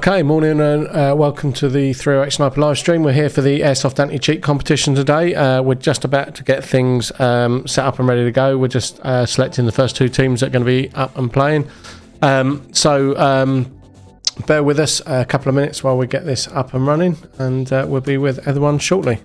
Okay, morning and welcome to the 308 Sniper live stream. We're here for the Airsoft anti-cheat competition today. We're just about to get things set up and ready to go. We're just selecting the first two teams that are going to be up and playing. So bear with us a couple of minutes while we get this up and running, and we'll be with everyone shortly.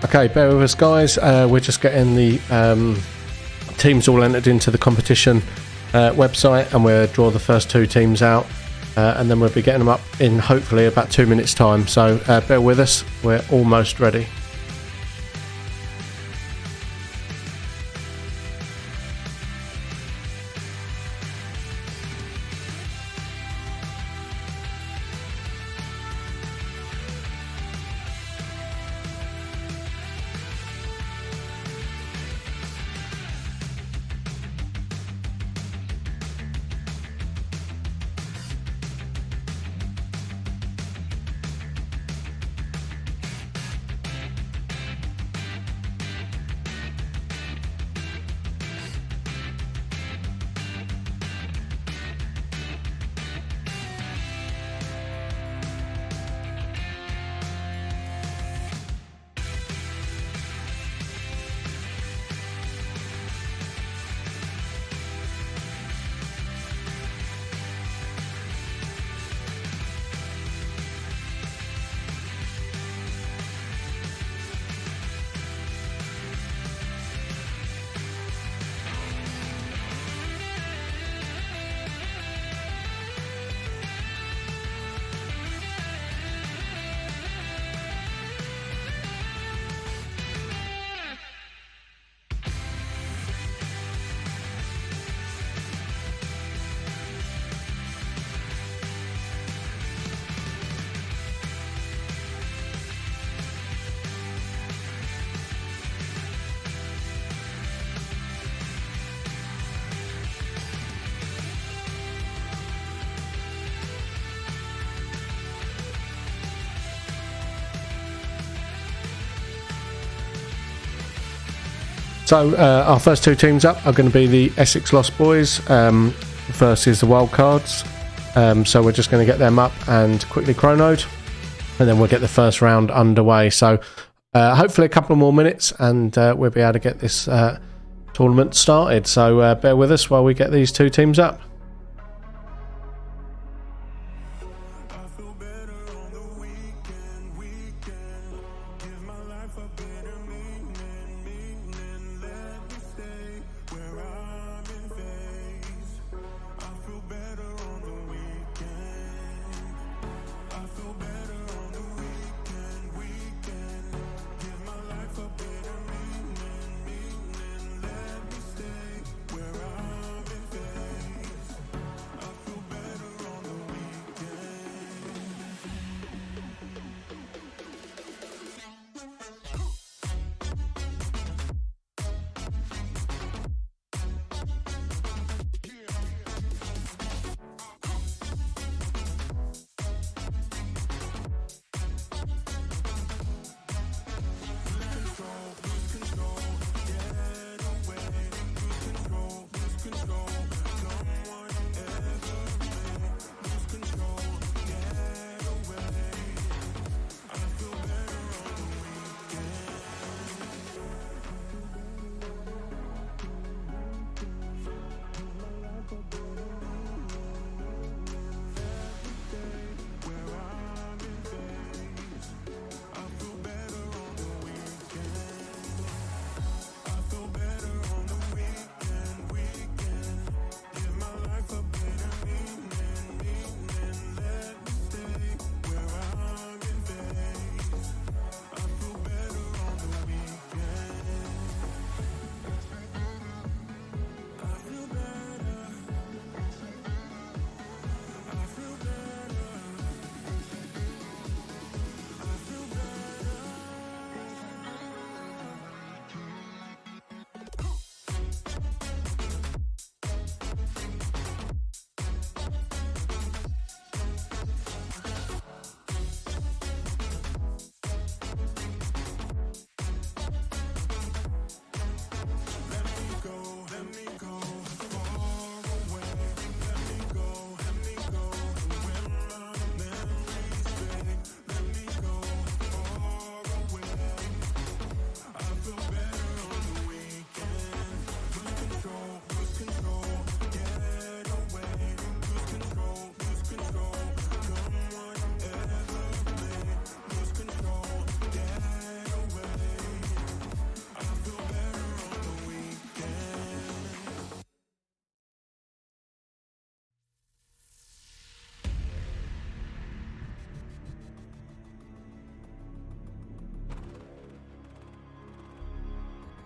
Okay, bear with us guys, we're just getting the teams all entered into the competition website, and we'll draw the first two teams out, and then we'll be getting them up in hopefully about 2 minutes time, so bear with us, we're almost ready. So our first two teams up are going to be the Essex Lost Boys versus the Wildcards. So we're just going to get them up and quickly chronoed, and then we'll get the first round underway. So hopefully a couple more minutes and we'll be able to get this tournament started. So bear with us while we get these two teams up.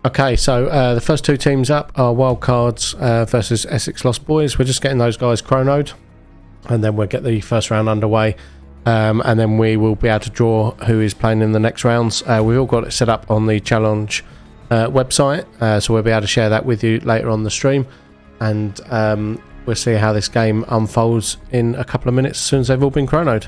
Okay, so the first two teams up are Wildcards versus Essex Lost Boys. We're just getting those guys chronoed, and then we'll get the first round underway, and then we will be able to draw who is playing in the next rounds. We've all got it set up on the challenge website, so we'll be able to share that with you later on the stream, and we'll see how this game unfolds in a couple of minutes as soon as they've all been chronoed.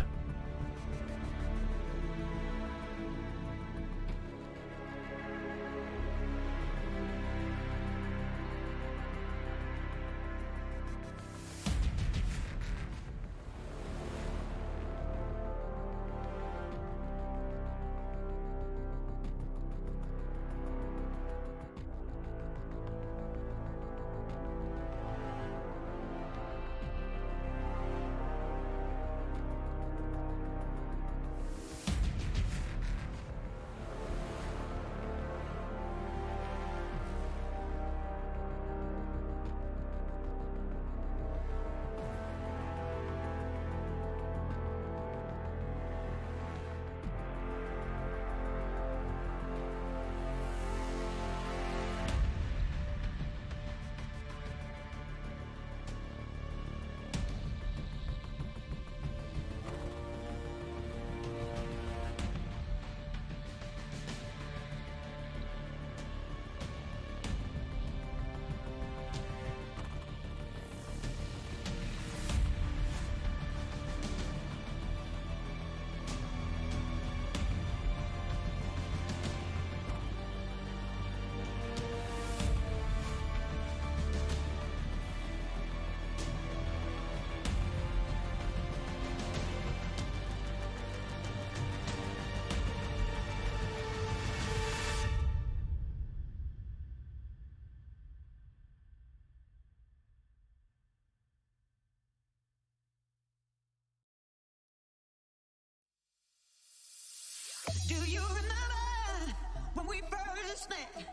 Do you remember when we first met?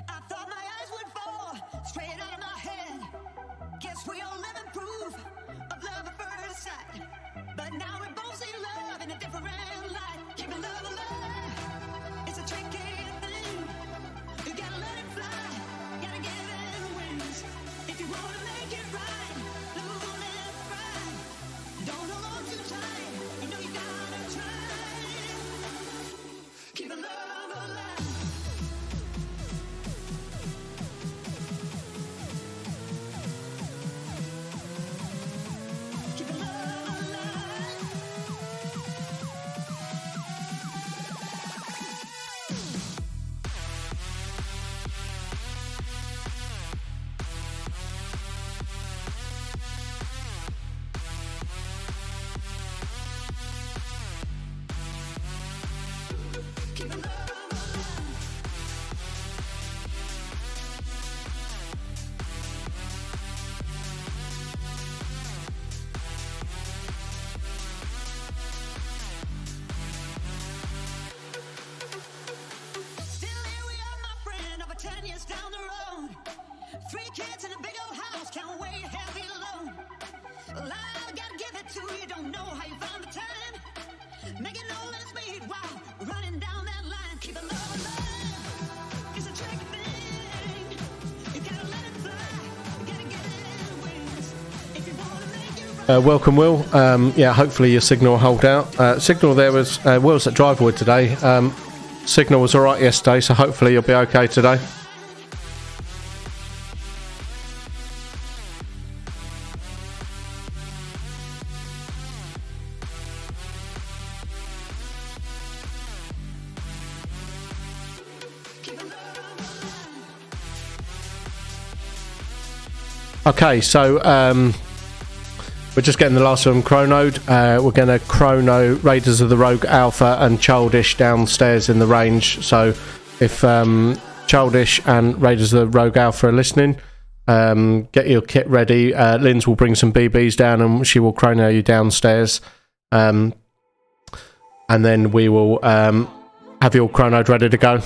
I thought my eyes would fall straight out of my head. Guess we all live in proof of love at first sight. But now we both see love in a different light. Keeping love alive, it's a tricky thing. You gotta let it fly, gotta give it wings. If you wanna make it right, don't let it fry. Don't hold on too tight, you know you gotta try. Keeping love alive. Keeping love alive. Keeping love alive. Still here we are, my friend, over 10 years down the road. 3 kids in a big old house, can't weigh a heavy load. Well, I gotta give it to you, don't know how you found the time. Making all ends meet, wow, running down that line. Keep the love alive, it's a tricky thing. You gotta let it fly, you gotta give it wings. If you wanna make it right. Welcome, Will. Yeah, hopefully your signal will hold out. Signal there was Will's at Drivewood today. Signal was alright yesterday, so hopefully you'll be okay today. Keeping love alive. Okay, so we're just getting the last of them chronoed. We're going to chrono Raiders of the Rogue Alpha and Childish downstairs in the range. So if Childish and Raiders of the Rogue Alpha are listening, get your kit ready. Linz will bring some BBs down and she will chrono you downstairs. And then we will have you all chronoed ready to go.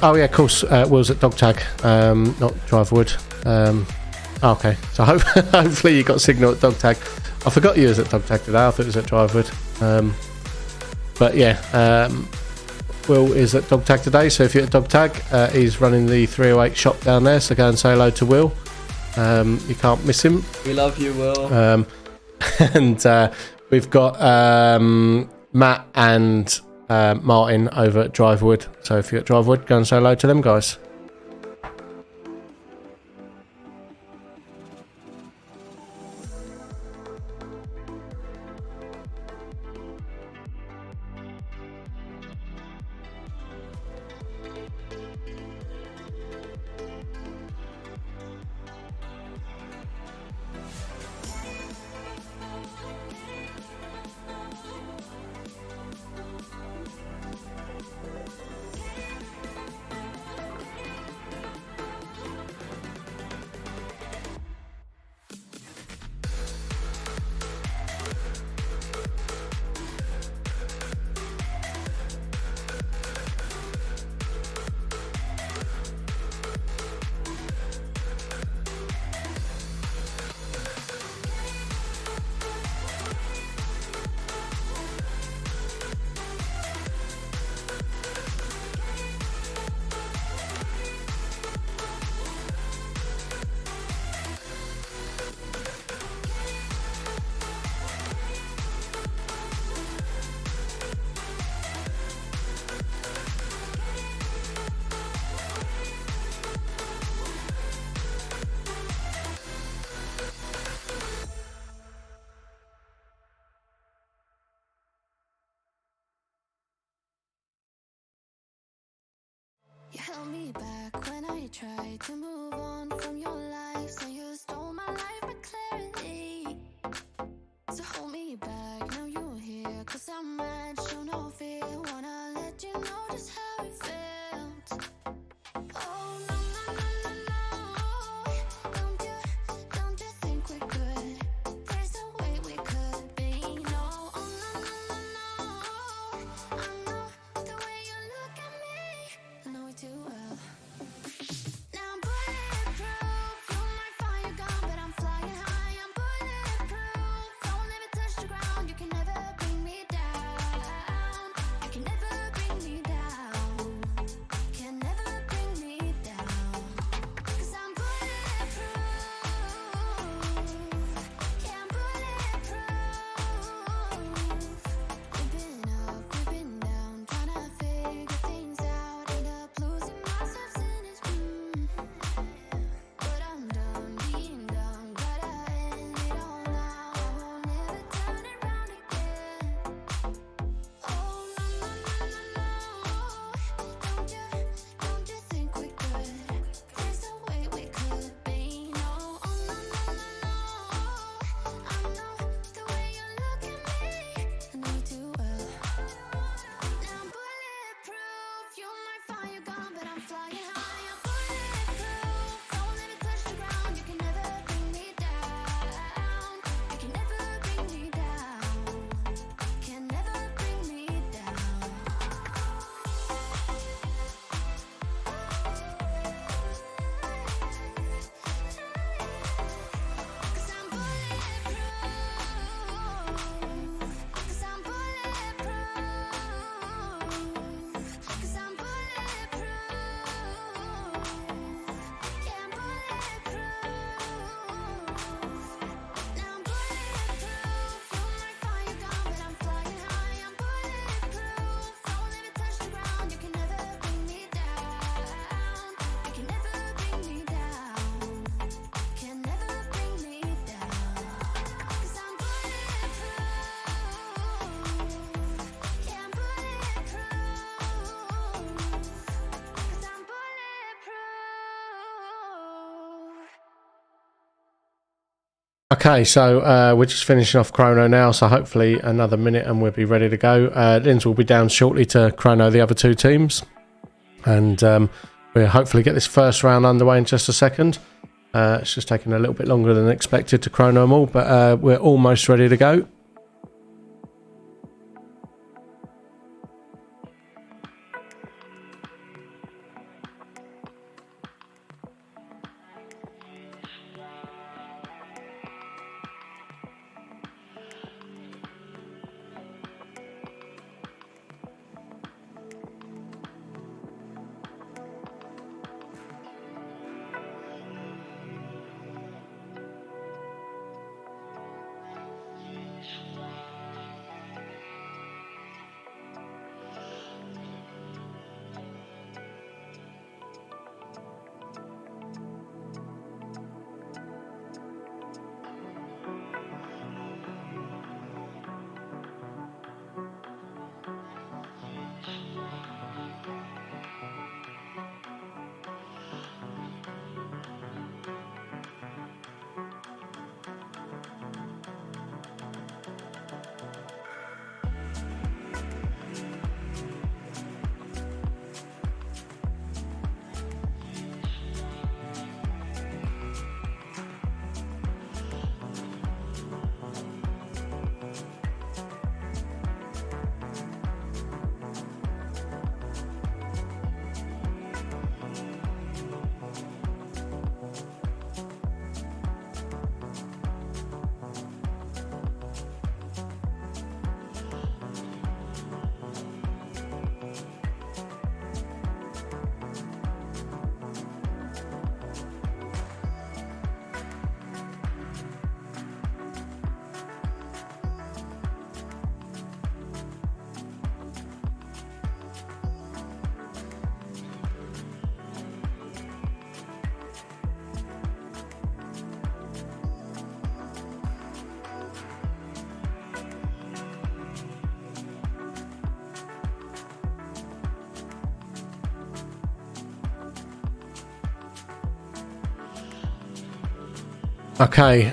Oh yeah, of course. Will's at dog tag, not Drivewood. Okay, so hopefully you got signal at dog tag. I forgot you was at dog tag today. I thought it was at Drivewood. But yeah, Will is at dog tag today. So if you're at dog tag, he's running the 308 shop down there. So go and say hello to Will. You can't miss him. We love you, Will. And we've got Matt and Martin over at Drivewood. So if you're at Drivewood, go and say hello to them guys. held me back when I tried to move on from your life. So you stole my life with clarity. So hold me back, now you're here. Cause I'm mad, show no fear. Wanna let you know just how it felt. Oh no, no, no, no, no. Don't you think we're good? There's a way we could be. No, oh no, no, no, no. I know the way you look at me, I know it too well. Now I'm bulletproof. You might find your gun, but I'm flying high. I'm bulletproof. Don't let me touch the ground. You can never bring me down. You can never bring me down. Can never bring me down. Cause I'm bulletproof. Yeah, I'm bulletproof. We've been up, we've been down, trying to figure things out. End up losing myself in it. But I'm done being done. Gotta end it all now. I won't ever turn it round again. Oh no, no, no, no, no. Don't you think we're good? There's a way we could be. No, oh no, no, no, no. I know the way you look at me, I know it too well. Now I'm bulletproof. You might find your gun, but I'm flying high. I'm bulletproof. Don't let me touch the ground. You can never bring me down. You can never bring me down. Can never bring me down. Cause I'm bulletproof. Cause I'm bulletproof. Cause I'm bulletproof. Yeah, I'm bulletproof. Now I'm bulletproof. You might find your gun, but I'm flying high. I'm bulletproof. Don't let me touch the ground. You can never bring me down. You can never bring me down. Can never bring me down. Cause I'm bulletproof. Yeah, I'm bulletproof. Cause I'm bulletproof. Okay, so we're just finishing off chrono now, so hopefully another minute and we'll be ready to go. Lins will be down shortly to chrono the other two teams, and we'll hopefully get this first round underway in just a second. It's just taking a little bit longer than expected to chrono them all, but we're almost ready to go. Okay,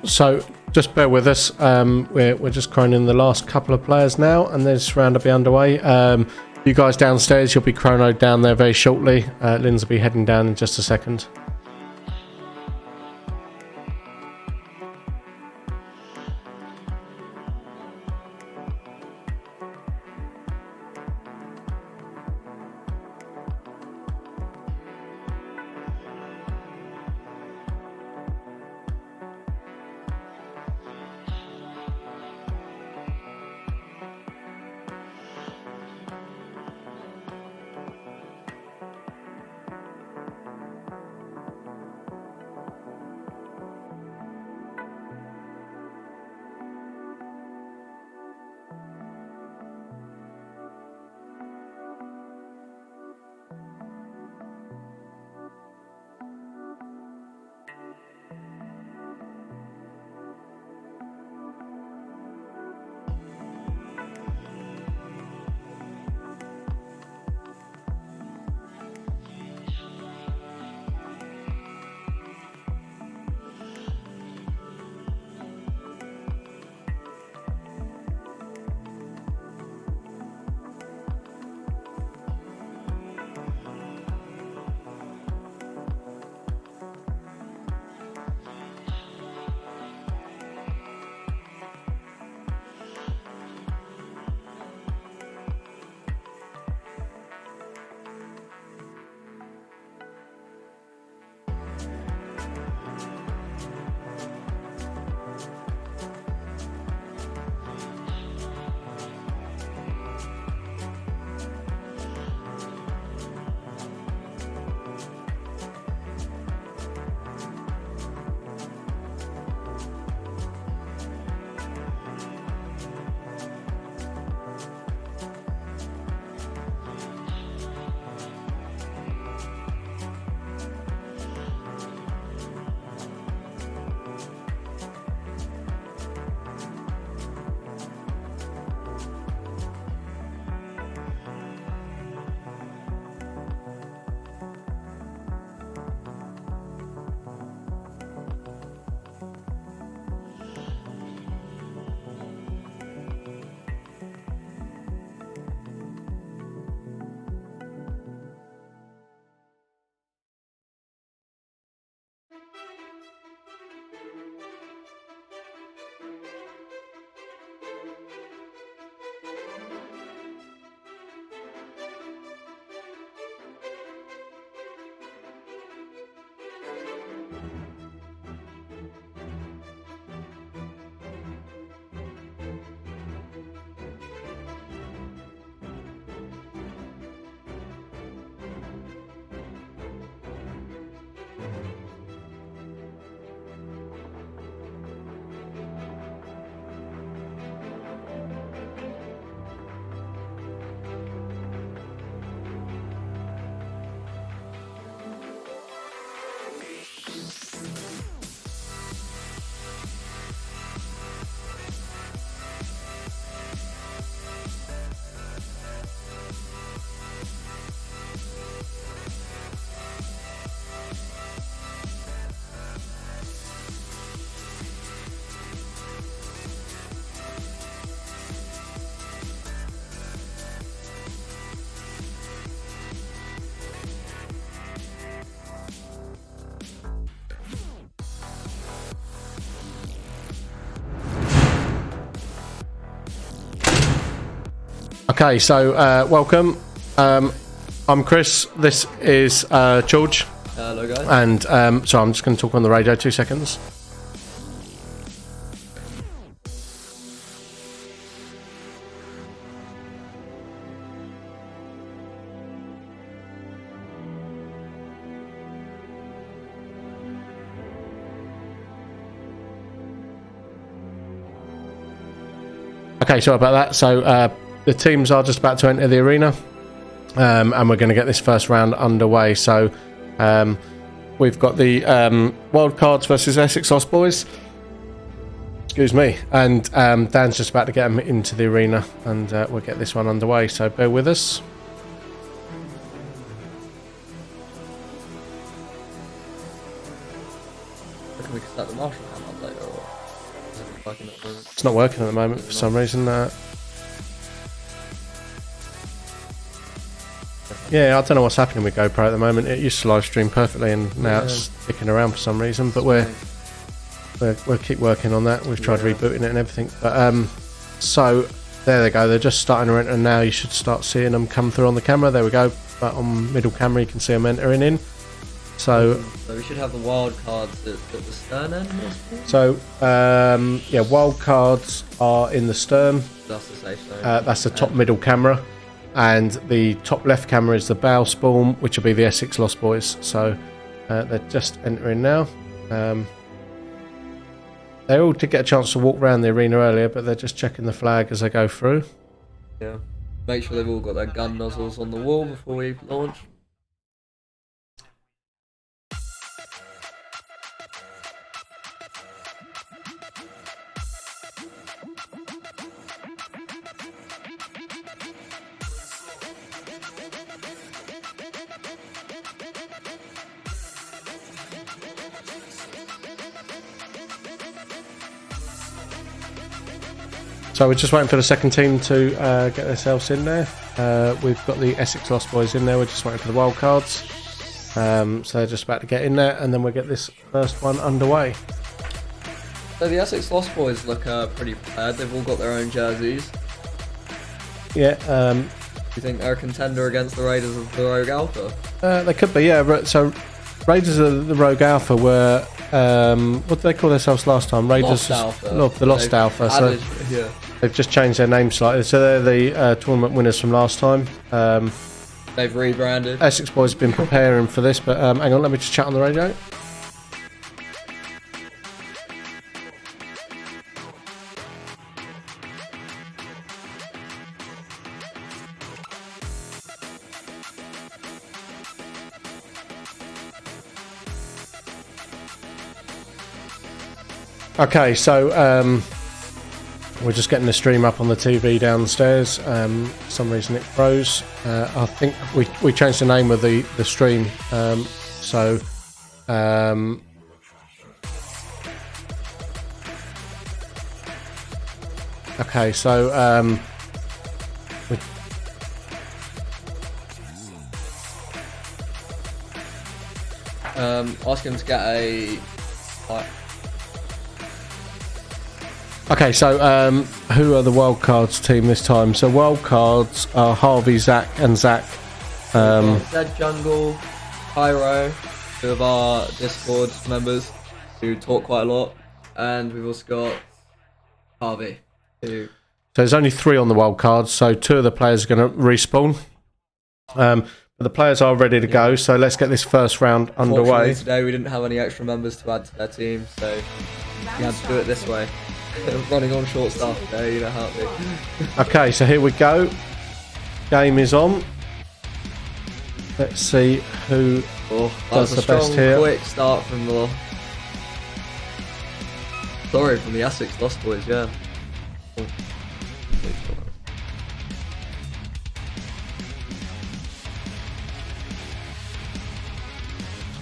so just bear with us. We're just chroning the last couple of players now, and this round will be underway. You guys downstairs, you'll be chronoed down there very shortly. Linz will be heading down in just a second. Okay, so welcome. I'm Chris. This is George. Hello, guys. And so I'm just going to talk on the radio 2 seconds. Okay, sorry about that. So the teams are just about to enter the arena, and we're going to get this first round underway. So we've got the Wildcards versus Essex Os boys. Excuse me. And Dan's just about to get them into the arena, and we'll get this one underway. So bear with us. We can start the marshal cam up later, or is it working at the moment? It's not working at the moment for some reason. Yeah, I don't know what's happening with GoPro at the moment. It used to live stream perfectly, and now it's sticking around for some reason. But we'll keep working on that. We've tried rebooting it and everything. But so there they go. They're just starting to enter, and now you should start seeing them come through on the camera. There we go. But on middle camera, you can see them entering in. So we should have the wild cards at the stern end. So yeah, wild cards are in the stern. That's the safe zone. That's the top middle camera, and the top left camera is the bow spawn, which will be the Essex Lost Boys. So they're just entering now. They all did get a chance to walk around the arena earlier, but they're just checking the flag as they go through. Yeah. Make sure they've all got their gun nozzles on the wall before we launch. So we're just waiting for the second team to get themselves in there. We've got the Essex Lost Boys in there. We're just waiting for the wild cards. So they're just about to get in there, and then we'll get this first one underway. So the Essex Lost Boys look pretty prepared. They've all got their own jerseys. Yeah. Do you think they're a contender against the Raiders of the Rogue Alpha? They could be, yeah. So Raiders of the Rogue Alpha were, what did they call themselves last time? Raiders Lost Alpha. The Lost Alpha. Added, so they've just changed their name slightly. So they're the tournament winners from last time. They've rebranded. Essex Boys have been preparing for this, but hang on, let me just chat on the radio. Okay, so we're just getting the stream up on the TV downstairs. For some reason it froze. I think we changed the name of the stream. Okay, so ask him to get a. Okay, so who are the wildcards team this time? So wildcards are Harvey, Zach, and Zach. Zed Jungle, Pyro, two of our Discord members who talk quite a lot, and we've also got Harvey. Who... So there's only 3 on the wildcards, so 2 of the players are going to respawn. But the players are ready to go, so let's get this first round underway. Today we didn't have any extra members to add to their team, so we had to do it this way. Running on short staff today, you know how it is. Okay, so here we go. Game is on. Let's see who does the best here. Quick start from the. Sorry, from the Essex Lost Boys, yeah. Oh.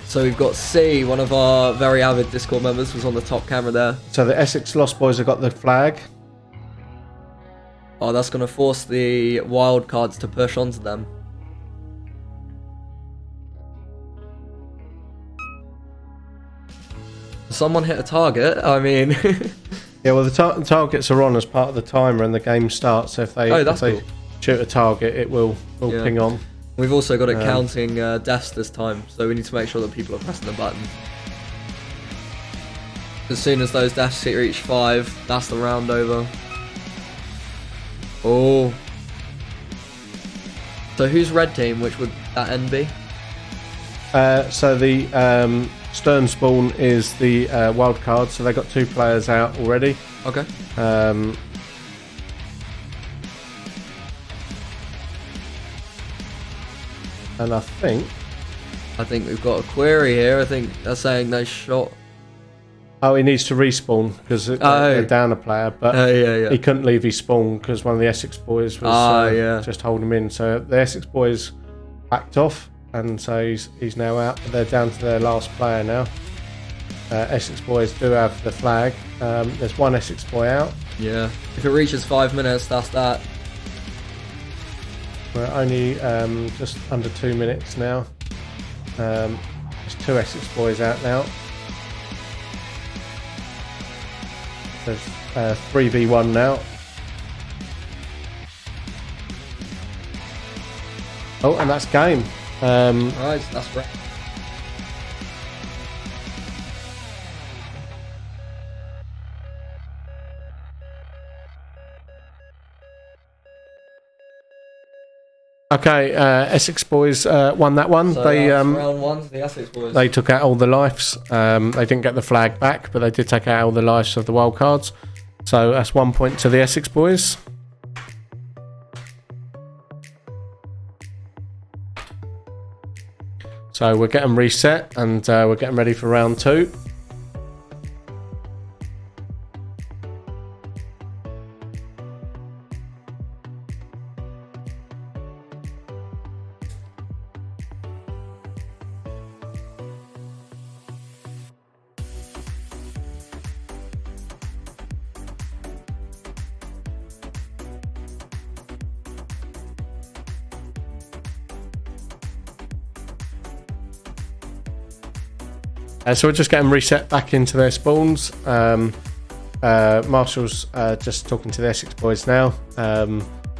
So we've got C, one of our very avid Discord members, was on the top camera there. So the Essex Lost Boys have got the flag. Oh, that's going to force the wild cards to push onto them. Someone hit a target, I mean... Yeah, well, the targets are on as part of the timer and the game starts. So if they, cool. shoot a target, it will ping on. We've also got it counting deaths this time, so we need to make sure that people are pressing the button. As soon as those deaths reach 5, that's the round over. Oh. So who's red team? Which would that end be? So the stern spawn is the wild card, so they got 2 players out already. Okay. And I think we've got a query here. I think they're saying they shot. Oh, he needs to respawn because they're down a player, but he couldn't leave his spawn because one of the Essex boys was just holding him in. So the Essex boys backed off, and so he's now out. But they're down to their last player now. Essex boys do have the flag. There's one Essex boy out. Yeah. If it reaches 5 minutes, that's that. We're only just under 2 minutes now. There's 2 Essex boys out now. There's 3v1 now. Oh, and that's game. Right, that's right. Okay, Essex boys won that one. So They round 1 to the Essex boys. they took out all the lives. They didn't get the flag back, but they did take out all the lives of the wild cards. So that's 1 point to the Essex boys. So we're getting reset and we're getting ready for round 2. So we're just getting reset back into their spawns. Marshall's just talking to the Essex boys now,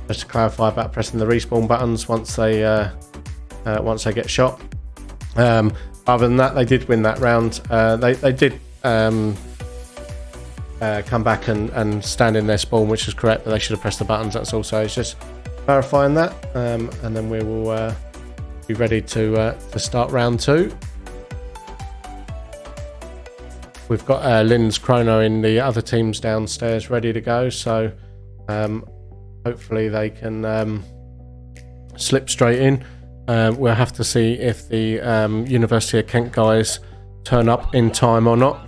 just to clarify about pressing the respawn buttons once they get shot. Other than that, they did win that round. They did come back and stand in their spawn, which is correct, but they should have pressed the buttons. That's all. So it's just clarifying that, and then we will be ready to start round 2. We've got Lynn's Chrono in the other teams downstairs ready to go, so hopefully they can slip straight in. We'll have to see if the University of Kent guys turn up in time or not.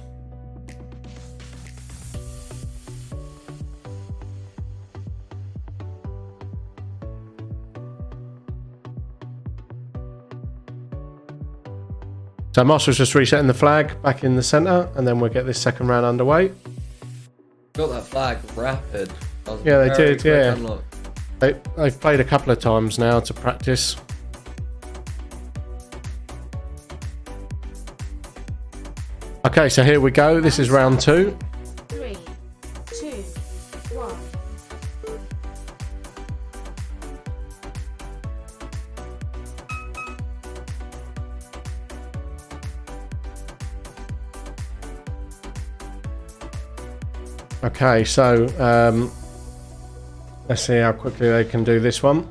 So Marshall's just resetting the flag back in the centre, and then we'll get this second round underway. Got that flag rapid. Yeah, they did, yeah. They've played a couple of times now to practice. Okay, so here we go. This is round 2. 3, 2, 1. Okay, so let's see how quickly they can do this one.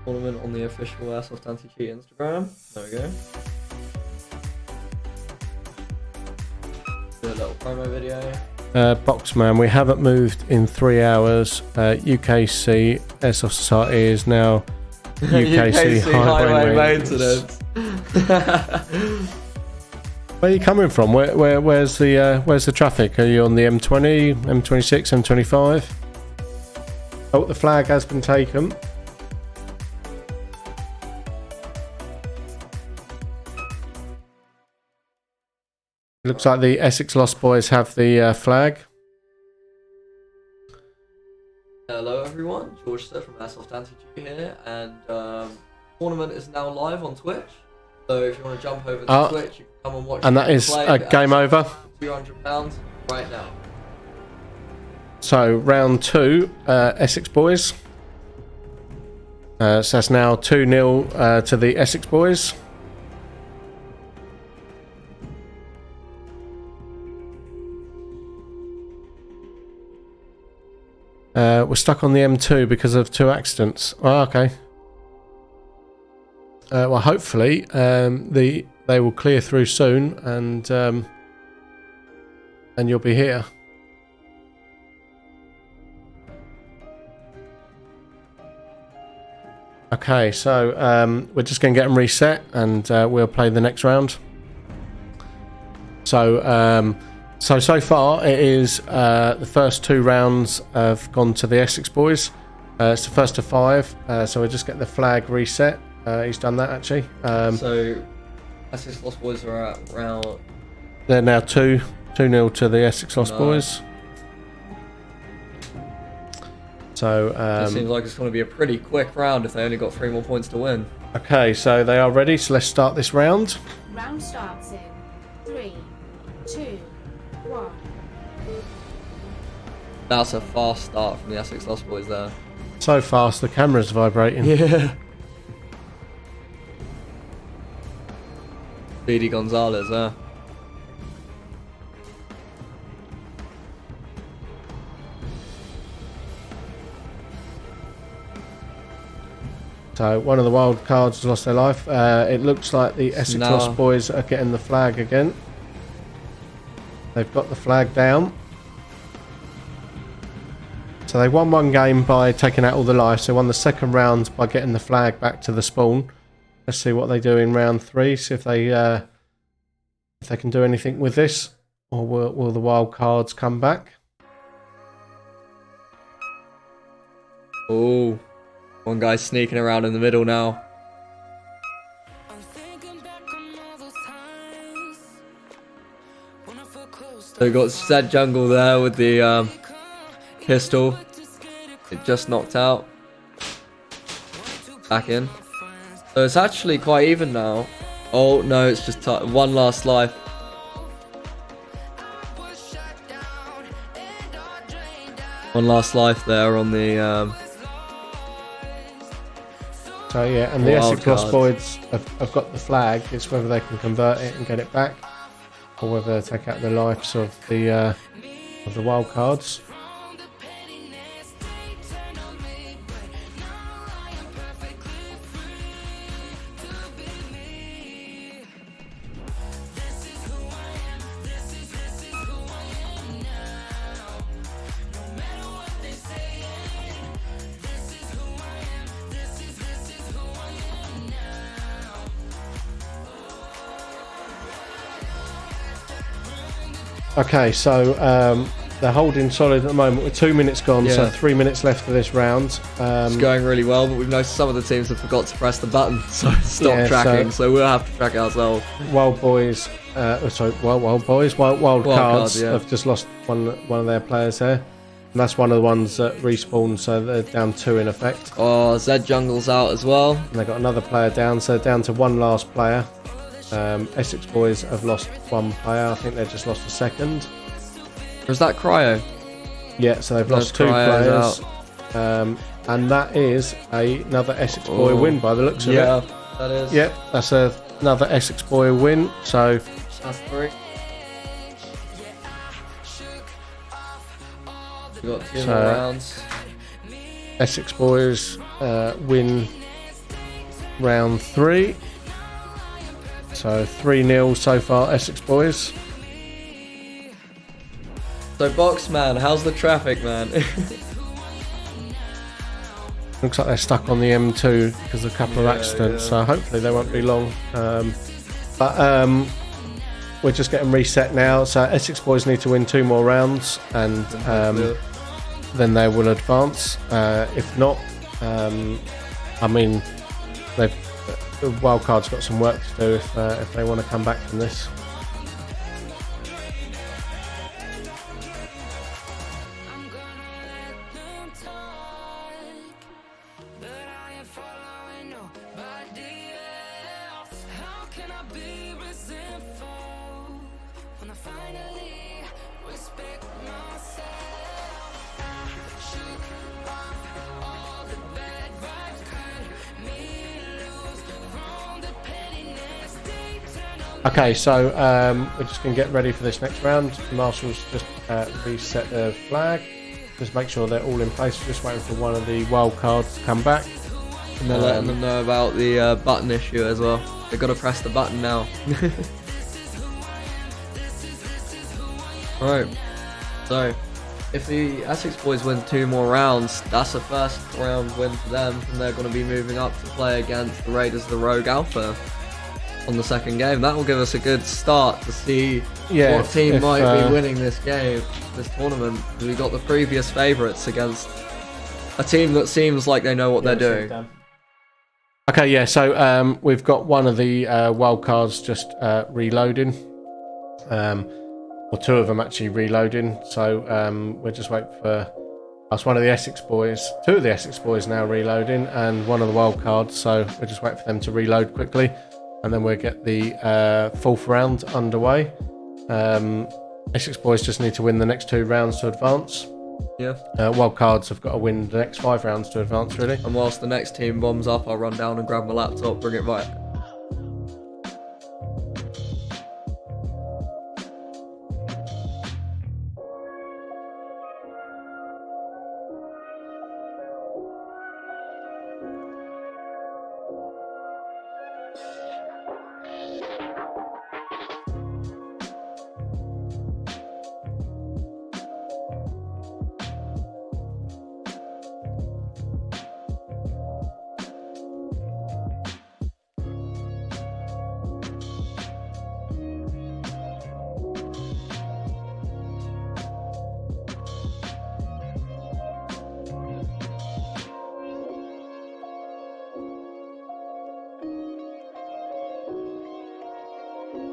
Tournament on the official Airsoft Anti-Cheat Instagram. There we go. Do a little promo video. Boxman, we haven't moved in 3 hours. UKC Airsoft Society is now UKC Highway Maintenance. Where are you coming from? Where's the traffic? Are you on the M20, M26, M25? Oh, the flag has been taken. Looks like the Essex Lost Boys have the flag. Hello everyone, George from Airsoft Anti-Cheat here, and tournament is now live on Twitch. So if you want to jump over to Twitch, you can come and watch. And that is a game over. £200 right now. So round 2, Essex Boys. So that's now 2-0 to the Essex Boys. We're stuck on the M2 because of 2 accidents. Oh, okay. Well, hopefully they will clear through soon, and you'll be here. Okay, so we're just going to get them reset, and we'll play the next round. So So far it is the first 2 rounds have gone to the Essex boys. It's the first of 5, so we'll just get the flag reset. He's done that actually. So Essex Lost Boys are at round. They're now 2-0 to the Essex Lost Boys. So It seems like it's going to be a pretty quick round if they only got 3 more points to win. okay, so they are ready. So let's start this round. Round starts in 3, 2, 1. That's a fast start from the Essex Lost Boys there. So fast, the camera's vibrating. Yeah. Speedy Gonzalez, So one of the wild cards has lost their life. It looks like the Essex No. Lost Boys are getting the flag again. They've got the flag down. So they won 1 game by taking out all the lives. They won the 2nd round by getting the flag back to the spawn. Let's see what they do in round 3. See if they can do anything with this, or will the wild cards come back? Oh, one guy's sneaking around in the middle now. So we got Zed Jungle there with the pistol. It just knocked out. Back in. So it's actually quite even now. Oh no, it's just one last life. One last life there on the So yeah, and the wild Essex Lost cards. Boys have got the flag. It's whether they can convert it and get it back, or whether they take out the lives of the wild cards. Okay, so they're holding solid at the moment with 2 minutes gone, so Yeah. 3 minutes left of this round. It's going really well, but we've noticed some of the teams have forgot to press the button, so it stopped Yeah, tracking. So we'll have to track it ourselves. Wild Boys, Wild Wild Cards Cards, yeah. have just lost one of their players there, and that's one of the ones that respawned, so they're down 2 in effect. Oh, Zed Jungle's out as well. And they got another player down, so down to 1 last player. Essex Boys have lost 1 player. I think they've just lost a 2nd. Or is that Cryo? Yeah, so they've lost 2 Cryo's players. And that is another Essex Boy win by the looks of Yeah, it. that is. Yep, that's another Essex Boy win. So That's 3. We've got 2 more rounds. Essex Boys win round 3. So 3-0 so far, Essex Boys. So Boxman, how's the traffic, man? Looks like they're stuck on the M2 because of a couple of accidents, so hopefully they won't be long. But we're just getting reset now. So Essex Boys need to win 2 more rounds, and then they will advance. If not, I mean, the wildcard's got some work to do if they want to come back from this. Okay, so we're just going to get ready for this next round. Marshall's just reset the flag. Just make sure they're all in place. We're just waiting for one of the wild cards to come back. And they're letting them know about the button issue as well. They've got to press the button now. Right. So, if the Essex Boys win 2 more rounds, that's a first round win for them, and they're going to be moving up to play against the Raiders of the Rogue Alpha. on the second game. That will give us a good start to see Yeah, what team if, might be winning this game, this tournament. We got the previous favourites against a team that seems like they know what they're doing. Okay, yeah, so we've got one of the wild cards just reloading. Or two of them actually reloading. So we're just waiting for us. One of the Essex boys, two of the Essex boys now reloading, and one of the wild cards. So we're just waiting for them to reload quickly, and then we'll get the fourth round underway. Essex boys just need to win the next 2 rounds to advance. Yeah. Wild cards have got to win the next 5 rounds to advance, really. And whilst the next team bombs up, I'll run down and grab my laptop, bring it back.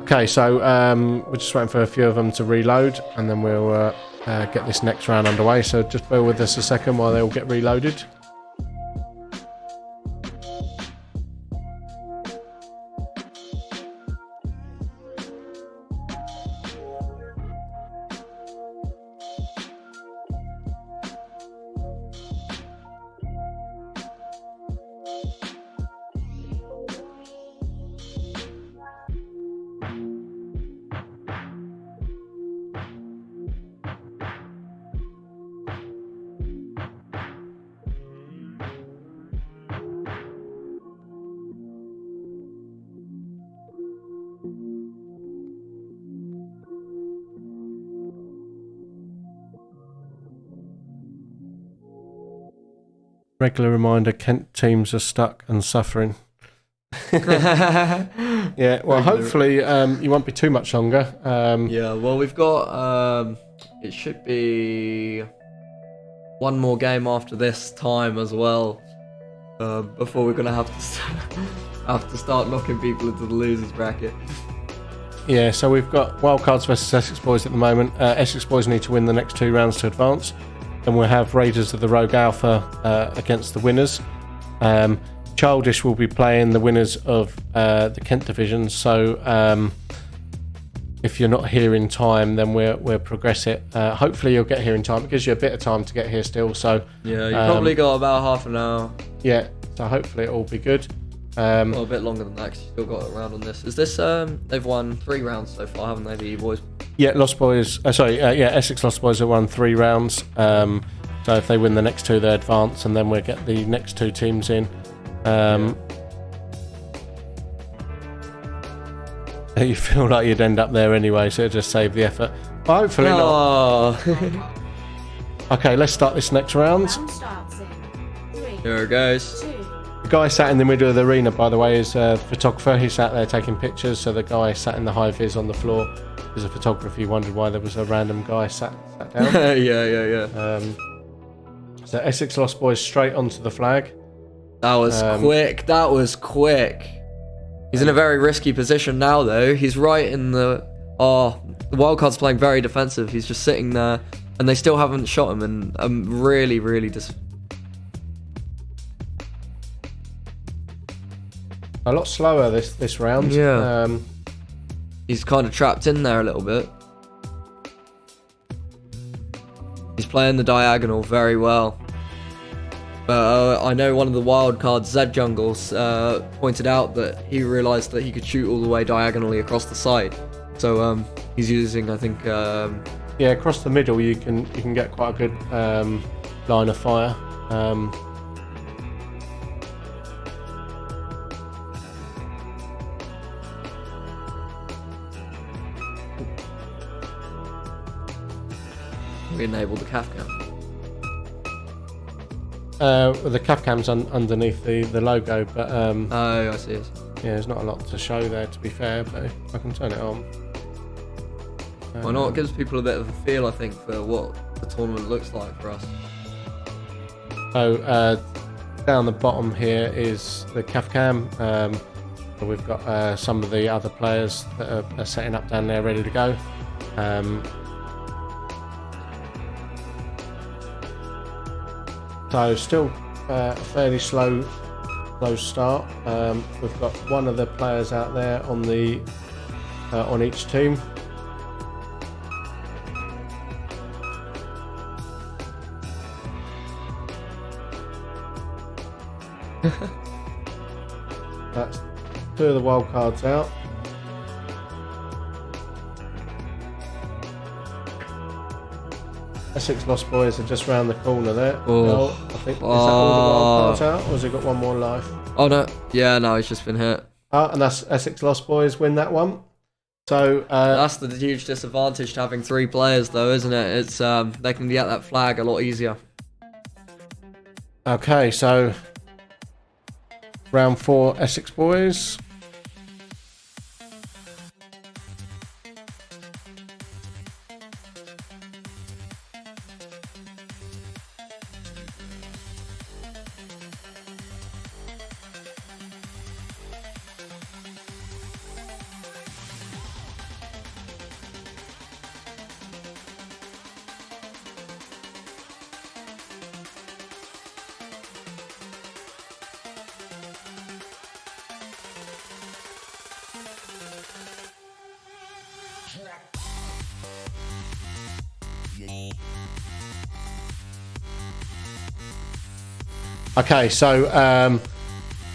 Okay, so we're just waiting for a few of them to reload, and then we'll get this next round underway. So just bear with us a second while they all get reloaded. Regular reminder, Kent teams are stuck and suffering. Yeah, well, hopefully you won't be too much longer. Yeah, well, we've got, it should be one more game after this time as well, before we're going to have to start knocking people into the losers bracket. Yeah, so we've got Wildcards versus Essex Boys at the moment. Essex Boys need to win the next 2 rounds to advance. Then we'll have Raiders of the Rogue Alpha against the winners. Childish will be playing the winners of the Kent division. So if you're not here in time, then we'll progress it. Hopefully you'll get here in time. It gives you a bit of time to get here still. So yeah, you probably got about half an hour. Yeah, so hopefully it'll be good. Well, a bit longer than that, 'cause you still got a round on this. Is this, they've won 3 rounds so far, haven't they, the E-Boys? Yeah, Lost Boys, Essex Lost Boys have won 3 rounds. So if they win the next 2, they advance, and then we'll get the next 2 teams in. You feel like you'd end up there anyway, so it'll just save the effort. But hopefully not. Okay, let's start this next round. Round starts in 3, Here it goes. 2, The guy sat in the middle of the arena, by the way, is a photographer. He sat there taking pictures. So the guy sat in the high vis on the floor is a photographer. You wondered why there was a random guy sat down. yeah. So Essex Lost Boys straight onto the flag. That was quick. That was quick. He's in a very risky position now, though. He's right in the... Oh, the wildcard's playing very defensive. He's just sitting there, and they still haven't shot him, and I'm really, really A lot slower this round. Yeah. He's kind of trapped in there a little bit. He's playing the diagonal very well. But I know one of the wild cards, Zed Jungles, pointed out that he realised that he could shoot all the way diagonally across the side. So he's using, I think... Yeah, across the middle you can get quite a good line of fire. We enabled the calf cam. the cap cam's underneath the logo, but Oh, I see. yeah, there's not a lot to show there, to be fair. But I can turn it on. Why not? It gives people a bit of a feel, I think, for what the tournament looks like for us. So down the bottom here is the CAF cam. So we've got some of the other players that are setting up down there, ready to go. So still a fairly slow start. We've got one of the players out there on the on each team. That's 2 of the wild cards out. Essex Lost Boys are just round the corner there. Oh. I think is that all the wild cards out, or has he got one more life? Oh no, yeah, no, he's just been hit. And that's Essex Lost Boys win that one. So That's the huge disadvantage to having 3 players, though, isn't it? It's they can get that flag a lot easier. okay, so round 4, Essex Boys. Okay, so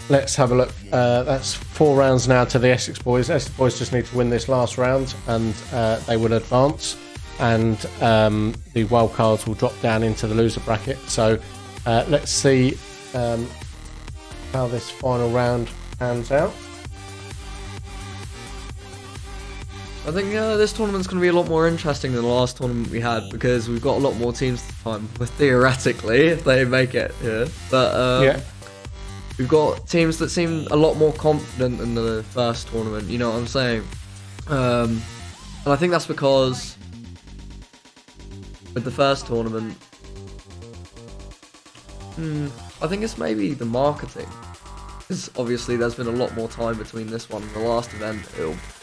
let's have a look. That's 4 rounds now to the Essex Boys. Essex Boys just need to win this last round, and they will advance. And the wild cards will drop down into the loser bracket. So let's see how this final round pans out. I think this tournament's going to be a lot more interesting than the last tournament we had, because we've got a lot more teams this time, theoretically, if they make it here. But Yeah. we've got teams that seem a lot more confident than the first tournament, you know what I'm saying? And I think that's because with the first tournament, I think it's maybe the marketing. Because obviously there's been a lot more time between this one and the last event.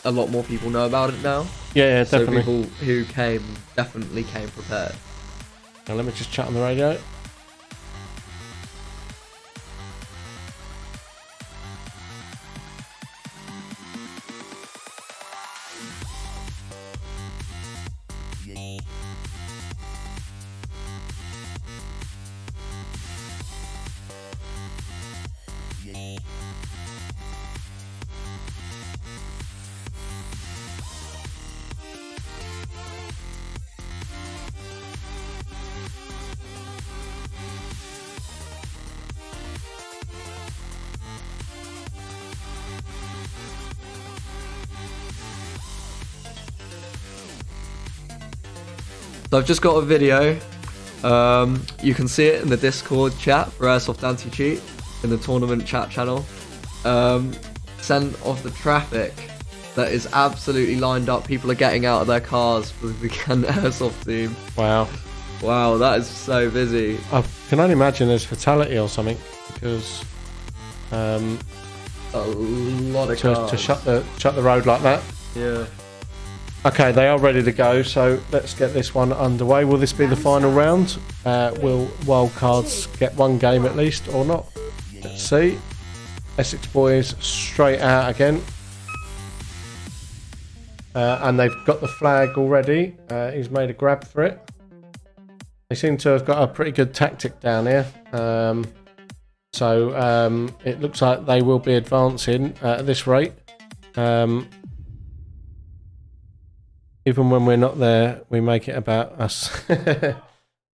A lot more people know about it now. Yeah, So definitely. people who came definitely came prepared. Now let me just chat on the radio. So I've just got a video. You can see it in the Discord chat for Airsoft Anti-Cheat in the tournament chat channel. Sent of the traffic that is absolutely lined up. People are getting out of their cars for the Kent Airsoft team. Wow. Wow, that is so busy. I can only imagine there's fatality or something, because A lot of cars. to shut the road like that. Yeah. Okay, they are ready to go, so let's get this one underway. Will this be the final round? Will wildcards get one game at least or not? Let's see. Essex Boys straight out again. And they've got the flag already. He's made a grab for it. They seem to have got a pretty good tactic down here. So it looks like they will be advancing at this rate. Even when we're not there, we make it about us.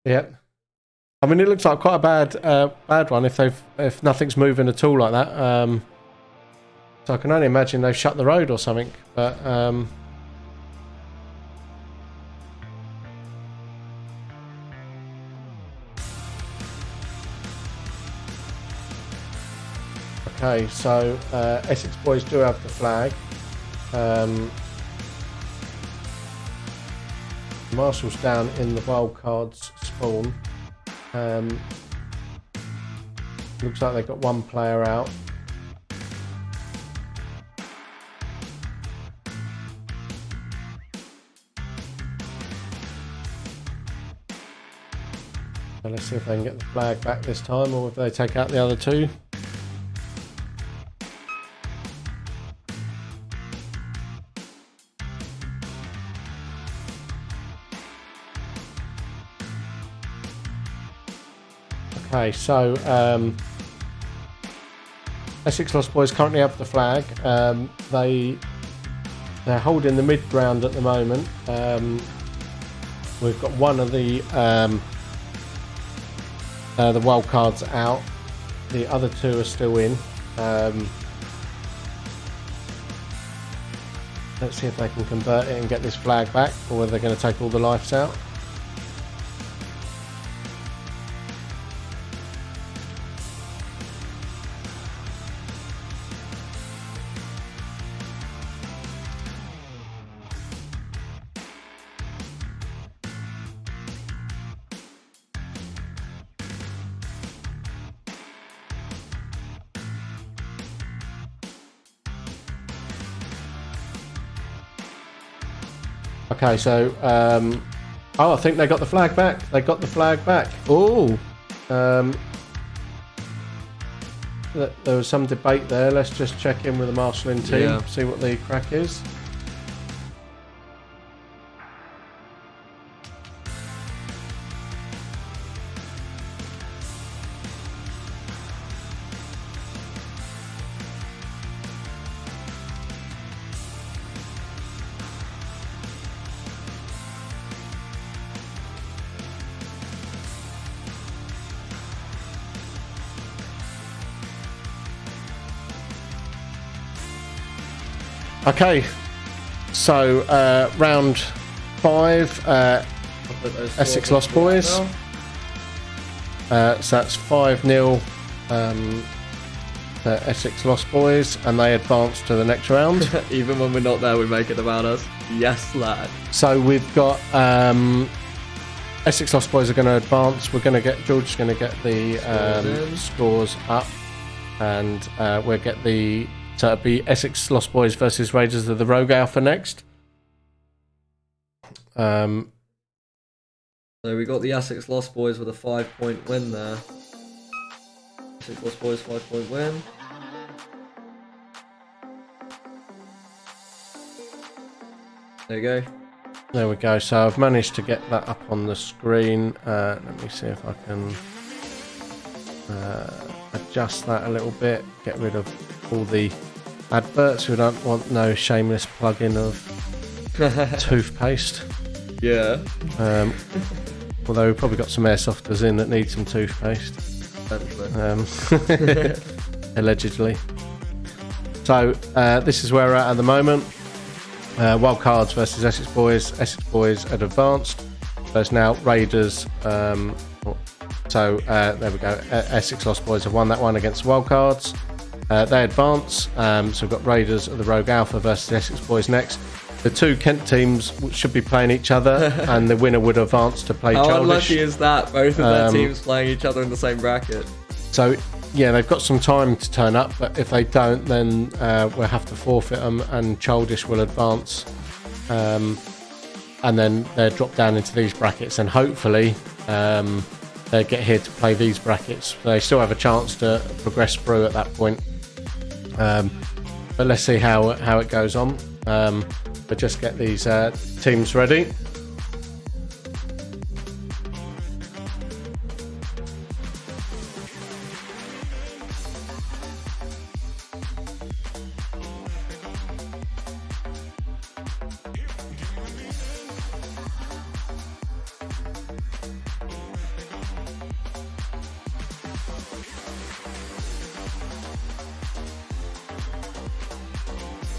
Yep. I mean, it looks like quite a bad one if nothing's moving at all like that. So I can only imagine they've shut the road or something. But Okay, so Essex boys do have the flag. Marshall's down in the wildcards spawn. Looks like they've got one player out. So let's see if they can get the flag back this time, or if they take out the other two. Okay, so Essex Lost Boys currently have the flag. They're holding the mid ground at the moment. We've got one of the wild cards out. The other two are still in. Let's see if they can convert it and get this flag back, or whether they're going to take all the lives out. Okay, so I think they got the flag back. They got the flag back. Oh, there was some debate there. Let's just check in with the marshalling team, see what the crack is. Okay, so round 5, Essex Lost Boys. So that's 5-0 to Essex Lost Boys, and they advance to the next round. Even when we're not there, we make it about us. Yes, lad. So we've got Essex Lost Boys are going to advance. We're going to get George's going to get the scores up, and we'll get the. So it'll be Essex Lost Boys versus Raiders of the Rogue Alpha next. So we got the Essex Lost Boys with a 5-point win there. Essex Lost Boys 5-point win. There you go. There we go. So I've managed to get that up on the screen. Let me see if I can adjust that a little bit. Get rid of all the adverts. We don't want no shameless plug-in of toothpaste. Yeah. Although we've probably got some airsofters in that need some toothpaste. Allegedly. So this is where we're at the moment. Wild Cards versus Essex Boys. Essex Boys had advanced. So it's now Raiders. So there we go. Essex Lost Boys have won that one against Wild Cards. They advance. So we've got Raiders of the Rogue Alpha versus Essex Boys next. The two Kent teams should be playing each other, and the winner would advance to play Childish. How unlucky is that? Both of their teams playing each other in the same bracket. So, yeah, they've got some time to turn up, but if they don't, then we'll have to forfeit them, and Childish will advance. And then they'll drop down into these brackets, and hopefully they get here to play these brackets. They still have a chance to progress through at that point. But let's see how it goes on. But just get these teams ready.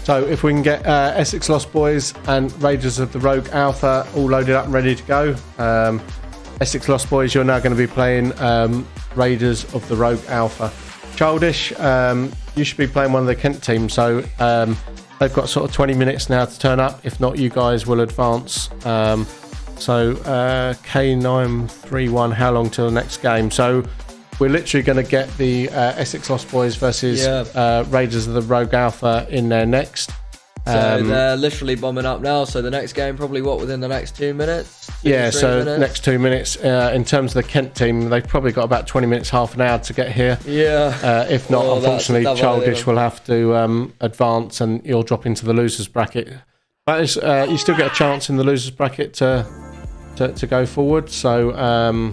So if we can get Essex Lost Boys and Raiders of the Rogue Alpha all loaded up and ready to go. Essex Lost Boys, you're now going to be playing Raiders of the Rogue Alpha. Childish, you should be playing one of the Kent teams, so they've got sort of 20 minutes now to turn up. If not, you guys will advance. So K931, how long till the next game? So we're literally going to get the Essex Lost Boys versus Raiders of the Rogue Alpha in there next. So they're literally bombing up now. So the next game probably within the next 2 minutes? Next 2 minutes. In terms of the Kent team, they've probably got about 20 minutes, half an hour to get here. Yeah. If not, unfortunately, Childish will have to advance, and you'll drop into the losers bracket. But you still get a chance in the losers bracket to go forward. So.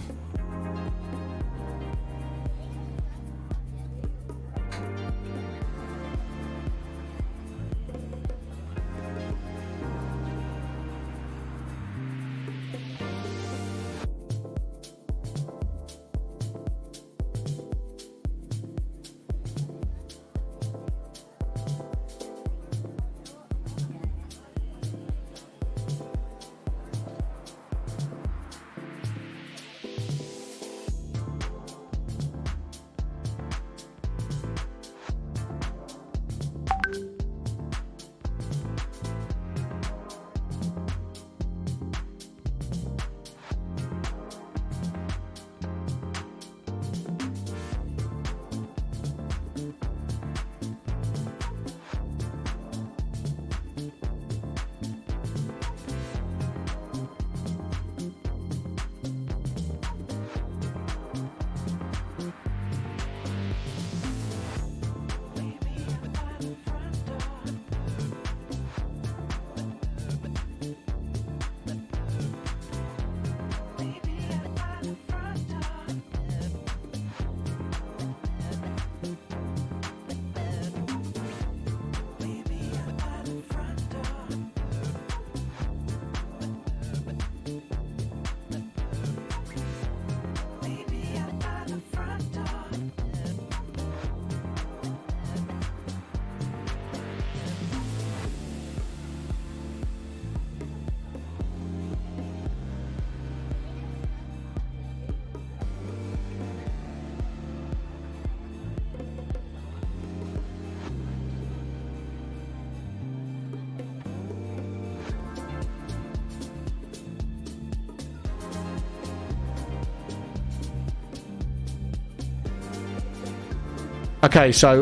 Okay, so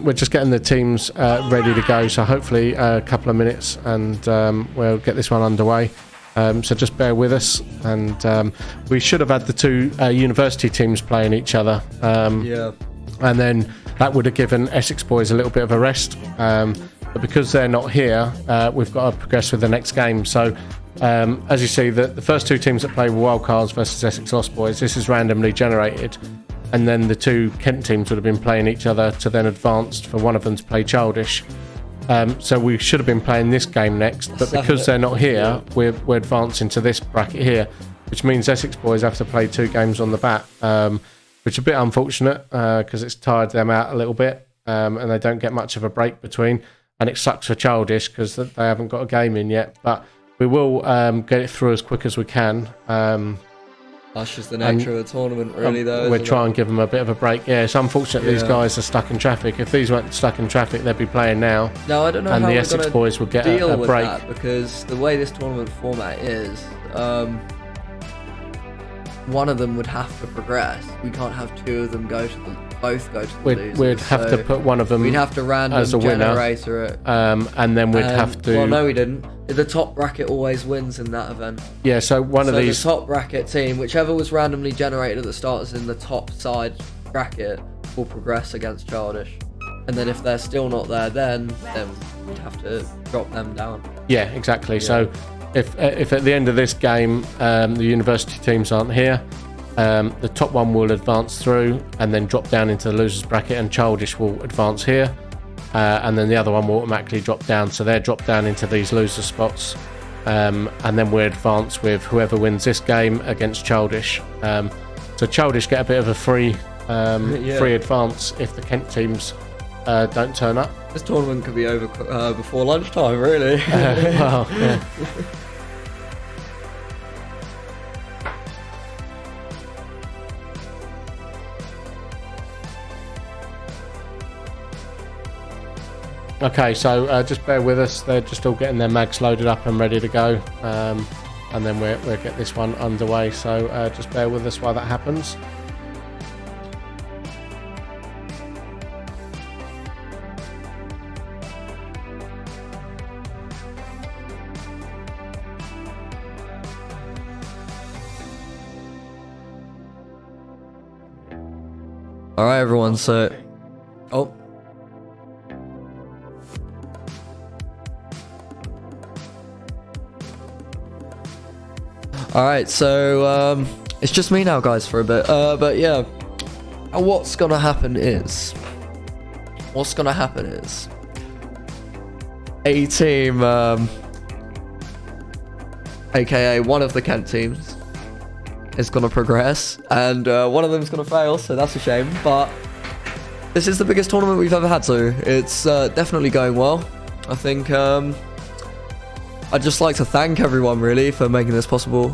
we're just getting the teams ready to go, so hopefully a couple of minutes and we'll get this one underway. So just bear with us, and we should have had the two university teams playing each other. And then that would have given Essex Boys a little bit of a rest. But because they're not here, we've got to progress with the next game. So as you see, the first two teams that play were Wildcards versus Essex Lost Boys. This is randomly generated. And then the two Kent teams would have been playing each other to then advance for one of them to play Childish. So we should have been playing this game next, but because they're not here, we're advancing to this bracket here, which means Essex Boys have to play two games on the bat, which is a bit unfortunate because it's tired them out a little bit, and they don't get much of a break between. And it sucks for Childish because they haven't got a game in yet, but we will get it through as quick as we can. That's just the nature of the tournament, really, though. We'll try and give them a bit of a break. Yeah, it's unfortunate these guys are stuck in traffic. If these weren't stuck in traffic, they'd be playing now. No, I don't know and how the we're Essex Boys would get a break. That, because the way this tournament format is, one of them would have to progress. We can't have two of them both go to the losers. We'd have to put one of them. We'd have to random as a winner, generator it. And then we'd have to. Well, no, we didn't. The top bracket always wins in that event. Yeah, so one of these. The top bracket team, whichever was randomly generated at the start, is in the top side bracket, will progress against Childish. And then if they're still not there, then we'd have to drop them down. Yeah, exactly. Yeah. So if at the end of this game the university teams aren't here, the top one will advance through and then drop down into the losers bracket, and Childish will advance here. And then the other one will automatically drop down, so they're dropped down into these loser spots, and then we advance with whoever wins this game against Childish. So Childish get a bit of a free advance if the Kent teams don't turn up. This tournament could be over before lunchtime, really. Well, yeah. Okay, so just bear with us. They're just all getting their mags loaded up and ready to go. And then we'll get this one underway. So just bear with us while that happens. All right, everyone. So, oh. All right, so it's just me now, guys, for a bit. But yeah, what's gonna happen is a team, aka one of the Kent teams, is gonna progress, and one of them's gonna fail. So that's a shame. But this is the biggest tournament we've ever had, so it's definitely going well. I think. I'd just like to thank everyone really for making this possible.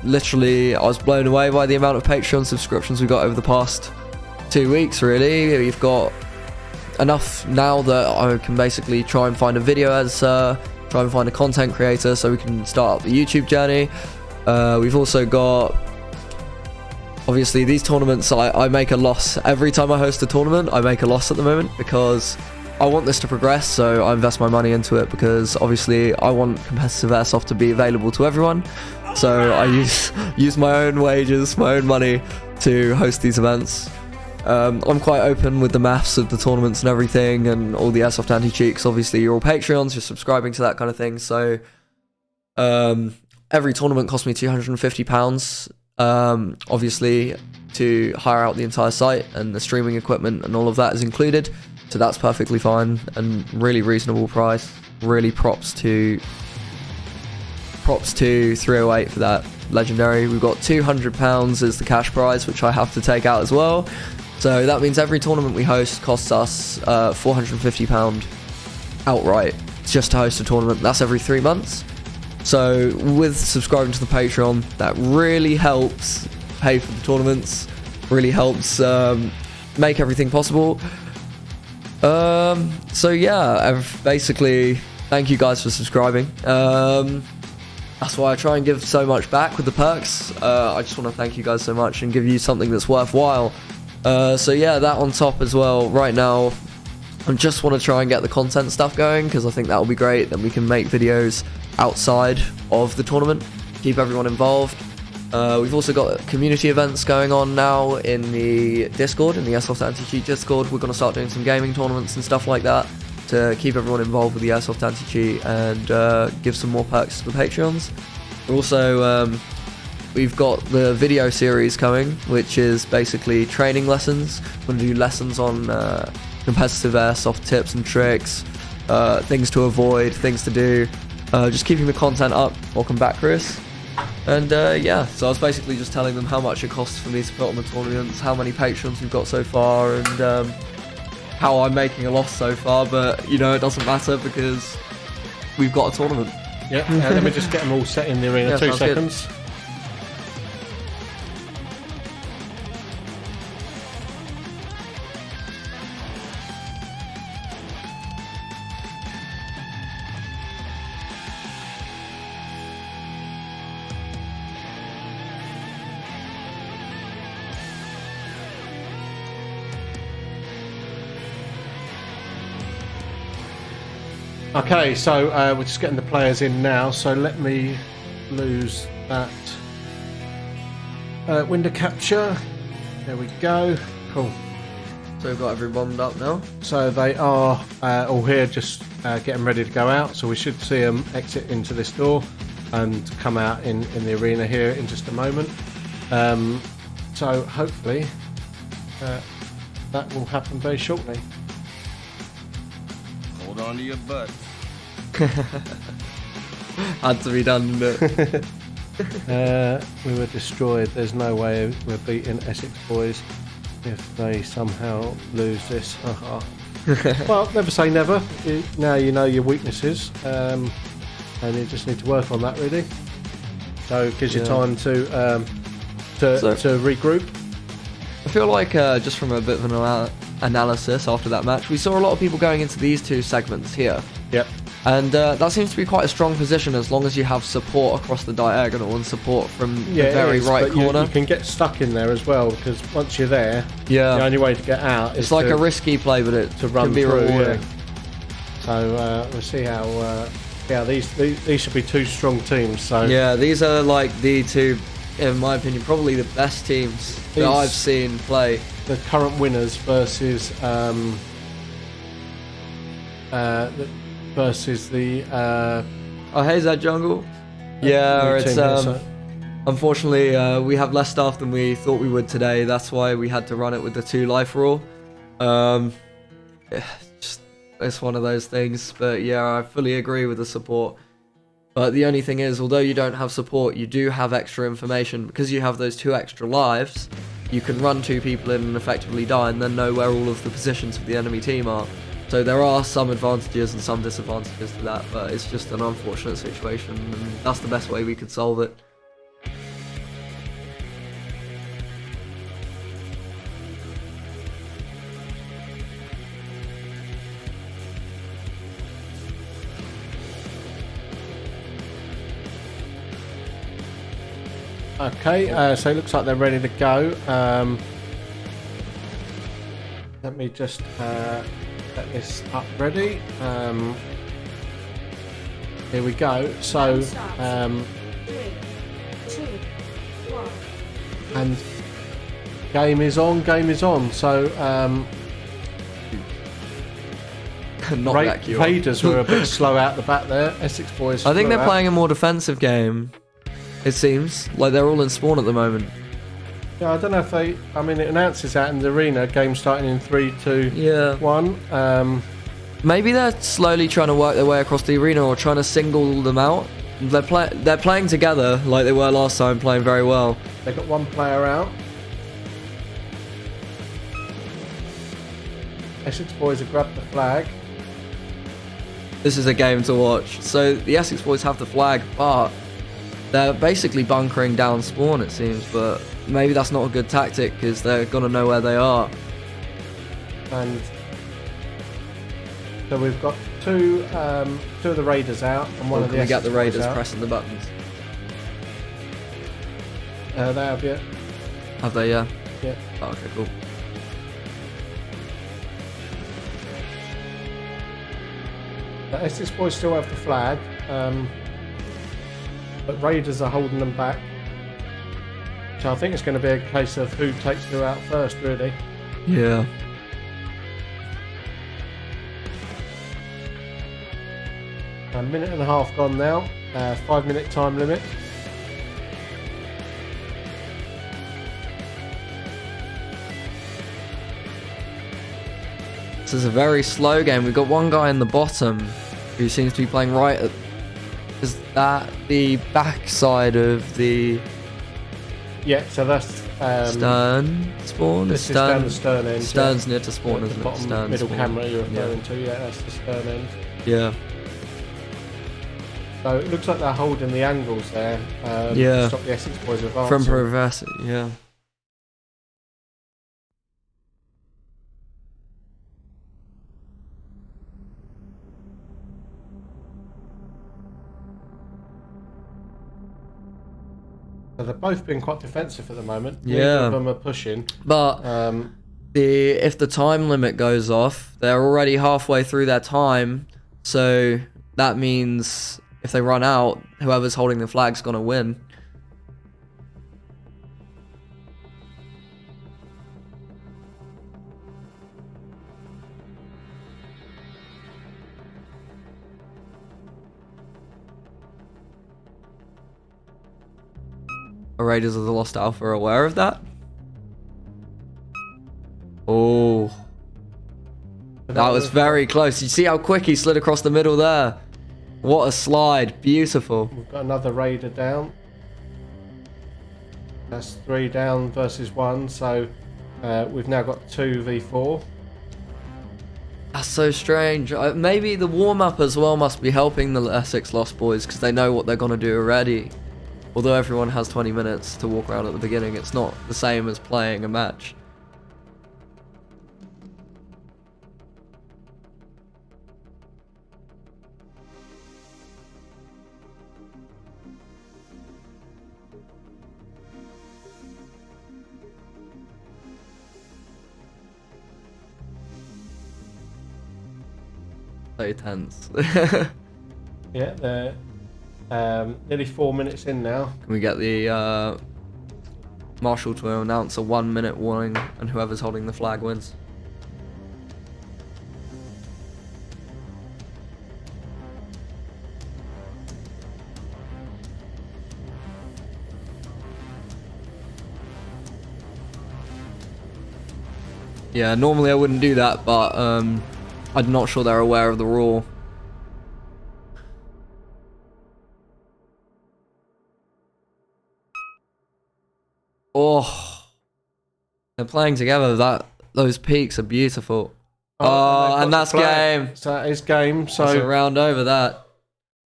Literally, I was blown away by the amount of Patreon subscriptions we got over the past 2 weeks, really. We've got enough now that I can basically try and find a video editor, try and find a content creator so we can start the YouTube journey. We've also got, obviously, these tournaments, I make a loss. Every time I host a tournament, I make a loss at the moment because I want this to progress, so I invest my money into it because obviously I want competitive airsoft to be available to everyone. So I use my own wages, my own money to host these events. I'm quite open with the maths of the tournaments and everything, and all the airsoft anti-cheat, because obviously you're all Patreons, you're subscribing to that kind of thing. So every tournament cost me £250, obviously, to hire out the entire site, and the streaming equipment and all of that is included. So that's perfectly fine and really reasonable price. Really props to 308 for that. Legendary. We've got £200 as the cash prize, which I have to take out as well. So that means every tournament we host costs us £450 outright just to host a tournament. That's every 3 months. So with subscribing to the Patreon, that really helps pay for the tournaments, really helps make everything possible. So yeah, basically, thank you guys for subscribing. That's why I try and give so much back with the perks. I just want to thank you guys so much and give you something that's worthwhile. So yeah, that on top as well. Right now, I just want to try and get the content stuff going, because I think that will be great. Then we can make videos outside of the tournament, keep everyone involved. We've also got community events going on now in the Discord, in the Airsoft Anti-Cheat Discord. We're going to start doing some gaming tournaments and stuff like that to keep everyone involved with the Airsoft Anti-Cheat and give some more perks to the Patreons. We're also, we've got the video series coming, which is basically training lessons. We're going to do lessons on competitive Airsoft tips and tricks, things to avoid, things to do, just keeping the content up. Welcome back, Chris. And yeah, so I was basically just telling them how much it costs for me to put on the tournaments, how many patrons we've got so far, and how I'm making a loss so far. But you know, it doesn't matter because we've got a tournament. Yeah, let me just get them all set in the arena. Yeah, 2 sounds good. seconds. Okay, so we're just getting the players in now, so let me lose that window capture. There we go. Cool. So we've got everyone bombed up now. So they are all here, just getting ready to go out, so we should see them exit into this door and come out in the arena here in just a moment. So hopefully that will happen very shortly. Hold on to your butt. Had to be done. We were destroyed. There's no way we're beating Essex boys if they somehow lose this. Well, never say never. Now you know your weaknesses, and you just need to work on that really. So it gives you time to regroup. I feel like just from a bit of an analysis after that match, we saw a lot of people going into these two segments here. Yep. And that seems to be quite a strong position as long as you have support across the diagonal and support from the very right corner. You can get stuck in there as well, because once you're there, the only way to get out is it's like a risky play, but it can be rewarding. So we'll see how these should be two strong teams. So yeah, these are like the two, in my opinion, probably the best teams that I've seen play. The current winners versus the oh, hey, Zed Jungle. Yeah, it's unfortunately we have less staff than we thought we would today. That's why we had to run it with the 2 life rule. It's one of those things. But yeah, I fully agree with the support. But the only thing is, although you don't have support, you do have extra information. Because you have those 2 extra lives, you can run 2 people in and effectively die and then know where all of the positions of the enemy team are. So there are some advantages and some disadvantages to that, but it's just an unfortunate situation, and that's the best way we could solve it. Okay, so it looks like they're ready to go. Let me just set this up ready. Here we go. So, 3, 2, 1. and game is on. So, Not that cute. Raiders were a bit slow out the back there. Essex boys. I think they're flew out. playing a more defensive game. It seems like they're all in spawn at the moment. Yeah, I don't know if they. I mean, it announces out in the arena. Game starting in 3, 2, 1. Maybe they're slowly trying to work their way across the arena or trying to single them out. They're playing together like they were last time, playing very well. They got 1 player out. Essex boys have grabbed the flag. This is a game to watch. So the Essex boys have the flag, but they're basically bunkering down spawn, it seems. But maybe that's not a good tactic because they're gonna know where they are. And so we've got 2 of the Raiders out and one of the Can we get Essex the boys Raiders out. pressing the buttons? They have, yeah. Have they? Yeah. Yeah. Oh, okay, cool. The Essex boys still have the flag, but Raiders are holding them back. So I think it's going to be a case of who takes who out first, really. Yeah. A minute and a half gone now. 5-minute time limit. This is a very slow game. We've got one guy in the bottom who seems to be playing right at... Is that the backside of the... Yeah, so that's Stern spawn? This is down the stern end. Stern's near to spawn, the isn't it? bottom Stern middle spawn. camera you're referring to. Yeah, that's the stern end. Yeah. So it looks like they're holding the angles there. Yeah. To stop the Essex boys advancing. From progressing, yeah. So they've both been quite defensive at the moment. Yeah. Neither of them are pushing. But if the time limit goes off, they're already halfway through their time. So that means if they run out, whoever's holding the flag's gonna win. Are Raiders of the Lost Alpha aware of that? Oh. That was very close. You see how quick he slid across the middle there? What a slide. Beautiful. We've got another Raider down. That's 3 down versus 1. So we've now got 2v4. That's so strange. Maybe the warm-up as well must be helping the Essex Lost Boys because they know what they're going to do already. Although everyone has 20 minutes to walk around at the beginning, it's not the same as playing a match. So tense. Yeah, they're nearly 4 minutes in now. Can we get the marshal to announce a 1 minute warning, and whoever's holding the flag wins? Yeah, normally I wouldn't do that, but I'm not sure they're aware of the rule. Oh, they're playing together. Those peaks are beautiful. Oh, and that's game. So that is game. That's a So round over that.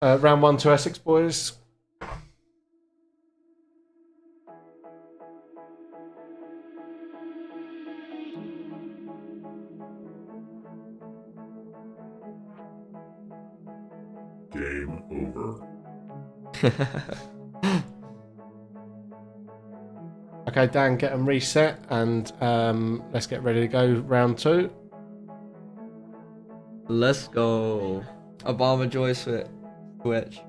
round 1 to Essex boys. Game over. Okay, Dan, get them reset, and let's get ready to go round 2. Let's go. Obama Joy switch.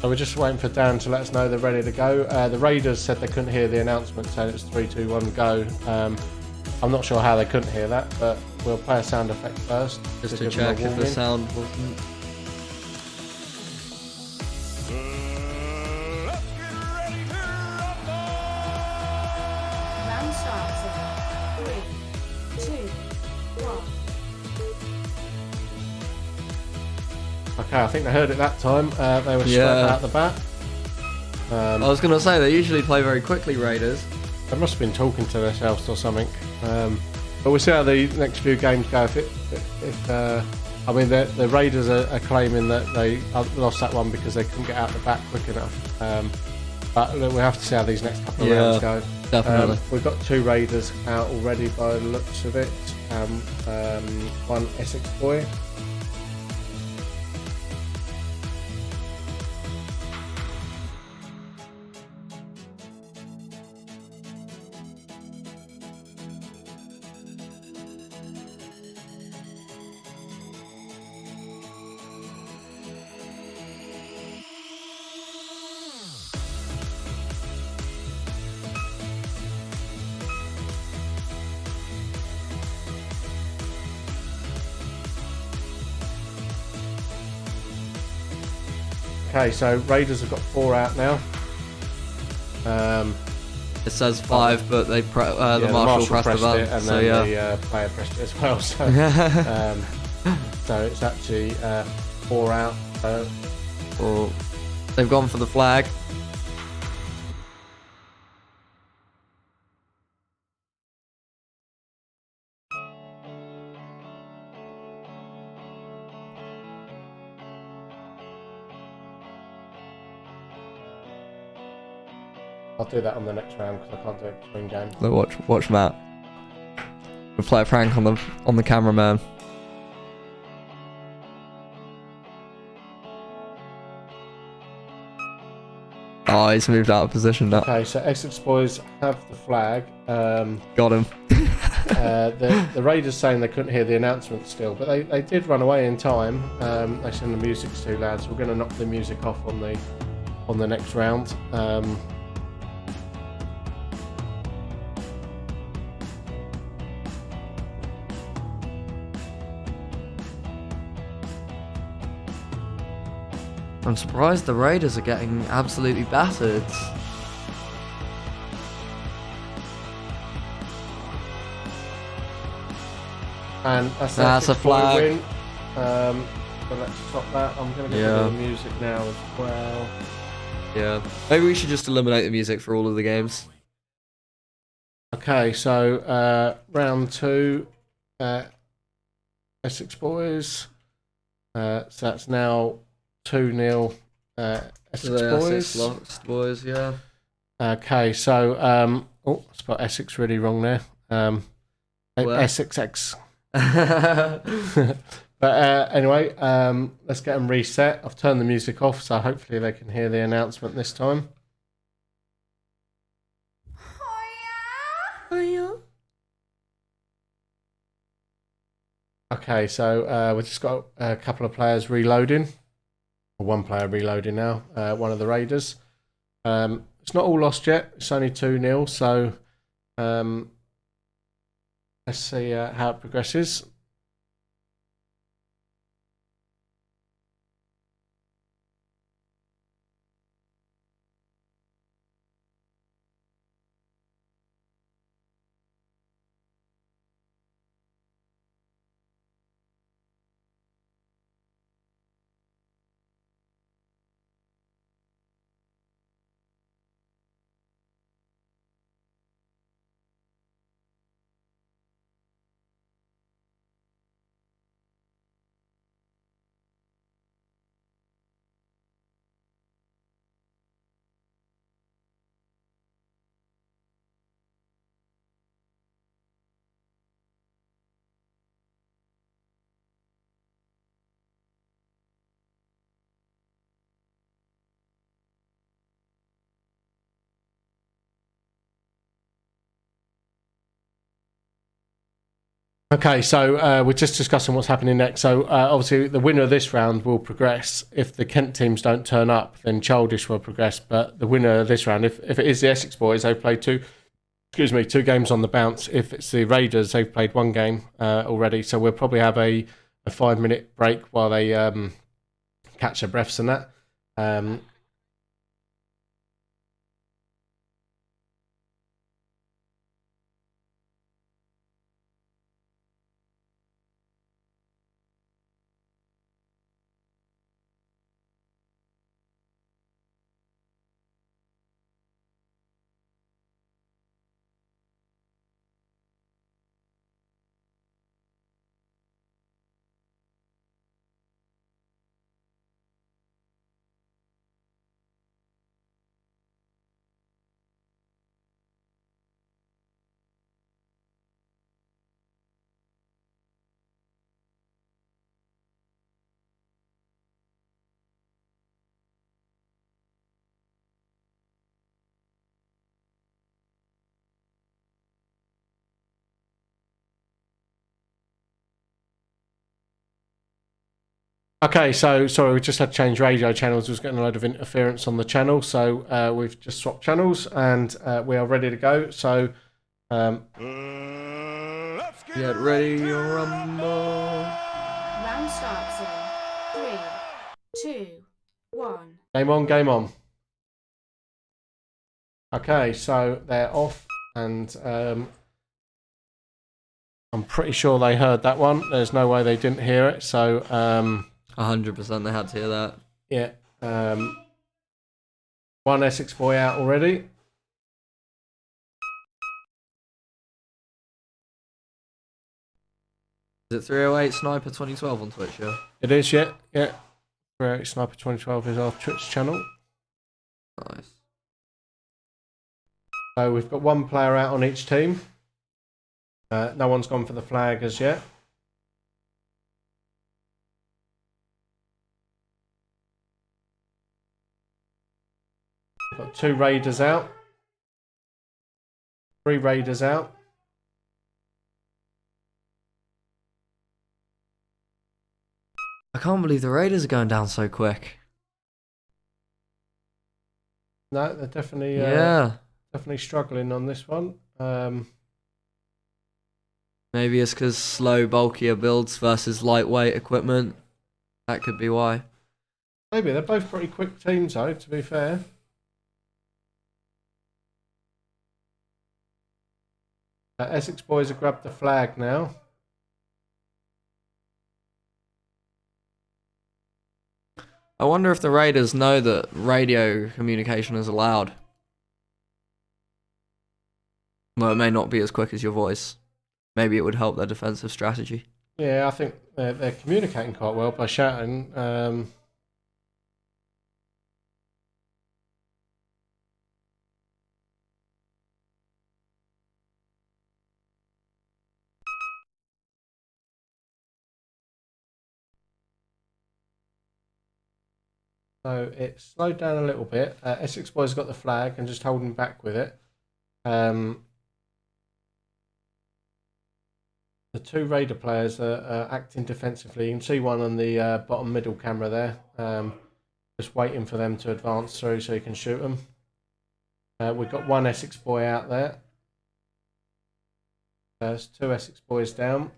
So we're just waiting for Dan to let us know they're ready to go. The Raiders said they couldn't hear the announcement saying it's 3, 2, 1, go. I'm not sure how they couldn't hear that, but we'll play a sound effect first. Just to give them a check if the warning. sound wasn't. Round starts in 3, 2, 1. Okay, I think they heard it that time. They were straight Yeah. out the bat. I was gonna say they usually play very quickly, Raiders. They must have been talking to themselves or something. But we'll see how the next few games go. I mean, the Raiders are claiming that they lost that one because they couldn't get out the back quick enough. But we'll have to see how these next couple of rounds go. Definitely. We've got 2 Raiders out already by the looks of it. 1 Essex boy. Okay, so Raiders have got 4 out now. It says 5, but they Yeah, the marshal pressed the it, button. and So then yeah. the player pressed it as well. So it's actually 4 out. Well, they've gone for the flag. I'll do that on the next round because I can't do it between games. Look, watch Matt. We'll play a prank on the cameraman. Oh, he's moved out of position now. Okay, so Essex boys have the flag. Got him. The Raiders saying they couldn't hear the announcement still, but they did run away in time. They said the music's too loud, so we're going to knock the music off on the on the next round. I'm surprised the Raiders are getting absolutely battered. And that's a boy flag. win. So let's stop that. I'm going to get rid of the music now as well. Yeah. Maybe we should just eliminate the music for all of the games. Okay, so round 2, Essex boys. So that's now 2-0 Essex boys. Essex lost boys, yeah. Okay, so I spelled Essex really wrong there. Essex X. But anyway, let's get them reset. I've turned the music off, so hopefully they can hear the announcement this time. Okay, so we've just got a couple of players reloading. One player reloading now, one of the Raiders. It's not all lost yet. It's only 2-0, so let's see how it progresses. Okay, so we're just discussing what's happening next. So obviously the winner of this round will progress. If the Kent teams don't turn up, then Childish will progress. But the winner of this round, if it is the Essex boys, they've played two games on the bounce. If it's the Raiders, they've played one game already. So we'll probably have a 5-minute break while they catch their breaths and that. Okay, so sorry, we just had to change radio channels. We was getting a load of interference on the channel, so we've just swapped channels and we are ready to go. So Get ready, rumble. Round starts in 3, 2, 1. game on, game on. Okay, so they're off, and I'm pretty sure they heard that one. There's no way they didn't hear it. So 100% they had to hear that. yeah, one Essex boy out already. Is it 308 Sniper 2012 on Twitch, yeah? It is, yeah. 308 Sniper 2012 is our Twitch channel. Nice. So we've got one player out on each team. No one's gone for the flag as yet. We've got 2 Raiders out. 3 Raiders out. I can't believe the Raiders are going down so quick. No, they're definitely definitely struggling on this one. Maybe it's because slow, bulkier builds versus lightweight equipment. That could be why. Maybe they're both pretty quick teams, though. To be fair. Essex boys have grabbed the flag now. I wonder if the Raiders know that radio communication is allowed. Well, it may not be as quick as your voice. Maybe it would help their defensive strategy. Yeah, I think they're communicating quite well by shouting. So it slowed down a little bit. Essex boys got the flag and just holding back with it. The two Raider players are acting defensively. You can see one on the bottom middle camera there. Just waiting for them to advance through so you can shoot them. We've got one Essex boy out there. There's two Essex boys down.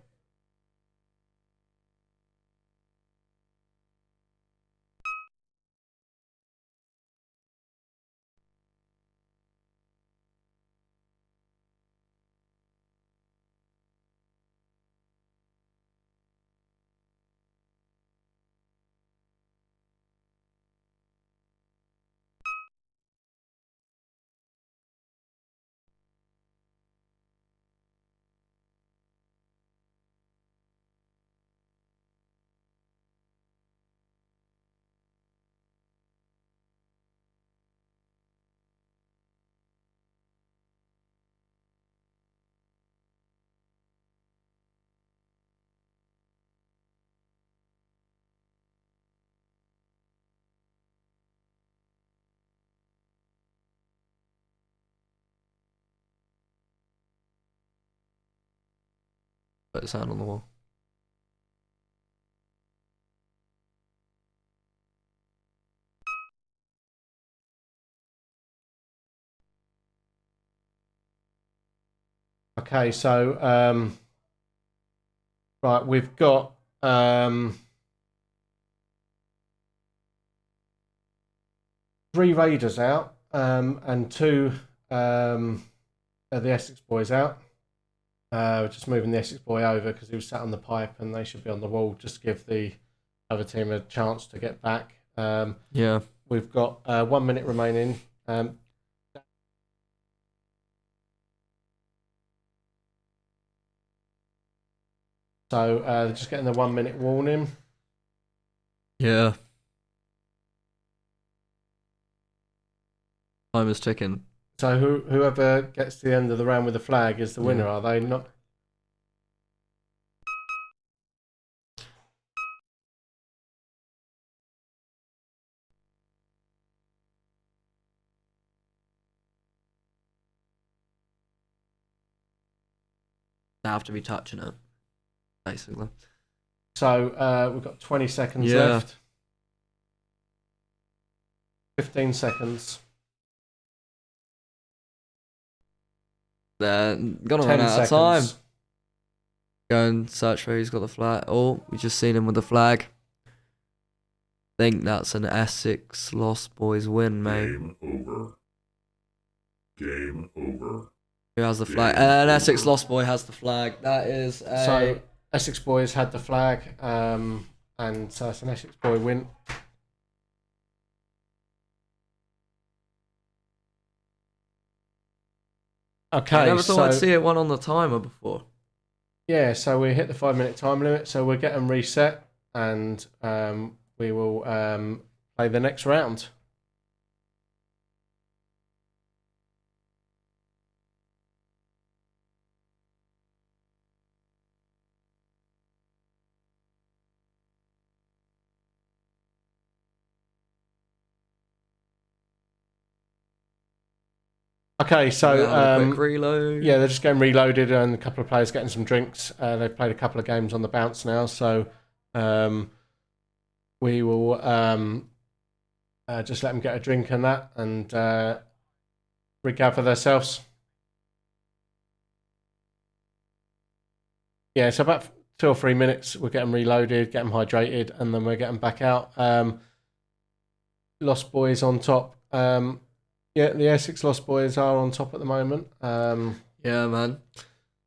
Put his hand on the wall. Okay, so right, we've got three Raiders out and two of the Essex boys out. We're just moving the Essex boy over because he was sat on the pipe and they should be on the wall just to give the other team a chance to get back. Yeah. We've got 1 minute remaining. So they're just getting the 1 minute warning. Yeah. Time is ticking. So whoever gets to the end of the round with the flag is the winner, Yeah. are they not? They have to be touching it, basically. So we've got 20 seconds Yeah. left. 15 seconds. They're gonna 10 run out of time. seconds. Go and search where he's got the flag. Oh, we just seen him with the flag. Think that's an Essex Lost Boys win, mate. Game over. Game over. Who has the flag? An Essex Lost Boy has the flag. That is a... So Essex boys had the flag, and so it's an Essex boy win. Okay, I never thought I'd so see it one on the timer before. yeah, so we hit the 5 minute time limit, so we'll get them reset, and we will play the next round. Okay, so Yeah, quick reload. yeah, they're just getting reloaded, and a couple of players getting some drinks. They've played a couple of games on the bounce now, so we will just let them get a drink and that, and regather themselves. Yeah, so about 2 or 3 minutes, we'll get them reloaded, get them hydrated, and then we'll get them back out. Lost Boys on top. Yeah, the Essex Lost Boys are on top at the moment. Yeah, man.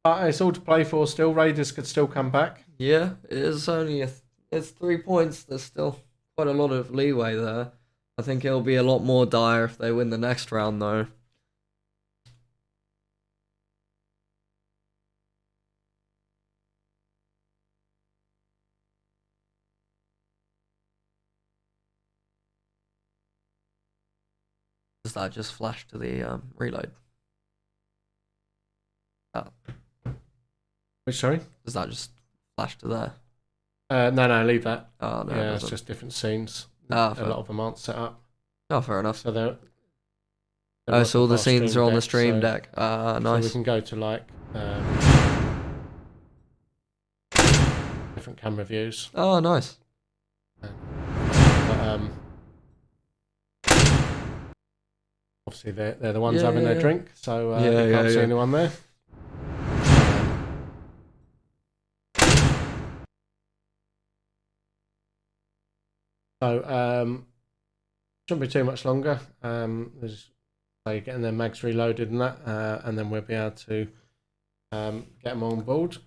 But it's all to play for still. Raiders could still come back. Yeah, it is only it's 3 points. There's still quite a lot of leeway there. I think it'll be a lot more dire if they win the next round, though. Does that just flash to the reload? Oh, Which, sorry? does that just flash to there? No, leave that. Oh no, it Yeah, it's doesn't. just different scenes. Ah, A fair. lot of them aren't set up. Oh, fair enough. So they're Oh, so all the our scenes Stream are on the Deck, stream so- deck. Ah, So we nice. can go to like different camera views. Oh, nice. But, obviously, they're the ones Yeah, having yeah, their yeah. drink, so Yeah, you can't yeah, see yeah. anyone there. So shouldn't be too much longer. There's like getting their mags reloaded and that, and then we'll be able to get them on board.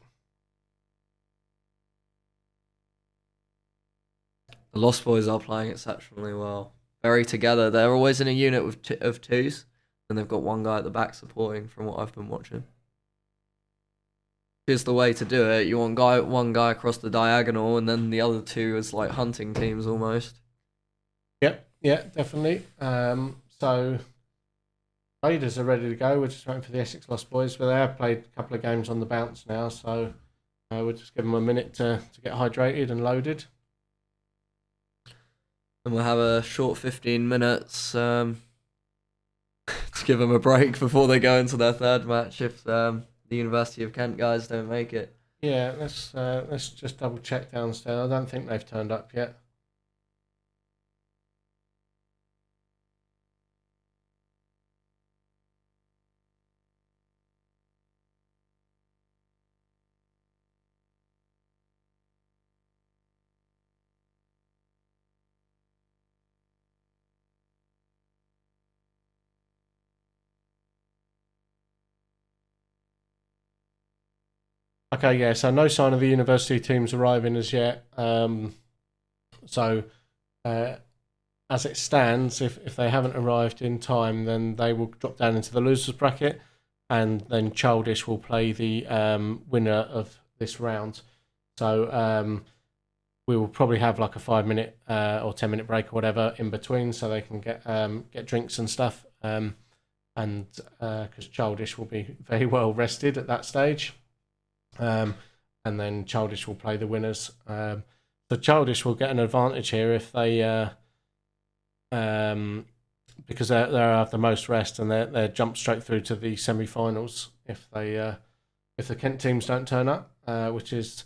The Lost Boys are playing exceptionally well. Very together. They're always in a unit with of twos, and they've got one guy at the back supporting. From what I've been watching, here's the way to do it. You want one guy across the diagonal, and then the other two as like hunting teams almost. Yep, yeah, definitely. So Raiders are ready to go. We're just waiting for the Essex Lost Boys, but they have played a couple of games on the bounce now, so we'll just give them a minute to get hydrated and loaded. And we'll have a short 15 minutes to give them a break before they go into their third match if the University of Kent guys don't make it. Yeah, let's just double check downstairs. I don't think they've turned up yet. Okay, yeah, so no sign of the university teams arriving as yet. So as it stands, if they haven't arrived in time, then they will drop down into the losers bracket, and then Childish will play the winner of this round. So we will probably have like a 5 minute or 10 minute break or whatever in between, so they can get drinks and stuff. And because Childish will be very well rested at that stage. And then Childish will play the winners. So Childish will get an advantage here if they, because they have the most rest and they jump straight through to the semi-finals if the Kent teams don't turn up, which is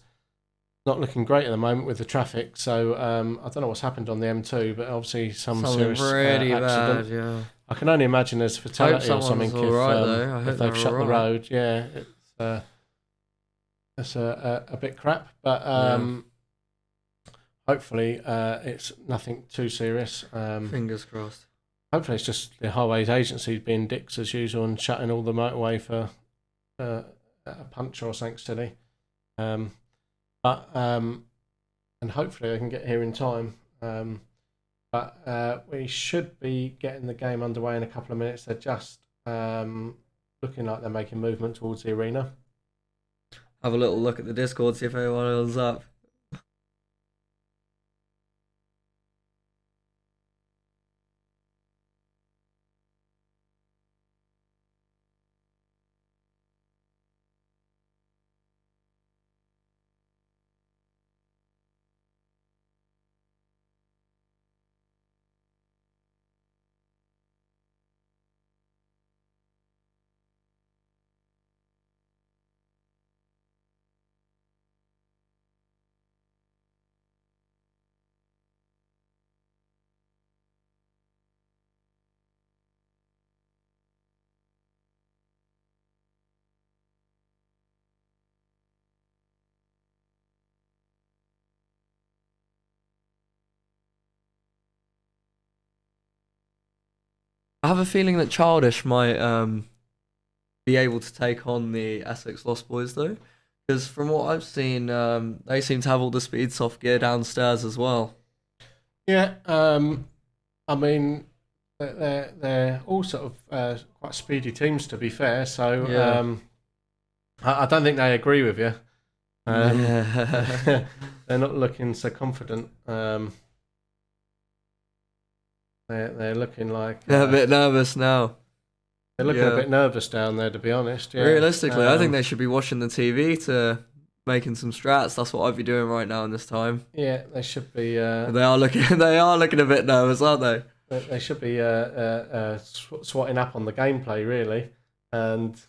not looking great at the moment with the traffic. So I don't know what's happened on the M2, but obviously something serious really accident. bad, yeah. I can only imagine there's a fatality or something someone's all right, though. I if hope they've they're shut all the right. road. Yeah, it's a bit crap, but hopefully it's nothing too serious. Fingers crossed. Hopefully it's just the highways agency being dicks as usual and shutting all the motorway for a punch or something silly. And hopefully they can get here in time. But we should be getting the game underway in a couple of minutes. They're just looking like they're making movement towards the arena. Have a little look at the Discord, see if anyone else is up. have a feeling that Childish might be able to take on the Essex Lost Boys though, because from what I've seen, they seem to have all the speed soft gear downstairs as well. Yeah, I mean, they're all sort of quite speedy teams, to be fair. So Yeah. I don't think they agree with you. Yeah. They're not looking so confident. They're looking like They're a bit nervous now. they're looking a bit nervous down there, to be honest. Yeah. Realistically, I think they should be watching the TV to making some strats. That's what I'd be doing right now in this time. Yeah, they should be. They are looking. They are looking a bit nervous, aren't they? They should be swatting up on the gameplay, really. And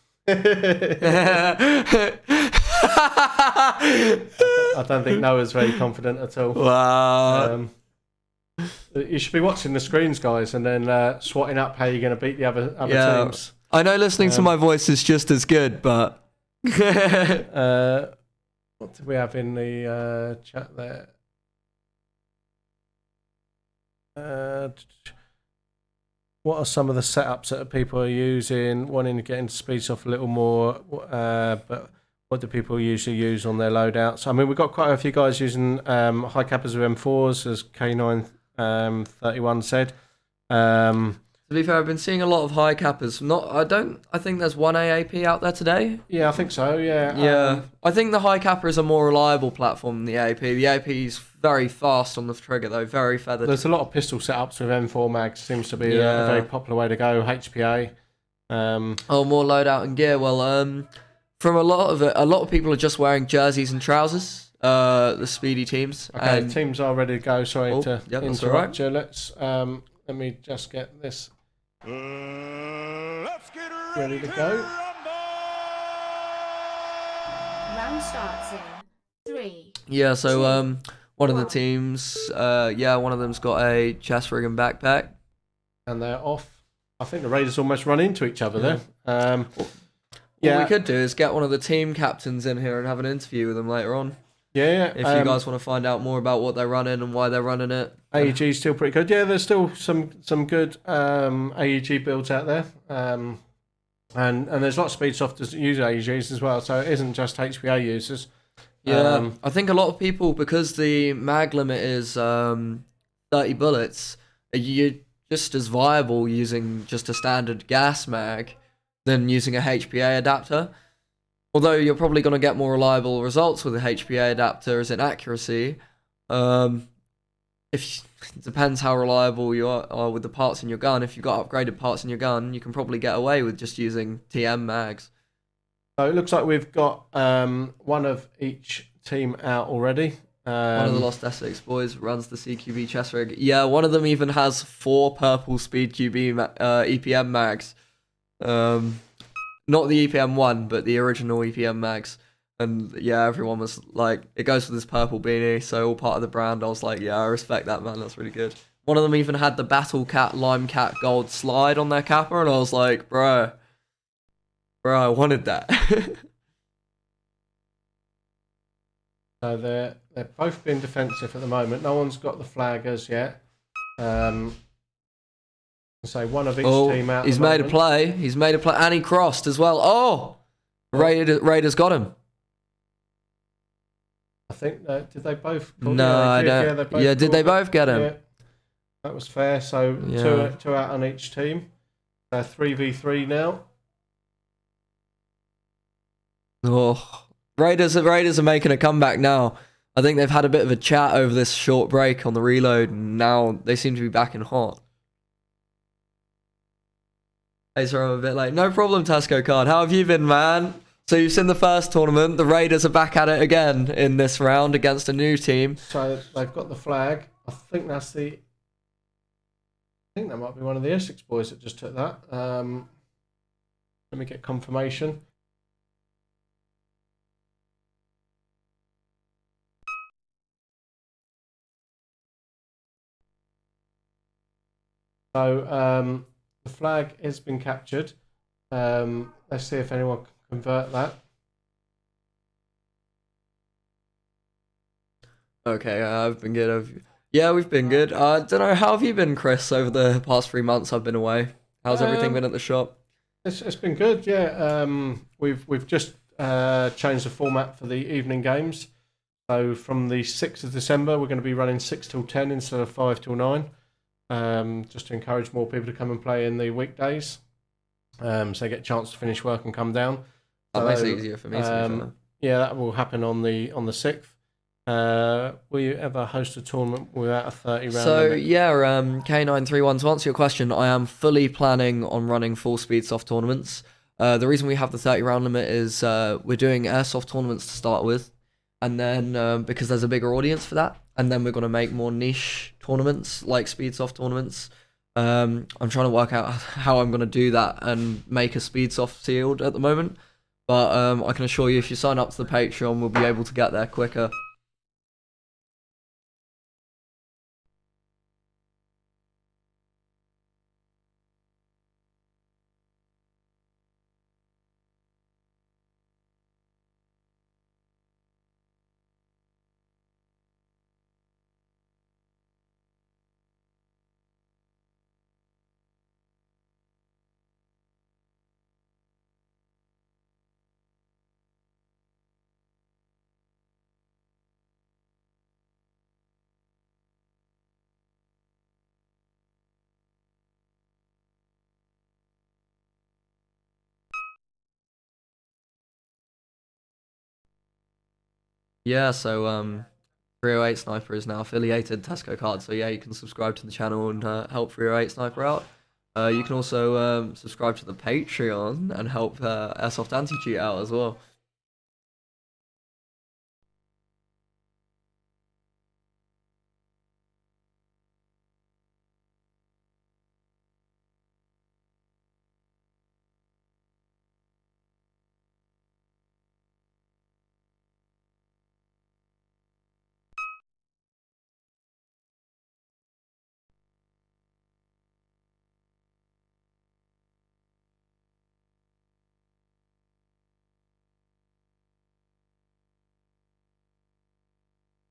I don't think Noah's very confident at all. Wow. You should be watching the screens, guys, and then swatting up how you're going to beat the other teams. I know listening to my voice is just as good, but what do we have in the chat there? What are some of the setups that people are using, wanting to get into speed off a little more, but what do people usually use on their loadouts? I mean, we've got quite a few guys using high cappers with M4s, as K931 said. To be fair, I've been seeing a lot of high cappers. I think there's one AAP out there today. Yeah, I think so. Yeah. Yeah. I think the high capper is a more reliable platform than the AAP. The AAP is very fast on the trigger, though, very feathered. There's a lot of pistol setups with M4 mags. Seems to be a very popular way to go. HPA. More loadout and gear. Well, from a lot of people are just wearing jerseys and trousers. The speedy teams. Okay, teams are ready to go. Sorry to interrupt you. Let's Let me just get this Let's get ready to go. Round starts in 3. Yeah, so one of the teams, one of them's got a chest rig and backpack. And they're off. I think the Raiders almost run into each other there. What we could do is get one of the team captains in here and have an interview with them later on. Yeah. If you guys want to find out more about what they're running and why they're running it. AEG's still pretty good. Yeah, there's still some good AEG builds out there. And there's lots of speed softers that use AEGs as well, so it isn't just HPA users. Yeah, I think a lot of people, because the mag limit is 30 bullets, you're just as viable using just a standard gas mag than using a HPA adapter. Although you're probably going to get more reliable results with a HPA adapter as in accuracy. It depends how reliable you are with the parts in your gun. If you've got upgraded parts in your gun, you can probably get away with just using TM mags. So it looks like we've got one of each team out already. One of the Lost Essex boys runs the CQB chest rig. Yeah, one of them even has 4 purple Speed QB EPM mags. Not the EPM one, but the original EPM mags. And yeah, everyone was like, it goes with this purple beanie, so all part of the brand. I was like, yeah, I respect that, man. That's really good. One of them even had the Battle Cat Lime Cat Gold slide on their capper, and I was like, bro, I wanted that. So they're both being defensive at the moment. No one's got the flag as yet. So one of each team out. He's made a play. He's made a play, and he crossed as well. Oh, Raiders got him. I think did they both? No, I don't. Yeah, did they both get him? Yeah. That was fair. So two out on each team. 3v3 now. Oh, Raiders are making a comeback now. I think they've had a bit of a chat over this short break on the reload, and now they seem to be back in hot. Hey, sorry, I'm a bit late. No problem, Tasco Card. How have you been, man? So you've seen the first tournament. The Raiders are back at it again in this round against a new team. So they've got the flag. I think that might be one of the Essex boys that just took that. Let me get confirmation. So the flag has been captured. Let's see if anyone can convert that. Okay, I've been good. Yeah, we've been good. I don't know, how have you been, Chris, over the past 3 months I've been away? How's everything been at the shop? It's been good, yeah. We've just changed the format for the evening games. So from the 6th of December, we're going to be running 6 till 10 instead of 5 till 9, just to encourage more people to come and play in the weekdays. So they get a chance to finish work and come down. That makes it easier for me, to be fair. Yeah, that will happen on the 6th. Will you ever host a tournament without a 30 round limit? Yeah, K931, to answer your question, I am fully planning on running full speed soft tournaments. The reason we have the 30 round limit is we're doing airsoft tournaments to start with, and then because there's a bigger audience for that, and then we're going to make more niche tournaments like speed soft tournaments. I'm trying to work out how I'm going to do that and make a speed soft field at the moment, but I can assure you if you sign up to the Patreon, we'll be able to get there quicker. Yeah, so 308 Sniper is now affiliated Tesco card, so yeah, you can subscribe to the channel and help 308 Sniper out. You can also subscribe to the Patreon and help Airsoft Anti-Cheat out as well.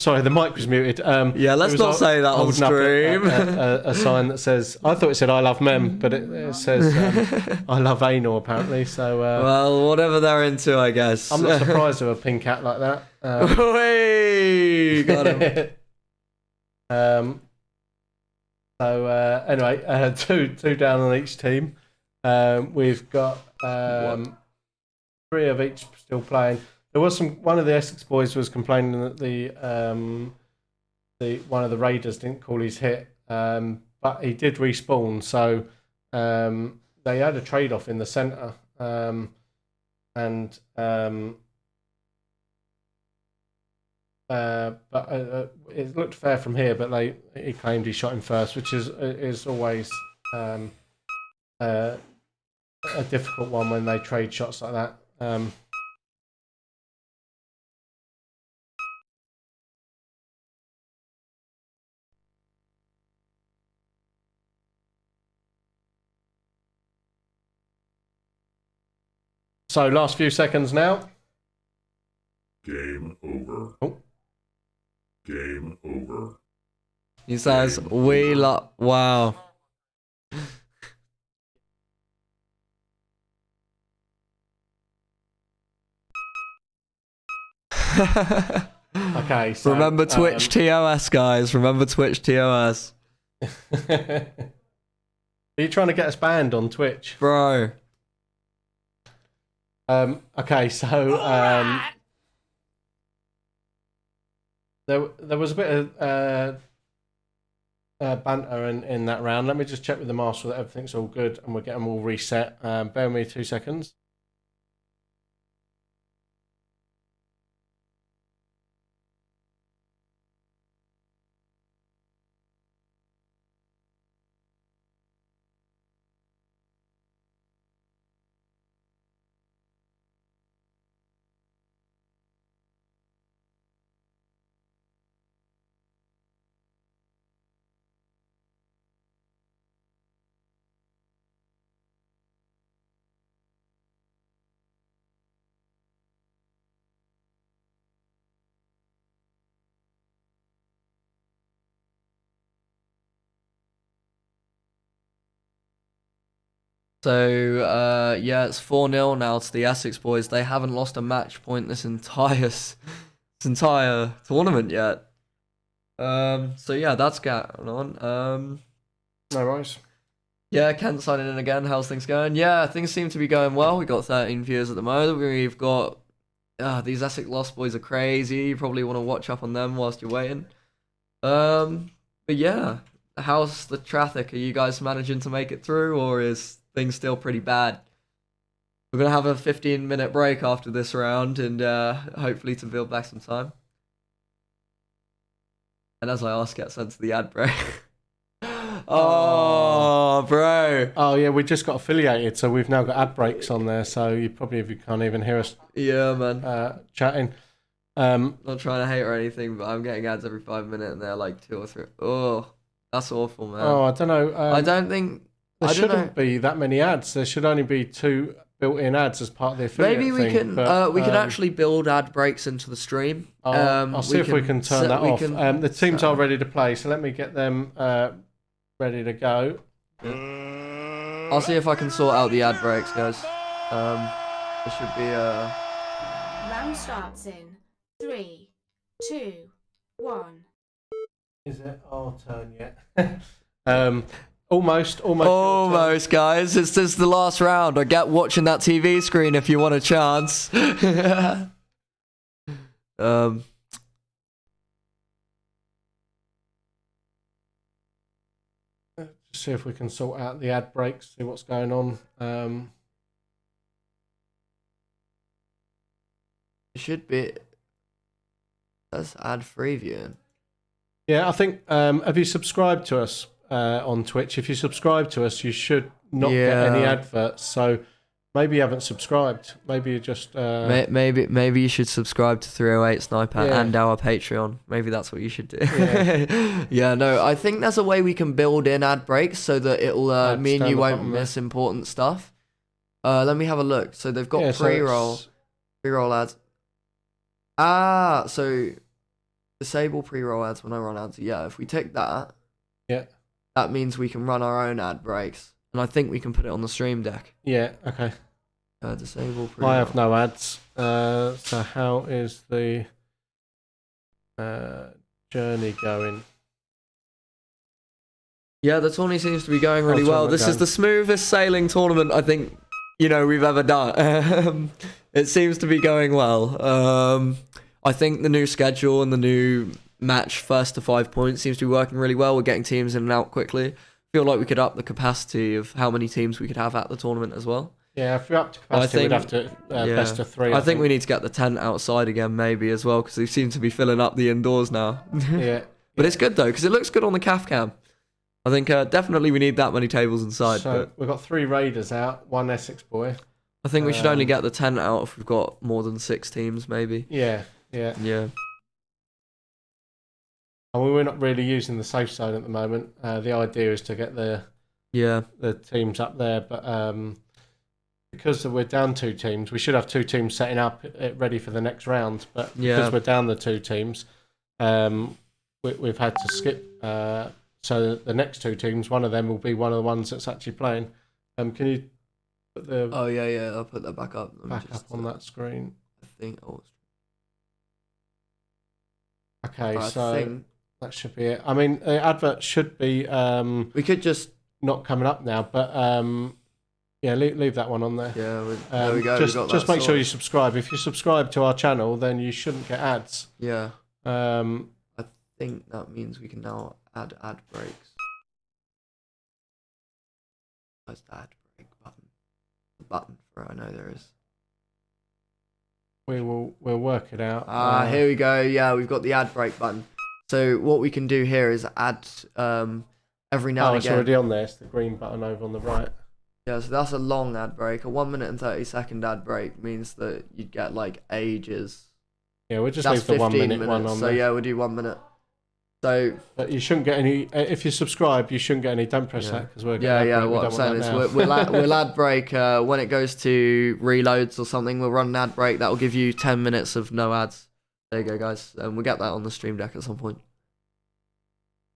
Sorry, the mic was muted. Yeah, let's not say that on stream. A sign that says, I thought it said I love men, but it says I love anal apparently. So well, whatever they're into, I guess. I'm not surprised with a pink cat like that. Wait, got him. Anyway, two down on each team. We've got 3 of each still playing. There was one of the Essex boys was complaining that the one of the raiders didn't call his hit, but he did respawn. So they had a trade off in the centre, but it looked fair from here. But he claimed he shot him first, which is always a difficult one when they trade shots like that. So last few seconds now. Game over. Oh. Game over. He says, we love. Wow. Okay, so remember Twitch TOS, guys. Remember Twitch TOS. Are you trying to get us banned on Twitch? Bro. Okay, so there was a bit of banter in that round. Let me just check with the marshal that everything's all good and we'll get them all reset. Bear with me 2 seconds. So, yeah, it's 4-0 now to the Essex boys. They haven't lost a match point this entire tournament yet. So yeah, that's going on. No worries. Yeah, Kent signing in again. How's things going? Yeah, things seem to be going well. We've got 13 viewers at the moment. We've got these Essex Lost boys are crazy. You probably want to watch up on them whilst you're waiting. But yeah, how's the traffic? Are you guys managing to make it through, or is things still pretty bad? We're gonna have a 15-minute break after this round, and hopefully to build back some time. And as I ask, get sent to the ad break. Oh, bro. Oh yeah, we just got affiliated, so we've now got ad breaks on there. So you can't even hear us. Yeah, man. Chatting. Not trying to hate or anything, but I'm getting ads every 5 minutes, and they're like 2 or 3. Oh, that's awful, man. Oh, I don't know. I don't think there shouldn't be that many ads. There should only be 2 built-in ads as part of the affiliate. Maybe we thing, we can actually build ad breaks into the stream. I'll see if we can turn that off. The teams are ready to play, so let me get them ready to go. I'll see if I can sort out the ad breaks, guys. There should be Round starts in 3, 2, 1. Is it our turn yet? Almost, guys. It's just the last round. I get watching that TV screen if you want a chance. See if we can sort out the ad breaks, see what's going on. It should be. That's ad-free viewing. Yeah, I think. Have you subscribed to us on Twitch? If you subscribe to us, you should not get any adverts. So maybe you haven't subscribed. Maybe you just. Maybe you should subscribe to 308 Sniper and our Patreon. Maybe that's what you should do. Yeah. Yeah, no, I think there's a way we can build in ad breaks so that it'll mean you won't miss important stuff. Let me have a look. So they've got pre-roll ads. So disable pre-roll ads when I run ads. Yeah, if we take that, that means we can run our own ad breaks, and I think we can put it on the stream deck. Yeah. Okay. Disable pre-roll. I have no ads. So how is the journey going? Yeah, the tourney seems to be going really well. This is the smoothest sailing tournament I think we've ever done. It seems to be going well. I think the new schedule and the new match first to 5 points seems to be working really well. We're getting teams in and out quickly. I feel like we could up the capacity of how many teams we could have at the tournament as well. Yeah, if we're up to capacity, we'd have to best of 3. I think we need to get the tent outside again maybe as well, because they seem to be filling up the indoors now. Yeah. But it's good though, because it looks good on the CAF cam. I think definitely we need that many tables inside. So we've got 3 Raiders out, 1 Essex boy. I think we should only get the tent out if we've got more than 6 teams maybe. Yeah. And we're not really using the safe zone at the moment. The idea is to get the teams up there, but because we're down 2 teams, we should have 2 teams setting up ready for the next round. But because we're down the 2 teams, we've had to skip. So the next 2 teams, one of them will be one of the ones that's actually playing. Can you put the? Oh yeah, I'll put that back up. Back up on that screen. I think. Okay, so that should be it. I mean, the advert should be. We could just not coming up now, but leave that one on there. Yeah, there we go. Just make sure you subscribe. If you subscribe to our channel, then you shouldn't get ads. Yeah. I think that means we can now add ad breaks. Where's the ad break button? The button for it, I know there is. We'll work it out. Here we go. Yeah, we've got the ad break button. So what we can do here is add every now and again. It's already on there. It's the green button over on the right. Yeah, so that's a long ad break. A 1 minute and 30-second ad break means that you'd get like ages. Yeah, we'll just leave the 1 minute minutes, one on there. So yeah, we'll do 1 minute. So, but you shouldn't get any. If you subscribe, you shouldn't get any. Don't press that because we're. What I'm saying is we'll ad break when it goes to reloads or something. We'll run an ad break that will give you 10 minutes of no ads. There you go, guys. And we'll get that on the stream deck at some point.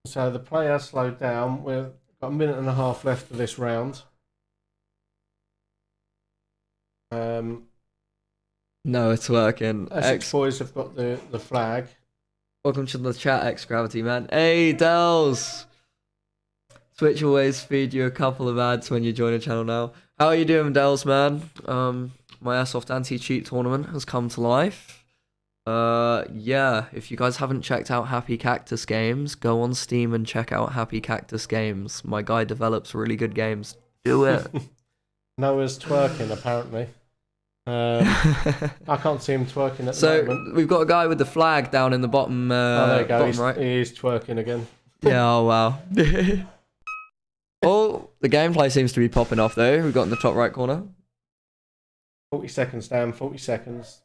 So the play has slowed down. We've got 1.5 minutes left of this round. No, it's working. Essex boys have got the flag. Welcome to the chat, X Gravity man. Hey, Dells. Twitch always feed you a couple of ads when you join a channel now. How are you doing, Dells, man? My Airsoft anti-cheat tournament has come to life. Yeah, if you guys haven't checked out Happy Cactus Games, go on Steam and check out Happy Cactus Games. My guy develops really good games. Do it. Noah's twerking, apparently. I can't see him twerking at the moment. So, we've got a guy with the flag down in the bottom, There you go. bottom right. He is twerking again. Yeah, oh wow. Oh, the gameplay seems to be popping off though. We've got in the top right corner. 40 seconds, Dan. 40 seconds.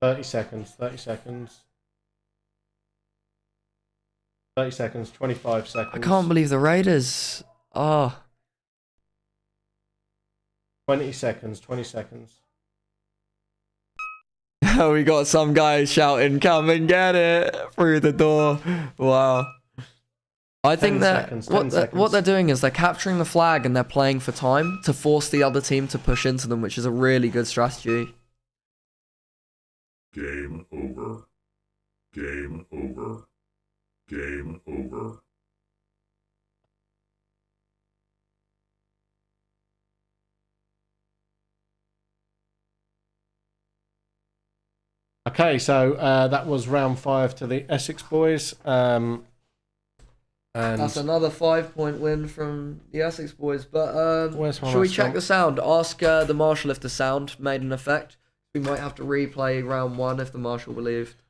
30 seconds. 30 seconds. 30 seconds. 25 seconds. I can't believe the Raiders. Oh. 20 seconds. 20 seconds. We got some guy shouting, "Come and get it!" through the door. Wow. I think that what they're doing is they're capturing the flag and they're playing for time to force the other team to push into them, which is a really good strategy. Game over. Game over. Game over. Okay, so that was round 5 to the Essex boys. And That's another 5-point win from the Essex boys. But Where's my should we last check one? the sound? Ask the marshal if the sound made an effect. We might have to replay round 1 if the marshal believed.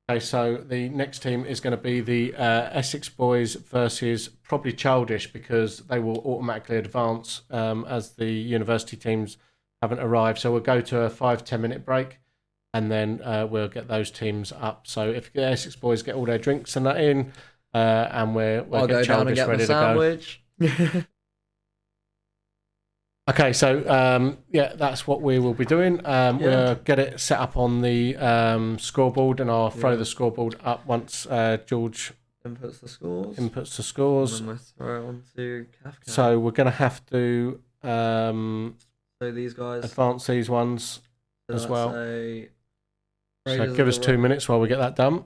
Okay, so the next team is going to be the Essex boys versus probably Childish, because they will automatically advance as the university teams haven't arrived. So we'll go to a 5-10 minute break, and then we'll get those teams up. So if the Essex boys get all their drinks and that in, and we'll I'll get go down and Childish get ready the to go. sandwich. Okay, so yeah, that's what we will be doing. We'll get it set up on the scoreboard, and I'll throw the scoreboard up once George Inputs the scores. inputs the scores. And then we throw it onto Kafka. So we're going to have to So these guys advance these ones as that's well. a So Raiders give of us the 2 Rock. minutes while we get that done.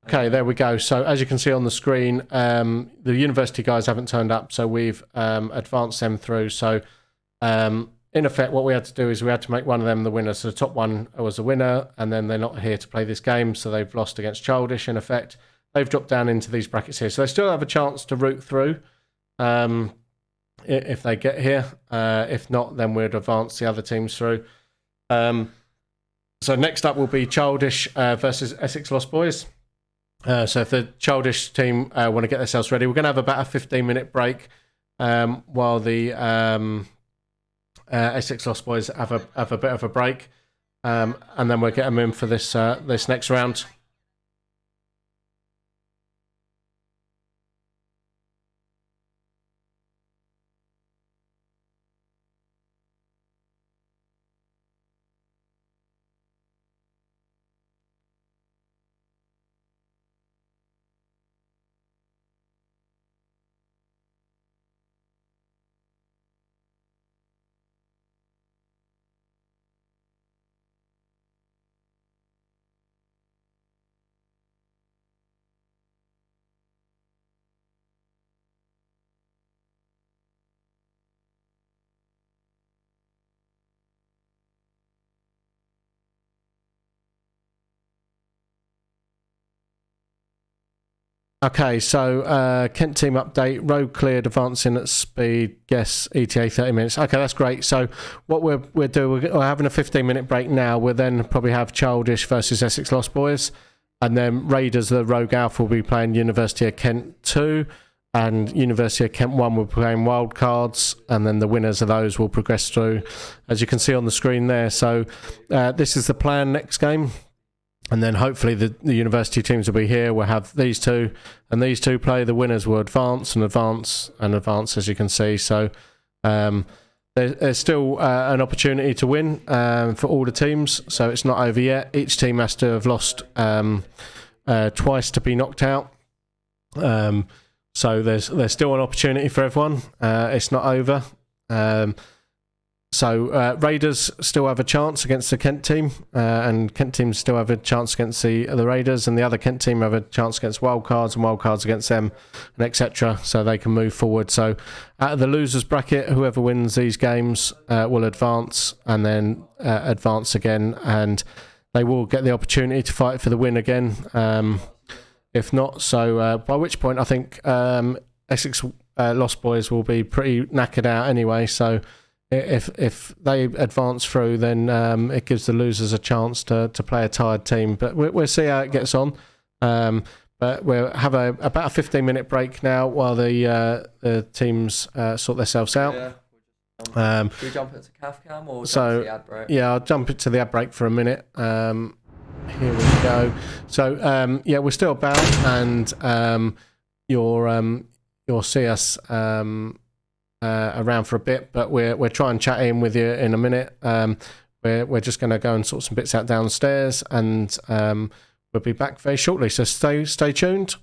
Okay, there we go. So as you can see on the screen, the university guys haven't turned up, so we've advanced them through. So in effect, what we had to do is we had to make one of them the winner. So the top one was the winner, and then they're not here to play this game, so they've lost against Childish. In effect, they've dropped down into these brackets here, so they still have a chance to root through if they get here. If not, then we'd advance the other teams through. So next up will be Childish versus Essex Lost Boys. So if the Childish team want to get themselves ready, we're going to have about a 15-minute break while the Essex Lost Boys have a bit of a break, and then we'll get them in for this next round. Okay, so Kent team update, road cleared, advancing at speed, guess ETA 30 minutes. Okay, that's great. So what we're doing, we're having a 15-minute break now. We'll then probably have Childish versus Essex Lost Boys, and then Raiders, the Rogue Alpha, will be playing University of Kent 2, and University of Kent 1 will be playing wild cards, and then the winners of those will progress through, as you can see on the screen there. So this is the plan next game. And then hopefully the university teams will be here. We'll have these two and these two play. The winners will advance and advance and advance, as you can see. So there's still an opportunity to win for all the teams. So it's not over yet. Each team has to have lost twice to be knocked out. So there's still an opportunity for everyone. It's not over. So Raiders still have a chance against the Kent team, and Kent team still have a chance against the Raiders, and the other Kent team have a chance against Wildcards, and Wildcards against them, and etc. So they can move forward. So out of the losers bracket, whoever wins these games will advance, and then advance again, and they will get the opportunity to fight for the win again. If not, so by which point I think Essex Lost Boys will be pretty knackered out anyway. So if they advance through, then it gives the losers a chance to play a tired team. But we'll see how it gets on. But we'll have about a 15-minute break now while the teams sort themselves out. Yeah. Should we jump into CAFCAM or jump to the ad break? Yeah, I'll jump into the ad break for a minute. Here we go. So yeah, we're still about, and you'll see us around for a bit, but we're trying to chat in with you in a minute. We're just going to go and sort some bits out downstairs, and we'll be back very shortly. So stay tuned.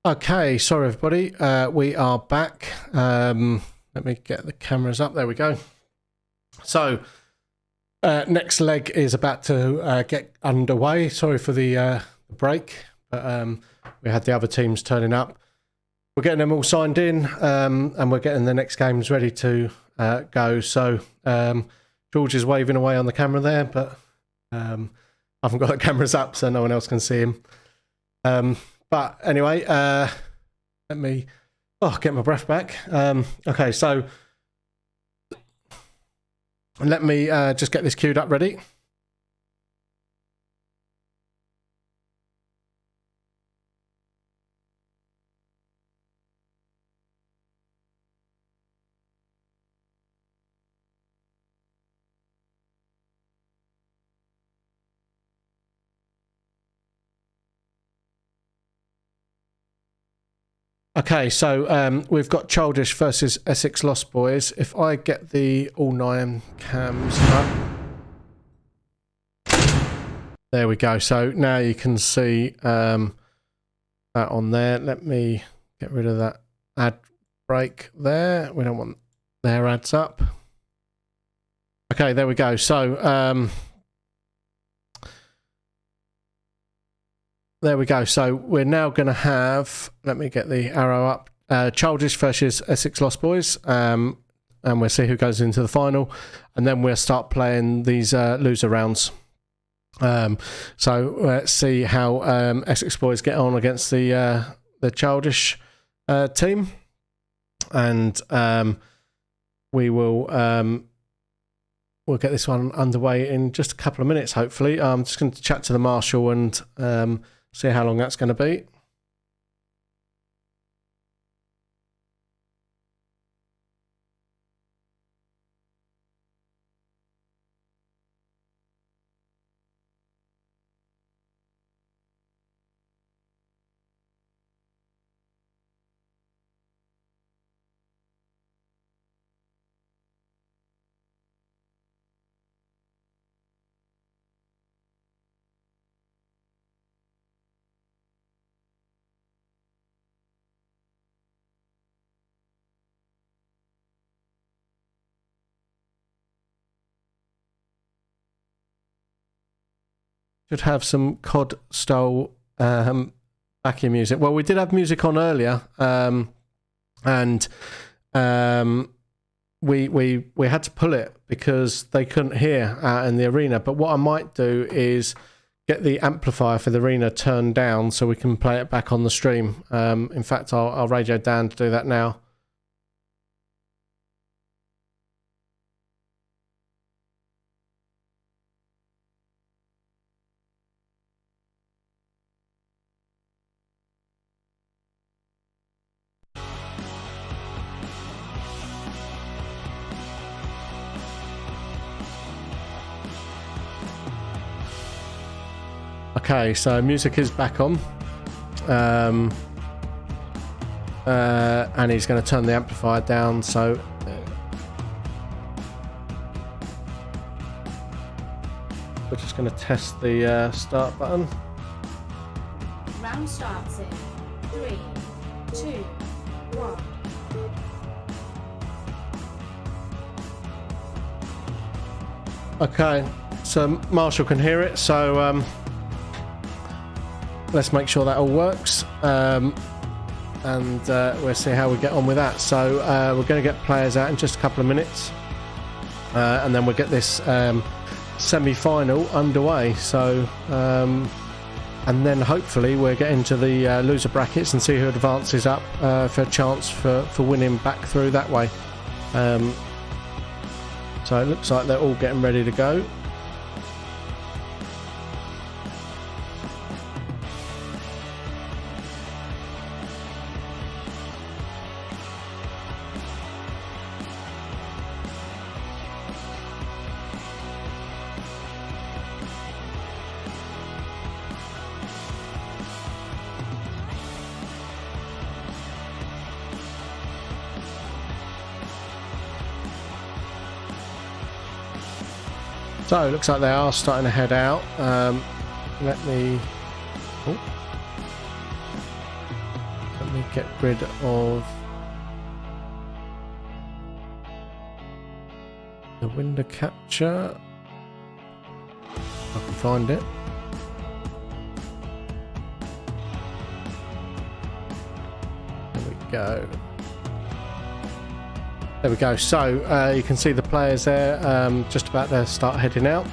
Okay, sorry everybody. We are back. Let me get the cameras up. There we go. So, next leg is about to get underway. Sorry for the break, but we had the other teams turning up. We're getting them all signed in, and we're getting the next games ready to go. So, George is waving away on the camera there, but I haven't got the cameras up, so no one else can see him. But anyway, let me get my breath back. Okay, so let me just get this queued up ready. Okay, so we've got Childish versus Essex Lost Boys. If I get the all 9 cams up. There we go. So now you can see that on there. Let me get rid of that ad break there. We don't want their ads up. Okay, there we go. So there we go. So we're now going to have, let me get the arrow up, Childish versus Essex Lost Boys, and we'll see who goes into the final, and then we'll start playing these loser rounds. So let's see how Essex Boys get on against the Childish team, and we will we'll get this one underway in just a couple of minutes, hopefully. I'm just going to chat to the marshal and see how long that's going to be. Should have some COD style backing music. Well, we did have music on earlier, and we had to pull it because they couldn't hear out in the arena. But what I might do is get the amplifier for the arena turned down so we can play it back on the stream. In fact, I'll radio Dan to do that now. Okay, so music is back on, and he's going to turn the amplifier down, so we're just going to test the start button. Round starts in 3, 2, 1. Okay, so Marshall can hear it, so let's make sure that all works, and we'll see how we get on with that. So we're going to get players out in just a couple of minutes, and then we'll get this semi-final underway. So and then hopefully we'll get into the loser brackets and see who advances up for a chance for winning back through that way. So it looks like they're all getting ready to go. So it looks like they are starting to head out. Let me... Oh. get rid of the window capture. I can find it. There we go. There we go. So you can see the players there, just about to start heading out.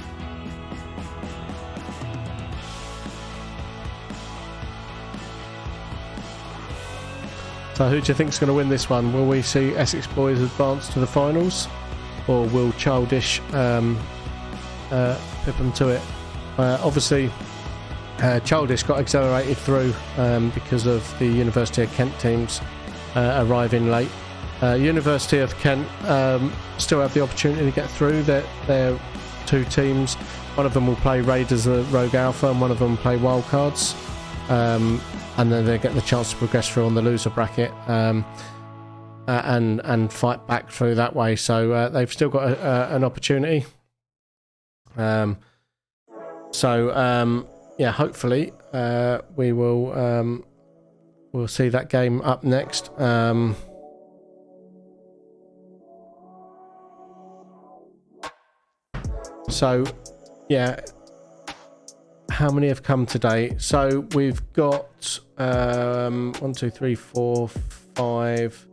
So who do you think is going to win this one? Will we see Essex Boys advance to the finals, or will Childish pip them to it? Obviously, Childish got accelerated through because of the University of Kent teams arriving late. University of Kent still have the opportunity to get through. They're two teams. One of them will play Raiders of Rogue Alpha, and one of them will play Wildcards. And then they get the chance to progress through on the loser bracket and fight back through that way. So they've still got an opportunity. Yeah, hopefully we will we'll see that game up next. So yeah. How many have come today? So we've got 1, 2, 3, 4, 5,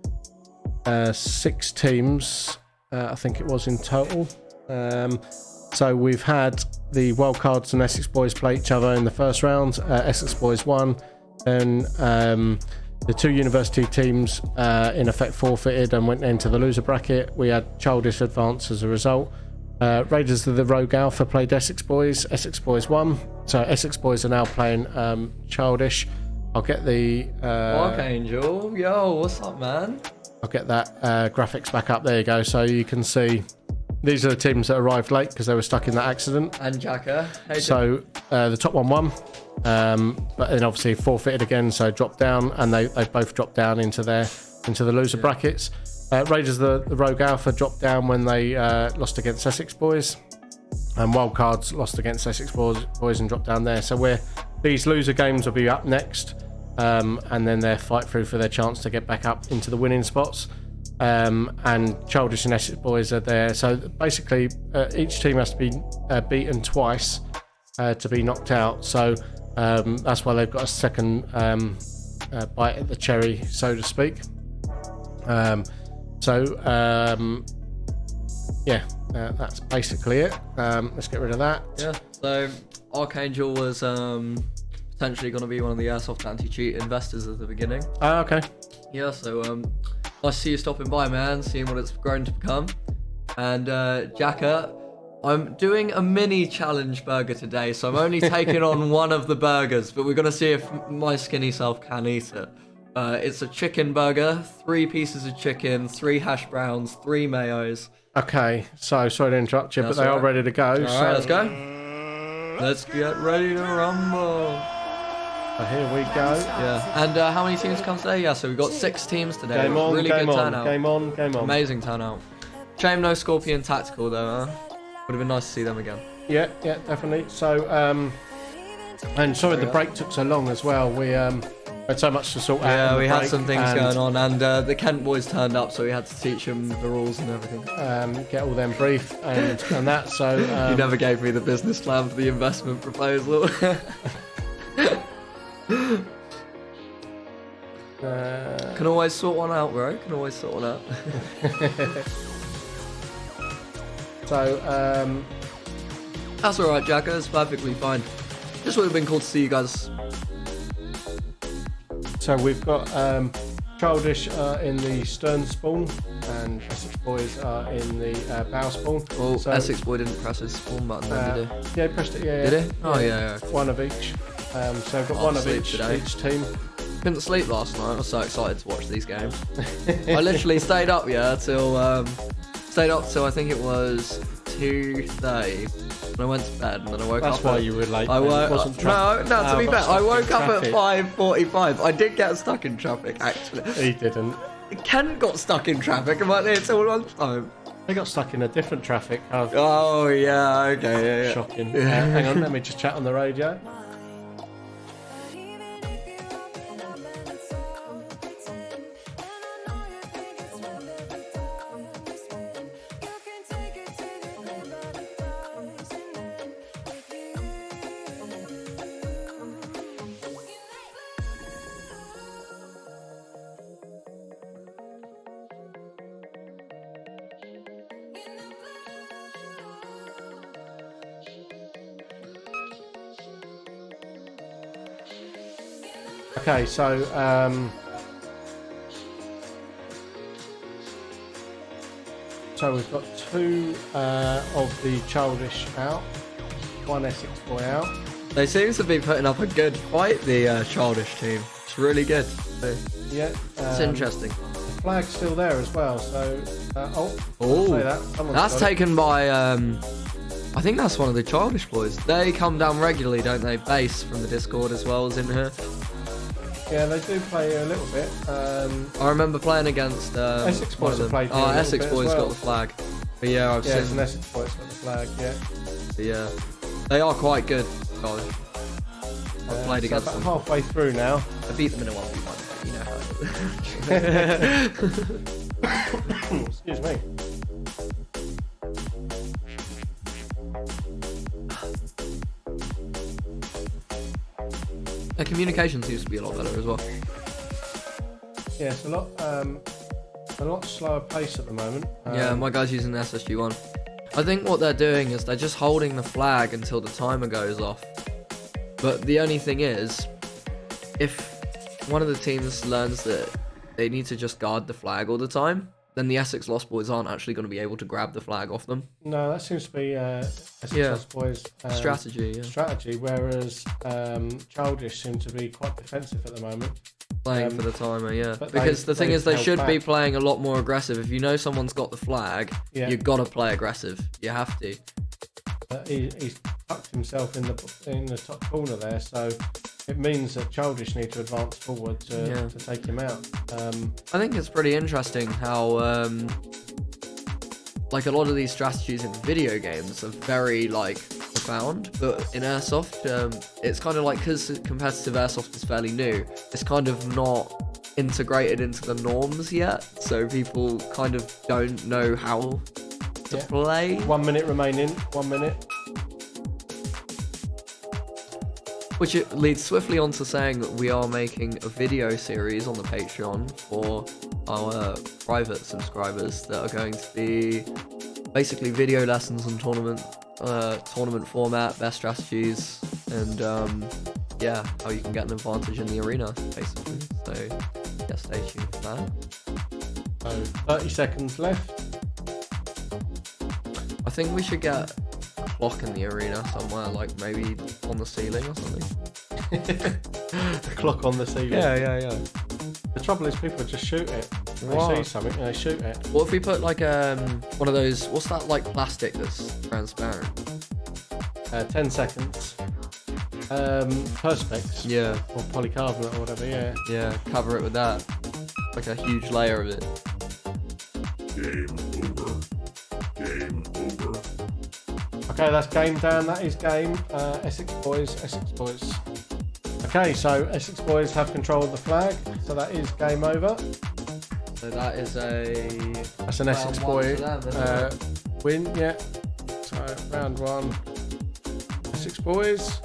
6 teams. I think it was in total. So we've had the Wildcards and Essex Boys play each other in the first round. Essex Boys won. Then the two university teams in effect forfeited and went into the loser bracket. We had Childish advance as a result. Raiders of the Rogue Alpha played Essex Boys. Essex Boys won. So Essex Boys are now playing Childish. I'll get the Archangel. Yo, what's up, man? I'll get that graphics back up. There you go. So you can see these are the teams that arrived late because they were stuck in that accident. And Jacka. Hey, so the top one won, but then obviously forfeited again, so dropped down, and they both dropped down into the loser brackets. Raiders of the Rogue Alpha dropped down when they lost against Essex Boys, and Wildcards lost against Essex Boys and dropped down there. So these loser games will be up next, and then their fight through for their chance to get back up into the winning spots. And Childish and Essex Boys are there. So basically, each team has to be beaten twice to be knocked out. So that's why they've got a second bite at the cherry, so to speak. That's basically it. Let's get rid of that. Yeah, so Archangel was potentially going to be one of the Airsoft anti-cheat investors at the beginning. Okay. Yeah, so nice to see you stopping by, man, seeing what it's grown to become. And Jacka, I'm doing a mini challenge burger today, so I'm only taking on one of the burgers, but we're going to see if my skinny self can eat it. It's a chicken burger, 3 pieces of chicken, 3 hash browns, 3 mayos. Okay, so sorry to interrupt you, but they are ready to go. All right, let's go. Let's get ready to rumble. So here we go. Yeah, and how many teams come today? Yeah, so we've got 6 teams today. Game on, really game good on, turnout. game on, game on. Amazing turnout. Shame no Scorpion Tactical though, huh? Would have been nice to see them again. Yeah, definitely. So, and sorry the break took so long as well. We had so much to sort out. Yeah, we had some things going on, and the Kent boys turned up, so we had to teach them the rules and everything. Get all them briefed and that. So you never gave me the business plan for the investment proposal. Can always sort one out, bro. Can always sort one out. So that's all right, Jacka. It's perfectly fine. Just would have been cool to see you guys. So we've got Childish in the stern spawn, and Essex Boys are in the bow spawn. Oh, so, Essex Boy didn't press his spawn button then, did he? Yeah, he pressed it, yeah. Did he? Oh, yeah. One of each. So we've got one of each team. Couldn't sleep last night. I was so excited to watch these games. I literally stayed up, till I think it was 2:30. And I went to bed, and then I woke up. That's why you were late. No, to be fair, I woke up at traffic. 5:45. I did get stuck in traffic, actually. He didn't. Ken got stuck in traffic, and went there till lunchtime. They got stuck in a different traffic. Oh, yeah, okay, yeah. Shocking. Hang on, let me just chat on the radio. Okay, so we've got two of the childish out, one Essex boy out. They seem to be putting up a good fight, the childish team. It's really good. So, Yeah, it's interesting. the flag's still there as well. So Oh, say that. Someone's that's got it. taken by. I think that's one of the childish boys. They come down regularly, don't they? Base from the Discord as well as in here. Yeah, they do play a little bit. I remember playing against Essex one boys of have them. played here a Oh, little Essex bit as boys well. got the flag. But yeah, I've Yeah, it's seen. an Essex boy that's got the flag. Yeah. Yeah, they are quite good. Guys. I've played So against about them. halfway through now. I beat them in a 1v1. You know how it is. Excuse me. Their communication seems to be a lot better as well. Yeah, it's a lot slower pace at the moment. Yeah, my guy's using the SSG1. I think what they're doing is they're just holding the flag until the timer goes off. But the only thing is, if one of the teams learns that they need to just guard the flag all the time, then the Essex Lost Boys aren't actually going to be able to grab the flag off them. No, that seems to be Essex Yeah. Lost Boys' Strategy, yeah. strategy, whereas childish seem to be quite defensive at the moment. Playing for the timer, yeah. but Because the thing is, they held should be back. playing a lot more aggressive. If you know someone's got the flag, Yeah. you've got to play aggressive. You have to. He's tucked himself in the top corner there, so it means that childish need to advance forward to take him out. I think it's pretty interesting how, like, a lot of these strategies in video games are very, like, profound, but in Airsoft, it's kind of like, because competitive Airsoft is fairly new, it's kind of not integrated into the norms yet, so people kind of don't know how to play. 1 minute remaining. 1 minute. Which it leads swiftly on to saying that we are making a video series on the Patreon for our private subscribers that are going to be basically video lessons on tournament format, best strategies, and yeah, how you can get an advantage in the arena, basically. So yeah, stay tuned for that. So 30 seconds left. I think we should get a clock in the arena somewhere, like maybe on the ceiling or something. The clock on the ceiling. Yeah. The trouble is people just shoot it. They Wow. see something and they shoot it. What if we put like one of those, what's that, like plastic that's transparent? 10 seconds. Perspex. Yeah. Or polycarbonate or whatever, yeah. Yeah, cover it with that. Like a huge layer of it. Game over. Game over. Okay, that's game down. That is game. Essex boys. Okay, so Essex boys have control of the flag. So that is game over. So that is That's an Essex round one boy for them, isn't it? win, yeah. So round one. Essex boys.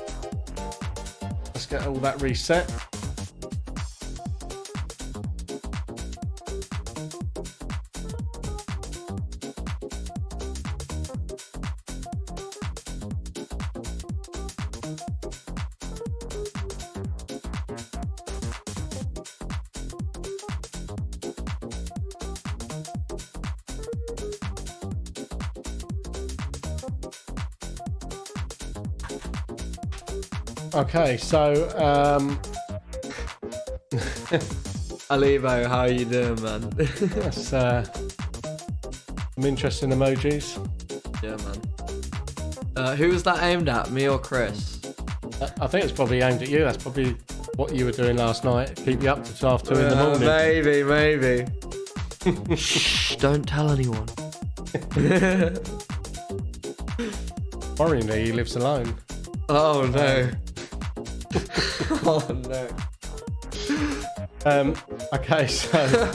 Let's get all that reset. Okay, so Alivo, how are you doing, man? that's some interesting emojis. Yeah, man. Who was that aimed at, me or Chris? I think it's probably aimed at you. That's probably what you were doing last night. Keep you up to half 2 in the morning. Maybe. Shh, don't tell anyone. Worryingly, he lives alone. Oh no. Oh no. Okay, so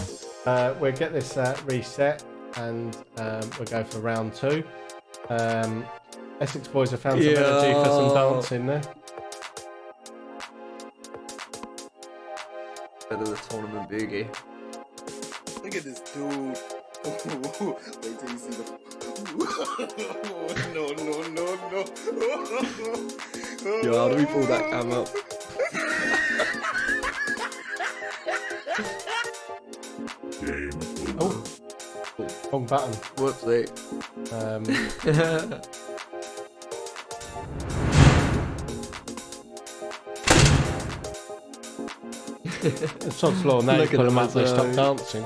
we'll get this reset and we'll go for round 2. Essex boys have found some energy for some dancing there. Bit of the tournament boogie. Look at this dude. Wait till you see the. No. Yo, how do we pull that cam up? Wrong button. Whoopsie. It's sod's law. Now you Look at pull them them up, they as stop well. dancing.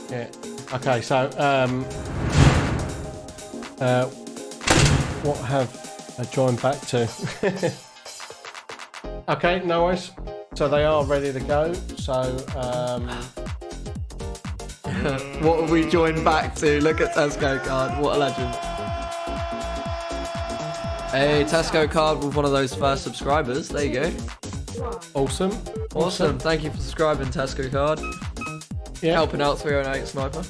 Yeah. Okay, so what have I joined back to? Okay, no worries. So they are ready to go. So What have we joined back to? Look at Tesco card. What a legend. Hey, Tesco card with one of those first subscribers. There you go. awesome. Awesome. Thank you for subscribing, Tesco card. Yeah. Helping out 308 Sniper.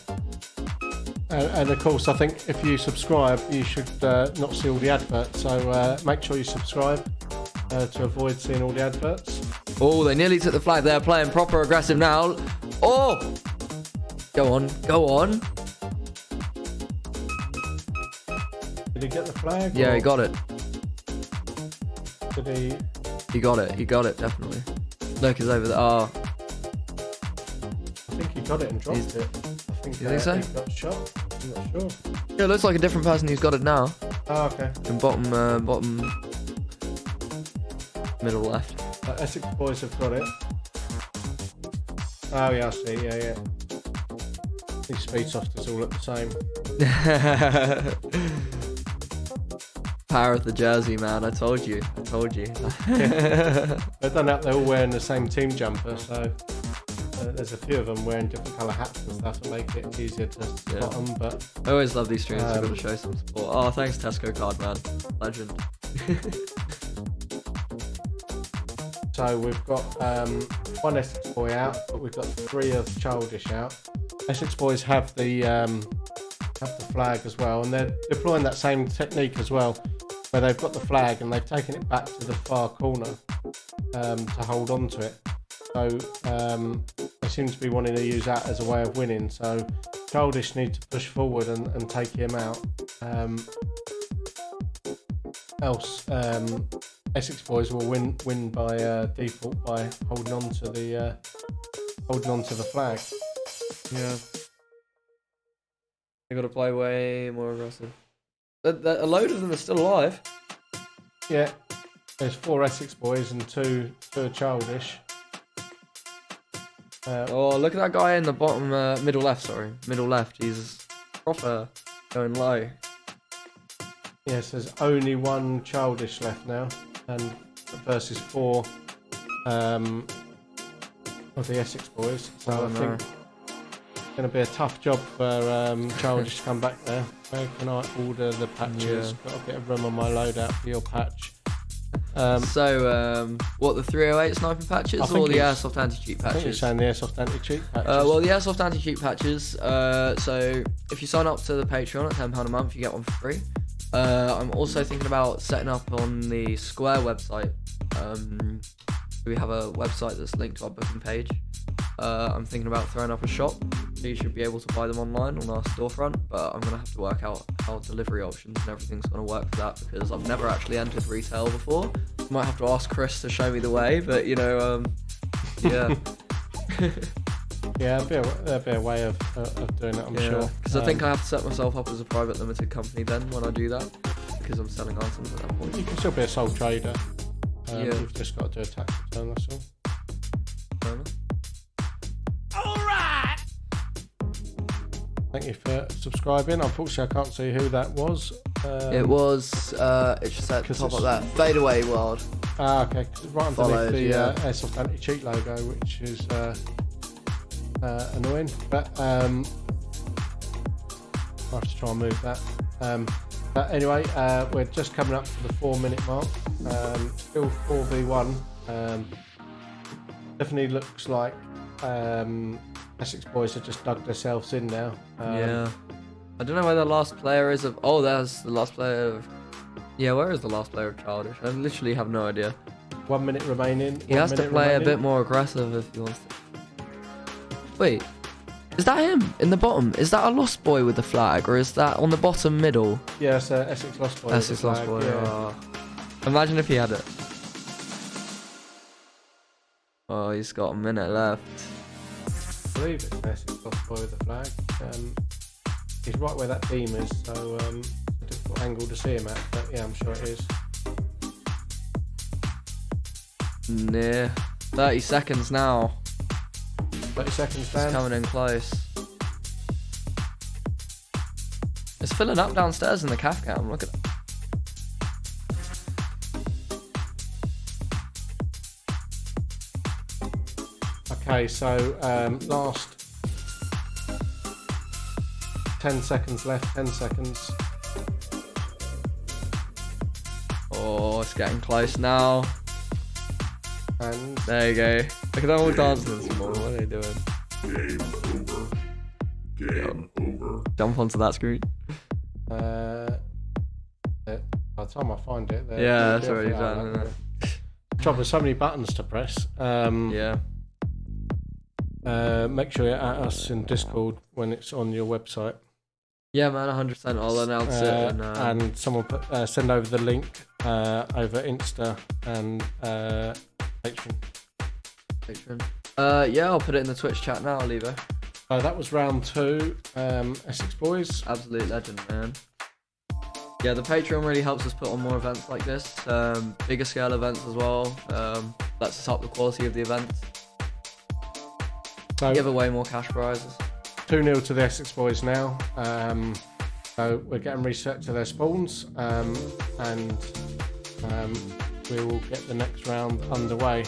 And of course, I think if you subscribe, you should not see all the adverts. So make sure you subscribe to avoid seeing all the adverts. Oh, they nearly took the flag. They're playing proper aggressive now. Oh! Go on. Go on. Did he get the flag? Yeah, or he got it. Did he? He got it. He got it, definitely. Look, he's over there. Oh, I think he got it and dropped it. I think, You think so? he got shot. I'm not sure. yeah, it looks like a different person who's got it now. Oh, okay. In bottom, middle left. Essex boys have got it. Oh yeah, I see. Yeah, yeah. These speed softers all look the same. Power of the jersey, man. I told you. I told you. They've done that. They're all wearing the same team jumper, so there's a few of them wearing different colour hats and stuff to make it easier to spot them. But I always love these streams. I've got to show some support. Oh, thanks, Tesco card, man. Legend. so we've got one Essex boy out, but we've got 3 of Childish out. Essex boys have the flag as well, and they're deploying that same technique as well, where they've got the flag and they've taken it back to the far corner to hold on to it. So they seem to be wanting to use that as a way of winning. So Childish need to push forward and take him out. Else Essex boys will win by default by holding on to the flag. Yeah. They got to play way more aggressive. A load of them are still alive. Yeah, there's 4 Essex boys and 2 Childish. Oh, look at that guy in the bottom, middle left, sorry. Middle left, he's proper going low. Yes, there's only 1 Childish left now, and versus 4 of the Essex boys. So Oh, I no. think it's going to be a tough job for Childish to come back there. Where can I order the patches? Yeah. Got a bit of room on my loadout for your patch. What, the 308 sniper patches I think or the it's- Airsoft anti-cheat I think you're patches? saying the Airsoft anti-cheat patches. Well, the Airsoft anti-cheat patches, so if you sign up to the Patreon at £10 a month, you get one for free. I'm also thinking about setting up on the Square website. We have a website that's linked to our booking page. I'm thinking about throwing up a shop, so you should be able to buy them online on our storefront, but I'm going to have to work out how delivery options and everything's going to work for that, because I've never actually entered retail before. Might have to ask Chris to show me the way, but you know, yeah. Yeah, there'll be a way of doing it, I'm sure. Because I think I have to set myself up as a private limited company then when I do that, because I'm selling items at that point. You can still be a sole trader. Yeah. You've just got to do a tax return, that's all. Fair enough. Thank you for subscribing. Unfortunately, I can't see who that was. It was, it just said 'cause top it's- of that. Fade away world. Okay, 'cause it's right underneath Followed, the yeah. Airsoft anti-cheat logo, which is annoying. But I'll have to try and move that. But anyway, we're just coming up to the 4-minute mark. Still 4v1. Definitely looks like Essex boys have just dug themselves in now. Yeah. I don't know where the last player is of... Oh, there's the last player of... Yeah, where is the last player of Childish? I literally have no idea. 1 minute remaining. He has to play a bit more aggressive if he wants to. Wait. Is that him in the bottom? Is that a lost boy with the flag, or is that on the bottom middle? Yeah, it's Essex Lost Boy. Essex lost boy. Yeah. Oh. Imagine if he had it. Oh, he's got a minute left. I believe it's an Essex boy with the flag. He's right where that beam is, so it's a difficult angle to see him at, but yeah, I'm sure it is. Near 30 seconds now. 30 seconds, It's Dan. coming in close. It's filling up downstairs in the calf cam. Look at it. Okay, so last 10 seconds left, 10 seconds. Oh, it's getting close now. And There you go. Look at them all dancing this morning. What are they doing? Game over. Game over. Jump onto that screen. by the time I find it, Yeah, that's already done, isn't it? Trouble with so many buttons to press. Yeah. Make sure you're at us in Discord when it's on your website. Yeah, man, 100%. I'll announce it. And someone send over the link over Insta and Patreon. Yeah, I'll put it in the Twitch chat now, Levo. That was round 2. Essex boys. Absolute legend, man. Yeah, the Patreon really helps us put on more events like this. Bigger scale events as well. Lets us up the quality of the events. So Give away more cash prizes. 2-0 to the Essex boys now. So we're getting reset to their spawns, and we will get the next round underway.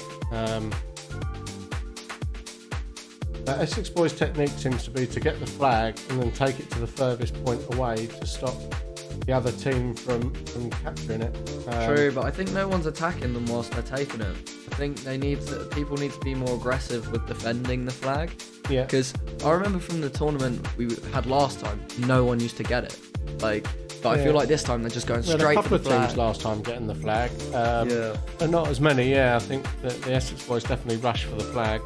Essex boys' technique seems to be to get the flag and then take it to the furthest point away to stop the other team from capturing it. True, but I think no one's attacking them whilst they're taking it. I think people need to be more aggressive with defending the flag. Yeah. Because I remember from the tournament we had last time, no one used to get it. But I feel like this time they're just going We had straight a for couple the of flag. teams last time getting the flag. Yeah. But not as many. Yeah, I think that the Essex boys definitely rush for the flag.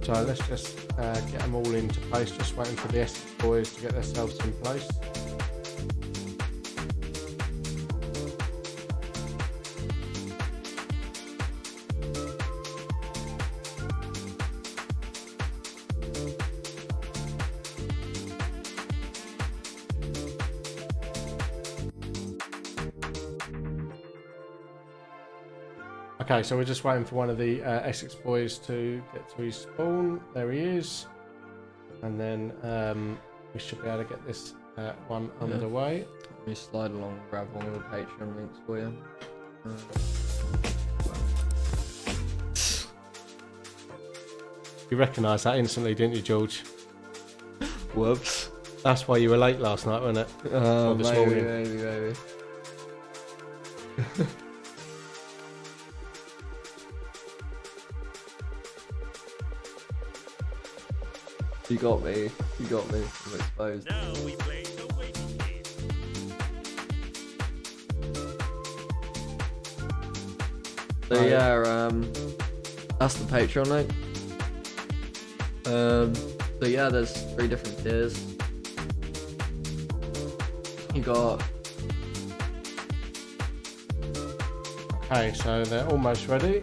So let's just get them all into place. Just waiting for the Essex boys to get themselves in place. Okay, so we're just waiting for one of the Essex boys to get to his spawn. There he is. And then we should be able to get this one underway. Let me slide along and grab one of the Patreon links for you. You recognised that instantly, didn't you, George? Whoops. That's why you were late last night, wasn't it? Or this morning. Maybe. You got me. I'm exposed. Now we play the waiting game. So yeah, that's the Patreon link. So yeah, there's 3 different tiers. You got Okay, so they're almost ready.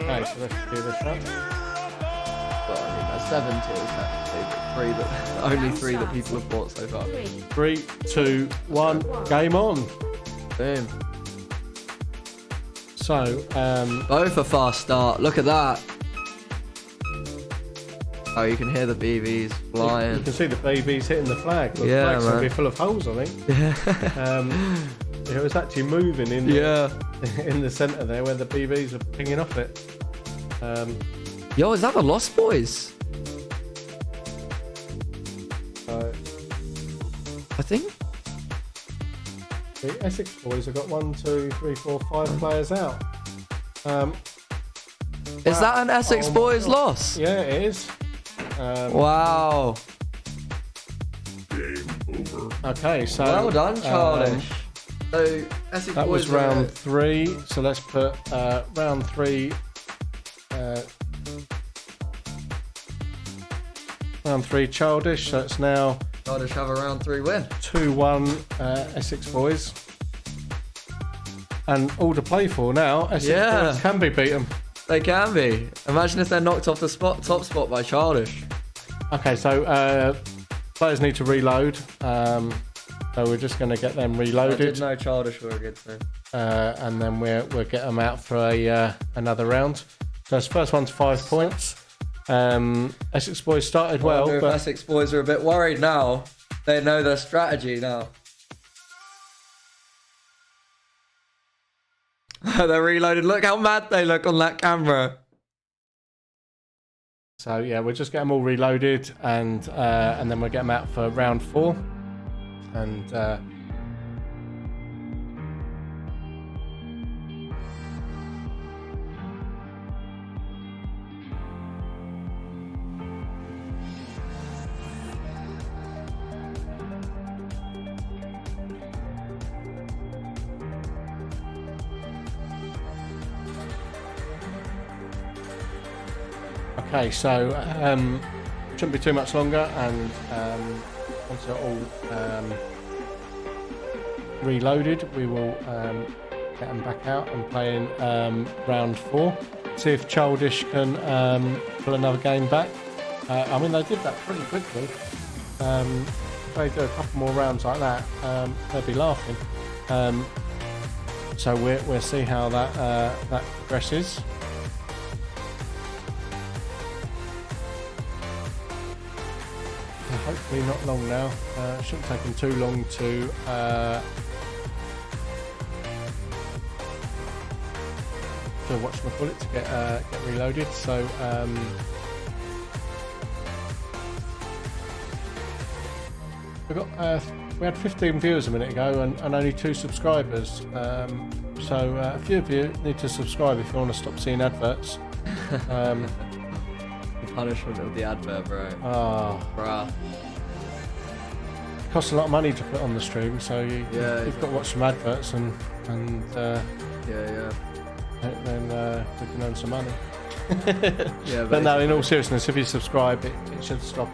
Okay, so let's do this one. well, I mean, there's 7 tiers technically, but only 3 that people have bought so far. 3, 2, 1, game on. Boom. So, Both a fast start. Look at that. Oh, you can hear the BBs you flying. can see the babies hitting the flag. The Yeah, flag's going to man. be full of holes, I think. Yeah. It was actually moving in in the centre there where the BBs are pinging off it. Yo, is that the Lost Boys? So I think. the Essex boys have got 1, 2, 3, 4, 5 players out. Is that an Essex Oh my Boys God. loss? Yeah, it is. Wow. Game over. Okay, so Well done, Childish. So Essex that Boys was round 3. So let's put round 3. Round 3 Childish. So it's now Childish have a round 3 win. 2-1 Essex boys. and all to play for now. Essex Yeah. boys can be beaten. They can be. Imagine if they're knocked off the top spot by Childish. Okay, so players need to reload. So we're just going to get them I reloaded, didn't know Childish were a good thing. and then we'll get them out for another round. So this first one's 5 points. Essex boys started I well, wonder if but Essex boys are a bit worried now. They know their strategy now. They're reloaded. Look how mad they look on that camera. so yeah, we'll just get them all reloaded, and then we'll get them out for round 4. And okay, so shouldn't be too much longer, and once they're all reloaded, we will get them back out and play in round 4. See if Childish can pull another game back. I mean, they did that pretty quickly. If they do a couple more rounds like that, they'll be laughing. So we'll see how that progresses. Hopefully not long now. It shouldn't take them too long to watch my bullet to get reloaded. So we had 15 viewers a minute ago and only 2 subscribers. So a few of you need to subscribe if you want to stop seeing adverts. The punishment of the advert, bro. Bruh. It costs a lot of money to put on the stream, so you've got to watch some adverts and Yeah. then we can earn some money. Yeah, But no, in all seriousness, if you subscribe, it should stop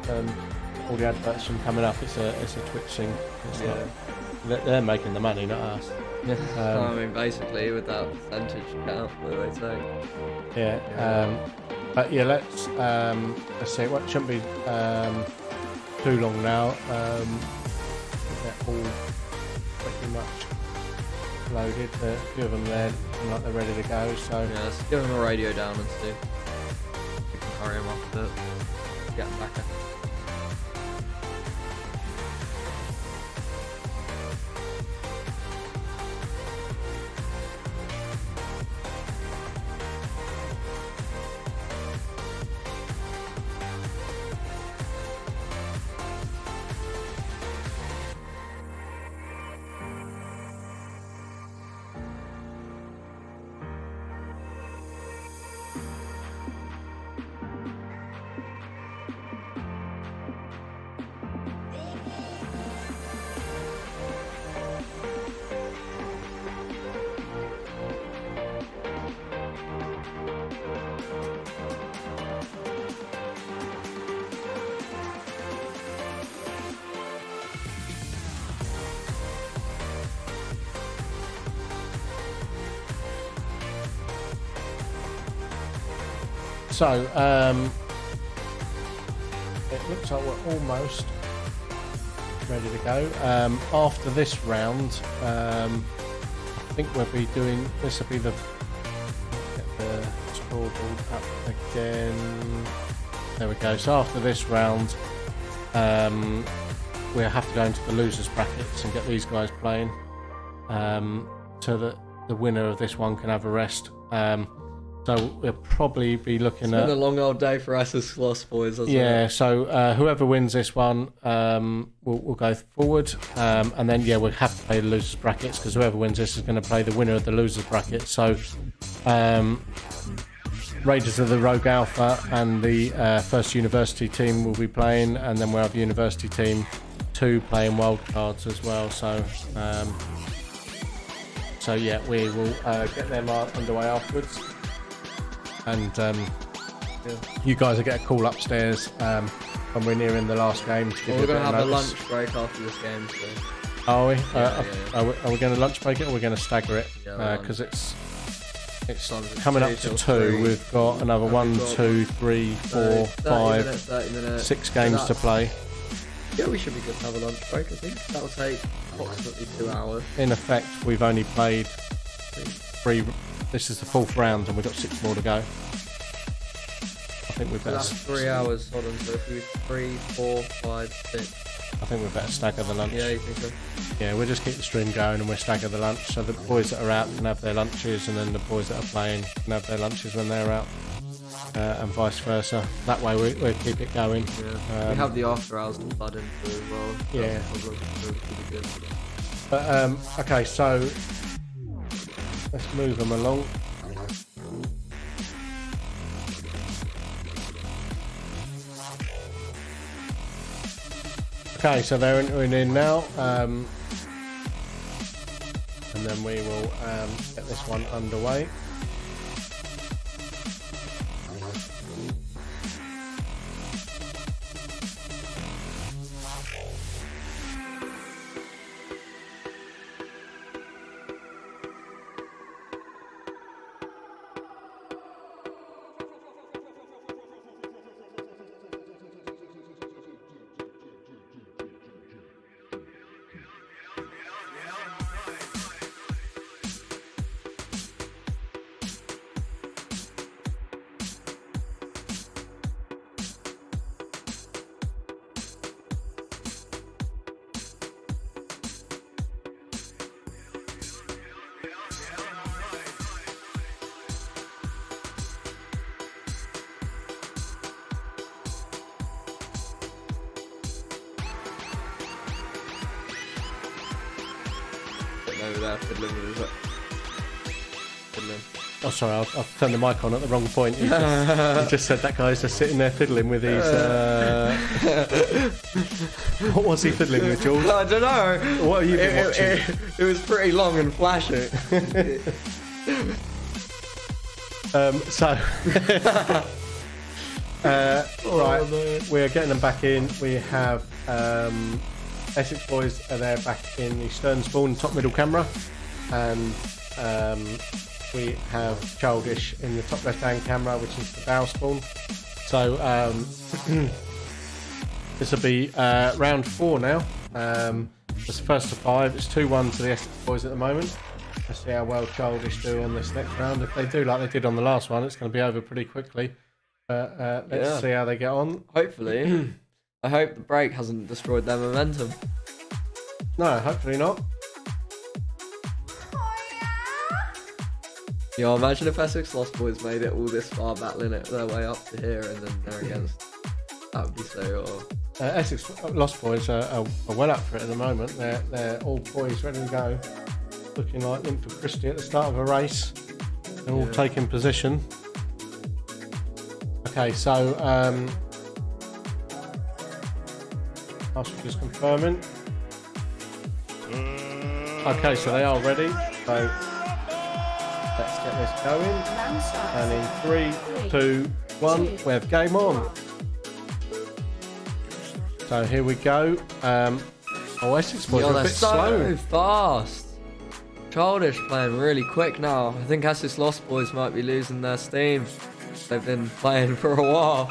all the adverts from coming up. It's a Twitch thing. It's not, they're making the money, not us. I mean, basically, with that percentage count that they take. Yeah. But yeah, let's see. Well, it shouldn't be too long now. They're all pretty much loaded. A few of them there look like they're ready to go. So Yeah, let's give them a radio down and see. We can hurry them off a bit. Get them back in. So, it looks like we're almost ready to go. After this round, I think we'll be doing, this will be the, get the scoreboard up again. There we go. So after this round, we'll have to go into the losers brackets and get these guys playing, so that the winner of this one can have a rest. So we'll probably be looking It's at... been a long old day for us as Lost Boys, hasn't Yeah, it? so whoever wins this one will go forward, and then we'll have to play the losers brackets, because whoever wins this is going to play the winner of the losers bracket. So Raiders of the Rogue Alpha and the first university team will be playing, and then we'll have university team 2 playing wildcards as well. So yeah, we will get them underway afterwards. And you guys will get a call upstairs when we're nearing the last game. To give Well, you we're a going to bit have of a notice. lunch break after this game, so... Are we? Yeah. Are we going to lunch break it or are we going to stagger it? Yeah, Because it's Times coming up 2 to till 2. 3. We've got another And 1, we've got 2, 3, 4, 30 minutes, 5, 30 minutes. 6 games to play. Yeah, we should be good to have a lunch break, I think. That'll take approximately 2 hours. In effect, we've only played 3. This is the 4th round and we've got 6 more to go. I think we So better. that's 3 hours, hold on, so if we 3, 4, 5, 6. I think we better stagger the lunch. Yeah, you think so? Yeah, we'll just keep the stream going and we'll stagger the lunch so the boys that are out can have their lunches and then the boys that are playing can have their lunches when they're out, and vice versa. That way we'll keep it going. Yeah. We have the after hours to flood into as well. Yeah. So it'll be good. But okay, so let's move them along. Okay, so they're entering in now, and then we will get this one underway. Over there, fiddling with his fiddling. Oh, sorry, I've turned the mic on at the wrong point. You just said that guy's just sitting there fiddling with his. What was he fiddling with, George? I don't know. What have you been watching? It was pretty long and flashing. Right, we're getting them back in. We have Essex boys are there back in the stern spawn, top middle camera, and we have Childish in the top left hand camera, which is the bow spawn. So this will be round 4 now. It's the first of 5. It's 2-1 to the Essex boys at the moment. Let's see how well Childish do on this next round. If they do like they did on the last one, it's going to be over pretty quickly. Let's see how they get on. Hopefully. I hope the break hasn't destroyed their momentum. No, hopefully not. You know, imagine if Essex Lost Boys made it all this far battling it their way up to here and then they're against. That would be so. Essex Lost Boys are well up for it at the moment. They're all poised, ready to go. Looking like Linford Christie at the start of a race. They're all taking position. Okay, so just confirming. Okay, so they are ready. So let's get this going. And in 3, 2, 1, we have game on. So here we go. Essex boys are a they're bit so slow. fast. Childish playing really quick now. I think Essex Lost Boys might be losing their steam. They've been playing for a while.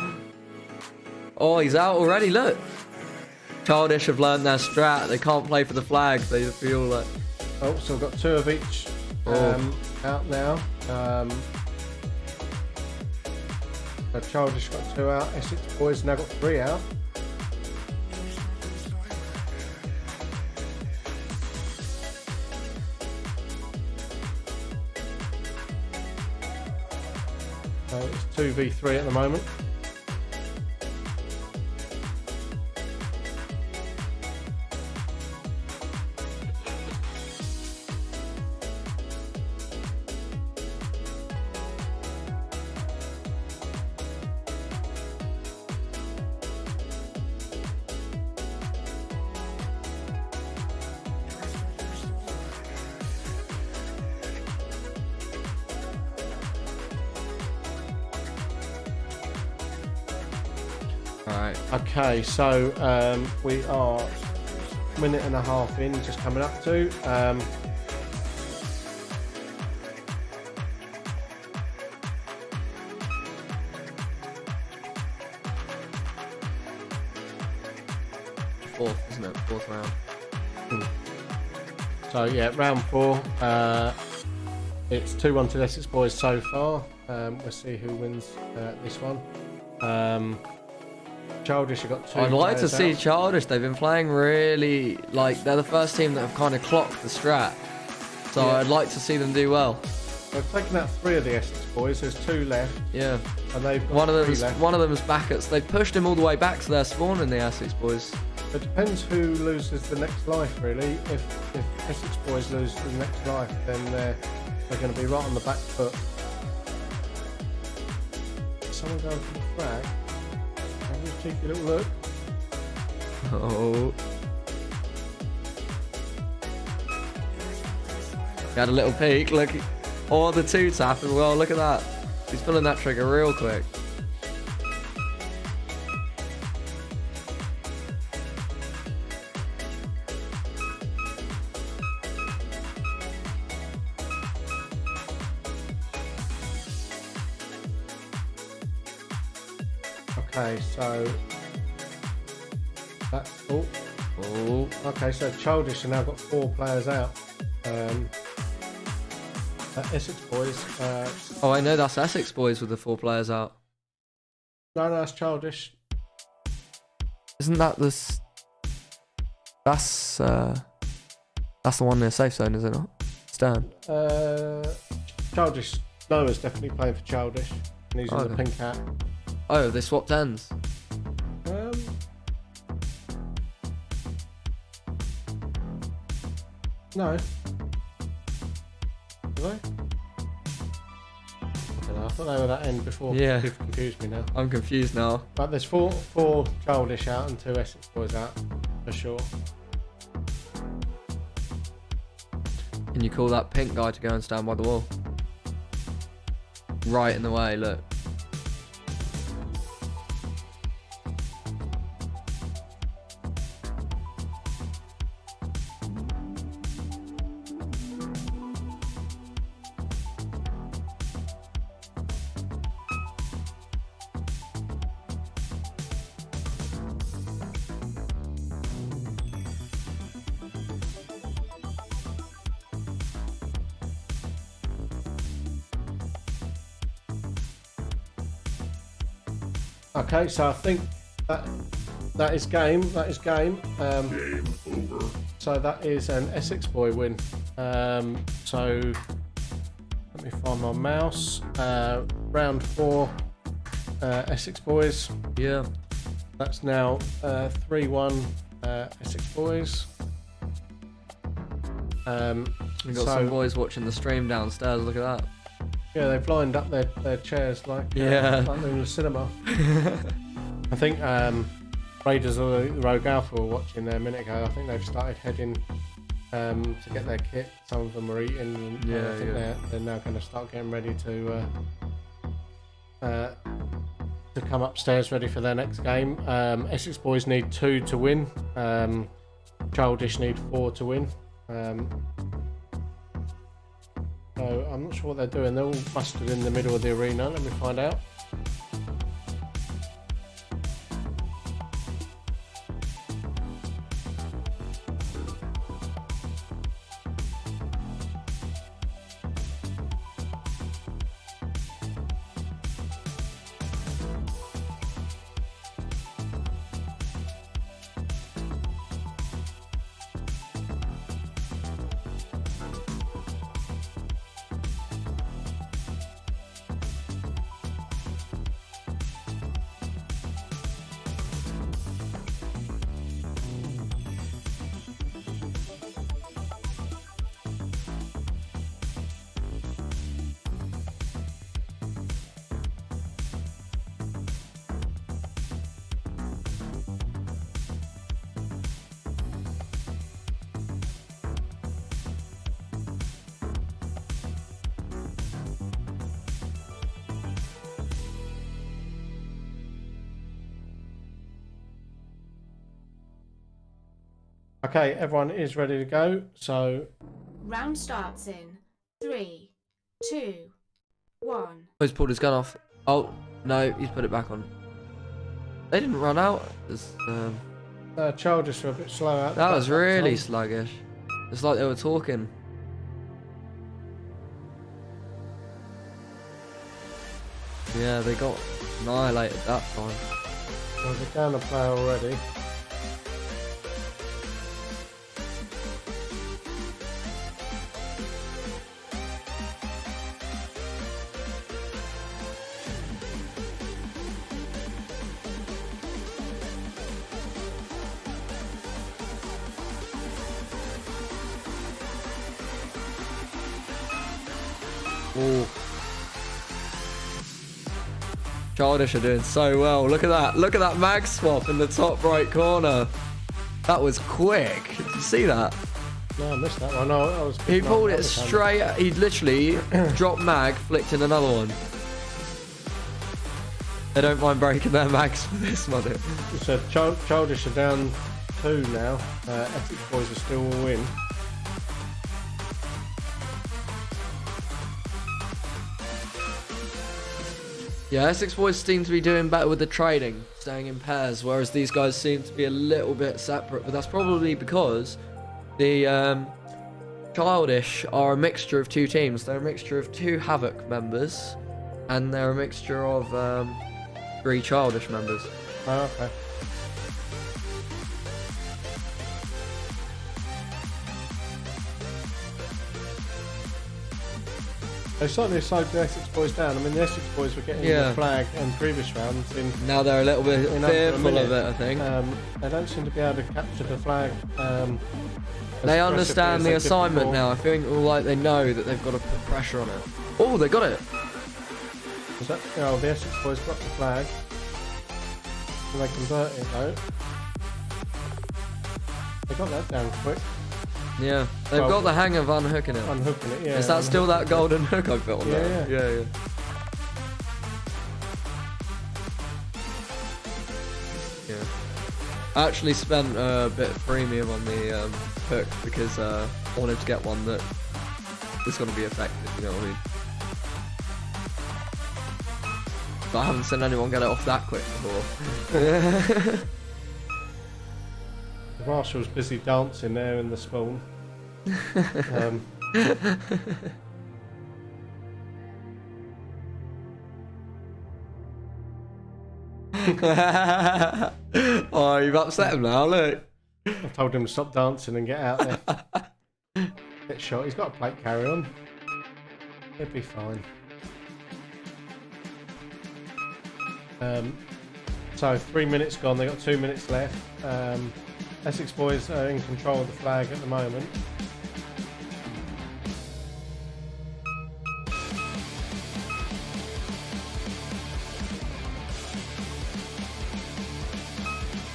Oh, he's out already, look. Childish have learned their strat. They can't play for the flag. They feel like... Oh, so we've got 2 of each out now. So Childish got 2 out. Essex boys now got 3 out. So it's 2v3 at the moment. Alright. Okay, so we are minute and a half in, just coming up to. Fourth, isn't it? Fourth round. So yeah, round 4. It's 2-1 to the Essex boys so far. We'll see who wins this one. Childish have got 2. I'd like to players see out. Childish. They've been playing really, like, they're the first team that have kind of clocked the strat. So Yeah. I'd like to see them do well. They've taken out 3 of the Essex boys. There's 2 left, Yeah. and they've got One of 3 them's left. one of them's back at. They pushed him all the way back to their spawn in the Essex boys. It depends who loses the next life, really. If Essex boys lose the next life, then they're going to be right on the back foot. Someone going for the flag. Have a cheeky little look. Oh. He had a little peek. Look. Oh, the 2-tap as well. Look at that. He's pulling that trigger real quick. Okay, so that's all. Oh. Okay, so Childish have now got 4 players out. Essex boys. Oh, I know that's Essex boys with the 4 players out. No, that's Childish. Isn't that this? That's the one near safe zone, is it not? Stern. Childish. Noah's definitely playing for Childish, and he's in the Okay. pink hat. Oh, they swapped ends. No. Did I? I don't know, I thought they were that end before. Yeah. You've confused me now. I'm confused now. But there's four Childish out and 2 Essex boys out, for sure. Can you call that pink guy to go and stand by the wall? Right in the way, look. Okay, so I think that is game. That is game. Game over. So that is an Essex boy win. So let me find my mouse. Round 4, Essex boys. Yeah. That's now 3-1 Essex boys. We've got some boys watching the stream downstairs. Look at that. Yeah, they've lined up their chairs like Yeah. like they're in the cinema. I think Raiders or the Rogue Alpha were watching there a minute ago. I think they've started heading to get their kit. Some of them were eating. And Yeah, I think yeah. they're now going to start getting ready to come upstairs, ready for their next game. Essex boys need 2 to win. Childish need 4 to win. So I'm not sure what they're doing. They're all mustered in the middle of the arena. Let me find out. Okay, everyone is ready to go. So Round starts in 3, 2, 1. He's pulled his gun off. Oh, no, he's put it back on. They didn't run out. Childish were a bit slow out. That was really time. sluggish. It's like they were talking. Yeah, they got annihilated that time. Well, they're down the player already. Ooh. Childish are doing so well. Look at that. Look at that mag swap in the top right corner. That was quick. Did you see that? No, I missed that one. I was. He pulled it straight. He literally dropped mag, flicked in another one. They don't mind breaking their mags for this one. So Childish are down 2 now. Essex boys are still all in. Yeah, Essex boys seem to be doing better with the trading, staying in pairs, whereas these guys seem to be a little bit separate. But that's probably because the Childish are a mixture of 2 teams. They're a mixture of 2 Havoc members, and they're a mixture of 3 Childish members. Oh, okay. They certainly slowed the Essex boys down. I mean, the Essex boys were getting the flag in previous rounds. Now they're a little bit fearful of it, I think. They don't seem to be able to capture the flag. They understand the assignment now. I think like they know that they've got to put pressure on it. Oh, they got it. Is that, the Essex boys got the flag. And they convert it though. They got that down quick. Yeah, they've got the hang of unhooking it. Unhooking it, yeah. Is that still that golden hook I put on there? Yeah. Yeah. I actually spent a bit of premium on the hook because I wanted to get one that was going to be effective, you know what I mean? But I haven't seen anyone get it off that quick before. The marshal's busy dancing there in the spawn. Oh, you've upset him now, look. I told him to stop dancing and get out there. Get shot. He's got a plate carry on. He'll be fine. So 3 minutes gone. They've got 2 minutes left. Essex boys are in control of the flag at the moment.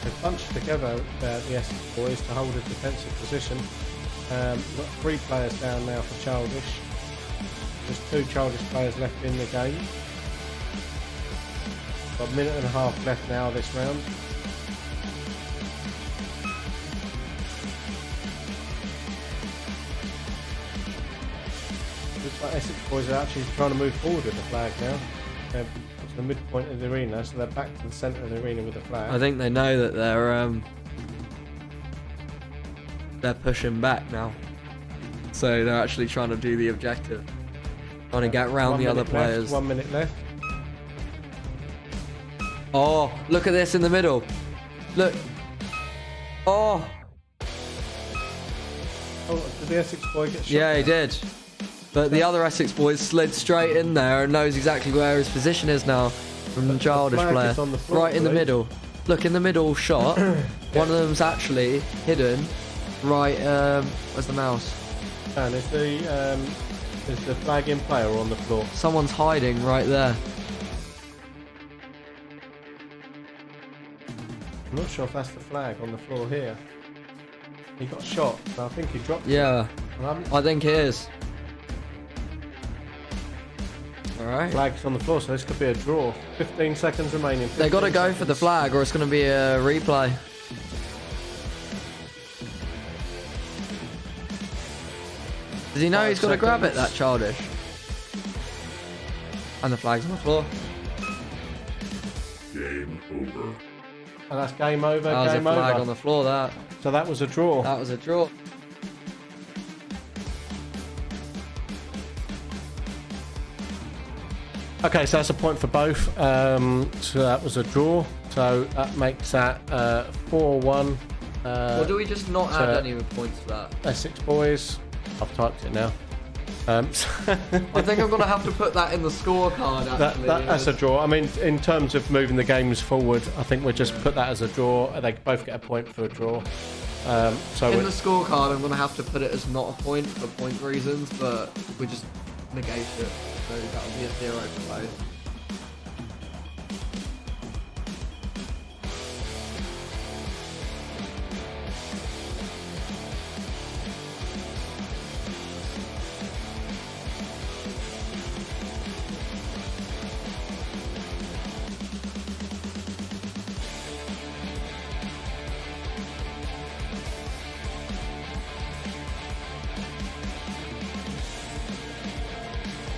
They've bunched together the Essex boys to hold a defensive position. We've got 3 players down now for Childish. There's 2 Childish players left in the game. Got a minute and a half left now this round. Looks like Essex boys are actually trying to move forward with the flag now. They're to the midpoint of the arena, so they're back to the centre of the arena with the flag. I think they know that they're pushing back now, so they're actually trying to do the objective, trying to get around the other players. 1 minute left. Oh, look at this in the middle. Look. Oh. Oh, did the Essex boy get shot? Yeah, he did. But the other Essex boy slid straight in there and knows exactly where his position is now from the Childish flag player. is on the floor, Right in the please. middle. Look, in the middle shot. One of them's actually hidden. Right, where's the mouse? And is the flag in play or on the floor? Someone's hiding right there. I'm not sure if that's the flag on the floor here. He got shot, so I think he dropped it. Yeah, And I think it is. Alright. Flag's on the floor, so this could be a draw. 15 seconds remaining. They got to 15 go for the seconds. flag or it's going to be a replay. Does he know 5 he's got to grab it, seconds. that childish? And the flag's on the floor. Game over. And that's game over. That was a Game flag over. on the floor, that. So that was a draw. That was a draw. Okay, so that's a point for both. So that was a draw. So that makes that 4-1. Or do we just not so- add any of the points to that? Essex boys. I've typed it now. I think I'm going to have to put that in the scorecard, actually. That's a draw. I mean, in terms of moving the games forward, I think we'll just put that as a draw. They both get a point for a draw. So In the scorecard, I'm going to have to put it as not a point for point reasons, but we just negate it. So that'll be a 0 for both.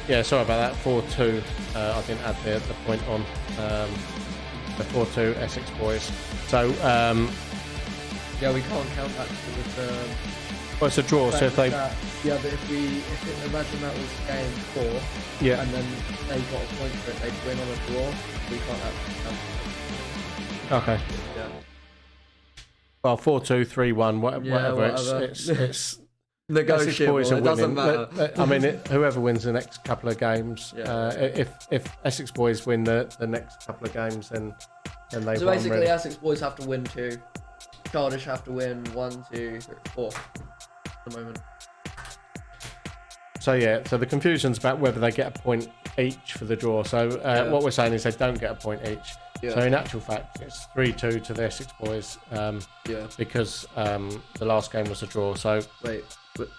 yeah, sorry about that. 4-2. I didn't add the point on the 4-2 Essex boys. So Yeah, we can't count that with well, it's a draw. So if they yeah, but imagine that was game 4, yeah. and then they got a point for it, they'd win on a draw. We can't actually count Okay. it. Yeah. Well, 4-2, 3-1, whatever. whatever. It's Essex Negotiable. boys are It doesn't winning. matter. I mean, whoever wins the next couple of games, Yeah. if Essex boys win the next couple of games, then they So won. basically, really. Essex boys have to win 2. Childish have to win 1, 2, 3, 4. At the moment. So yeah, so the confusion's about whether they get a point each for the draw. So what we're saying is they don't get a point each. Yeah. So in actual fact, it's 3-2 to the Essex boys Yeah. because the last game was a draw. So Wait.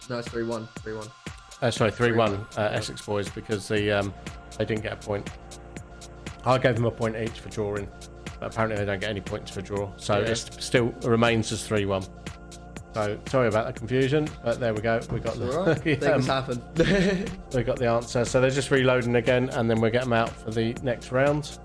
No, it's 3-1. 3-1. sorry, 3-1 Essex boys because they didn't get a point. I gave them a point each for drawing, but apparently they don't get any points for draw. So Yeah. it still remains as 3-1. So sorry about the confusion, but there we go. We got the Alright. Things happen. we got the answer. So they're just reloading again, and then we'll get them out for the next round.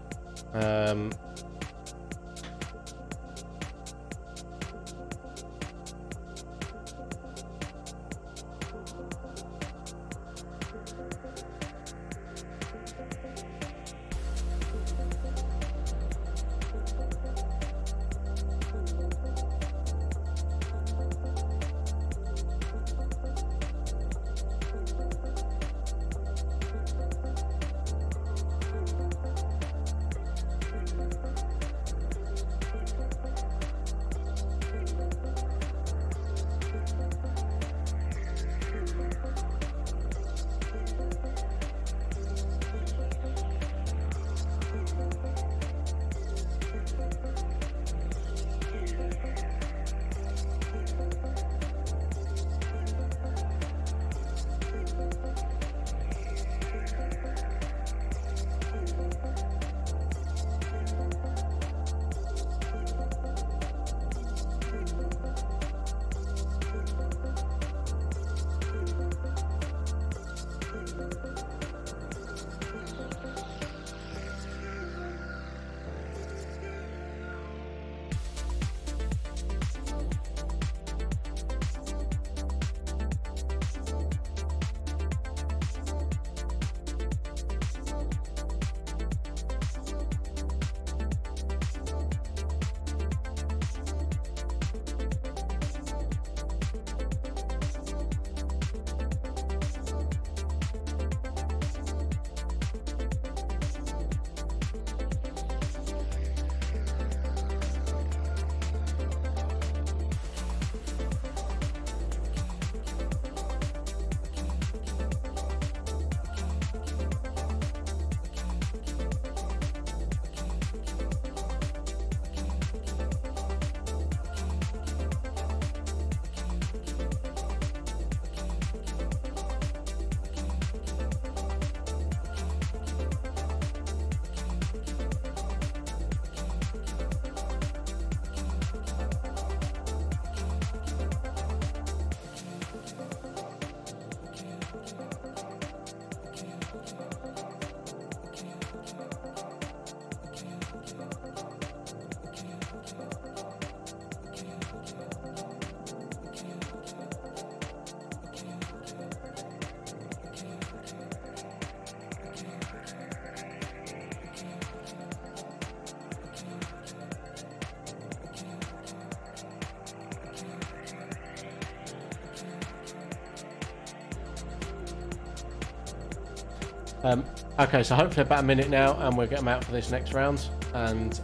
Okay, so hopefully about a minute now, and we'll get them out for this next round, and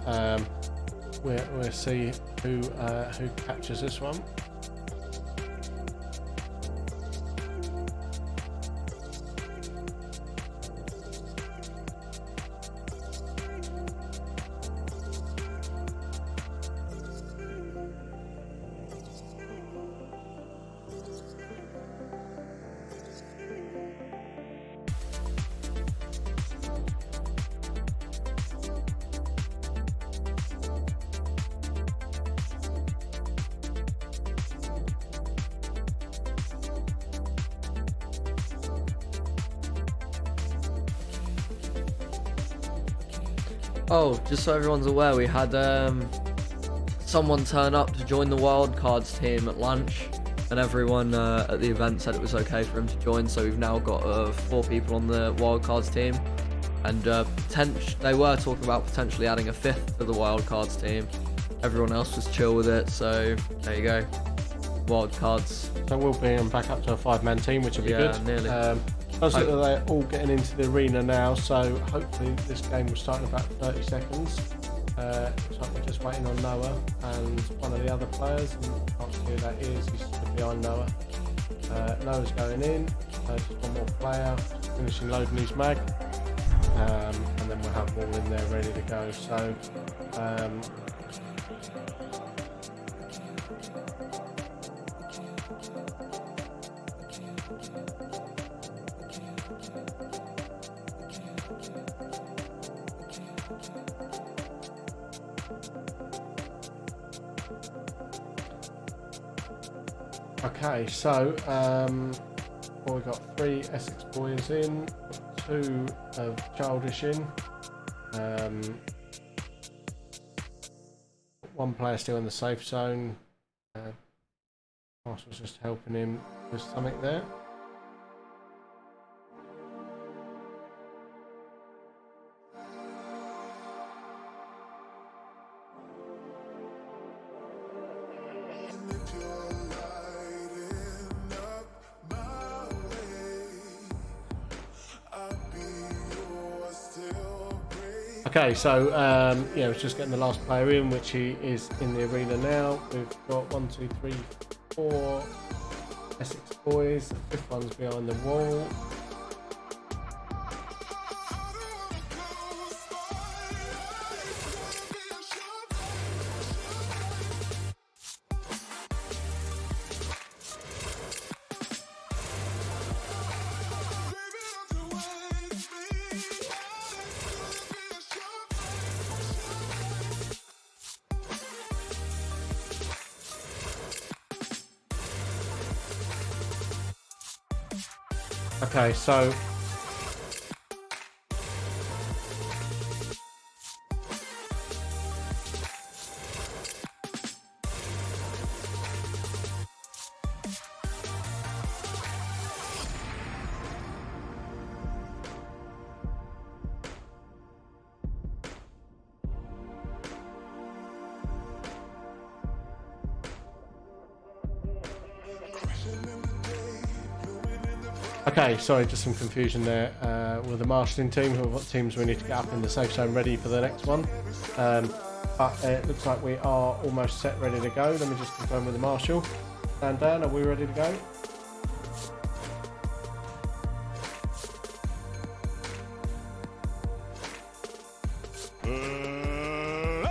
we'll see who captures this one. Oh, just so everyone's aware, we had someone turn up to join the wildcards team at lunch, and everyone at the event said it was okay for him to join, so we've now got 4 people on the wildcards team, and they were talking about potentially adding a 5th to the wildcards team. Everyone else was chill with it, so there you go. Wildcards. So we'll be back up to a 5-man team, which will be good. Yeah, nearly. Looks like they're all getting into the arena now, so hopefully this game will start in about 30 seconds. Looks like we're just waiting on Noah and one of the other players, and I can't see who that is. He's stood behind Noah. Noah's going in. Just one more player, just finishing loading his mag, and then we'll have them all in there ready to go. So. Okay, so we've got 3 Essex boys in, 2 of Childish in, 1 player still in the safe zone. Marshall's just helping him with something there. Okay, so yeah, we're just getting the last player in, which he is in the arena now. We've got 1, 2, 3, 4 Essex boys. The 5th one's behind the wall. Okay, so okay, sorry, just some confusion there with the marshalling team, who have got teams we need to get up in the safe zone ready for the next one. But it looks like we are almost set, ready to go. Let me just confirm with the marshal. Dan, are we ready to go?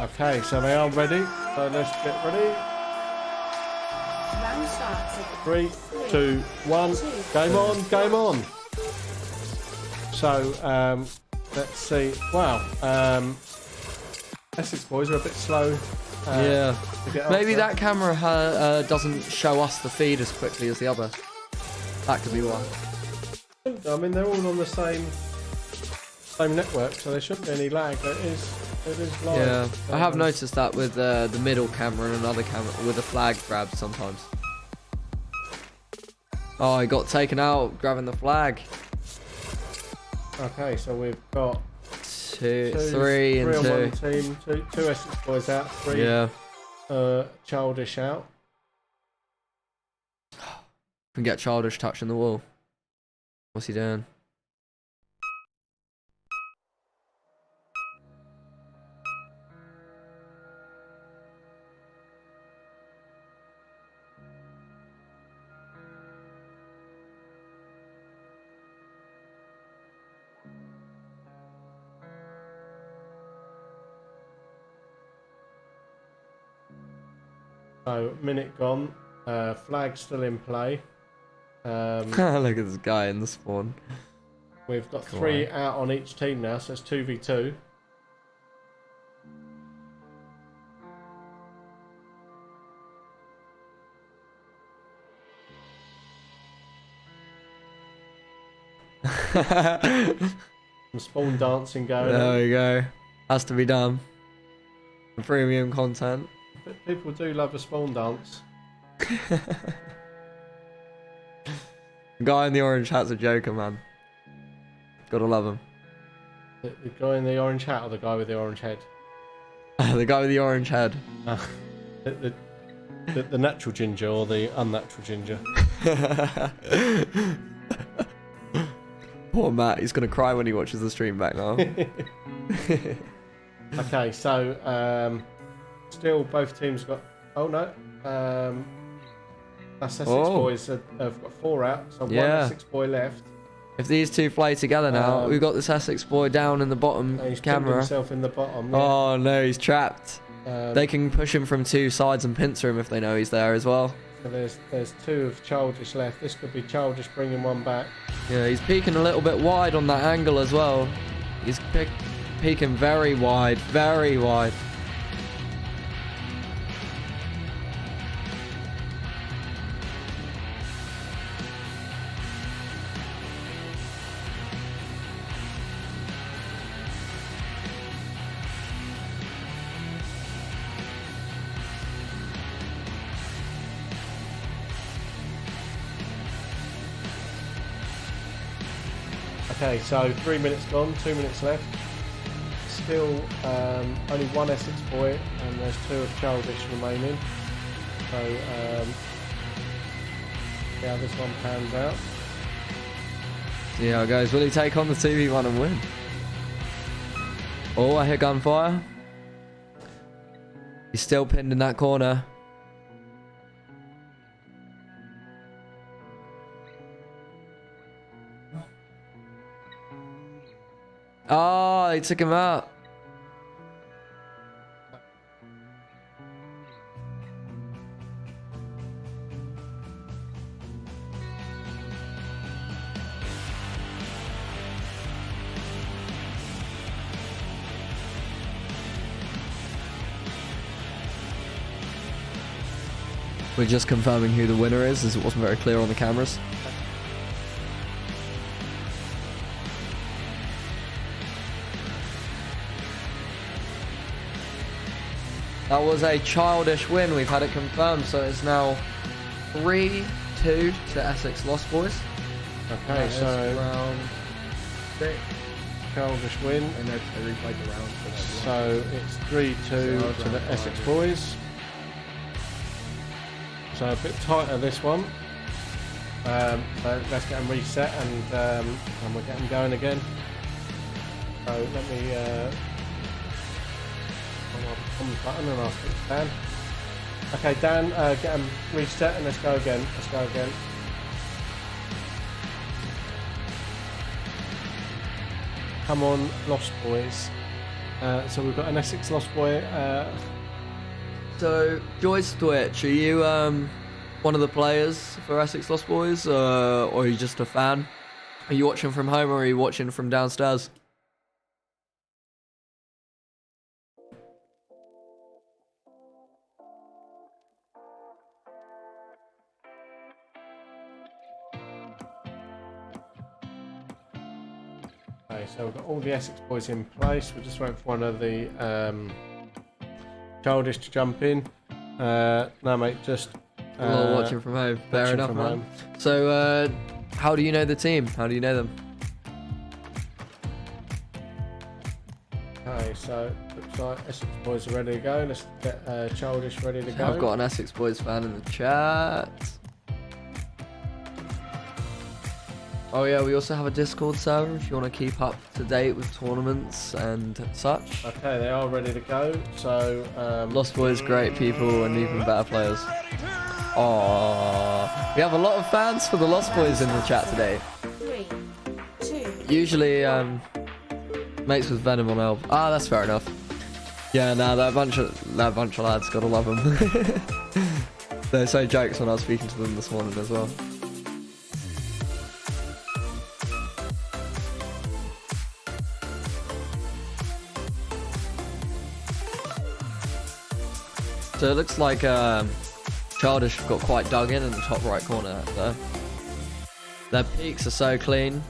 Okay, so they are ready. So let's get ready. Round starts. 3, 2, 1. Game on, game on. So let's see. Wow. Essex boys are a bit slow. Yeah. To get Maybe up that camera doesn't show us the feed as quickly as the other. That could be why. there. I mean, they're all on the same network, so there shouldn't be any lag. It is live. Yeah, I have noticed that with the middle camera and another camera with a flag grab sometimes. Oh, he got taken out grabbing the flag. Okay, so we've got 2, 3 and 2. on one team, two Essex boys out, 3 Yeah. Childish out. Can get Childish touching the wall. What's he doing? So, minute gone. Flag still in play. Look at this guy in the spawn. We've got 3 out on each team now, so it's 2v2. Some spawn dancing going on. There we go. Has to be done. Premium content. But people do love a spawn dance. The guy in the orange hat's a joker, man. Gotta love him. The guy in the orange hat or the guy with the orange head? The guy with the orange head. The natural ginger or the unnatural ginger? Poor Matt, he's gonna cry when he watches the stream back now. Okay, so still both teams got. Oh no, that's Essex boys have got 4 out, so one Essex boy left. If these two play together now, we've got this Essex boy down in the bottom He's camera. himself in the bottom. Yeah. Oh no, he's trapped. They can push him from 2 sides and pincer him if they know he's there as well. So there's 2 of Childish left. This could be Childish bringing one back. Yeah, he's peeking a little bit wide on that angle as well. He's peeking very wide, very wide. Okay, so 3 minutes gone, 2 minutes left. Still only 1 Essex boy, and there's 2 of Childish remaining. So see how this one pans out. See how it goes. Will he take on the 2v1 and win? Oh, I hear gunfire. He's still pinned in that corner. Oh, he took him out. We're just confirming who the winner is, as it wasn't very clear on the cameras. That was a Childish win. We've had it confirmed, so it's now 3-2 to Essex Lost Boys. Okay, so round 6. Childish win. And they replayed the round. So it's 3-2 to the Essex boys. So a bit tighter this one. So let's get them reset and we'll get them going again. So let me on the button and I'll speak to Dan. Okay, Dan, get them reset and let's go again. Let's go again. Come on, Lost Boys. So we've got an Essex Lost Boy. So, Joyce Twitch, are you one of the players for Essex Lost Boys, or are you just a fan? Are you watching from home or are you watching from downstairs? Okay, so we've got all the Essex boys in place. We're just waiting for one of the Childish to jump in. No, mate, just Watching from home. Fair enough, from man. home. So, how do you know the team? How do you know them? Okay, so looks like Essex boys are ready to go. Let's get Childish ready to go. I've got an Essex Boys fan in the chat. Oh yeah, we also have a Discord server if you want to keep up to date with tournaments and such. Okay, they are ready to go. So Lost Boys, great people and even better players. Oh, we have a lot of fans for the Lost Boys in the chat today. 3, 2, Usually, mates with Venom on Elb. Ah, that's fair enough. Yeah, nah, that bunch of lads, gotta love them. They're so jokes when I was speaking to them this morning as well. So it looks like Childish have got quite dug in the top right corner there. Their peaks are so clean.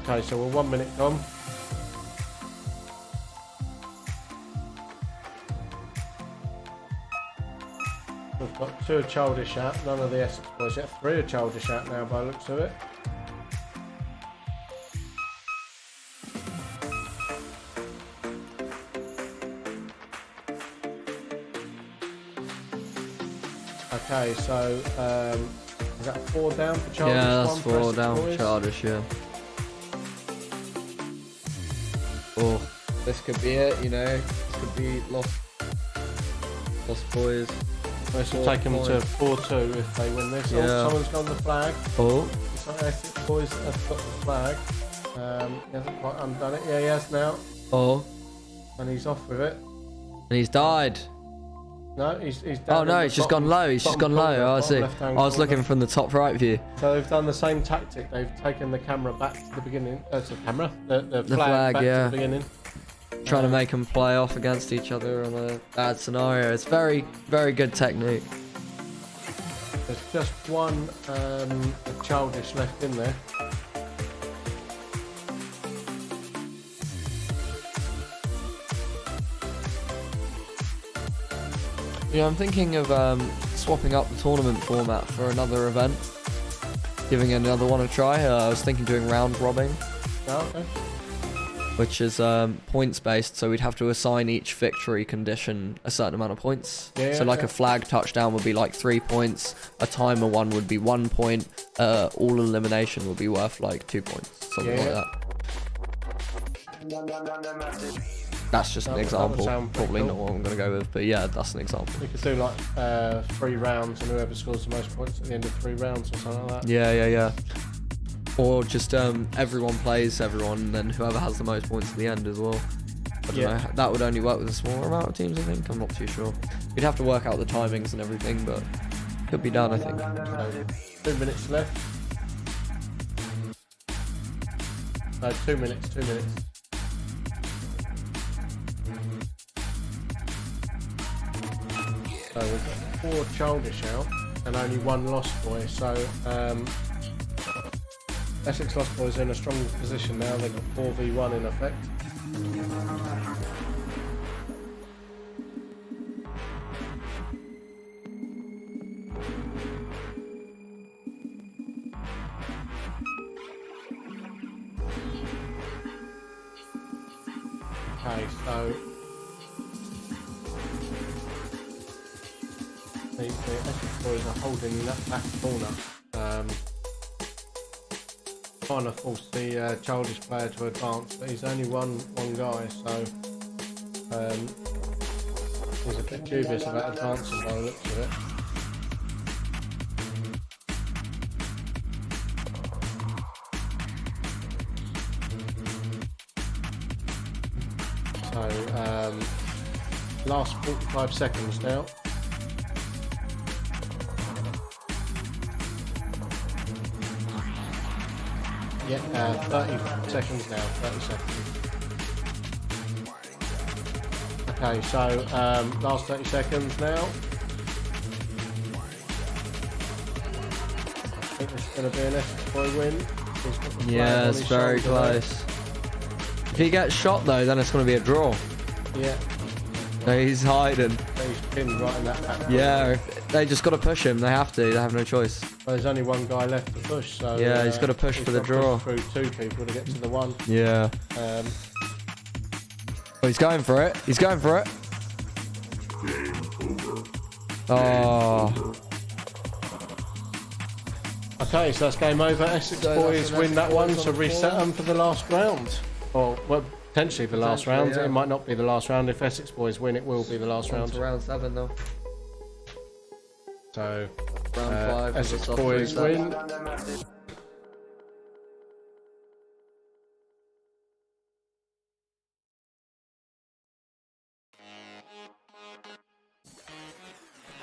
Okay, so we're 1 minute gone. We've got 2 are Childish out, none of the Essex boys yet. 3 are Childish out now by the looks of it. Okay, so is that 4 down for Childish? Yeah, that's 4 Essex down for boys? Childish, yeah. Oh, this could be it, you know. This could be lost boys. This will take them to 4-2 if they win this. Yeah. Oh, someone's got the flag. Oh, So Essex boys have got the flag. He hasn't quite undone it. Yeah, he has now. oh, And he's off with it. and he's died. No, he's down Oh in no, the he's just bottom- gone low. He's just bottom gone corner, low. Oh, I bottom see. left-hand I was corner. looking from the top right view. So they've done the same tactic. They've taken the camera back to the beginning. To the camera. The flag, flag, back yeah. to the beginning. Trying to make them play off against each other on a bad scenario. It's very, very good technique. There's just one Childish left in there. Yeah, I'm thinking of swapping up the tournament format for another event. Giving another one a try. I was thinking doing round robbing, Oh, okay. which is points based, so we'd have to assign each victory condition a certain amount of points. Yeah, So like okay. a flag touchdown would be like 3 points, a timer one would be 1 point, all elimination would be worth like 2 points, something Yeah, like yeah. that. That's just an That would example, sound pretty probably cool. not what I'm going to go with, but yeah, that's an example. We could do like 3 rounds, and whoever scores the most points at the end of 3 rounds or something like that. Yeah. Or just everyone plays everyone, and then whoever has the most points at the end as well. I don't Yeah. know. That would only work with a smaller amount of teams, I think. I'm not too sure. We'd have to work out the timings and everything, but could be done, I think. So 2 minutes left. No, 2 minutes. 2 minutes. So we've got 4 Childish out and only 1 Lost Boy. So Essex Lost Boys are in a strong position now. They've got 4v1 in effect. Okay, so the Essex boys are holding that back corner, trying to force the Childish player to advance, but he's only one guy, so he's a bit dubious about advancing by the looks of it. So last 45 seconds now. Yeah, 30 seconds now, 30 seconds. Okay, so last 30 seconds now. I think this is going to be an Essex boy win. He's got the flag Yeah, on it's his very shoulder there. close. If he gets shot though, then it's going to be a draw. Yeah, No, he's hiding. so he's pinned right in that back. Yeah, they just got to push him. They have to. They have no choice. Well, there's only one guy left to push, so Yeah, he's gotta push he's for the got to push draw. through 2 people to get to the 1. Yeah. Um, Oh, he's going for it. He's going for it. Game over. Oh. I Okay, so that's game over. Essex So boys that's an win that Essex one, boys so on reset four. them for the last round. Or, well, potentially the last round. Potentially, yeah. It might not be the last round. If Essex boys win, it will be the last On round. to round 7 though. So, Round 5. was a Essex soft boys reset. win.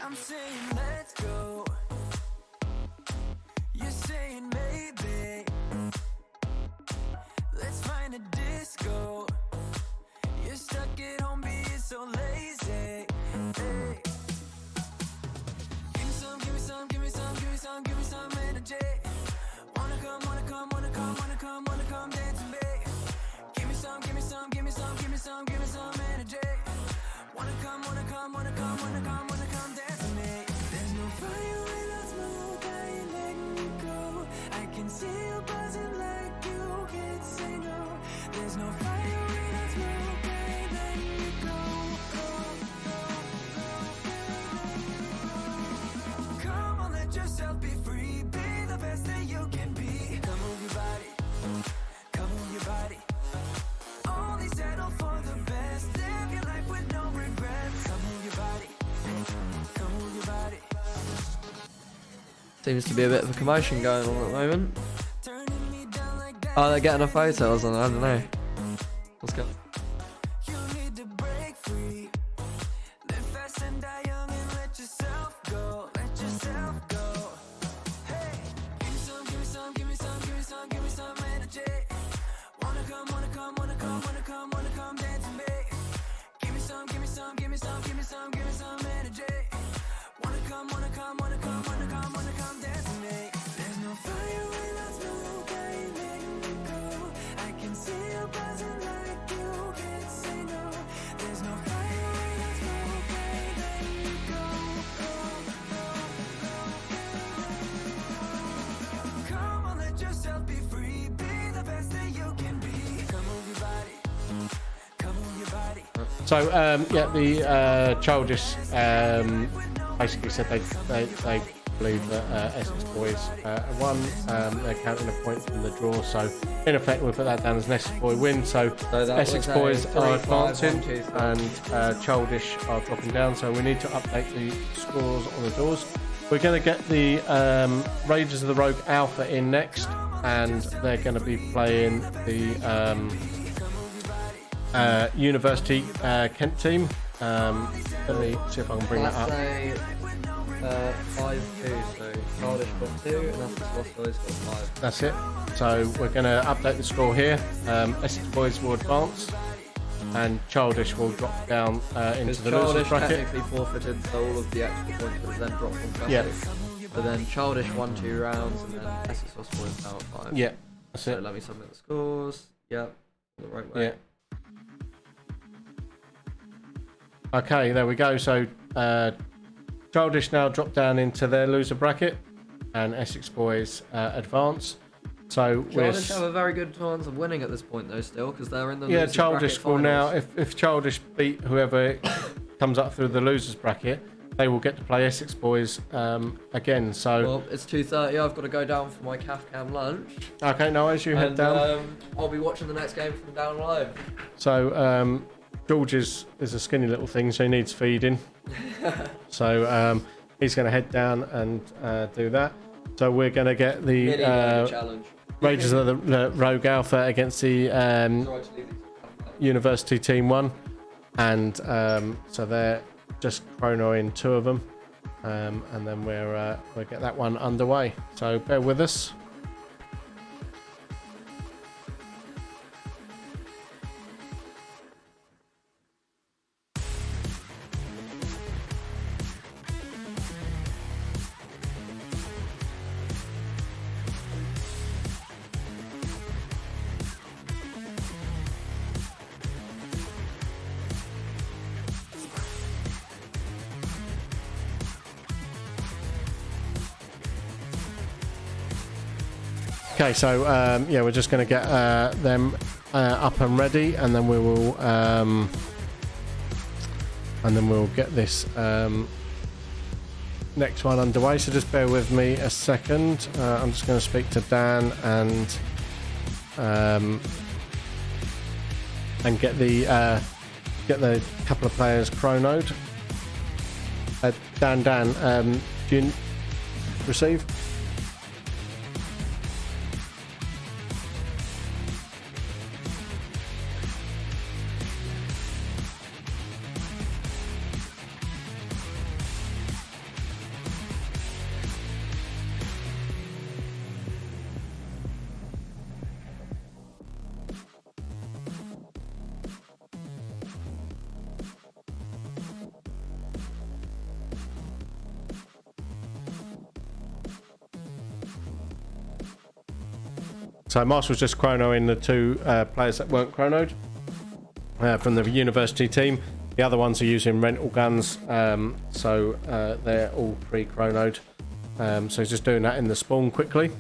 I'm saying let's go. You're saying maybe. Let's find a disco. You're stuck at home being so lazy. Hey. Give me some, give me some, give me some, give me some, give me some energy. Wanna come, wanna come, wanna come, wanna come, wanna come dance with me. Give me some, give me some, give me some, give me some, give me some energy. Wanna come, wanna come, wanna come, wanna come, wanna come dance with me. There's no fire without smoke, I ain't letting you go. I can see you buzzing like you can't say no. There's no fire without smoke, I ain't letting you go. Come on, let yourself be free. Be the best that you can be. Come move your body. Come move your body. Only settle for the best. Live your life with no regrets. Come move your body. Come move your body. Seems to be a bit of a commotion going on at the moment. Turning me down like that. Oh, they're getting a photo or something. I don't know. Let's go. You need to break free. Live fast and die young and let yourself go. Let yourself go. Hey, give me some, give me some, give me some, give me some, give me some energy. Wanna come, wanna come, wanna come, wanna come, wanna come dance with me. Give me some, give me some, give me some, give me some, give me some energy. Wanna come, wanna come, wanna come, wanna come, wanna come dance with me. There's no fire without smoke, I ain't letting you go. I can see you buzzing like you can't say no. There's no fire without smoke, I ain't letting you go. Come on, let yourself be free. Be the best that you can be. Come move your body. Come move your body. So, yeah, the Childish basically said they believe that Essex boys won. They're counting a point from the draw. So, in effect, we'll put that down as an Essex boy win. So, that Essex was a boys 3-5, are advancing 1-2, and Childish are dropping down. So, we need to update the scores on the doors. We're going to get the Raiders of the Rogue Alpha in next, and they're going to be playing the University Kent team. Let me see if I can bring that up. That's a 5-2, so Childish got 2 and Essex Lost Boys got 5. That's it. So we're going to update the score here. Essex boys will advance, and Childish will drop down into the losers Childish bracket. technically forfeited, so all of the extra points would then drop from Yeah. Essex. But then Childish won 2 rounds, and then Essex Lost Boys now at 5. Yeah, that's So it. let me submit the scores. Yep, the right way. Yeah. Okay, there we go. So Childish now drop down into their loser bracket, and Essex boys advance. So Childish have a very good chance of winning at this point, though, still, because they're in the yeah, losers Childish bracket will now, finals. if Childish beat whoever comes up through the losers bracket, they will get to play Essex boys again. So Well, it's 2:30. I've got to go down for my calf cam lunch. okay, now as you head And down. I'll be watching the next game from down live. So George is a skinny little thing, so he needs feeding. So he's going to head down and do that. So we're going to get the Mini burger challenge. Raiders of the Rogue Alpha against the Sorry to leave these. University Team 1. And so they're just chronoing 2 of them. And then we'll get that one underway. So bear with us. Okay, so yeah, we're just going to get them up and ready, and then we will, and then we'll get this next one underway, so just bear with me a second. I'm just going to speak to Dan and get the couple of players chronoed. Dan, do you receive? So Marshall's just chronoing the two players that weren't chronoed from the university team. The other ones are using rental guns, so they're all pre-chronoed. So he's just doing that in the spawn quickly.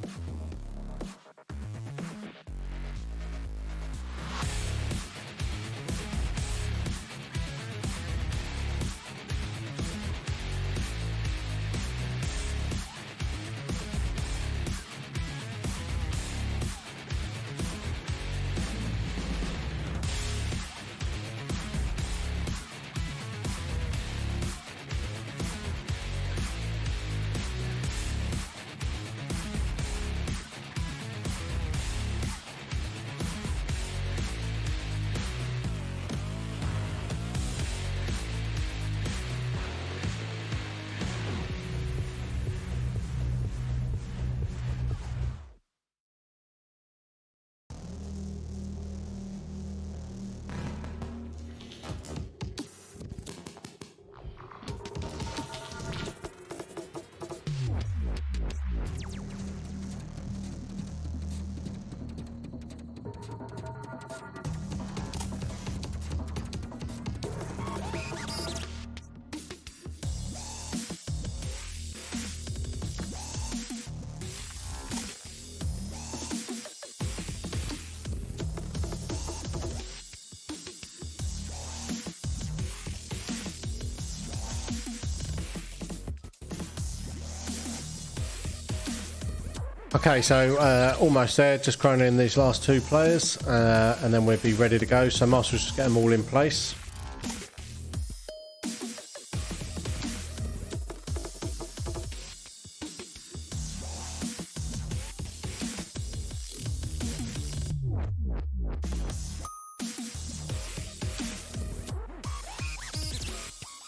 Okay, so almost there, just chronoing these last two players, and then we'll be ready to go. So Master's just get them all in place.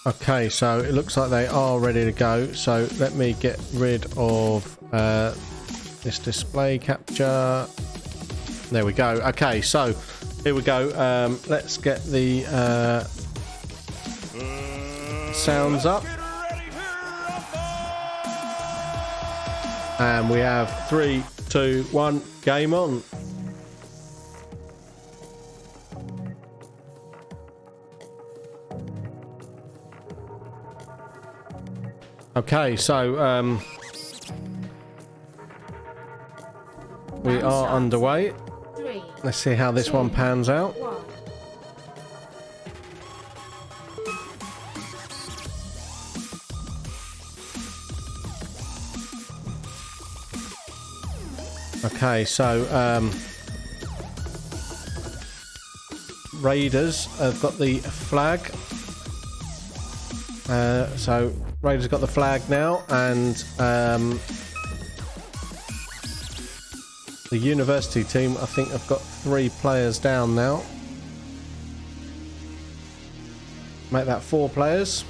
Okay, so it looks like they are ready to go. So let me get rid of this display capture. There we go. Okay, so here we go. Let's get the sounds up. And we have 3, 2, 1, game on. Okay, so we are underway. 3, Let's see how this one pans out. 1. Okay, so Raiders have got the flag. So Raiders got the flag now, and the university team, I think, have got 3 players down now. Make that 4 players.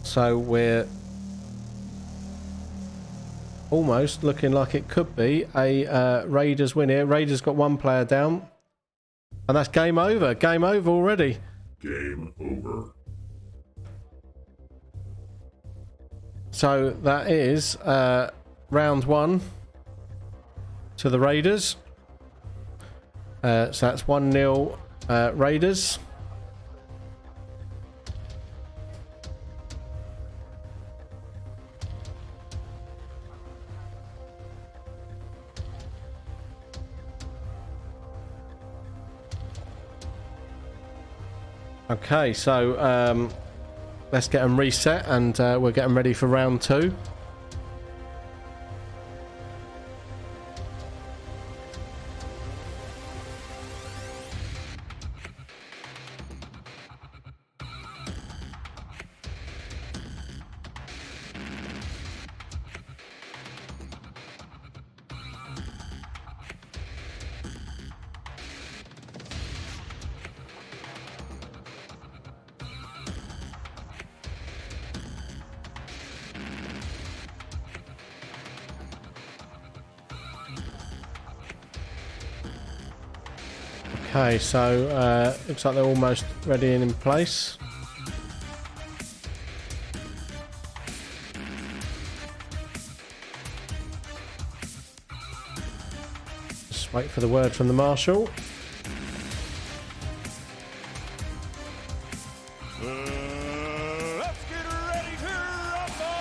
So we're almost looking like it could be a Raiders win here. Raiders got 1 player down, and that's game over. Game over already. Game over. So that is round 1 to the Raiders. So that's 1-0 Raiders. Okay, so let's get them reset, and we're getting ready for round 2. Okay, so looks like they're almost ready and in place. Just wait for the word from the marshal. Let's get ready to rumble!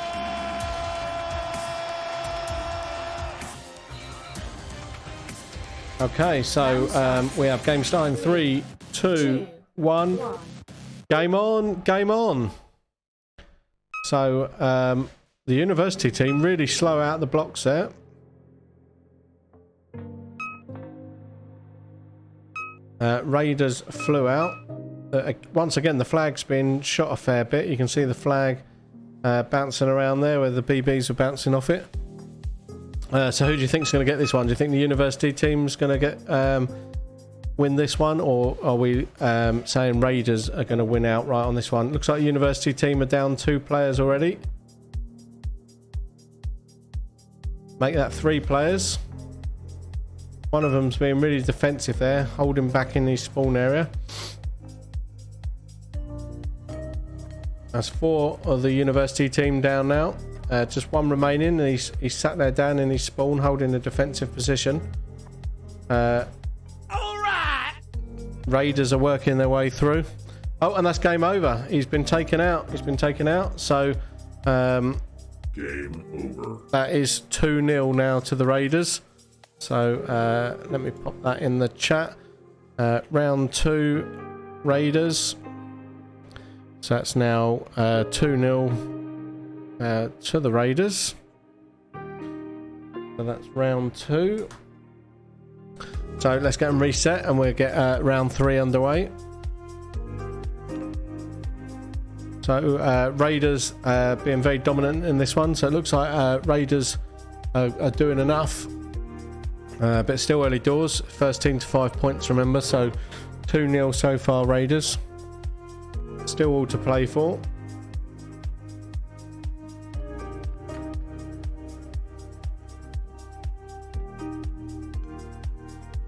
Okay, so we have game starting 3, 2, 1. Game on, game on. So the university team really slow out the blocks there. Raiders flew out. Once again, the flag's been shot a fair bit. You can see the flag bouncing around there where the BBs were bouncing off it. So who do you think's going to get this one? Do you think the university team's going to get win this one, or are we saying Raiders are going to win outright on this one? Looks like the university team are down 2 players already. Make that 3 players. One of them's being really defensive there, holding back in his spawn area. That's 4 of the university team down now. Just 1 remaining, and he's sat there down in his spawn, holding a defensive position. All right. Raiders are working their way through. Oh, and that's game over. He's been taken out. He's been taken out. So Game over. that is 2-0 now to the Raiders. So let me pop that in the chat. Round 2 Raiders. So that's now 2-0 to the Raiders. So that's round 2. So let's get them reset, and we'll get round 3 underway. So Raiders being very dominant in this one. So it looks like Raiders are doing enough, but still early doors. First team to 5 points, remember. So 2-0 so far, Raiders. Still all to play for.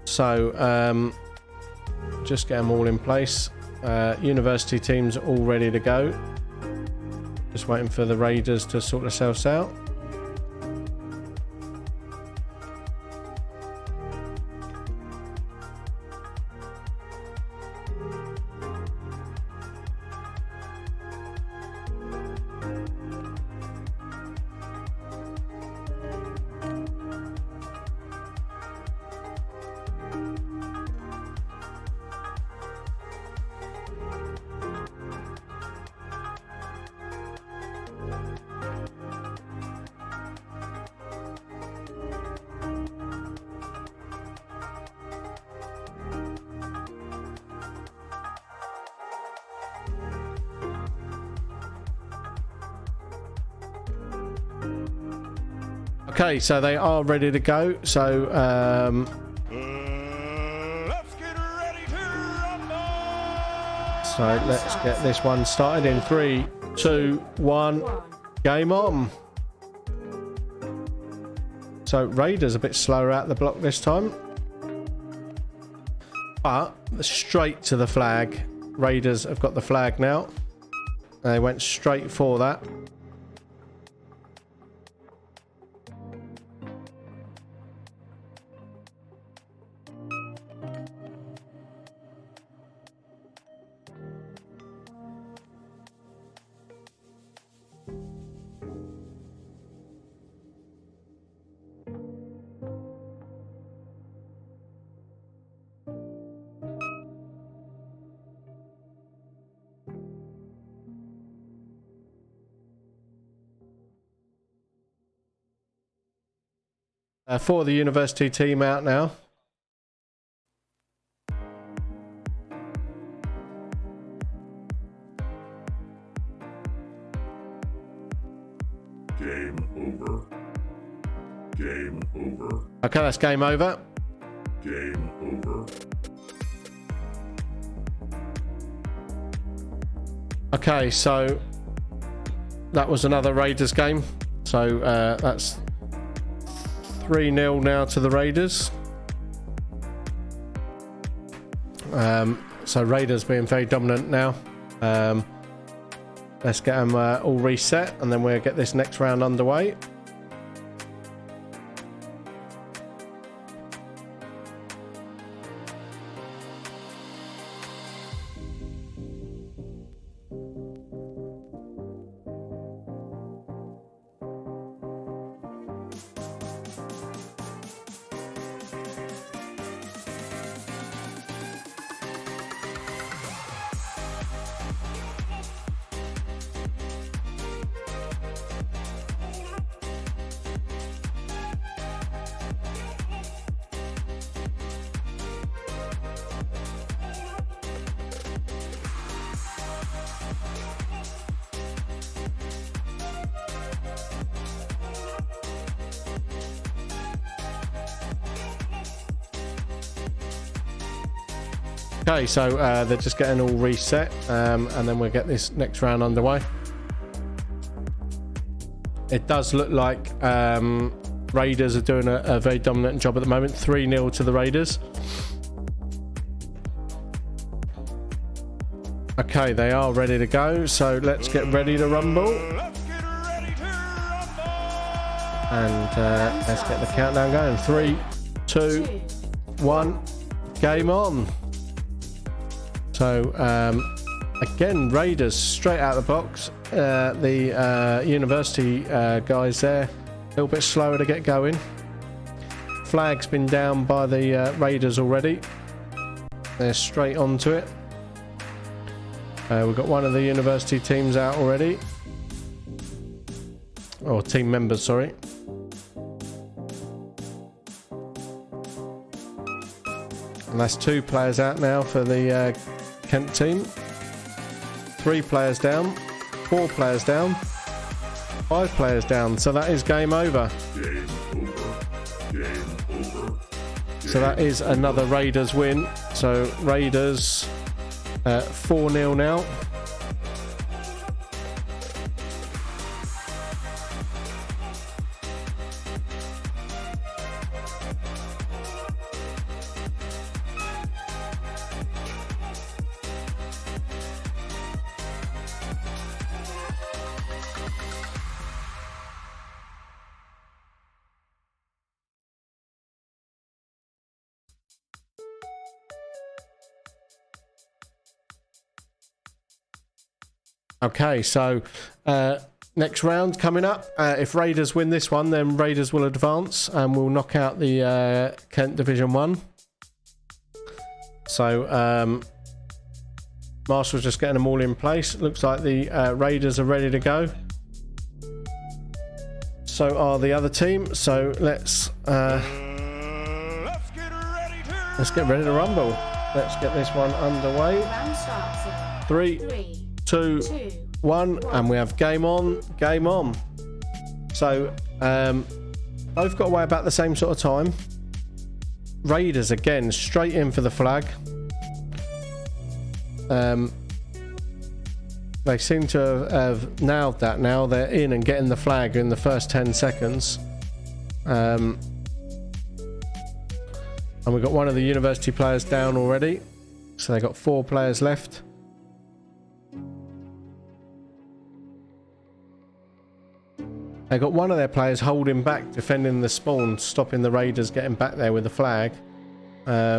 So just get them all in place. University teams all ready to go. Just waiting for the Raiders to sort themselves out. Okay, so they are ready to go. So Let's get ready to rumble! so let's get this one started in 3, 2, 1. Game on. So Raiders a bit slower out the block this time, but straight to the flag. Raiders have got the flag now. They went straight for that. For the university team out now. Game over. Game over. Okay, that's game over. Game over. Okay, so that was another Raiders game. So that's 3-0 now to the Raiders. So Raiders being very dominant now. Let's get them all reset and then we'll get this next round underway. Okay, so they're just getting all reset, and then we'll get this next round underway. It does look like Raiders are doing a very dominant job at the moment. 3-0 to the Raiders. Okay, they are ready to go, so let's get ready to rumble. Let's get ready to rumble. And let's get the countdown going. 3, 2, 1, game on. So again, Raiders straight out of the box. The university guys there a little bit slower to get going. Flag's been down by the Raiders already. They're straight onto it. We've got one of the university teams out already, or team members, sorry. And that's 2 players out now for the Kent team. 3 players down, 4 players down, 5 players down. So that is game over. Game over. Game over. So that is another Raiders win. So Raiders 4-0 now. Okay, so next round coming up. If Raiders win this one, then Raiders will advance and will knock out the Kent Division 1. So Marshall's just getting them all in place. Looks like the Raiders are ready to go. So are the other team. So let's get ready to rumble. Let's get this one underway. Round starts in 3, 2, 1, and we have game on, game on. So both got away about the same sort of time. Raiders again straight in for the flag. They seem to have nailed that now. They're in and getting the flag in the first 10 seconds. And we've got one of the university players down already. So they've got 4 players left. They got one of their players holding back, defending the spawn, stopping the Raiders getting back there with the flag,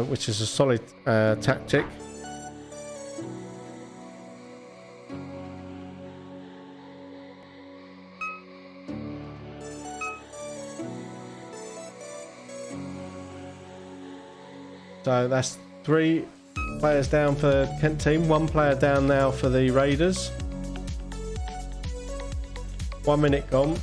which is a solid tactic. So that's 3 players down for the Kent team, 1 player down now for the Raiders. 1 minute gone.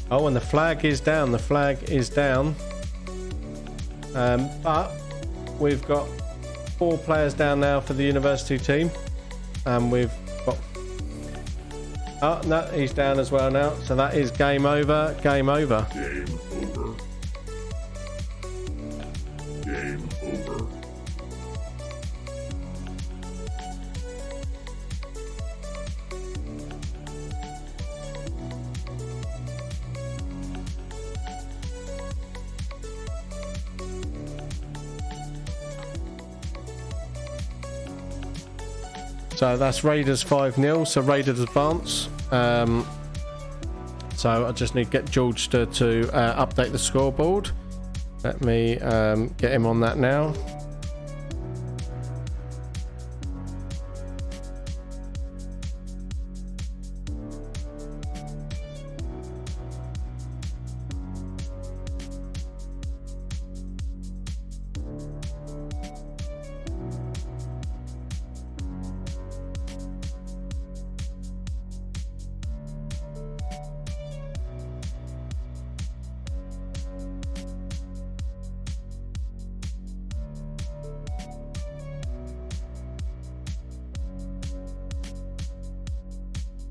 Oh, and the flag is down. The flag is down. But we've got 4 players down now for the university team. And we've got... Oh, no, he's down as well now. So that is game over. Game over. Game over. Game over. So that's Raiders 5-0. So Raiders advance. So I just need to get George to update the scoreboard. Let me get him on that now.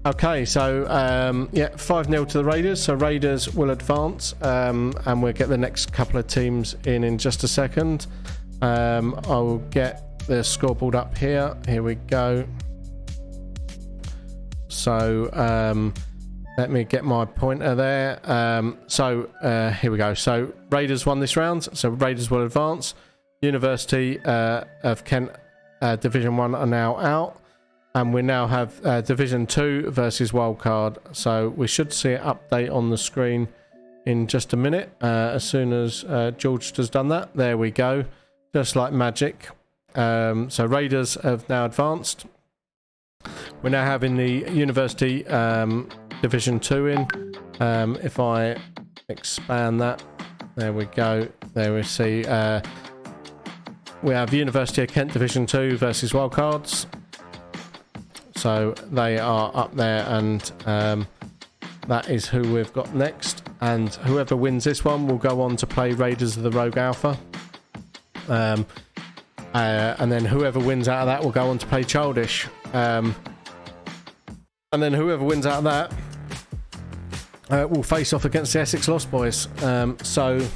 Okay, so yeah, 5-0 to the Raiders. So Raiders will advance, and we'll get the next couple of teams in just a second. I will get the scoreboard up here. Here we go. So let me get my pointer there. Here we go. So Raiders won this round. So Raiders will advance. University of Kent Division 1 are now out. And we now have Division 2 versus Wildcard. So we should see an update on the screen in just a minute. As soon as George has done that. There we go. Just like magic. So Raiders have now advanced. We're now having the University Division 2 in. If I expand that. There we go. There we see. We have University of Kent Division 2 versus Wildcards. So they are up there, and that is who we've got next. And whoever wins this one will go on to play Raiders of the Rogue Alpha. And then whoever wins out of that will go on to play Childish. And then whoever wins out of that will face off against the Essex Lost Boys. So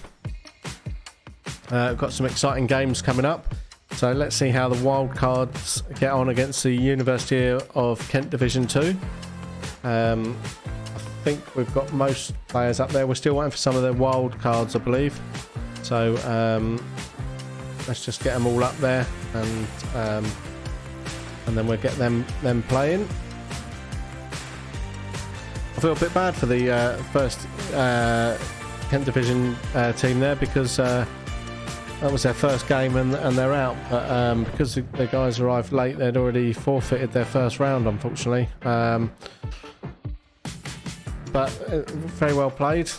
we've got some exciting games coming up. So let's see how the Wildcards get on against the University of Kent Division 2. I think we've got most players up there. We're still waiting for some of the Wildcards, I believe. So let's just get them all up there, and then we'll get them playing. I feel a bit bad for the first Kent Division team there, because that was their first game and they're out, but because the guys arrived late, they'd already forfeited their first round, unfortunately. But very well played.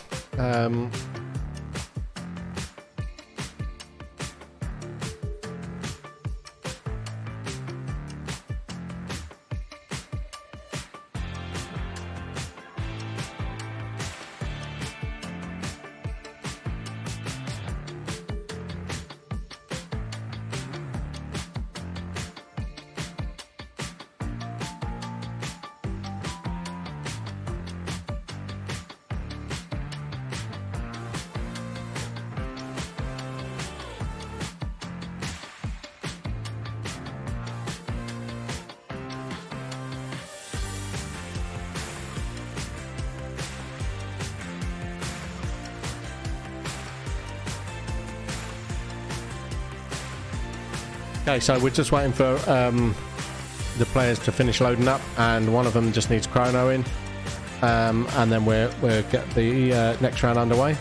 Okay, so we're just waiting for the players to finish loading up, and one of them just needs chrono in, and then we'll get the next round underway.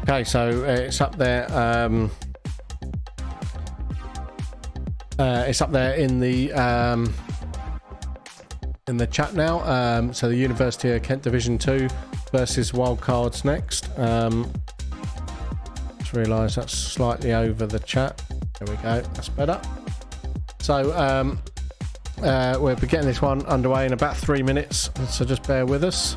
Okay, so it's up there. It's up there in the chat now. So the University of Kent Division 2 versus Wildcards next. Just realised that's slightly over the chat. There we go. That's better. So we'll be getting this one underway in about 3 minutes. So just bear with us.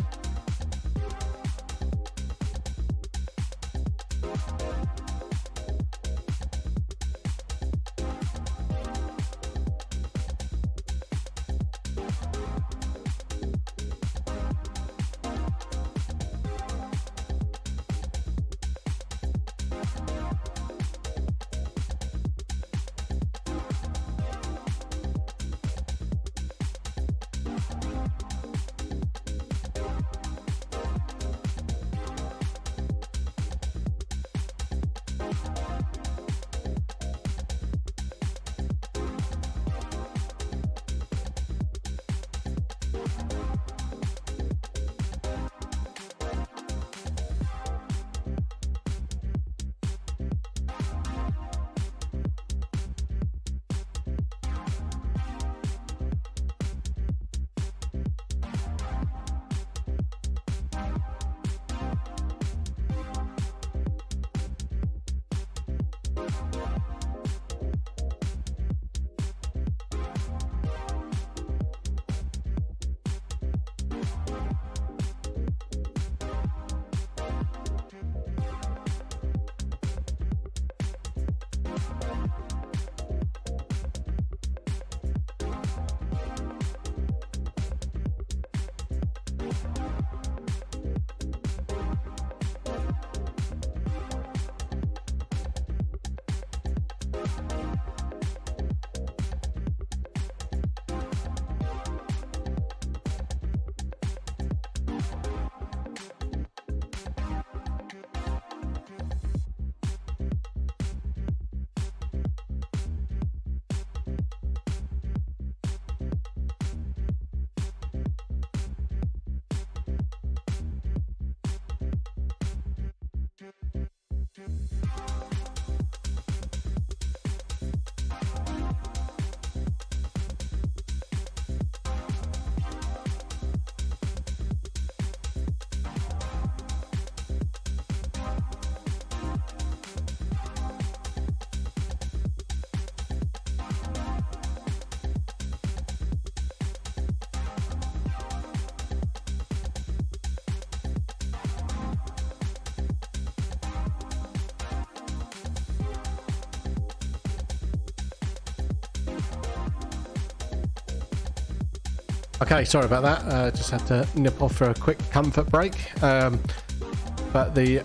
Okay, sorry about that. Just had to nip off for a quick comfort break. But the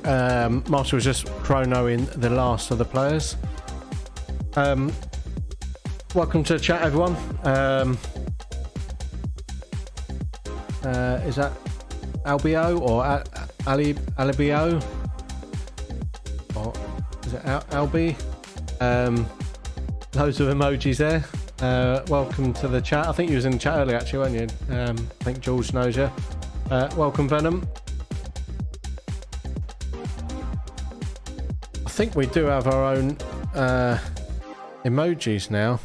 Master was just chronoing the last of the players. Welcome to the chat, everyone. Is that Albio or Alibio? Or is it Albi? Loads of emojis there. Welcome to the chat. I think you was in the chat earlier, actually, weren't you? I think George knows you. Welcome, Venom. I think we do have our own emojis now.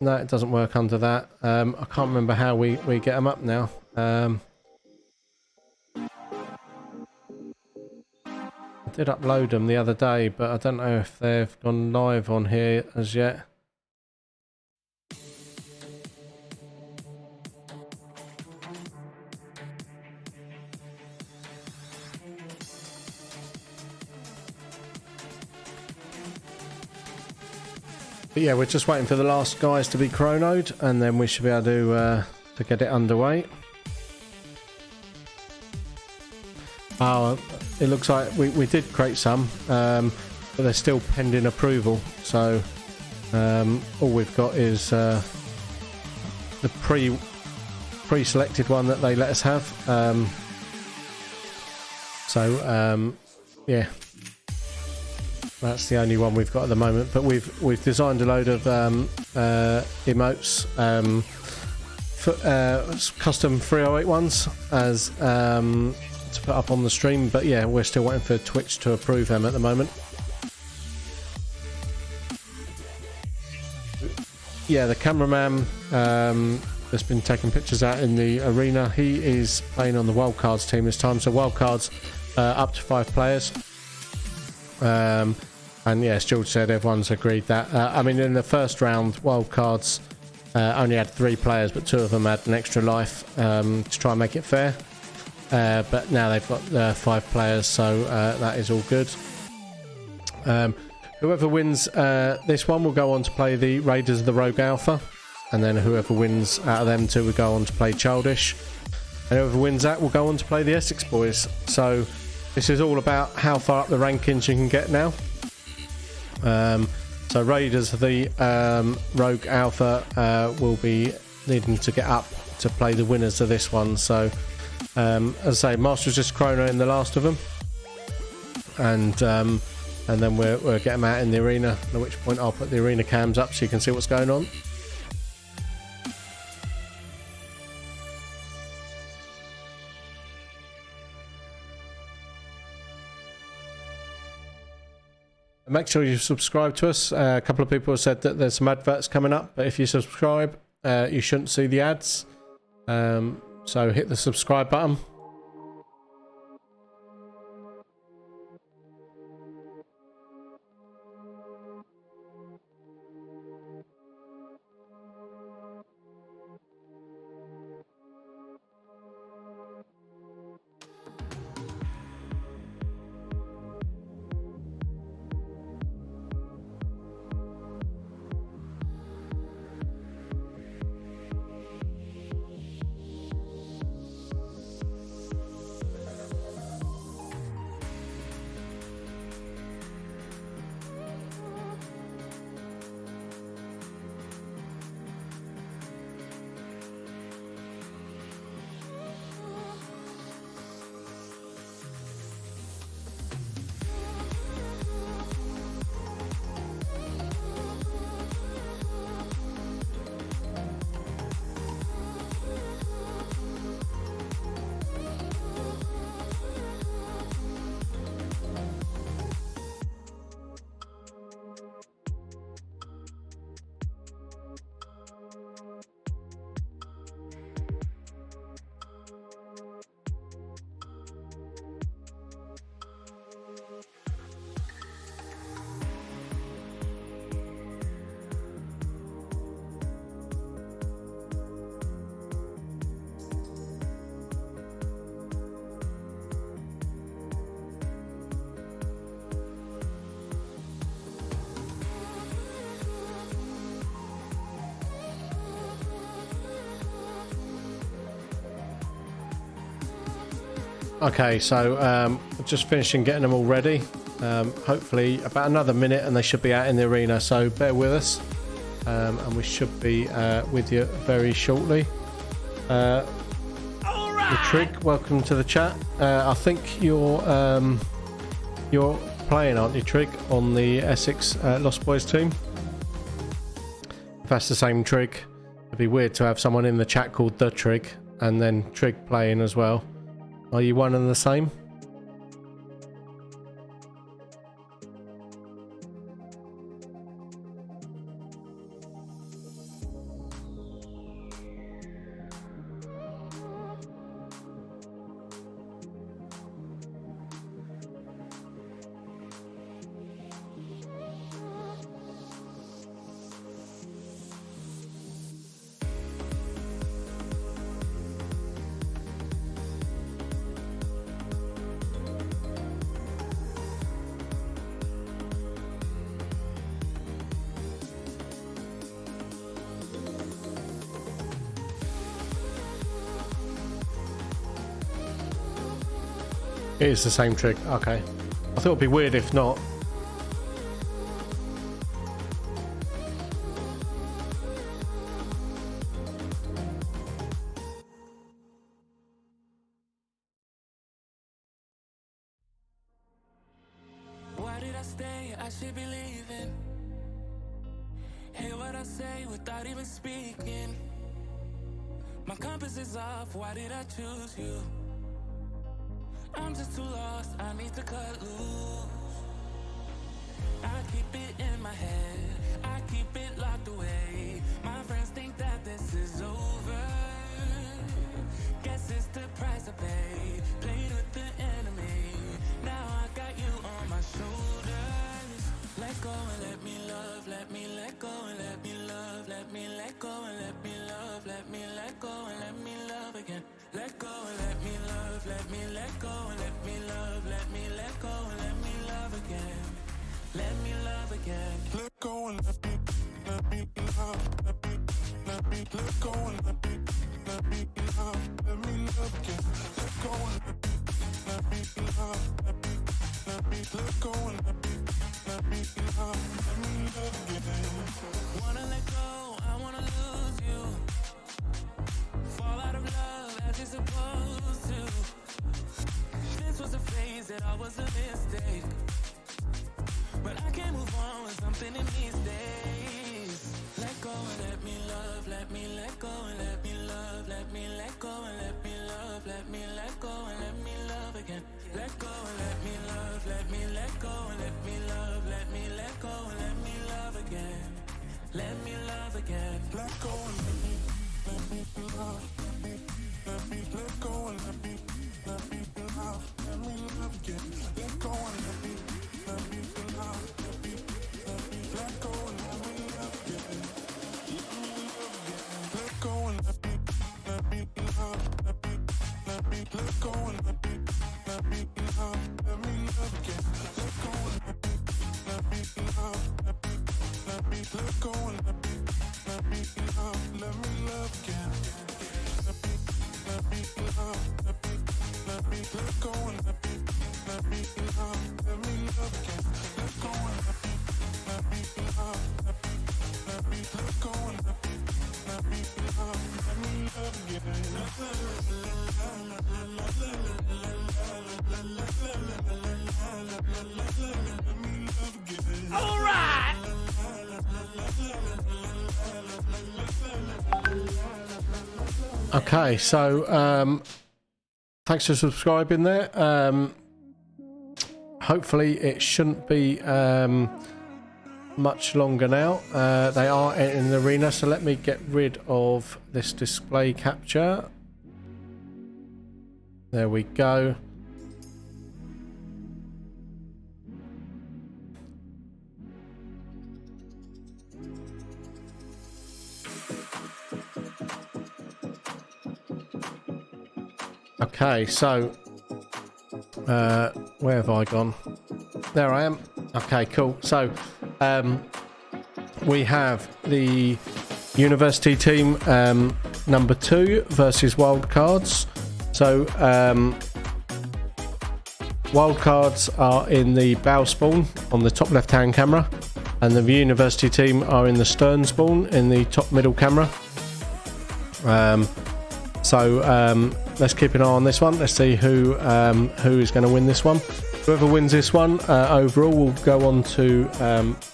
No, it doesn't work under that. I can't remember how we get them up now. I did upload them the other day, but I don't know if they've gone live on here as yet. But yeah, we're just waiting for the last guys to be chronoed, and then we should be able to get it underway. Oh, it looks like we did create some, but they're still pending approval. So all we've got is the pre-selected one that they let us have. Yeah, that's the only one we've got at the moment. But we've designed a load of emotes, custom 308 ones as to put up on the stream, but yeah, we're still waiting for Twitch to approve them at the moment. Yeah, the cameraman that's been taking pictures out in the arena, he is playing on the wildcards team this time. So wildcards up to 5 players. And yeah, as George said, everyone's agreed that. I mean, in the first round, wildcards only had 3 players, but 2 of them had an extra life to try and make it fair. But now they've got 5 players, so that is all good. Whoever wins this one will go on to play the Raiders of the Rogue Alpha, and then whoever wins out of them 2 will go on to play Childish, and whoever wins that will go on to play the Essex Boys. So this is all about how far up the rankings you can get now. So Raiders of the Rogue Alpha will be needing to get up to play the winners of this one. So as I say, Master just Chrono in the last of them, and then we'll get them out in the arena, at which point I'll put the arena cams up so you can see what's going on. Make sure you subscribe to us. A couple of people have said that there's some adverts coming up, but if you subscribe, you shouldn't see the ads. So hit the subscribe button. Okay, so just finishing getting them all ready. Hopefully about another minute and they should be out in the arena, so bear with us, and we should be with you very shortly. Trig, welcome to the chat. I think you're playing, aren't you, Trig, on the Essex Lost Boys team? If that's the same Trig, it'd be weird to have someone in the chat called the Trig and then Trig playing as well. Are you one and the same? It is the same trick. Okay. I thought it'd be weird if not. Why did I stay? I should be leaving. Hear what I say without even speaking. My compass is off. Why did I choose you? I'm just too lost, I need to cut loose. I keep it in my head, I keep it locked away. My friends think that this is over. Guess it's the price I pay. Played with the enemy, now I got you on my shoulders. Let go and let me love, let me let go and let me love, let me let go and let me love, let me let go and let me love again. Let go and let me love, let me let go and let me love, let me let go and let me love again. Let me love again. Let go and let me love, let me let go and let me love, let me love again. Let go and let me love, let me let go and let me love, let me love again. Wanna let go, I wanna lose you. Fall out of love as you're supposed to. This was a phase that I was a mistake, but I can't move on with something in these days. Let go and let me love, let me let go and let me love, let me let go and let me love, let me let go and let me love again. Let go and let me love, let me let go and let me love, let me let go and let me love again. Let me love again. Let go and let me love, let me let go and let me love, let me love again. Let go and let me love, let me let go and let me love again. Let go and let me love, let me let go and let me love, let me love again. Let go and let me love, let me let go and let me love, let me love again. Let me love, let me let go and let me love, let me love again. Let go and let me love, let me let go and let me love, let me love again. All right. Okay, so thanks for subscribing there. Hopefully it shouldn't be much longer now. They are in the arena, so let me get rid of this display capture. There we go. Okay, so where have I gone? There I am. Okay, cool. So we have the university team number 2 versus wildcards. So wildcards are in the bow spawn on the top left hand camera, and the university team are in the stern spawn in the top middle camera. Let's keep an eye on this one. Let's see who is going to win this one. Whoever wins this one overall will go on to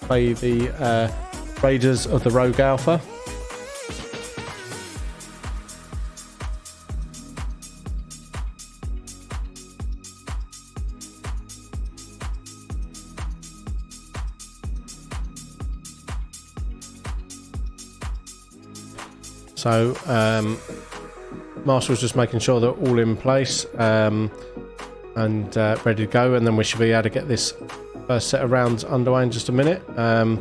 play the Raiders of the Rogue Alpha. So Marshall's just making sure they're all in place and ready to go, and then we should be able to get this first set of rounds underway in just a minute. We're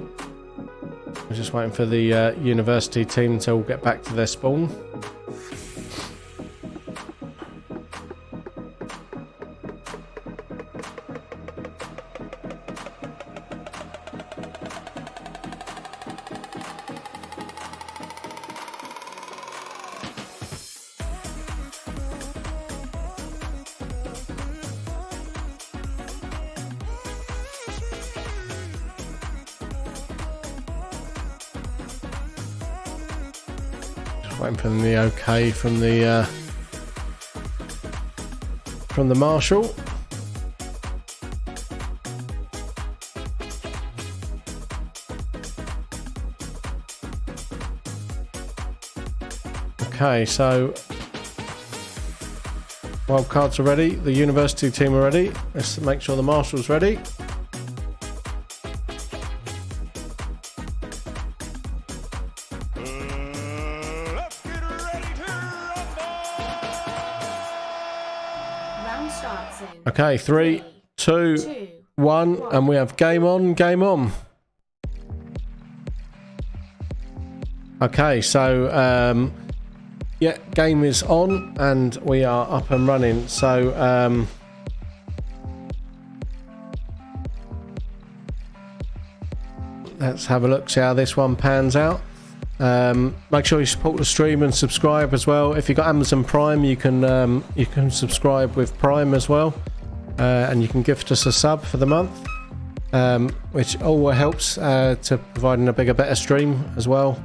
just waiting for the university team to all get back to their spawn. Waiting for the okay from the marshal. Okay, so Wild cards are ready. The university team are ready. Let's make sure the marshal's ready. Let's get ready to rumble! Round starts in Okay, 3, 2, 2. 1, and we have game on, game on. Okay, so yeah, game is on and we are up and running. So let's have a look, see how this one pans out. Make sure you support the stream and subscribe as well. If you've got Amazon Prime, you can subscribe with Prime as well, and you can gift us a sub for the month, which all helps to providing a bigger, better stream as well.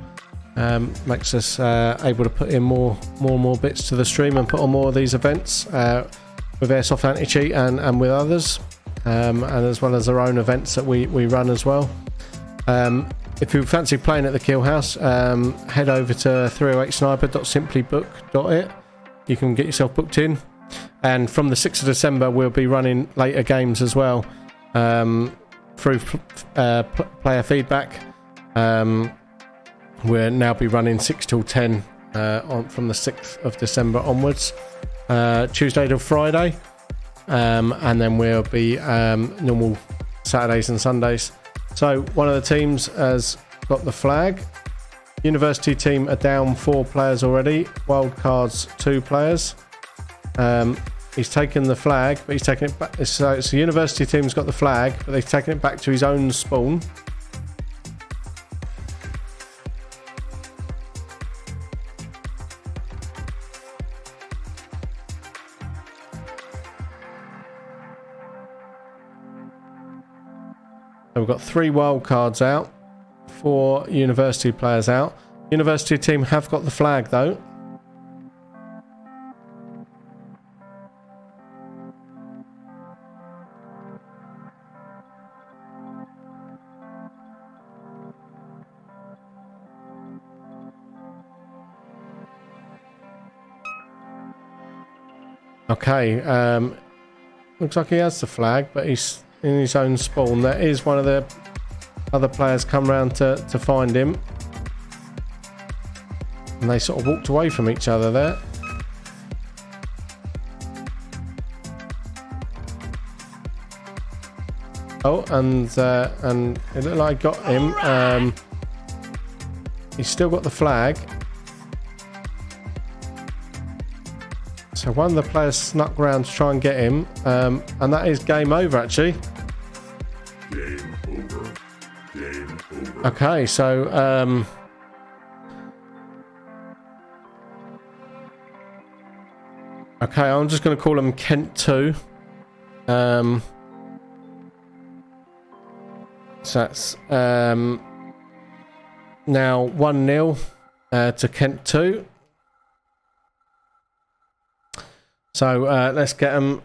Makes us able to put in more and more bits to the stream and put on more of these events with Airsoft Anti-Cheat and with others, and as well as our own events that we run as well. If you fancy playing at the Killhouse, head over to 308sniper.simplybook.it. You can get yourself booked in, and from the 6th of December we'll be running later games as well, through player feedback. We'll now be running 6 till 10 from the 6th of December onwards, Tuesday till Friday, and then we'll be normal Saturdays and Sundays. So one of the teams has got the flag. University team are down 4 players already. Wildcards 2 players. He's taken the flag, but he's taken it back. So the university team's got the flag, but they've taken it back to his own spawn. We've got 3 wild cards out, 4 university players out. University team have got the flag though. Okay, looks like he has the flag, but he's in his own spawn. There is one of the other players come round to find him, and they sort of walked away from each other there. Oh, and it looked like I got him. He's still got the flag. So one of the players snuck around to try and get him, and that is game over actually. Game over. Game over. Okay, so okay, I'm just going to call him Kent 2. So that's now 1-0 to Kent 2. So let's get them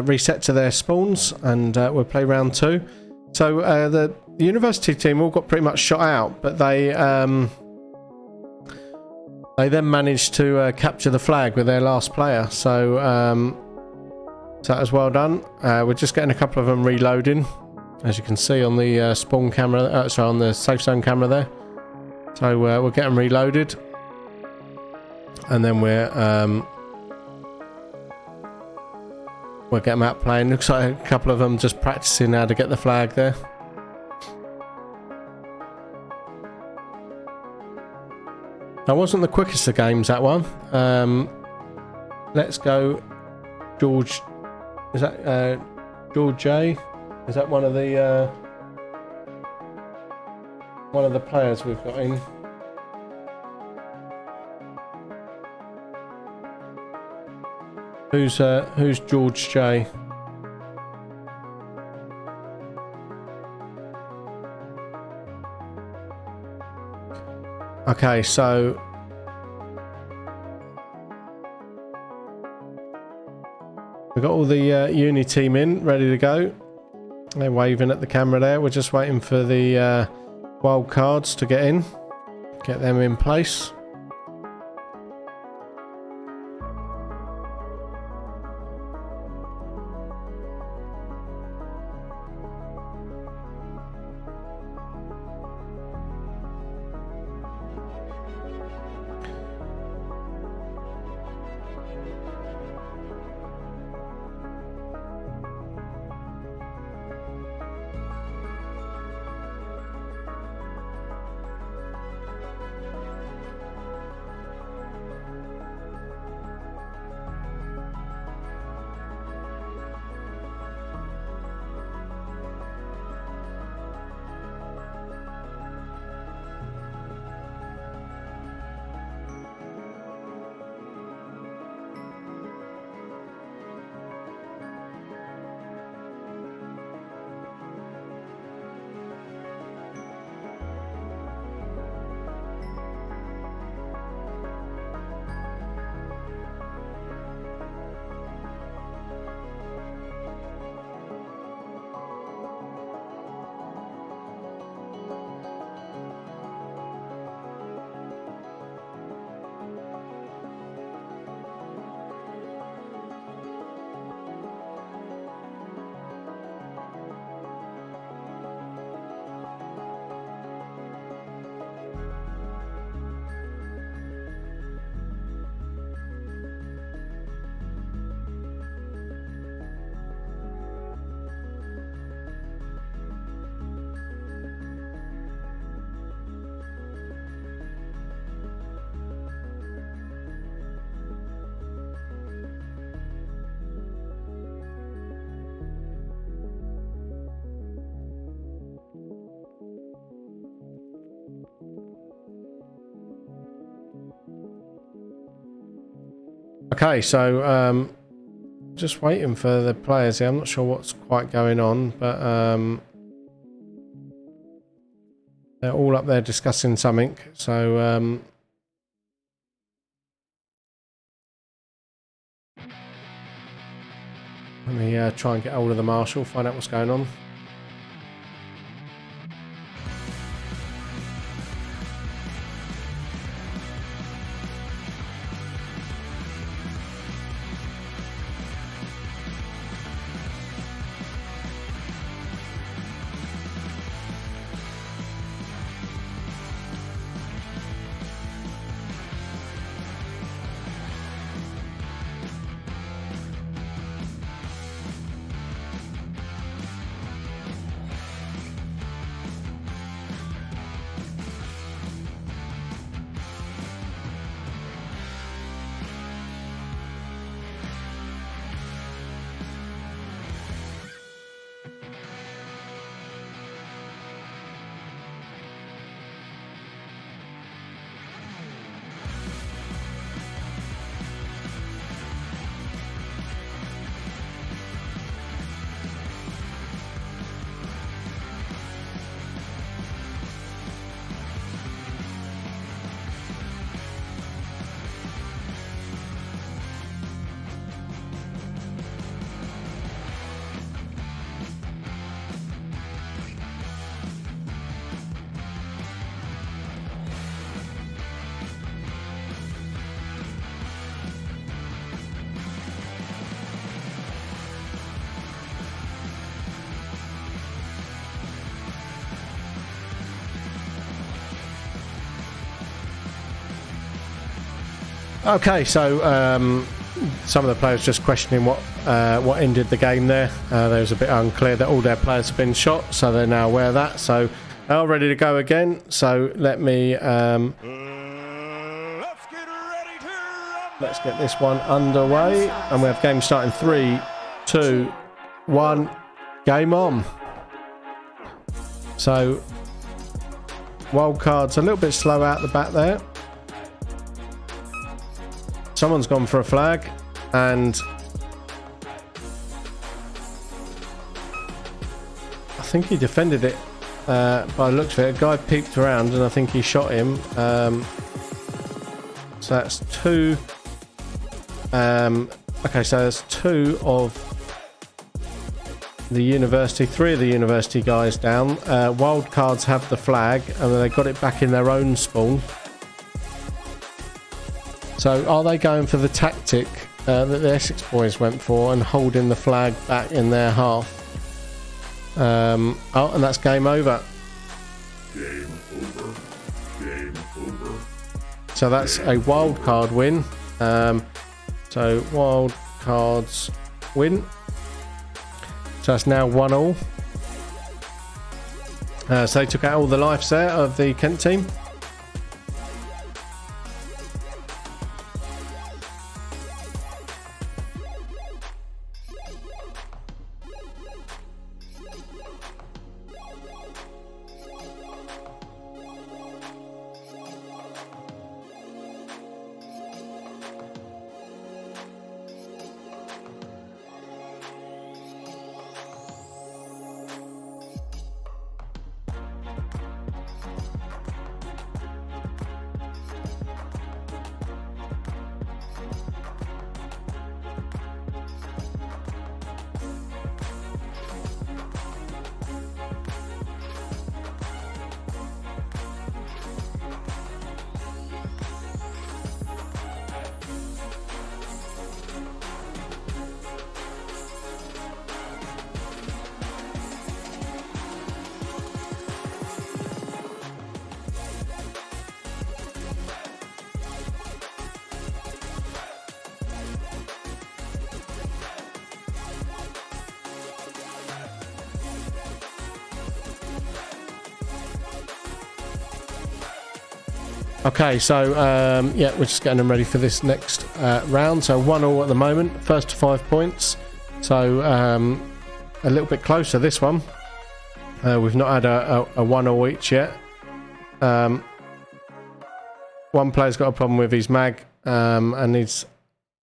reset to their spawns, and we'll play round 2. So the university team all got pretty much shot out, but they then managed to capture the flag with their last player. So so that was well done. We're just getting a couple of them reloading, as you can see on the spawn camera, sorry, on the safe zone camera there. So we'll get them reloaded, and then we'll get them out playing. Looks like a couple of them just practicing how to get the flag there. That wasn't the quickest of games, that one. Let's go George. Is that George J? Is that one of the players we've got in? Who's George J? Okay, so we've got all the uni team in, ready to go. They're waving at the camera there. We're just waiting for the wild cards to get in, get them in place. Okay, so just waiting for the players here. I'm not sure what's quite going on, but they're all up there discussing something. So let me try and get hold of the marshal, find out what's going on. Okay, so some of the players just questioning what ended the game there. There was a bit unclear that all their players have been shot, so they're now aware of that. So they are ready to go again. So let me let's get this one underway, and we have game starting 3, 2, 1, game on. So wildcard's a little bit slow out the back there. Someone's gone for a flag, and I think he defended it by the looks of it. A guy peeked around, and I think he shot him. So that's 2. Okay, so there's 2 of the university, 3 of the university guys down. Wildcards have the flag, and they got it back in their own spawn. So are they going for the tactic that the Essex boys went for and holding the flag back in their half? Oh, and that's game over. Game over. Game over. So that's a wild card win. So wild cards win. So that's now 1-1. So they took out all the lives there of the Kent team. Okay, so yeah, we're just getting them ready for this next round. So 1-1 at the moment, first to 5 points. So a little bit closer this one. We've not had a 1-1 each yet. One player's got a problem with his mag and needs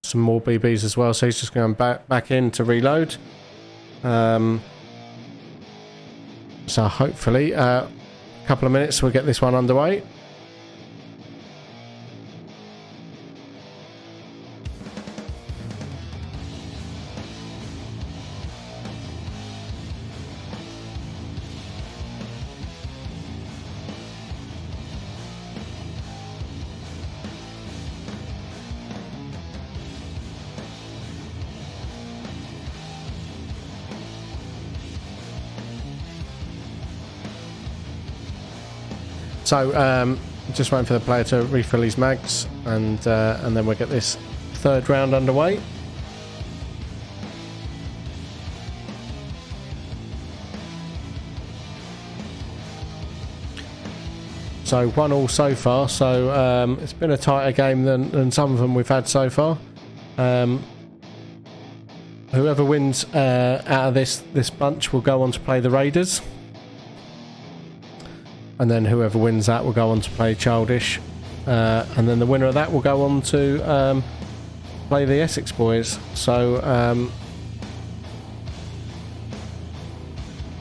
some more BBs as well, so he's just going back in to reload. So hopefully a couple of minutes we'll get this one underway. So just waiting for the player to refill his mags, and then we'll get this third round underway. So 1-1 so far, so it's been a tighter game than some of them we've had so far. Whoever wins out of this bunch will go on to play the Raiders. And then whoever wins that will go on to play Childish. And then the winner of that will go on to play the Essex Boys. So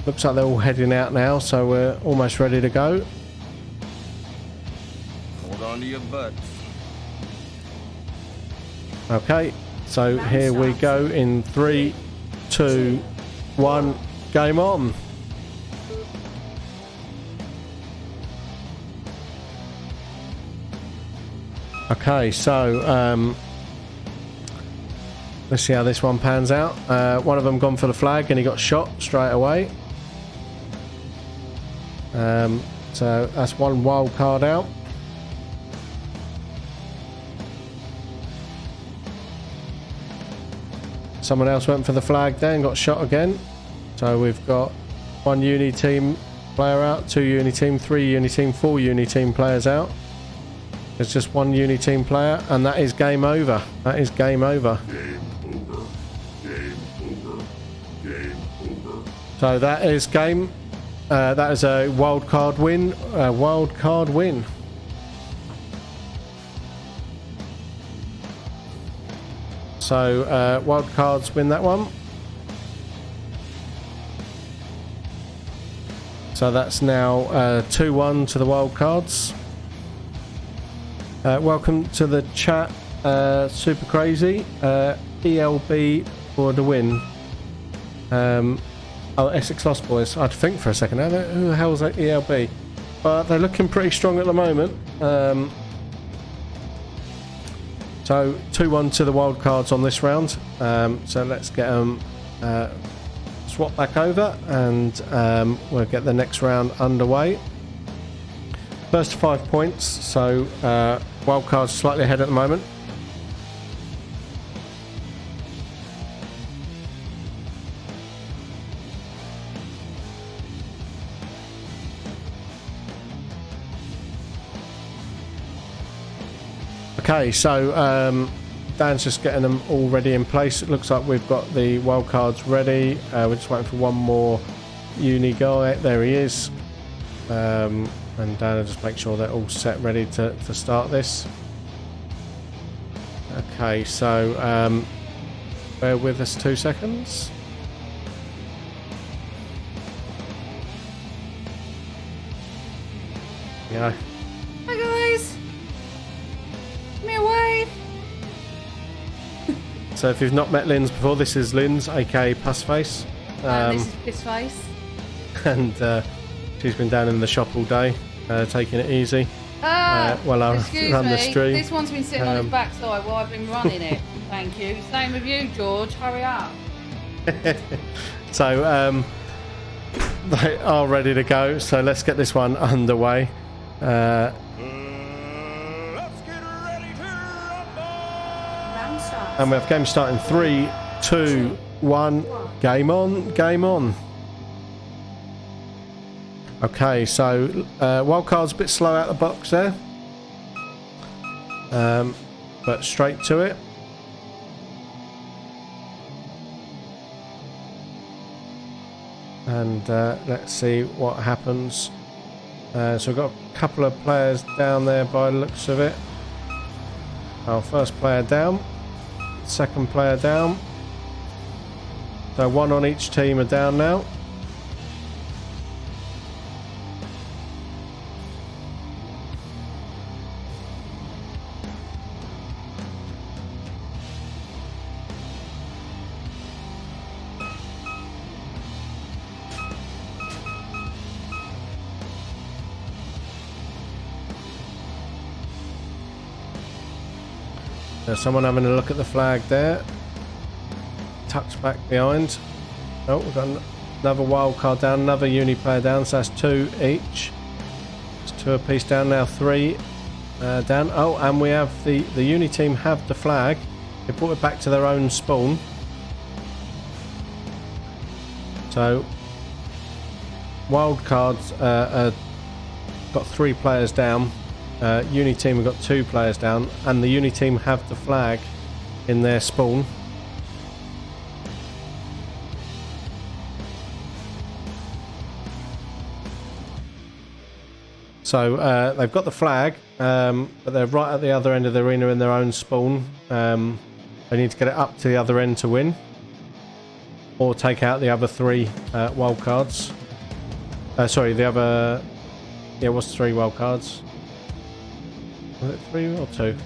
looks like they're all heading out now, so we're almost ready to go. Hold on to your butts. Okay, so here we go in 3, 2, 1, game on. Okay, so let's see how this one pans out. One of them gone for the flag and he got shot straight away. So that's one wild card out. Someone else went for the flag then, got shot again. So we've got one uni team player out, 2 uni team, 3 uni team, 4 uni team players out. There's just one uni team player, and that is game over. That is game over. Game over. Game over. Game over. So that is game. That is a wild card win. A wild card win. So wild cards win that one. So that's now 2-1 to the wild cards. Welcome to the chat, Super Crazy. ELB for the win. Oh, Essex Lost Boys. I had to think for a second. Who the hell is that ELB? But they're looking pretty strong at the moment. So 2-1 to the wild cards on this round. So let's get them swap back over, and we'll get the next round underway. First to 5 points, so wildcard's slightly ahead at the moment. Okay, so Dan's just getting them all ready in place. It looks like we've got the wildcards ready. We're just waiting for one more uni guy. There he is. And Dan will just make sure they're all set ready to start this. Okay, so bear with us 2 seconds. Yeah. Hi guys! Give me a wave! So if you've not met Linz before, this is Linz, aka Pussface. This is Pissface. And she's been down in the shop all day, taking it easy. While I run the stream. This one's been sitting on its backside while I've been running it. Thank you. Same with you, George. Hurry up. So they are ready to go. So let's get this one underway. Let's get ready to rumble! Round start. And we have game starting 3, 2, 1. Game on. Game on. Okay, so wildcard's a bit slow out the box there, but straight to it. And let's see what happens. So we've got a couple of players down there by the looks of it. Our first player down. second player down. So one on each team are down now. There's someone having a look at the flag there. Tucks back behind. Oh, we've got another wild card down, another uni player down, so that's 2 each. It's 2 apiece down now, 3 down. Oh, and we have the uni team have the flag. They brought it back to their own spawn. So, wild cards got 3 players down. Uni team have got 2 players down, and the uni team have the flag in their spawn. So they've got the flag, but they're right at the other end of the arena in their own spawn. They need to get it up to the other end to win, or take out the other 3 wild cards. Sorry, the other... Yeah, what's 3 wild cards? Was it 3 or 2?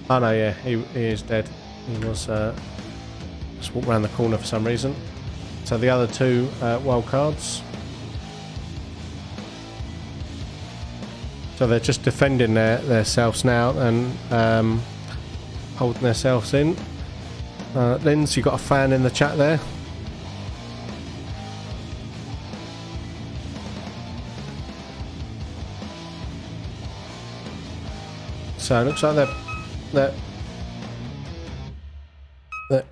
Oh no, yeah, he is dead. He was just walked around the corner for some reason. So the other 2 wild cards. So they're just defending themselves now and holding themselves in. Linz, you got a fan in the chat there. So it looks like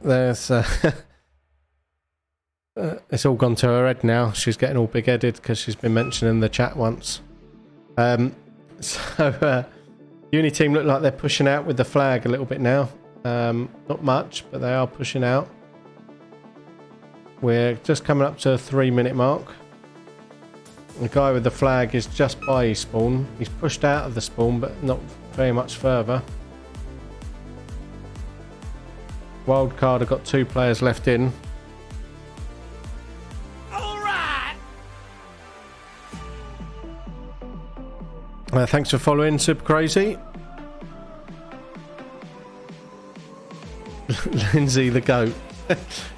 there's it's all gone to her head now. She's getting all big-headed because she's been mentioned in the chat once. So uni team look like they're pushing out with the flag a little bit now. Not much, but they are pushing out. We're just coming up to a 3-minute mark. The guy with the flag is just by his spawn. He's pushed out of the spawn, but not very much further. Wildcard have got 2 players left in. Alright! Thanks for following, Super Crazy. Lindsay the goat.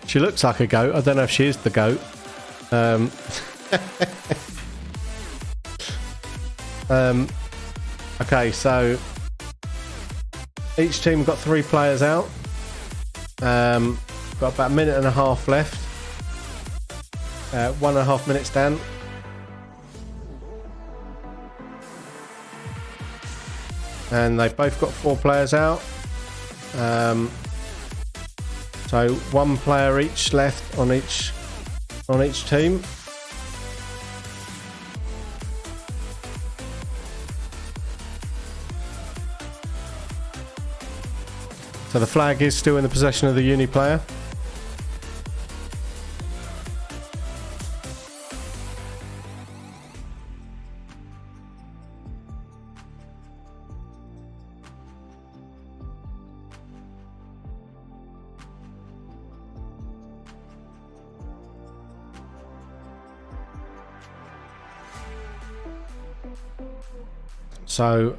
She looks like a goat. I don't know if she is the goat. Okay, so each team got 3 players out. Got about a minute and a half left. 1.5 minutes down. And they've both got 4 players out. So 1 player each left on each team. So the flag is still in the possession of the uni player. So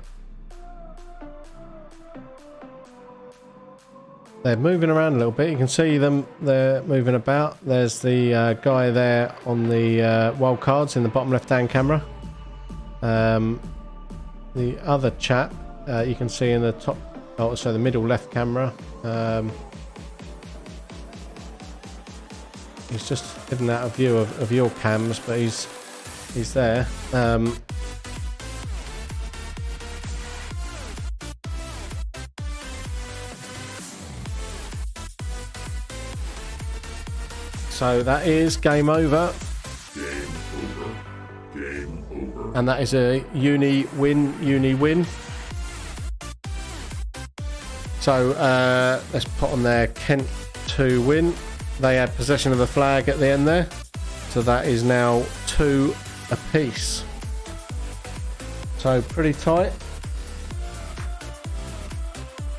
they're moving around a little bit. You can see them, they're moving about. There's the guy there on the wild cards in the bottom left hand camera. The other chap you can see in the top, oh, so the middle left camera. He's just hidden out of view of your cams, but he's there. So that is game over. Game over. Game over. And that is a uni win. So let's put on there Kent 2 win. They had possession of the flag at the end there. So that is now 2 apiece. So pretty tight.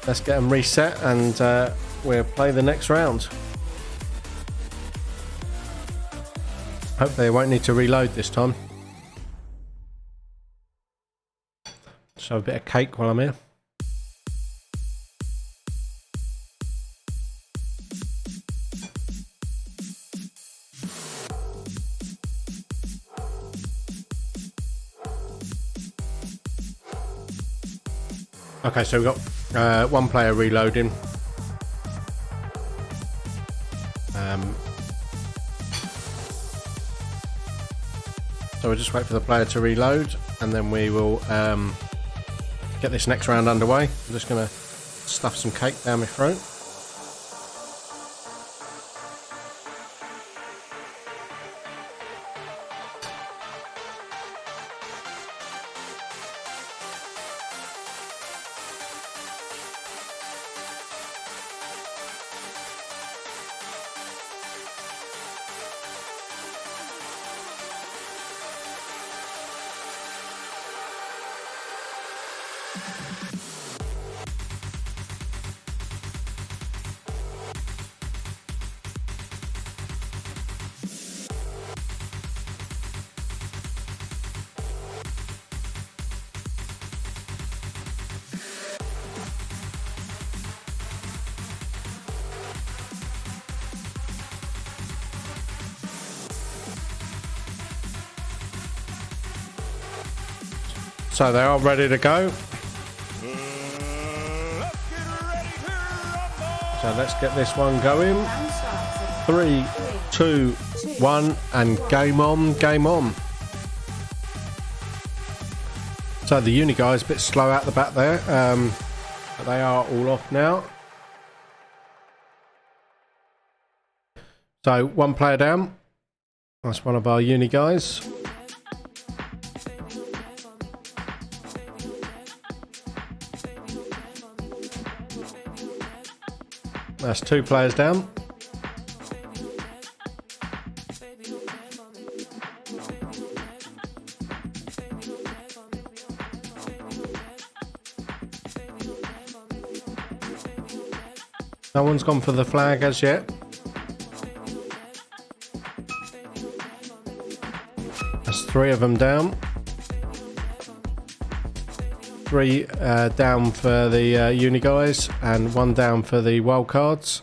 let's get them reset and we'll play the next round. Hopefully I won't need to reload this time. Just have a bit of cake while I'm here. Okay, so we've got one player reloading. So we'll just wait for the player to reload and then we will get this next round underway. I'm just going to stuff some cake down my throat. So they are ready to go. So let's get this one going. 3, 2, 1, and game on, game on. So the uni guy is a bit slow out the back there, but they are all off now. So one player down. That's one of our uni guys. That's 2 players down. No one's gone for the flag as yet. That's 3 of them down. 3 down for the uni guys and 1 down for the wild cards,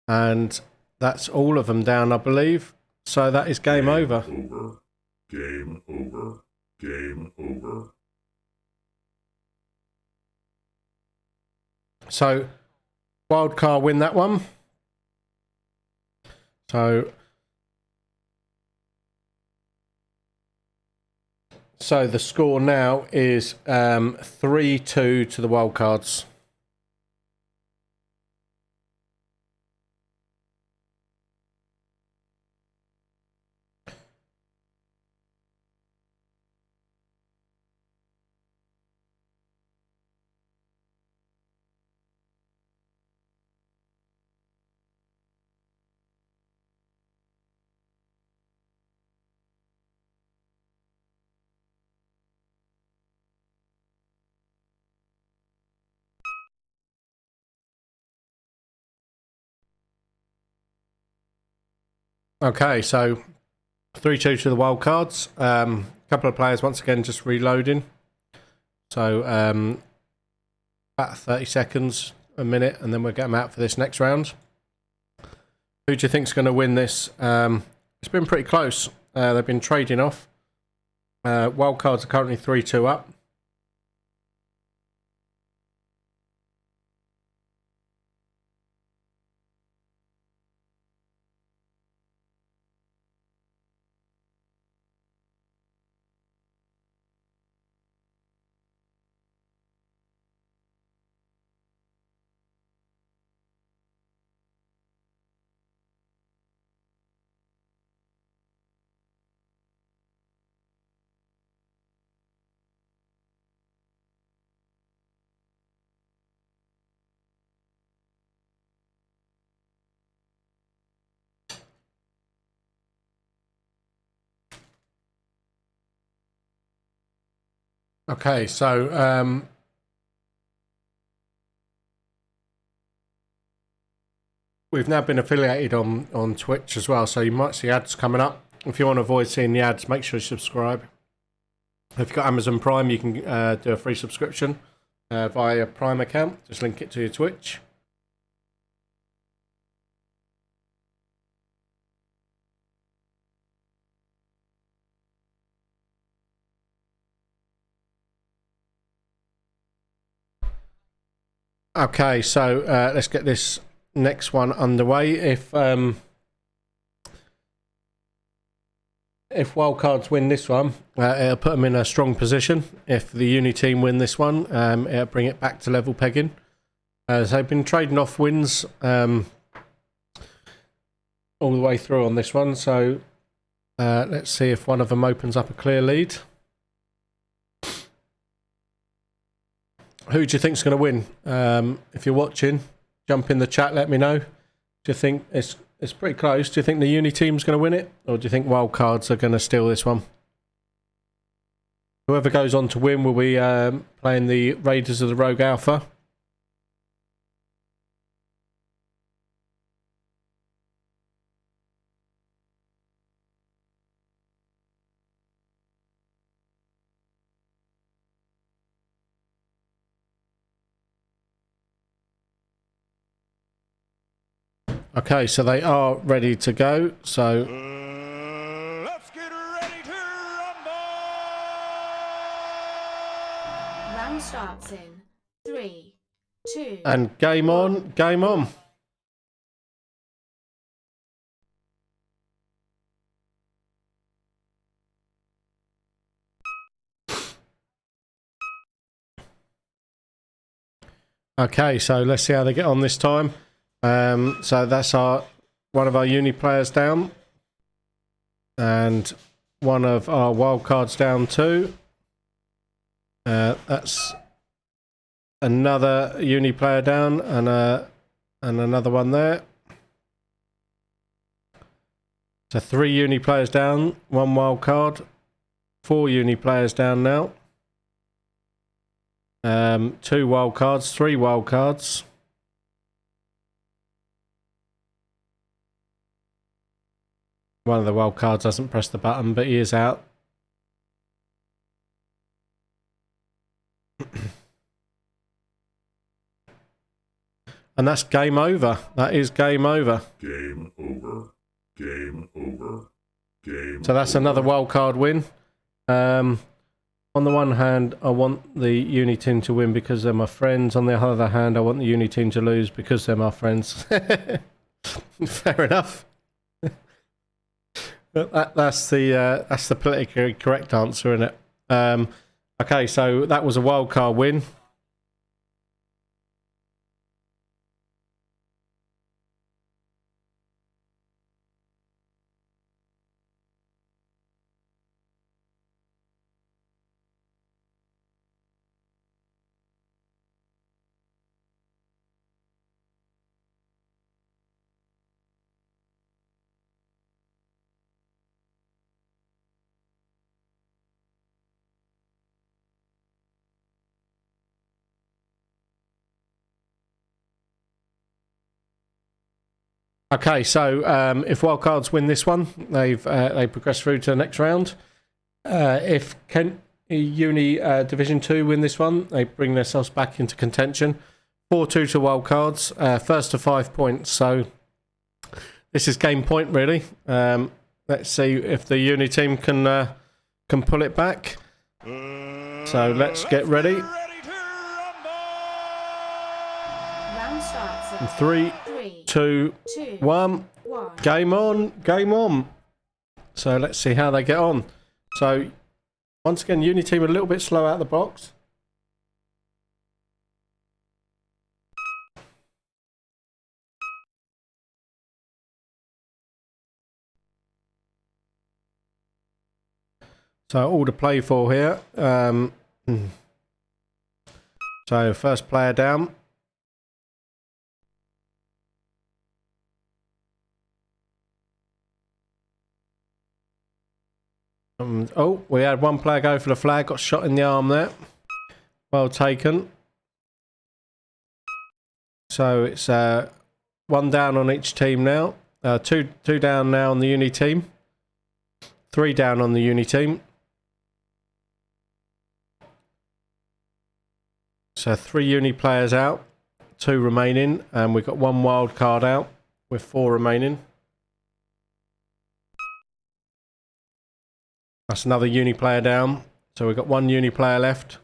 and that's all of them down, I believe. So that is game over. Game over. Game over. So wild card win that one. So the score now is 3-2 to the wildcards. Okay, so 3-2 to the wild cards. A couple of players once again just reloading. So about 30 seconds, a minute, and then we'll get them out for this next round. Who do you think's going to win this? It's been pretty close. They've been trading off. Wild cards are currently 3-2 up. Okay, so we've now been affiliated on Twitch as well, so you might see ads coming up. If you want to avoid seeing the ads, make sure you subscribe. If you've got Amazon Prime, you can do a free subscription via a Prime account. Just link it to your Twitch. Okay, so let's get this next one underway. If wildcards win this one, it'll put them in a strong position. If the uni team win this one, it'll bring it back to level pegging. So they've been trading off wins all the way through on this one. So let's see if one of them opens up a clear lead. Who do you think's going to win? If you're watching, jump in the chat. Let me know. Do you think it's pretty close? Do you think the uni team's going to win it, or do you think wildcards are going to steal this one? Whoever goes on to win will be playing the Raiders of the Rogue Alpha. Okay, so they are ready to go. So Let's get ready to rumble! Round starts in 3, 2. and game on, game on. Okay, so let's see how they get on this time. So that's one of our uni players down, and one of our wildcards down too. That's another uni player down, and another one there. So 3 uni players down, 1 wildcard, 4 uni players down now. 2 wildcards, 3 wildcards. One of the wildcards hasn't pressed the button, but he is out. And that's game over. That is game over. Game over. Game over. Game So that's another wildcard win. On the one hand, I want the uni team to win because they're my friends. On the other hand, I want the uni team to lose because they're my friends. Fair enough. That's the politically correct answer, isn't it? Okay, so that was a wildcard win. Okay, so if wildcards win this one, they progress through to the next round. If Kent Uni Division 2 win this one, they bring themselves back into contention. 4-2 to wildcards, first to 5 points. So this is game point, really. Let's see if the Uni team can pull it back. So let's get ready. Round starts in 3, 2, 1. Game on, game on. So let's see how they get on. So once again, uni team a little bit slow out of the box. So all to play for here. So first player down. Oh, we had one player go for the flag, got shot in the arm there. Well taken. So it's one down on each team now. Two down now on the uni team. 3 down on the uni team. So 3 uni players out, 2 remaining, and we've got 1 wild card out with 4 remaining. That's another uni player down. So we've got 1 uni player left.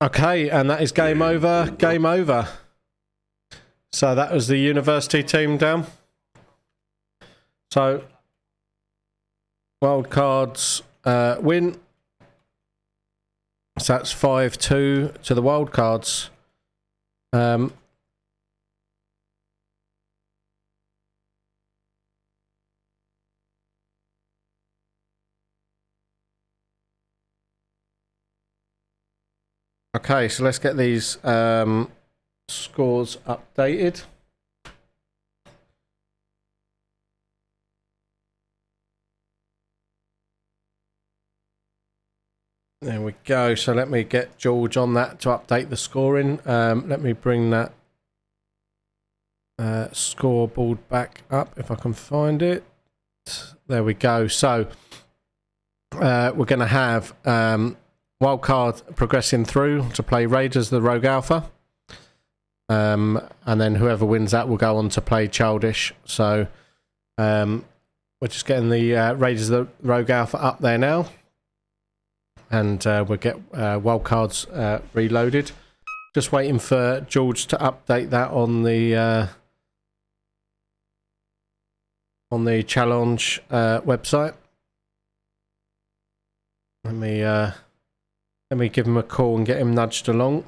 Okay, and that is game over. Game over. So that was the university team down. So wild cards win. So that's 5-2 to the wild cards. Okay, so let's get these scores updated. There we go. So let me get George on that to update the scoring. Let me bring that scoreboard back up if I can find it. There we go. So we're going to have wildcard progressing through to play Raiders the Rogue Alpha. And then whoever wins that will go on to play Childish. So we're just getting the Raiders the Rogue Alpha up there now. And we'll get wildcards reloaded. Just waiting for George to update that on the challenge website. Let me give him a call and get him nudged along.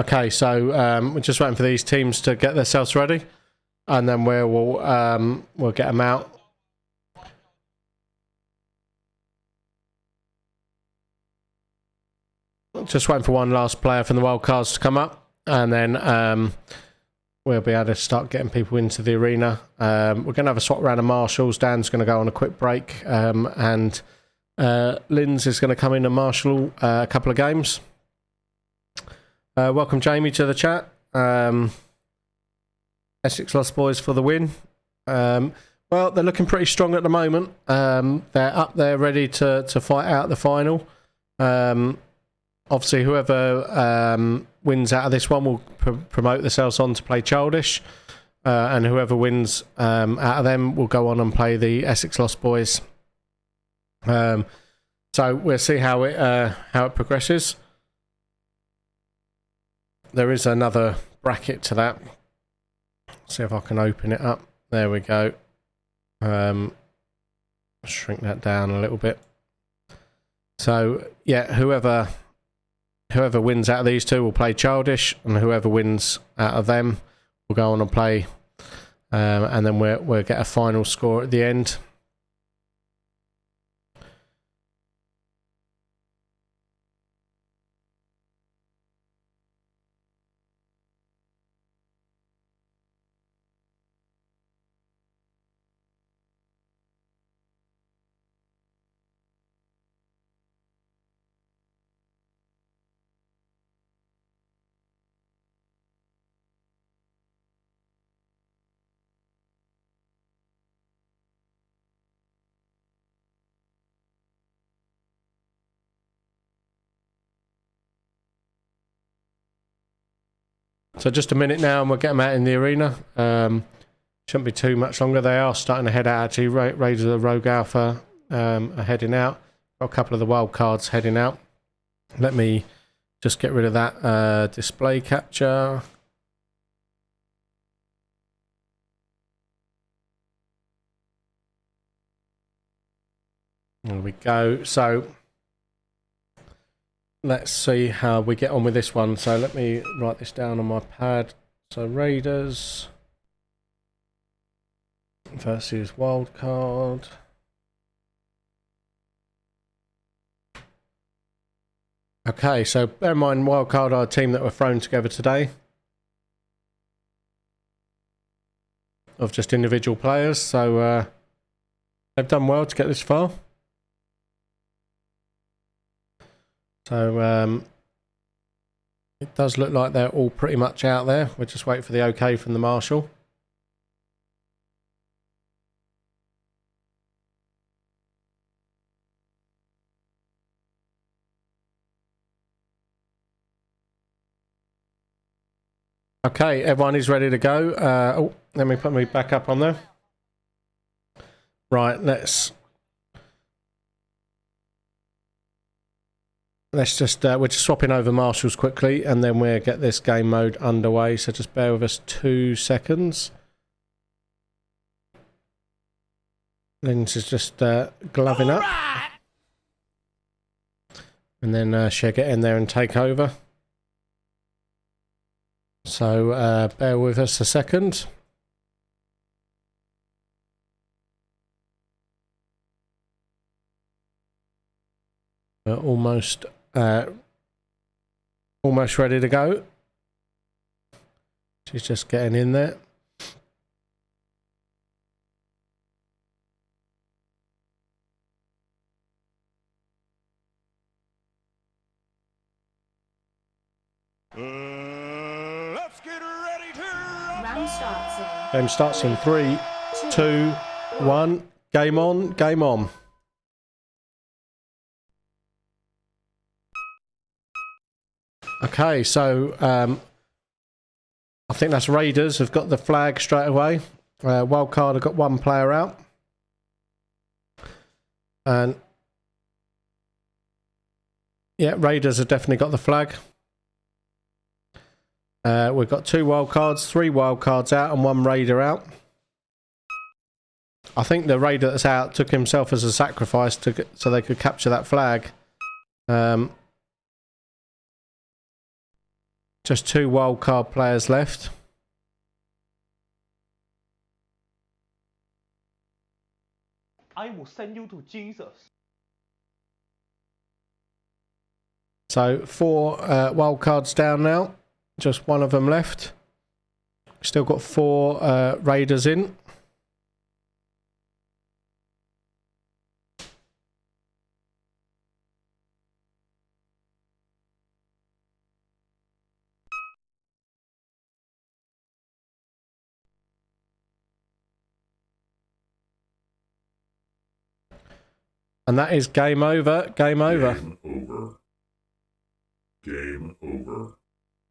Okay, so we're just waiting for these teams to get themselves ready, and then we'll get them out. just waiting for one last player from the wildcards to come up, and then we'll be able to start getting people into the arena. We're going to have a swap round of marshals. Dan's going to go on a quick break, and Linz is going to come in and marshal a couple of games. Welcome, Jamie, to the chat. Essex Lost Boys for the win. Well, they're looking pretty strong at the moment. They're up there ready to fight out the final. Obviously, whoever wins out of this one will promote themselves on to play Childish. And whoever wins out of them will go on and play the Essex Lost Boys. So we'll see how it progresses. There is another bracket to that. See if I can open it up. There we go. Shrink that down a little bit. So yeah, whoever wins out of these two will play Childish, and whoever wins out of them will go on and play, and then we'll get a final score at the end. So just a minute now and we'll get them out in the arena. Shouldn't be too much longer. They are starting to head out actually. Raiders of the Rogue Alpha are heading out. Got a couple of the wild cards heading out. Let me just get rid of that display capture. There we go. So let's see how we get on with this one. So let me write this down on my pad. So Raiders versus Wildcard. Okay, so bear in mind Wildcard are a team that were thrown together today of just individual players. So they've done well to get this far. So it does look like they're all pretty much out there. We're just waiting for the okay from the marshal. Okay, everyone is ready to go. Oh, let me put me back up on there. Right, let's just, we're just swapping over marshals quickly and then we'll get this game mode underway. So just bear with us 2 seconds. Linz is just gloving up. And then she'll get in there and take over. So bear with us a second. We're almost ready to go. She's just getting in there. Let's get ready to Round starts in Game starts in 3, 2, 1. Game on, game on. Okay, so I think that's Raiders have got the flag straight away. Wildcard have got one player out. And yeah, Raiders have definitely got the flag. We've got 2 wildcards, 3 wildcards out and 1 Raider out. I think the Raider that's out took himself as a sacrifice so they could capture that flag. Just 2 wildcard players left. I will send you to Jesus. So 4 wild cards down now. Just one of them left. Still got 4 raiders in. And that is game over. Game over. Game over. Game over.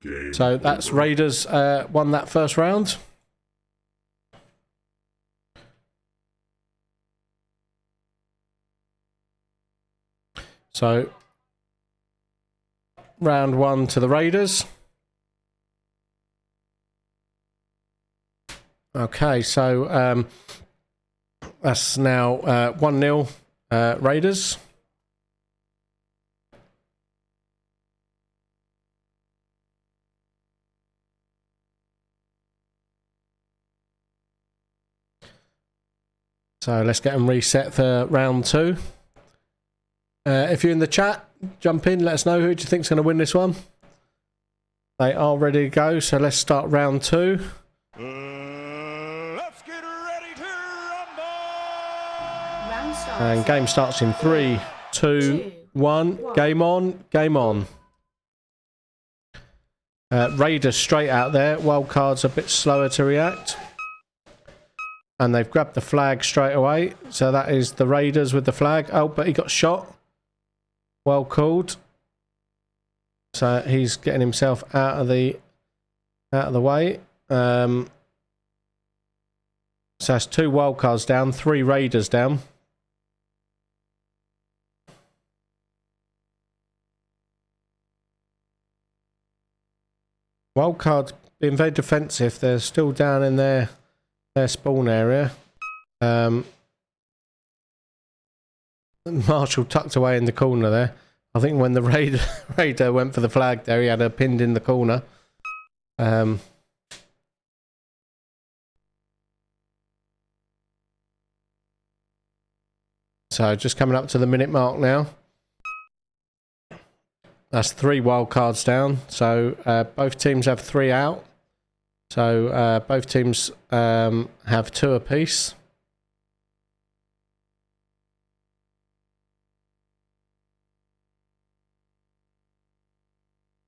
Game So that's over. Raiders won that first round. So round 1 to the Raiders. Okay, so that's now 1-0 Raiders. So let's get them reset for round 2. If you're in the chat, jump in, let us know who do you think's going to win this one. They are ready to go, so let's start round 2. Let's get ready to rumble! Round starts. And game starts in 3, 2, 1. Game on, game on. Raiders straight out there. Wildcards a bit slower to react. And they've grabbed the flag straight away. So that is the Raiders with the flag. Oh, but he got shot. Well called. So he's getting himself out of the way. So that's 2 wildcards down, 3 Raiders down. Wildcards being very defensive. They're still down in their spawn area. Marshall tucked away in the corner there. I think when the raider went for the flag there, he had her pinned in the corner. So just coming up to the minute mark now. That's 3 wild cards down. So both teams have 3 out. So both teams have 2 apiece.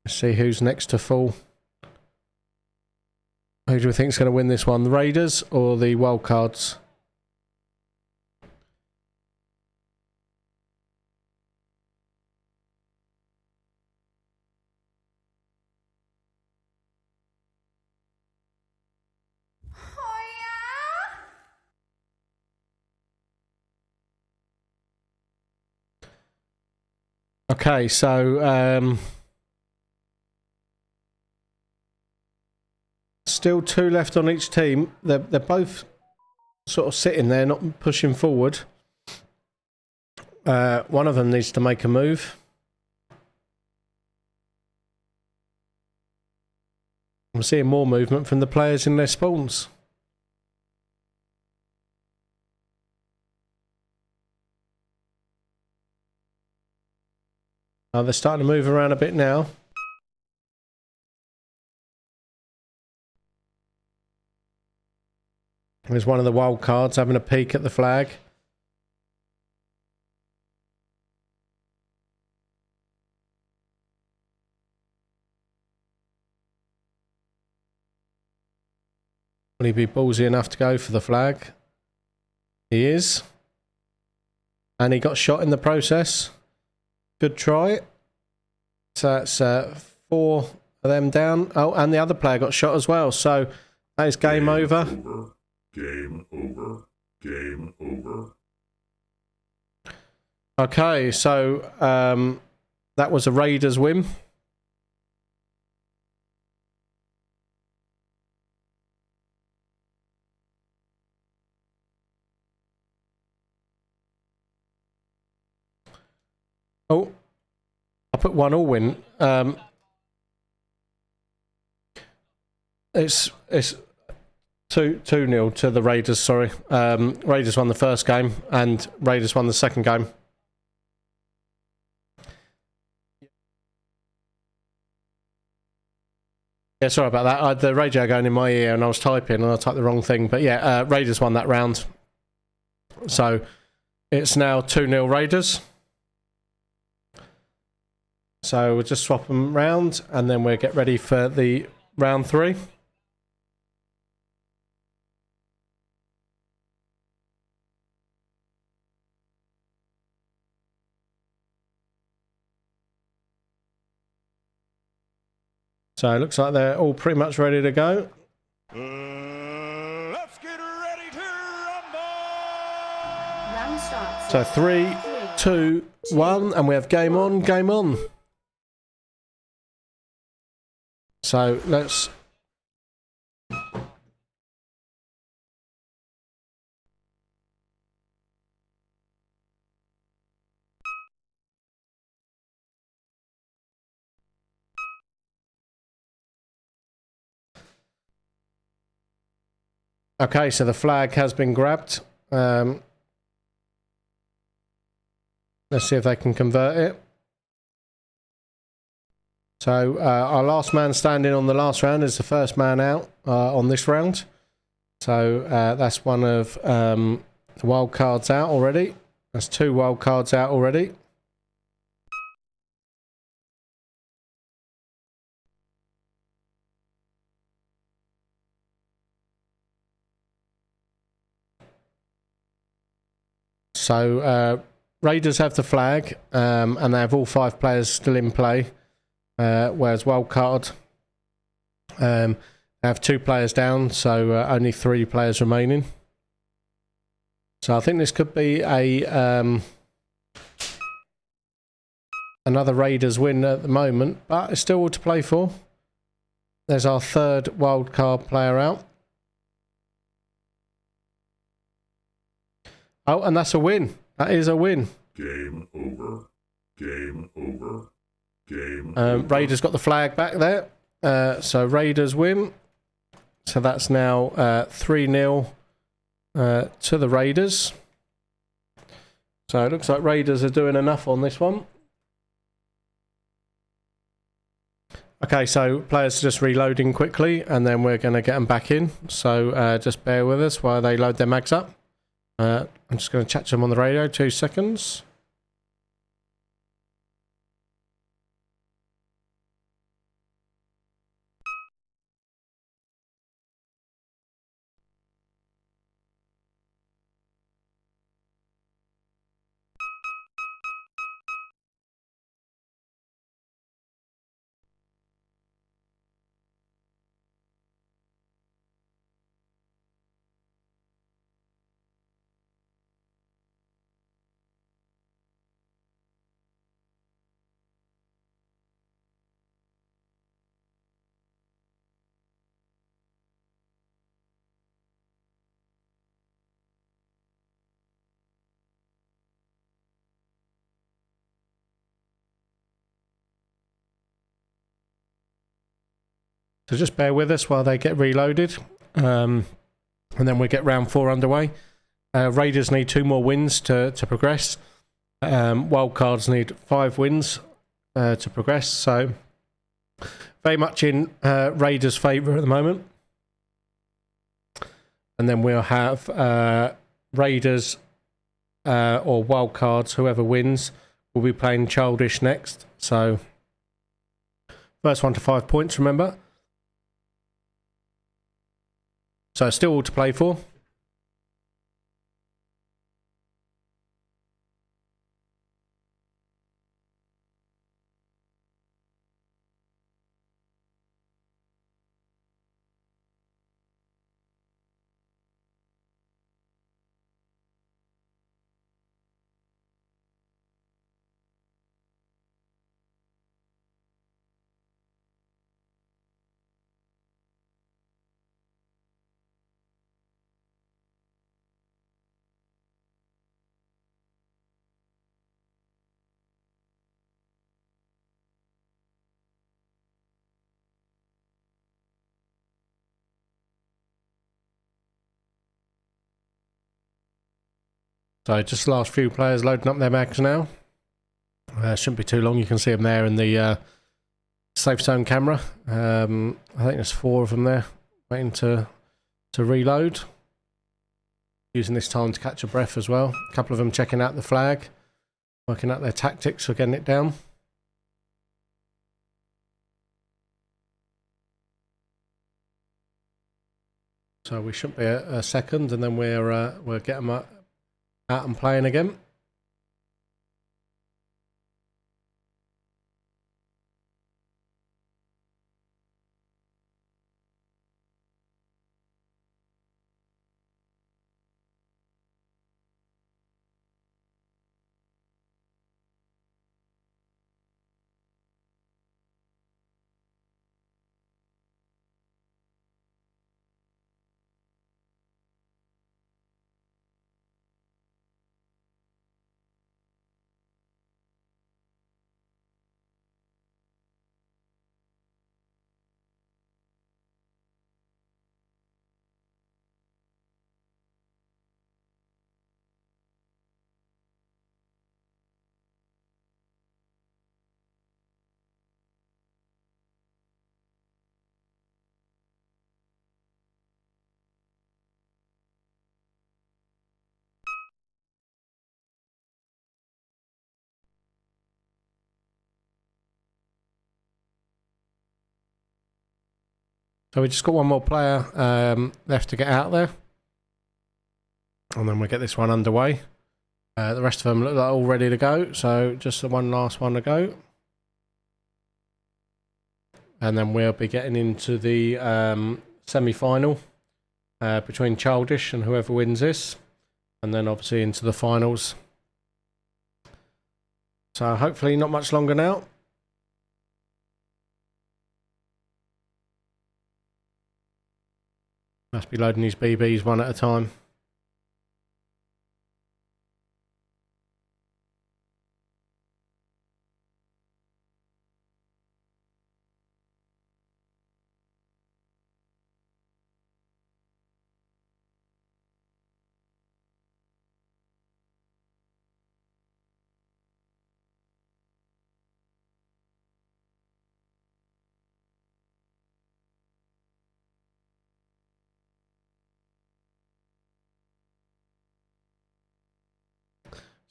Let's see who's next to fall. Who do we think is going to win this one? The Raiders or the Wildcards? Okay, so still 2 left on each team. They're both sort of sitting there, not pushing forward. One of them needs to make a move. I'm seeing more movement from the players in their spawns. They're starting to move around a bit now. There's one of the wild cards having a peek at the flag. Will he be ballsy enough to go for the flag? He is. And he got shot in the process. Good try. So that's 4 of them down. Oh, and the other player got shot as well. So that is game over. Game over. Game over. Okay, so that was a Raiders win. Oh, I put 1-1 win. It's 2-0 to the Raiders. Sorry, Raiders won the first game and Raiders won the second game. Yeah, sorry about that. I had the radio going in my ear and I was typing and I typed the wrong thing. But yeah, Raiders won that round. So it's now 2-0 Raiders. So we'll just swap them round and then we'll get ready for the round 3. So it looks like they're all pretty much ready to go. Let's get ready to rumble! Round starts. So 3, 2, 1, and we have game on, game on. So let's... Okay, so the flag has been grabbed. Let's see if they can convert it. So our last man standing on the last round is the first man out on this round. So that's one of the wild cards out already. That's 2 wild cards out already. So Raiders have the flag and they have all 5 players still in play. Whereas wildcard have 2 players down, so only 3 players remaining. So I think this could be a another Raiders win at the moment, but it's still all to play for. There's our 3rd wildcard player out. Oh, and that's a win. That is a win. Game over. Game over. Game over. Raiders got the flag back there. So Raiders win. So that's now 3-0 to the Raiders. So it looks like Raiders are doing enough on this one. Okay, so players are just reloading quickly and then we're going to get them back in. So just bear with us while they load their mags up. I'm just going to chat to them on the radio, 2 seconds. So just bear with us while they get reloaded. And then we get round 4 underway. Raiders need 2 more wins to progress. Wildcards need 5 wins to progress. So very much in Raiders' favour at the moment. And then we'll have Raiders or Wildcards, whoever wins, will be playing Childish next. So first one to 5 points, remember. So still all to play for. So just the last few players loading up their mags now. Shouldn't be too long. You can see them there in the safe zone camera. I think there's 4 of them there waiting to reload. Using this time to catch a breath as well. A couple of them checking out the flag, working out their tactics for getting it down. So we should be a second, and then we'll get them out and playing again. So we just got one more player left to get out there. And then we'll get this one underway. The rest of them look like all ready to go. So just the one last one to go. And then we'll be getting into the semi-final between Childish and whoever wins this. And then obviously into the finals. So hopefully not much longer now. Must be loading these BBs one at a time.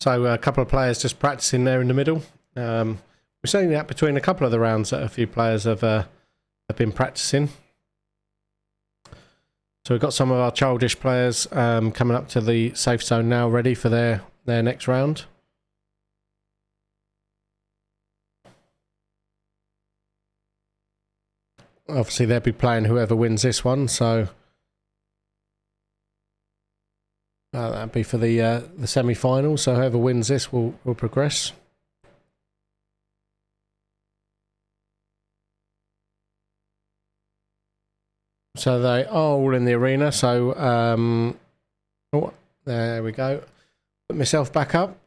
So a couple of players just practicing there in the middle. We're seeing that between a couple of the rounds that a few players have been practicing. So we've got some of our Childish players coming up to the safe zone now, ready for their next round. Obviously they'll be playing whoever wins this one, so that'd be for the semi-final. So whoever wins this will progress. So they are all in the arena. So oh, there we go. Put myself back up.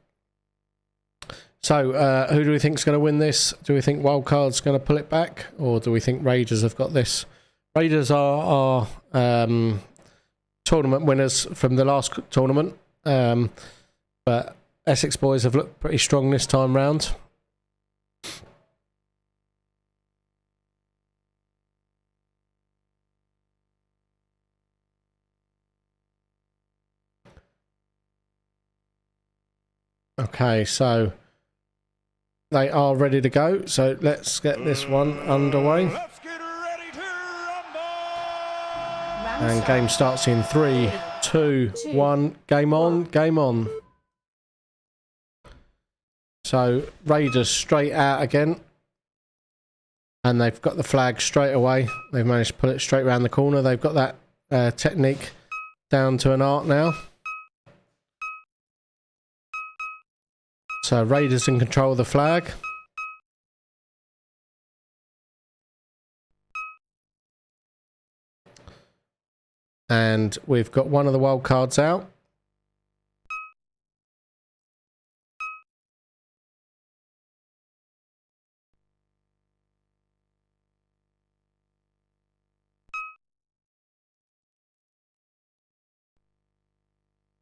So who do we think is going to win this? Do we think Wildcard's going to pull it back, or do we think Raiders have got this? Raiders are tournament winners from the last tournament, but Essex boys have looked pretty strong this time round. Okay, so they are ready to go, so let's get this one underway. Let's get ready to rumble! And game starts in 3, 2, 1. Game on, game on. So Raiders straight out again. And they've got the flag straight away. They've managed to put it straight around the corner. They've got that technique down to an art now. So Raiders in control of the flag. And we've got one of the wild cards out.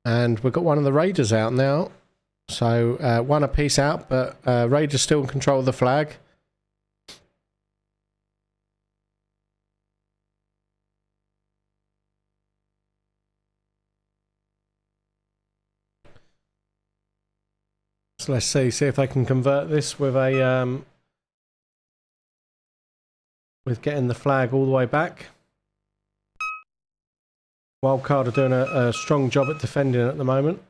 And we've got one of the Raiders out now. So one apiece out, but Raiders still in control of the flag. So let's see if they can convert this with a with getting the flag all the way back. Wildcard are doing a strong job at defending at the moment,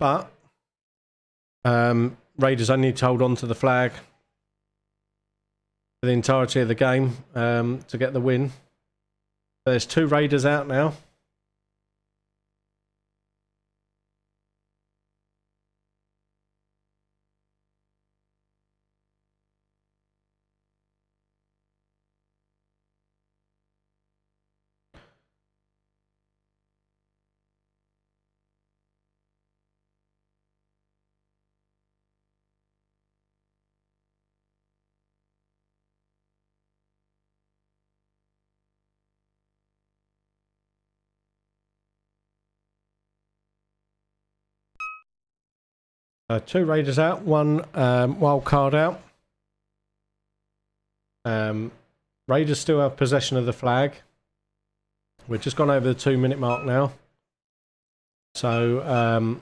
but Raiders only need to hold on to the flag for the entirety of the game to get the win. There's 2 Raiders out now. Two Raiders out, one wild card out. Raiders still have possession of the flag. We've just gone over the 2-minute mark now. So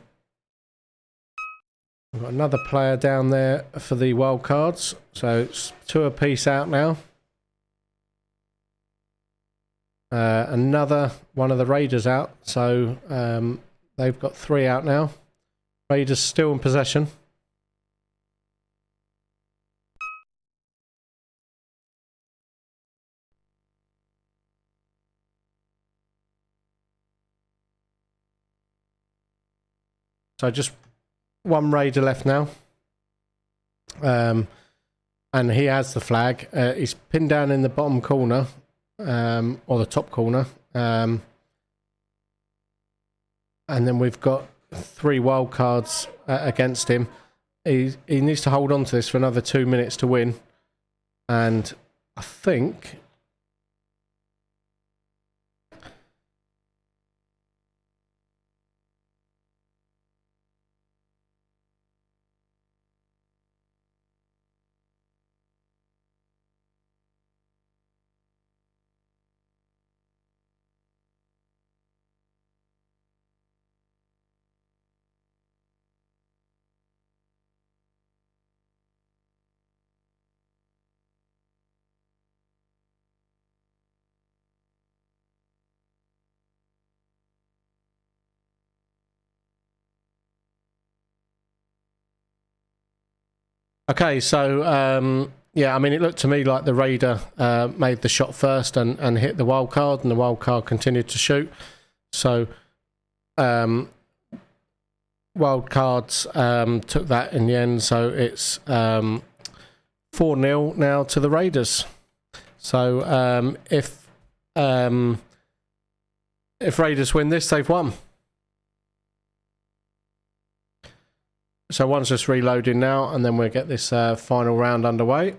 we've got another player down there for the wild cards. So it's 2 apiece out now. Another one of the Raiders out. So they've got 3 out now. Raiders still in possession. So just 1 Raider left now. And he has the flag. He's pinned down in the bottom corner, or the top corner. And then we've got 3 wild cards against him. He needs to hold on to this for another 2 minutes to win. And I think... Okay, so yeah, I mean, it looked to me like the Raider made the shot first and hit the wild card, and the wild card continued to shoot. So wild cards took that in the end, so it's 4-0 now to the Raiders. So if Raiders win this, they've won. So one's just reloading now, and then we'll get this final round underway.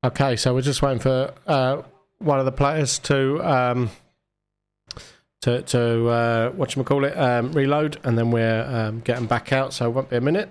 Okay, so we're just waiting for one of the players to whatchamacallit, reload, and then we're getting back out, so it won't be a minute.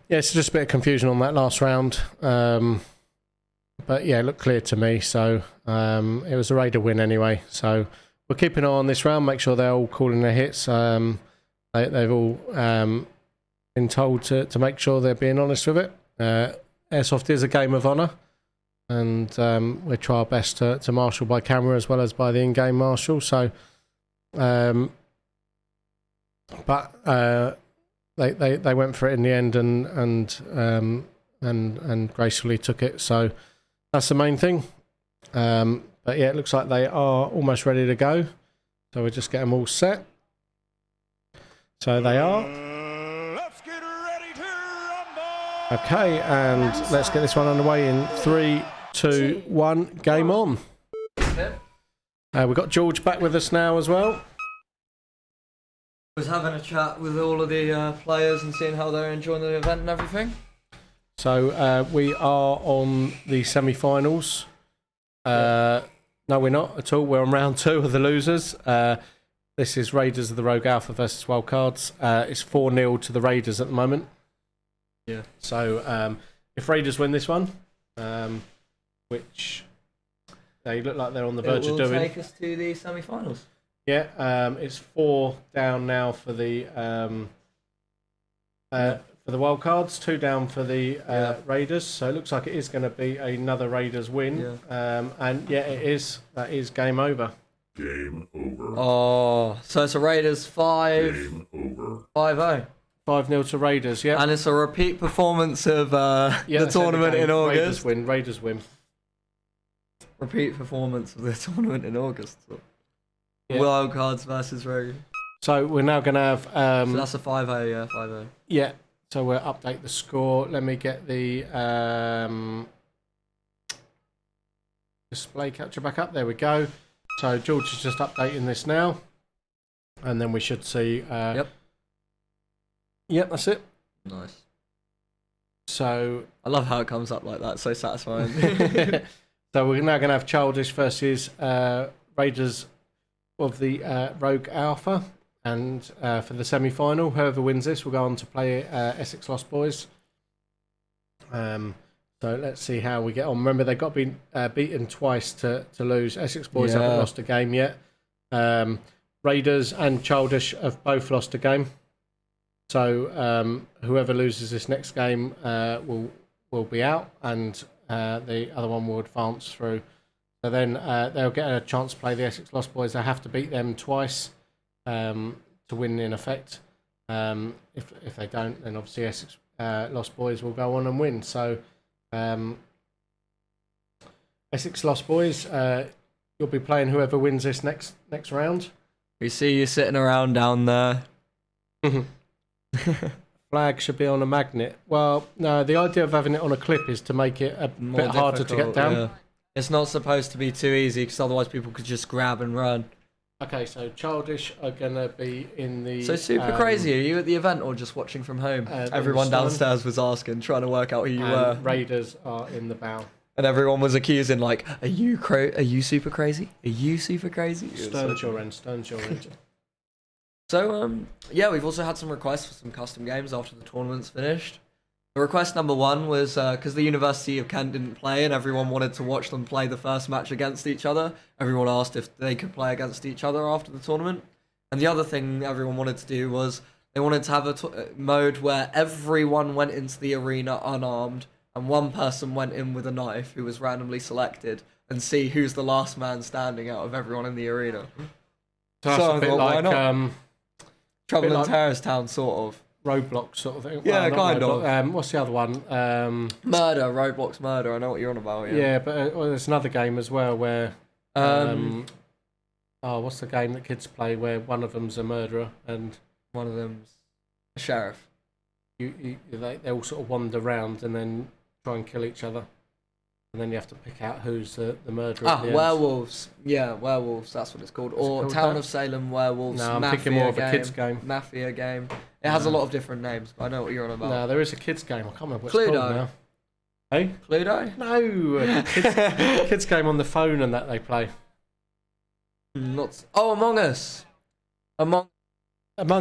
Yeah, it's just a bit of confusion on that last round. But yeah, it looked clear to me. So it was a Raider win anyway. So we'll keep an eye on this round, make sure they're all calling their hits. They they've all been told to make sure they're being honest with it. Airsoft is a game of honour, and we try our best to marshal by camera as well as by the in-game marshal. So, but they went for it in the end and gracefully took it. So that's the main thing. But yeah, it looks like they are almost ready to go. So we'll just get them all set. So they are. Let's get ready to rumble. Okay, and let's get this one underway in 3, 2, 1, game on. We've got George back with us now as well. Was having a chat with all of the players and seeing how they're enjoying the event and everything. So we are on the semi-finals. No, we're not at all. We're on round 2 of the losers. This is Raiders of the Rogue Alpha versus Wildcards. It's 4-0 to the Raiders at the moment. Yeah. So if Raiders win this one, which they look like they're on the verge of doing. It will take us to the semi-finals. Yeah, it's 4 down now for the Wildcards, 2 down for the Raiders. So it looks like it is going to be another Raiders win. Yeah. And yeah, it is. That is game over. Game over. Oh, so it's a Raiders 5. Game over. 5-0. 5-0 to Raiders, yeah. And it's a repeat performance of the tournament in August. Raiders win. Repeat performance of the tournament in August. So. Yeah. Wildcards versus Raiders. So we're now going to have... so that's a 5-0, yeah, 5-0. Yeah, so we'll update the score. Let me get the display capture back up. There we go. So George is just updating this now. And then we should see... Yep, that's it. nice. So... I love how it comes up like that, so satisfying. So we're now going to have Childish versus Raiders of the Rogue Alpha. And for the semi-final, whoever wins this will go on to play Essex Lost Boys. So let's see how we get on. Remember, they've got to be beaten twice to lose. Essex Boys haven't lost a game yet. Raiders and Childish have both lost a game. So whoever loses this next game will be out, and the other one will advance through. So then they'll get a chance to play the Essex Lost Boys. They have to beat them twice to win in effect. If they don't, then obviously Essex Lost Boys will go on and win. So Essex Lost Boys, you'll be playing whoever wins this next round. We see you sitting around down there. Flag should be on a magnet. Well, no, the idea of having it on a clip is to make it a bit harder to get down. Yeah. It's not supposed to be too easy because otherwise people could just grab and run. Okay, so Childish are going to be in the... So super crazy. Are you at the event or just watching from home? Everyone downstairs was asking, trying to work out who you were. Raiders are in the bow. And everyone was accusing, like, are you super crazy? Are you super crazy? Stern's your end. So, yeah, we've also had some requests for some custom games after the tournament's finished. The request number 1 was because the University of Kent didn't play and everyone wanted to watch them play the first match against each other. Everyone asked if they could play against each other after the tournament. And the other thing everyone wanted to do was they wanted to have a mode where everyone went into the arena unarmed and one person went in with a knife who was randomly selected and see who's the last man standing out of everyone in the arena. So that's a bit like... Trouble in Terrace Town, sort of. Roblox sort of thing. Yeah, kind of. What's the other one? Murder, Roblox Murder. I know what you're on about. Yeah, but there's another game as well where... what's the game that kids play where one of them's a murderer and... One of them's a sheriff. They all sort of wander around and then try and kill each other. And then you have to pick out who's the murderer. Werewolves. Yeah, Werewolves, that's what it's called. Or Town of Salem Werewolves. No, I'm thinking more of a kids game. Mafia game. It has a lot of different names, but I know what you're on about. No, there is a kids game. I can't remember what it's called now. Hey? Cluedo? No, kids game on the phone and that they play. Among Us. Among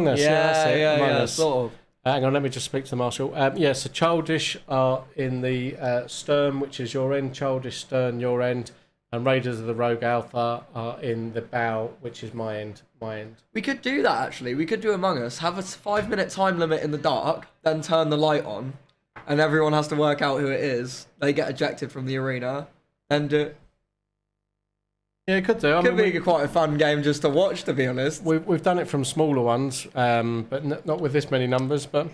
Us, that's it. Among Us. Sort of. Hang on, let me just speak to the marshal. So Childish are in the Stern, which is your end. Childish, Stern, your end. and Raiders of the Rogue Alpha are in the bow, which is my end. We could do that actually. We could do Among Us. Have a 5-minute time limit in the dark, then turn the light on, and everyone has to work out who it is. They get ejected from the arena, and Yeah, it could do. I could mean, be quite a fun game just to watch, to be honest. we've done it from smaller ones, but not with this many numbers. But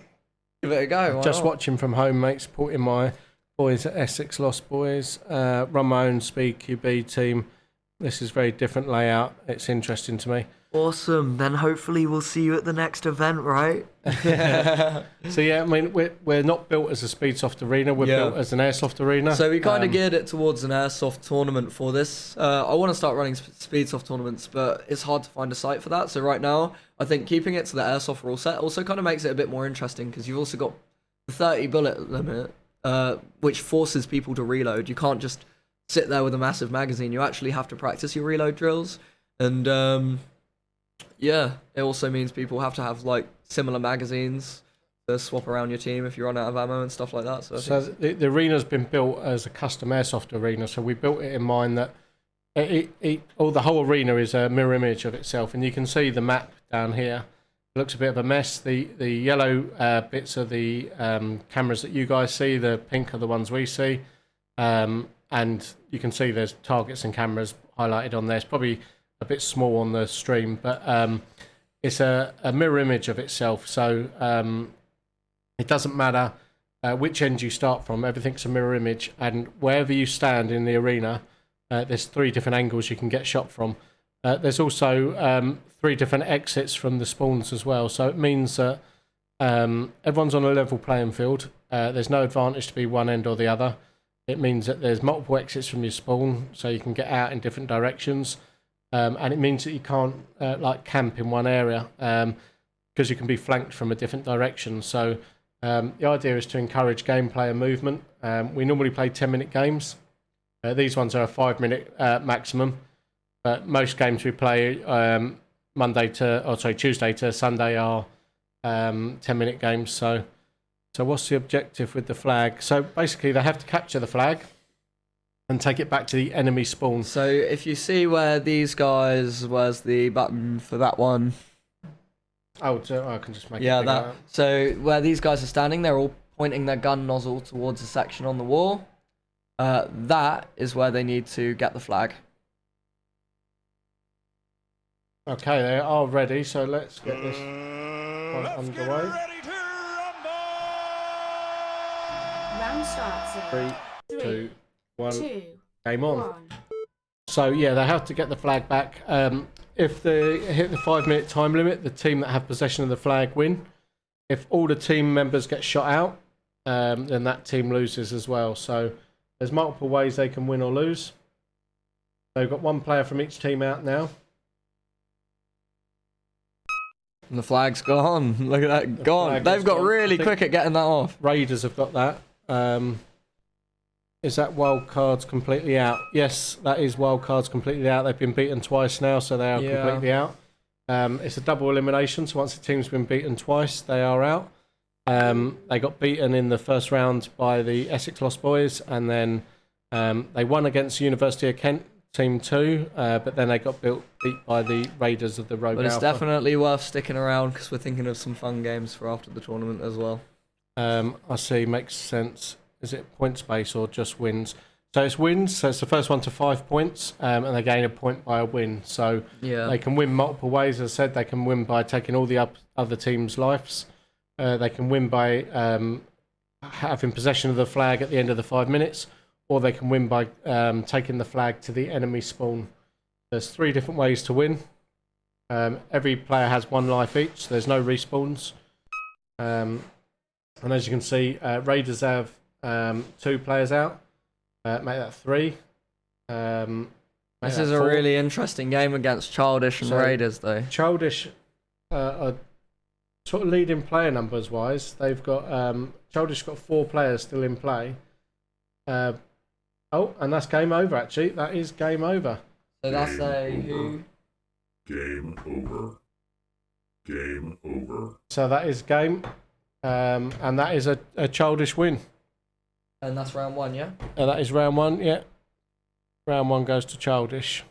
Give it a go. Why just not? watching from home, mate, supporting my boys at Essex Lost Boys, run my own speed QB team. This is very different layout. It's interesting to me. Awesome. Then hopefully we'll see you at the next event, right? So yeah, I mean we're not built as a Speedsoft arena. We're built as an Airsoft arena. So we kind of geared it towards an Airsoft tournament for this. I want to start running Speedsoft tournaments, but it's hard to find a site for that. So right now, I think keeping it to the Airsoft rule set also kind of makes it a bit more interesting because you've also got the 30 bullet limit, which forces people to reload. You can't just sit there with a massive magazine. You actually have to practice your reload drills. And yeah, it also means people have to have like similar magazines to swap around your team if you run out of ammo and stuff like that. So the arena's been built as a custom Airsoft arena. So we built it in mind that the whole arena is a mirror image of itself, and you can see the map down here. It looks a bit of a mess. The yellow bits are the cameras that you guys see. The pink are the ones we see, and you can see there's targets and cameras highlighted on there. It's probably a bit small on the stream, but it's a mirror image of itself. So it doesn't matter which end you start from. Everything's a mirror image, and wherever you stand in the arena, there's 3 different angles you can get shot from. There's also 3 different exits from the spawns as well. So it means that everyone's on a level playing field. There's no advantage to be one end or the other. It means that there's multiple exits from your spawn, so you can get out in different directions. And it means that you can't like camp in one area because you can be flanked from a different direction. So the idea is to encourage gameplay and movement. We normally play 10-minute games. These ones are a 5-minute maximum, but most games we play Tuesday to Sunday are 10-minute games. So what's the objective with the flag? So basically they have to capture the flag and take it back to the enemy spawn. So if you see where these guys, where's the button for that one? Oh, so I can just make it Yeah, bigger. that. So where these guys are standing, they're all pointing their gun nozzle towards a section on the wall. That is where they need to get the flag. Okay, they are ready, so let's get this one underway. Round starts at 3, 2, 1, 2, game on. 1. So yeah, they have to get the flag back. If they hit the 5-minute time limit, the team that have possession of the flag win. If all the team members get shot out, then that team loses as well. So there's multiple ways they can win or lose. So we've got 1 player from each team out now. And the flag's gone. Look at that, gone. flag They've is got gone. really I think- quick at getting that off. Raiders have got that. Is that wild cards completely out? Yes, that is wild cards completely out. They've been beaten twice now, so they are Yeah. completely out. It's a double elimination, so once the team's been beaten twice, they are out. They got beaten in the first round by the Essex Lost Boys, and then they won against University of Kent, Team 2, but then they got beat by the Raiders of the Rogue But it's Alpha. definitely worth sticking around because we're thinking of some fun games for after the tournament as well. I see, makes sense. Is it points base or just wins? So it's wins, so it's the first one to 5 points, and they gain a point by a win. So Yeah. they can win multiple ways. As I said, they can win by taking all the other team's lives. They can win by having possession of the flag at the end of the 5 minutes, or they can win by taking the flag to the enemy spawn. There's 3 different ways to win. Every player has 1 life each. There's no respawns. And as you can see, Raiders have 2 players out. Make that 3. This is a 4. really interesting game against Childish and So- Raiders, though. Childish are sort of leading player numbers wise. They've got Childish got 4 players still in play. And that's game over. Actually, that is game over. So that's a who? Game over. Game over. So that is game, and that is a Childish win. And that's round 1, yeah? That is round 1. Yeah. Round 1 goes to Childish.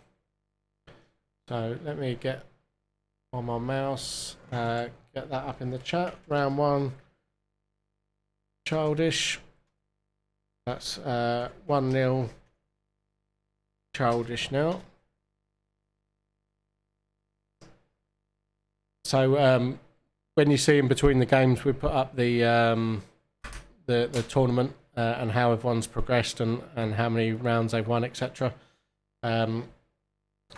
So let me get on my mouse, get that up in the chat. Round 1, Childish. That's 1-0 Childish now. So when you see in between the games, we put up the tournament and how everyone's progressed and how many rounds they've won, etc.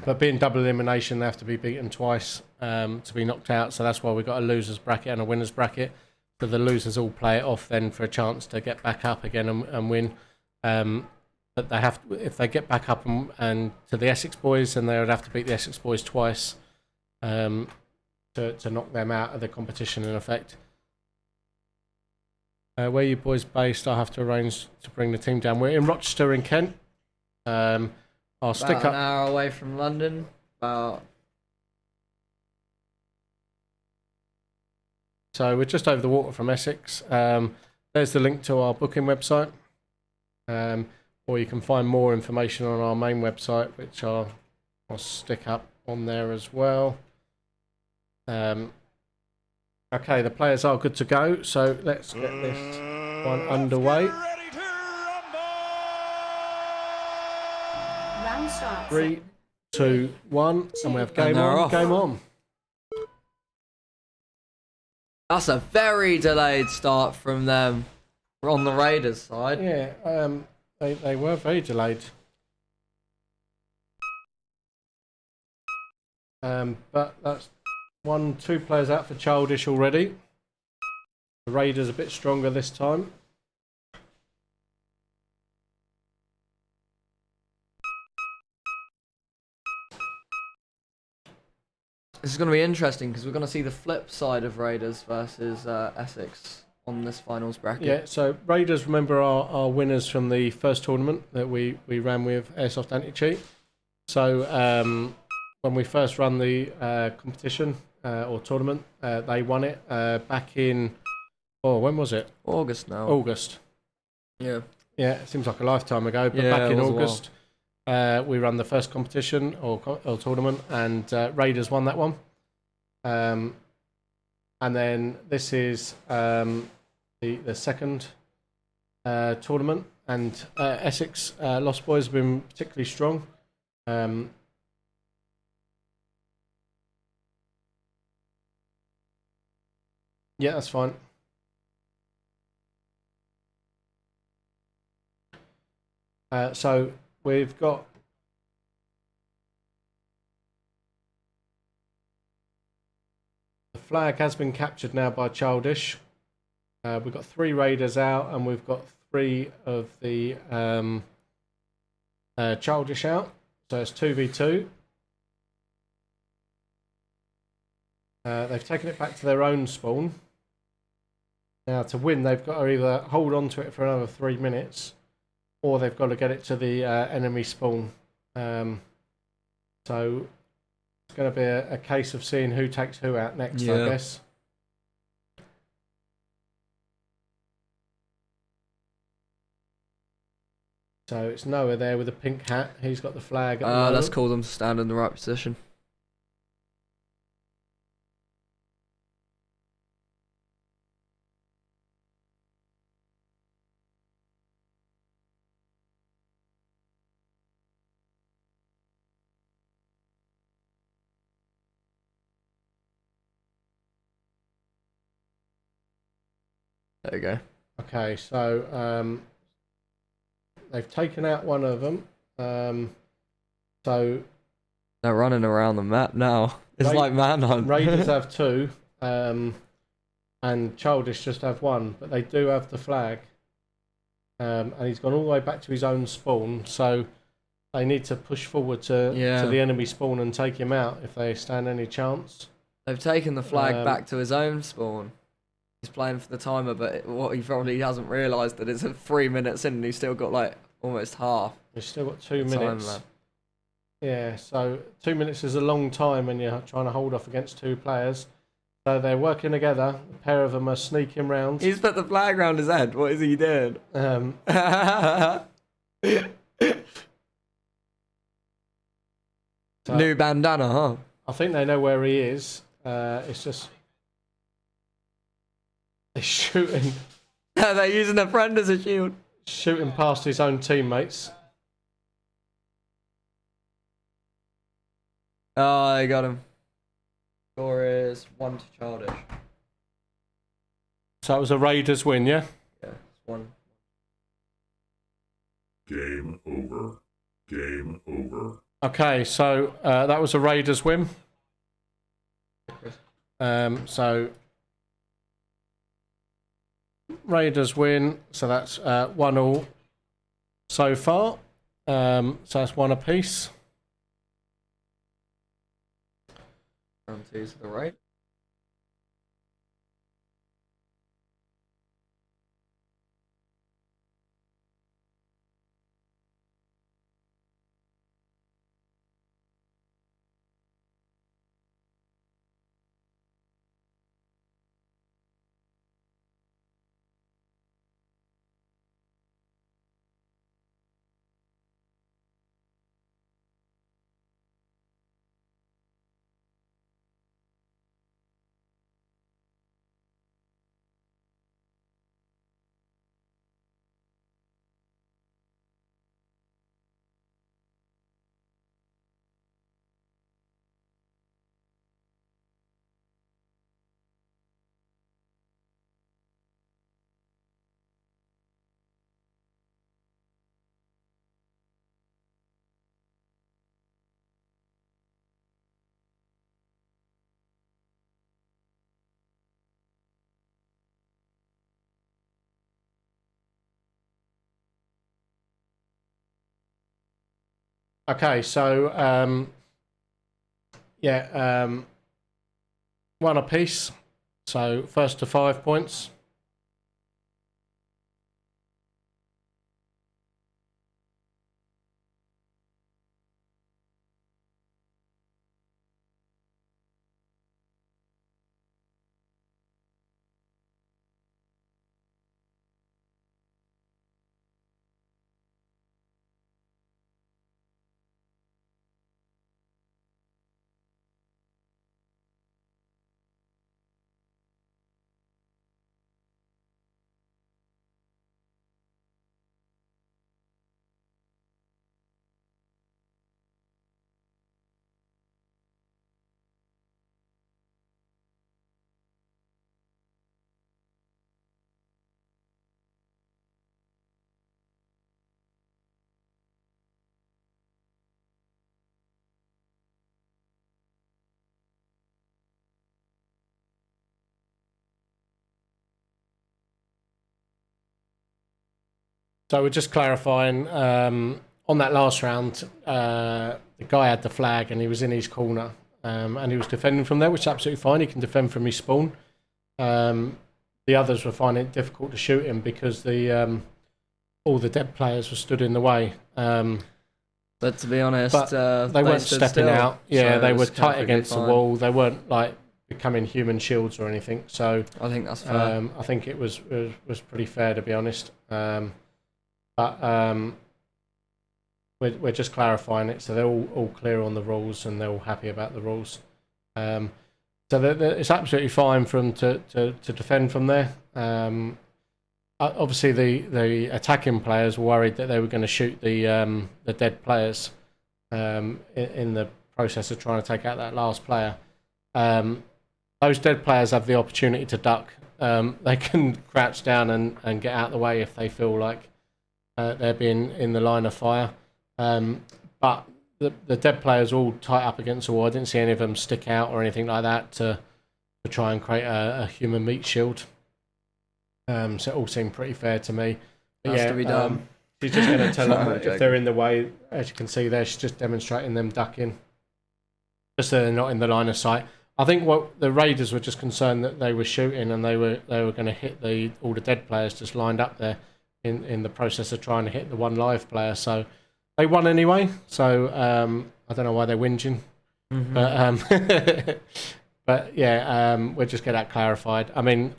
But being double elimination, they have to be beaten twice to be knocked out. So that's why we've got a losers bracket and a winners bracket. So the losers all play it off then for a chance to get back up again and win. But they have to, if they get back up and to the Essex boys, then they would have to beat the Essex boys twice to knock them out of the competition in effect. Where you boys based? I'll have to arrange to bring the team down. We're in Rochester in Kent. I'll stick About up an hour away from London. About. So we're just over the water from Essex. There's the link to our booking website. Or you can find more information on our main website, which I'll stick up on there as well. Okay, the players are good to go, so let's get this one underway. Round starts. 3, 2, 1, and we have game they're on. off. Game on. That's a very delayed start from them. We're on the Raiders side. Yeah, they were very delayed. But that's 2 players out for Childish already. The Raiders a bit stronger this time. This is going to be interesting because we're going to see the flip side of Raiders versus Essex on this finals bracket. Yeah, so Raiders, remember, are winners from the first tournament that we ran with Airsoft Anti-Cheat. So when we first run the competition or tournament, they won it back in, when was it? August now. August. Yeah. Yeah, it seems like a lifetime ago, but Yeah, back it in was a while. August, we ran the first competition or tournament, and Raiders won that one. And then this is the second tournament, and Essex Lost Boys have been particularly strong. Yeah, that's fine. So we've got the flag has been captured now by Childish. We've got 3 Raiders out, and we've got 3 of the Childish out. So it's 2v2. They've taken it back to their own spawn. Now to win, they've got to either hold on to it for another 3 minutes, or they've got to get it to the enemy spawn. So it's going to be a case of seeing who takes who out next, I Yeah. guess. So it's Noah there with a pink hat. He's got the flag at the moment. Let's call them to stand in the right position. There you go. Okay, so they've taken out one of them. So They're running around the map now. It's like manhunt. Raiders have 2, and Childish just have 1, but they do have the flag. And he's gone all the way back to his own spawn, so they need to push forward to the enemy spawn and take him out if they stand any chance. They've taken the flag back to his own spawn. He's playing for the timer, but what he probably hasn't realised that it's 3 minutes in and he's still got like almost half. He's still got 2 time minutes. left. Yeah, so 2 minutes is a long time when you're trying to hold off against 2 players. So they're working together. A pair of them are sneaking round. He's put the flag round his head. What is he doing? So New bandana, huh? I think they know where he is. It's just they're shooting They're using their friend as a shield. shooting past his own teammates. Oh, I got him. Score is 1 to Childish. So it was a Raiders win, yeah? Yeah, it's 1. Game over. Game over. Okay, so that was a Raiders win. So Raiders win, so that's 1-1 so far. So that's 1 apiece. Round 2 to the right. Okay, so yeah, 1 apiece. So first to 5 points. So we're just clarifying on that last round, the guy had the flag and he was in his corner and he was defending from there, which is absolutely fine. He can defend from his spawn. The others were finding it difficult to shoot him because the all the dead players were stood in the way. But to be honest, but they weren't stood stepping still, out. Yeah, so they it were was tight perfectly against the fine. wall. They weren't like becoming human shields or anything. So I think that's fair. I think it was pretty fair, to be honest. But we're just clarifying it, so they're all clear on the rules and they're all happy about the rules. So it's absolutely fine for them to defend from there. Obviously, the attacking players were worried that they were going to shoot the dead players in the process of trying to take out that last player. Those dead players have the opportunity to duck. They can crouch down and get out of the way if they feel like they're being in the line of fire. But the dead players all tight up against the wall. I didn't see any of them stick out or anything like that to try and create a human meat shield. So it all seemed pretty fair to me. But Has to be done. She's just going to tell No, them I'm if joking. they're in the way. As you can see there, she's just demonstrating them ducking, just so they're not in the line of sight. I think what the Raiders were just concerned that they were shooting and they were going to hit all the dead players just lined up there in the process of trying to hit the one live player. So they won anyway. So I don't know why they're whinging, but yeah, we'll just get that clarified. I mean,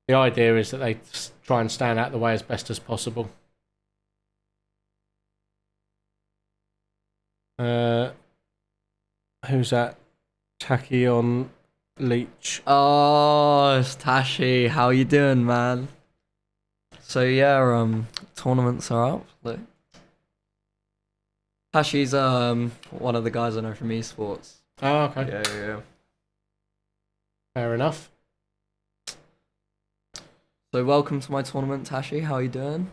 the idea is that they try and stand out the way as best as possible. Who's that? Tacky on Leech. Oh, it's Tashi. How you doing, man? So yeah, tournaments are up. Look. Tashi's one of the guys I know from esports. Oh, okay. Yeah. Fair enough. So welcome to my tournament, Tashi. How are you doing?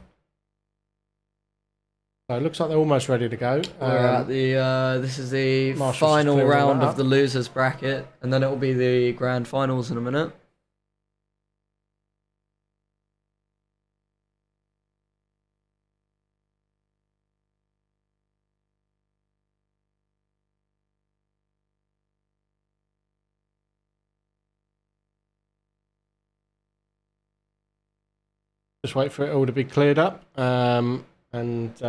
So it looks like they're almost ready to go. We're at the this is the Marshall's just final clearing all round that of up. the losers bracket, and then it will be the grand finals in a minute. Just wait for it all to be cleared up and get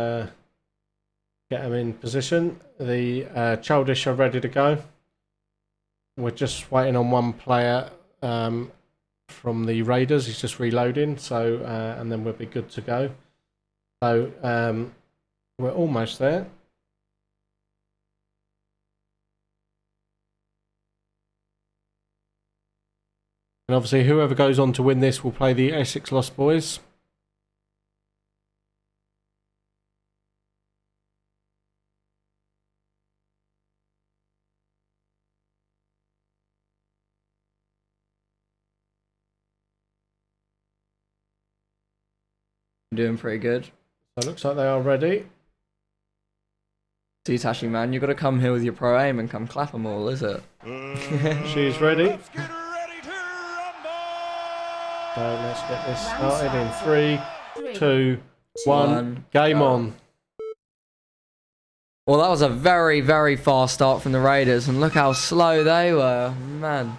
them in position. The Childish are ready to go. We're just waiting on one player from the Raiders. He's just reloading, so and then we'll be good to go. So we're almost there. And obviously, whoever goes on to win this will play the Essex Lost Boys. Doing pretty good. So it looks like they are ready. See, Tashi, man, you got to come here with your pro aim and come clap them all, is it? She's ready. Let's get ready to rumble. So let's get this started in 3, 2, 1. Game go. on. Well, that was a very, very fast start from the Raiders, and look how slow they were, man.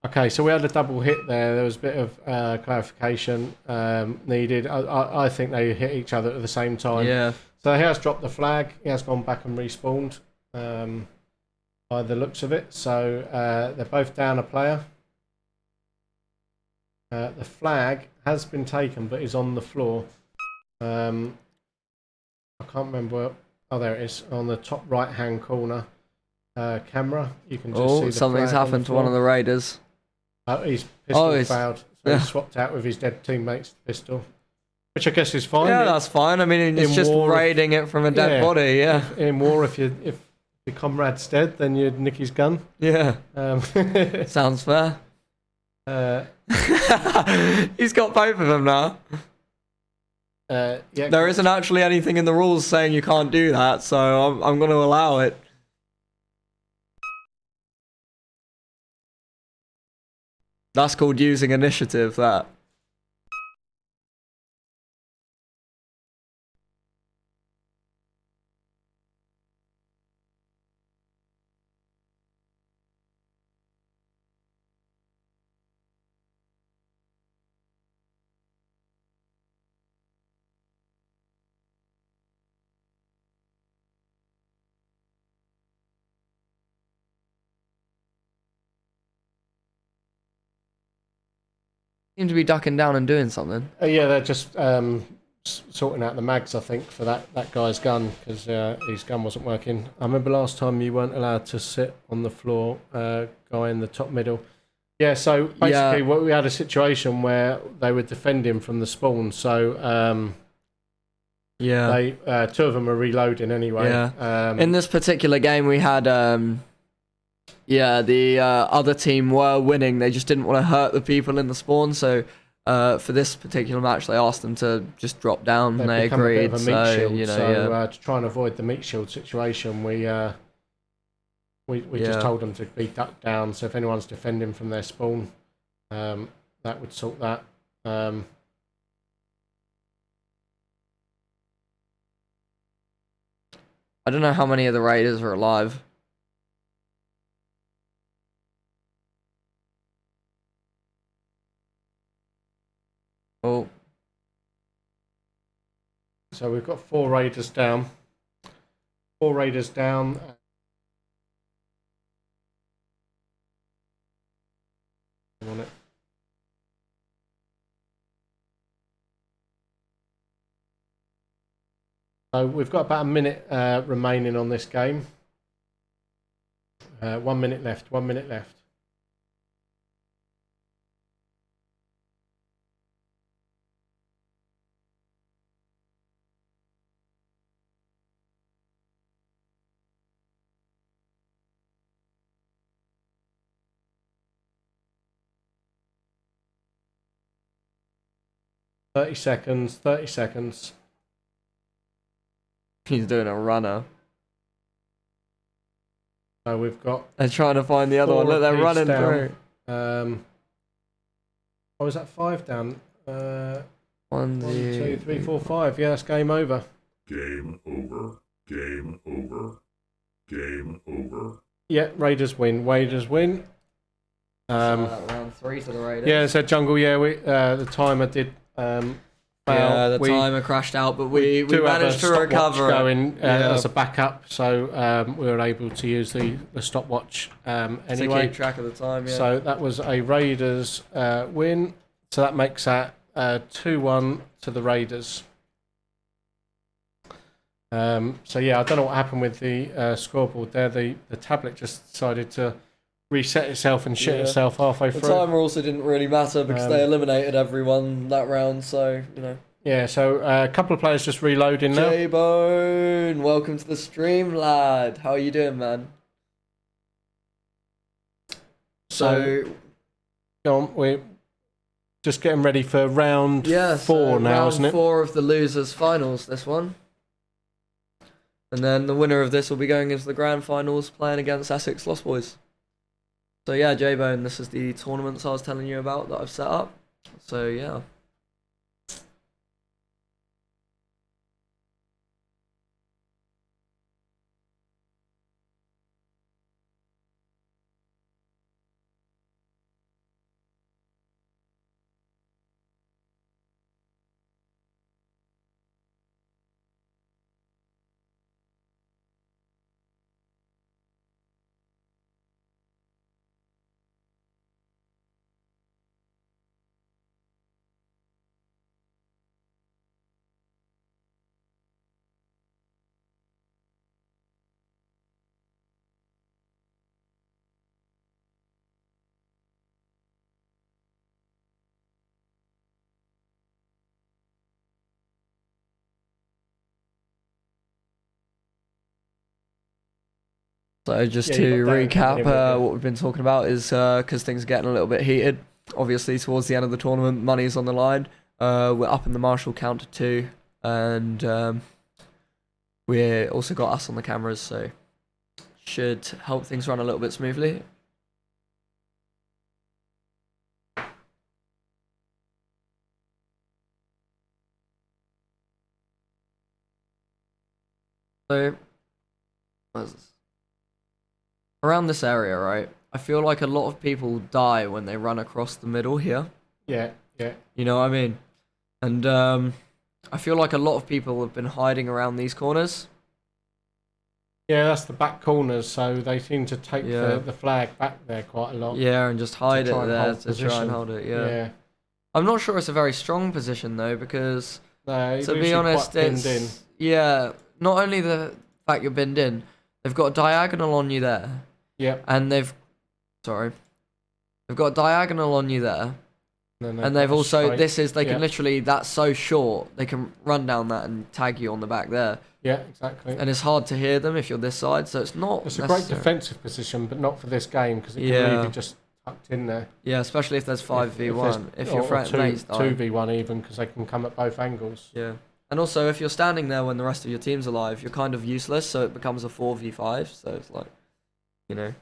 Okay, so we had a double hit there. There was a bit of clarification needed. I think they hit each other at the same time. Yeah. So he has dropped the flag. He has gone back and respawned by the looks of it. So they're both down a player. The flag has been taken but is on the floor. I can't remember where... Oh, there it is. On the top right-hand corner camera. You can just see the something's flag on happened the to one of floor. the Raiders. His pistol he's- failed, so yeah. he swapped out with his dead teammate's pistol, which I guess is fine. Yeah, that's fine. I mean, it's in just war, raiding it from a dead body, yeah. In war, if your comrade's dead, then you'd nick his gun. Yeah. Um, Sounds fair. uh, He's got both of them now. yeah, There isn't actually anything in the rules saying you can't do that, so I'm going to allow it. That's called using initiative, that. Seem to be ducking down and doing something. yeah, they're just sorting out the mags, I think, for that guy's gun because his gun wasn't working. I remember last time you weren't allowed to sit on the floor, guy in the top middle. Yeah, so basically we had a situation where they were defending from the spawn, so they two of them were reloading anyway. Yeah. In this particular game, we had the other team were winning. They just didn't want to hurt the people in the spawn. So for this particular match, they asked them to just drop down, and they become a bit agreed. of a meat So shield, you know, to try and avoid the meat shield situation, we just told them to be ducked down. So if anyone's defending from their spawn, that would sort that. I don't know how many of the Raiders are alive. Oh. So we've got 4 raiders down. 4 raiders down. On it. So we've got about a minute remaining on this game. 1 minute left. 1 minute left. Thirty seconds. 30 seconds. He's doing a runner. So we've got. They're trying to find the other one. Look, they're running down. through. Was that 5 down? 1, 1, 2, 3, 4, 5. Yeah, that's game over. Game over. Game over. Game over. Yeah, Raiders win. Raiders win. Round 3 to the Raiders. Yeah, so Jungle. Yeah, we the timer did. Yeah, the timer crashed out, but we managed to recover. Going as a backup, so we were able to use the stopwatch anyway. To keep track of the time. Yeah. So that was a Raiders win. So that makes that 2-1 to the Raiders. So yeah, I don't know what happened with the scoreboard there. The tablet just decided to reset itself and shit itself halfway the through. The timer also didn't really matter because they eliminated everyone that round, so, you know. Yeah, so a couple of players just reloading now. J-Bone, welcome to the stream, lad. How are you doing, man? So go on, we're just getting ready for round 4 now, round isn't it? 4 of the losers finals, this one. And then the winner of this will be going into the grand finals playing against Essex Lost Boys. So yeah, J-Bone, this is the tournaments I was telling you about that I've set up. So yeah. So just to recap, what we've been talking about is because things are getting a little bit heated. Obviously, towards the end of the tournament, money's on the line. We're up in the Marshall count to 2, and we also got us on the cameras, so should help things run a little bit smoothly. So, where's this? Around this area, right? I feel like a lot of people die when they run across the middle here. Yeah, yeah. You know what I mean? And I feel like a lot of people have been hiding around these corners. Yeah, that's the back corners, so they seem to take the flag back there quite a lot. Yeah, and just hide it there to try and hold it, yeah. I'm not sure it's a very strong position, though, because, to be honest, it's... Yeah, not only the fact you're binned in, they've got a diagonal on you there. Yep. And they've got a diagonal on you there. And they've also, they can literally, that's so short, they can run down that and tag you on the back there. Yeah, exactly. And it's hard to hear them if you're this side, so it's not It's a great defensive position, but not for this game, because it can leave you just tucked in there. Yeah, especially if there's 5v1. If your mates die. 2v1 even, because they can come at both angles. Yeah. And also, if you're standing there when the rest of your team's alive, you're kind of useless, so it becomes a 4v5, so it's like, you know.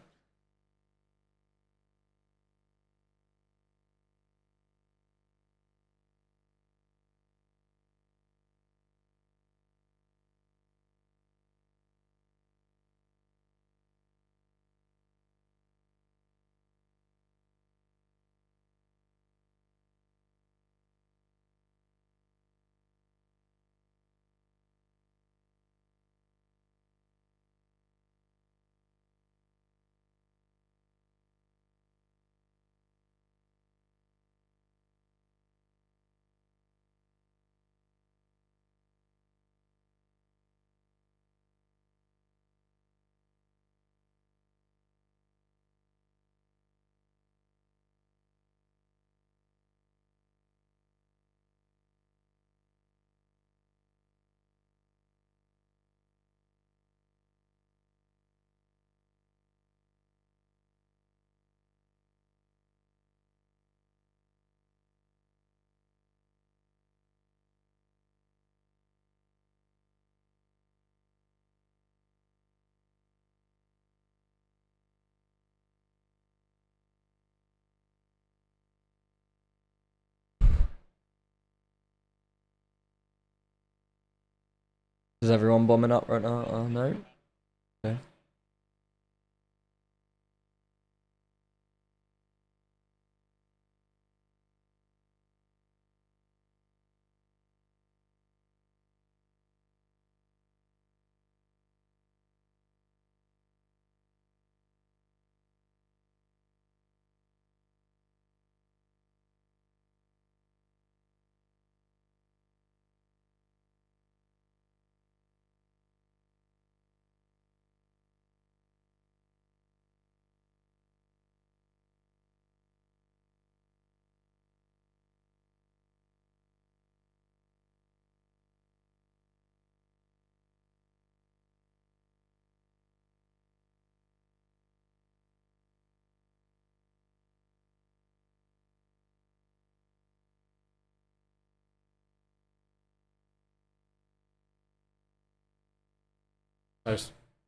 Is everyone bombing up right now? Oh, no. Okay.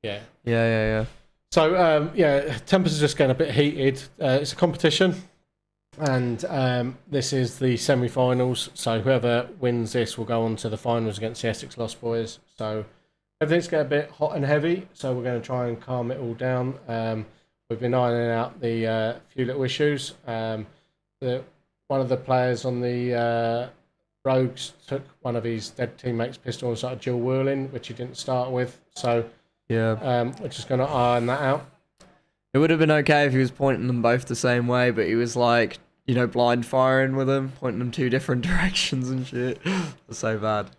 Yeah. Yeah. So yeah, tempers are just getting a bit heated. It's a competition, and this is the semi-finals. So whoever wins this will go on to the finals against the Essex Lost Boys. So everything's getting a bit hot and heavy. So we're going to try and calm it all down. We've been ironing out the few little issues. One of the players on the Rogues took one of his dead teammates' pistol and started dual wheeling, which he didn't start with. So Yeah. we're just going to iron that out. It would have been okay if he was pointing them both the same way, but he was like, you know, blind firing with them, pointing them 2 different directions and shit. That's so bad.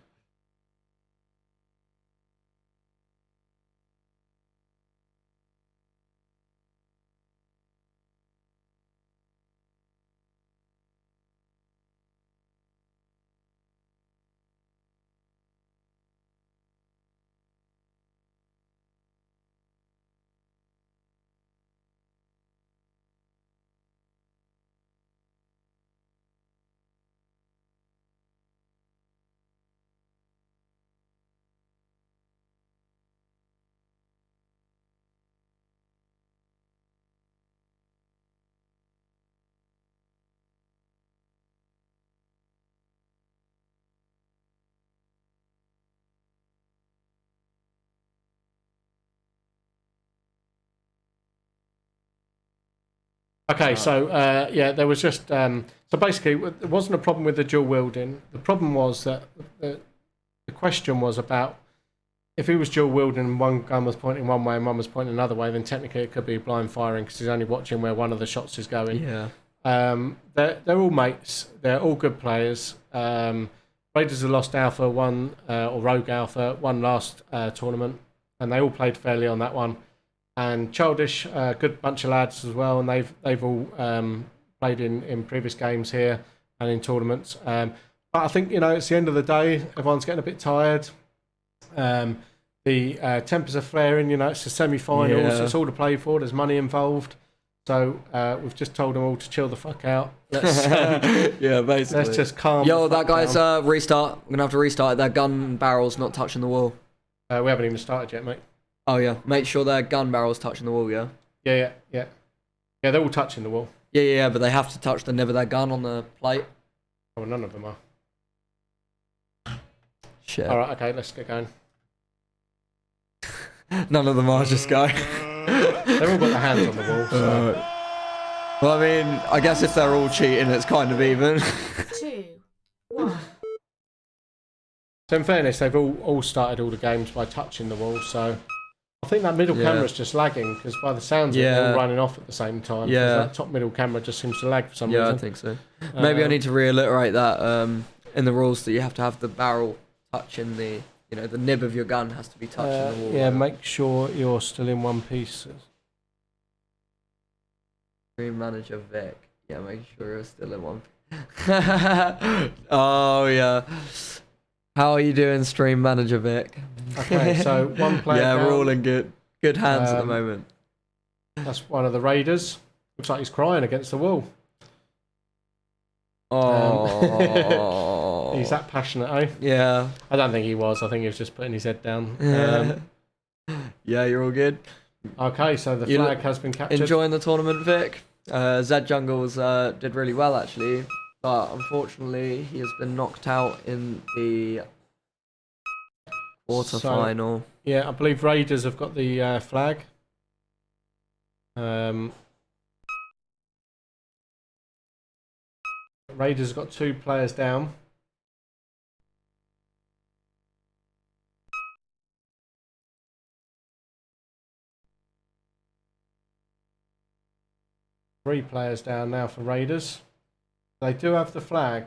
Okay, so yeah, there was just so basically it wasn't a problem with the dual wielding. The problem was that the question was about if he was dual wielding and one gun was pointing one way and one was pointing another way, then technically it could be blind firing because he's only watching where one of the shots is going. Yeah. They're all mates. They're all good players. Raiders of Lost Alpha won, or Rogue Alpha won last tournament, and they all played fairly on that one. And Childish, good bunch of lads as well, and they've all played in previous games here and in tournaments. But I think, you know, it's the end of the day. Everyone's getting a bit tired. The tempers are flaring. You know, it's the semi-finals. Yeah. It's all to play for. There's money involved. So we've just told them all to chill the fuck out. Let's, Yeah, basically. let's just calm. Yo, the that fuck guy's down. restart. I'm gonna have to restart it. That gun barrel's not touching the wall. We haven't even started yet, mate. Oh yeah, make sure their gun barrel's touching the wall. Yeah. Yeah, they're all touching the wall. Yeah, but they have to touch the nib of their gun on the plate. Oh, none of them are. Shit. All right, okay, let's get going. None of them are just go. They've all got their hands on the wall. So. Well, I mean, I guess if they're all cheating, it's kind of even. 2, 1. So in fairness, they've all started all the games by touching the wall. So I think that middle Yeah. camera's just lagging because by the sounds of it, they're Yeah. all running off at the same time. 'Cause Yeah. that top middle camera just seems to lag for some Yeah, reason. I think so. Maybe I need to reiterate that in the rules that you have to have the barrel touching the, you know, the nib of your gun has to be touching the wall. Yeah, make sure you're still in one piece. Stream manager Vic. Yeah, make sure you're still in one. Oh yeah. How are you doing, stream manager Vic? Okay, so one player Yeah, we're down. all in good hands at the Um, moment. That's one of the Raiders. Looks like he's crying against the wall. Oh. He's that passionate, eh? Yeah. I don't think he was. I think he was just putting his head down. Yeah, you're all good. Okay, so the You flag has been captured. Enjoying the tournament, Vic? Zed Jungles did really well actually, but unfortunately he has been knocked out in the Quarter So, final. yeah, I believe Raiders have got the flag. Raiders have got 2 players down. Three players down now for Raiders. They do have the flag.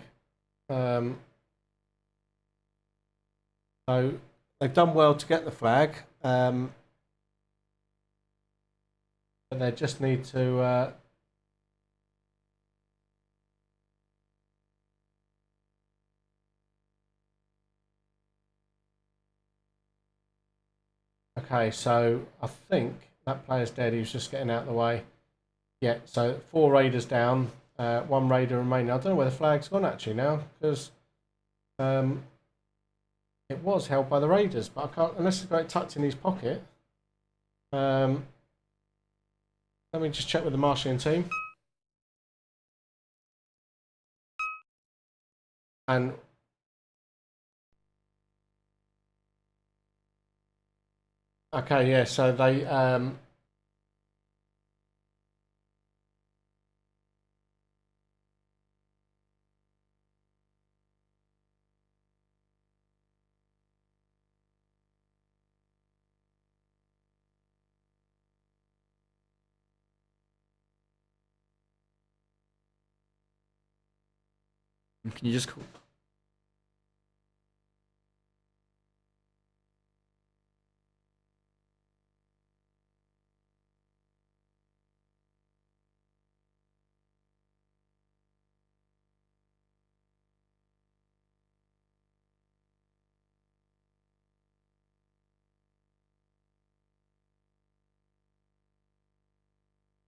So they've done well to get the flag. But they just need to... Okay, so I think that player's dead. He was just getting out of the way. Yeah, so 4 Raiders down, 1 Raider remaining. I don't know where the flag's gone actually now, because it was held by the Raiders, but I can't, unless he's got it tucked in his pocket. Let me just check with the marshalling team. And okay, yeah, so they Can you just call?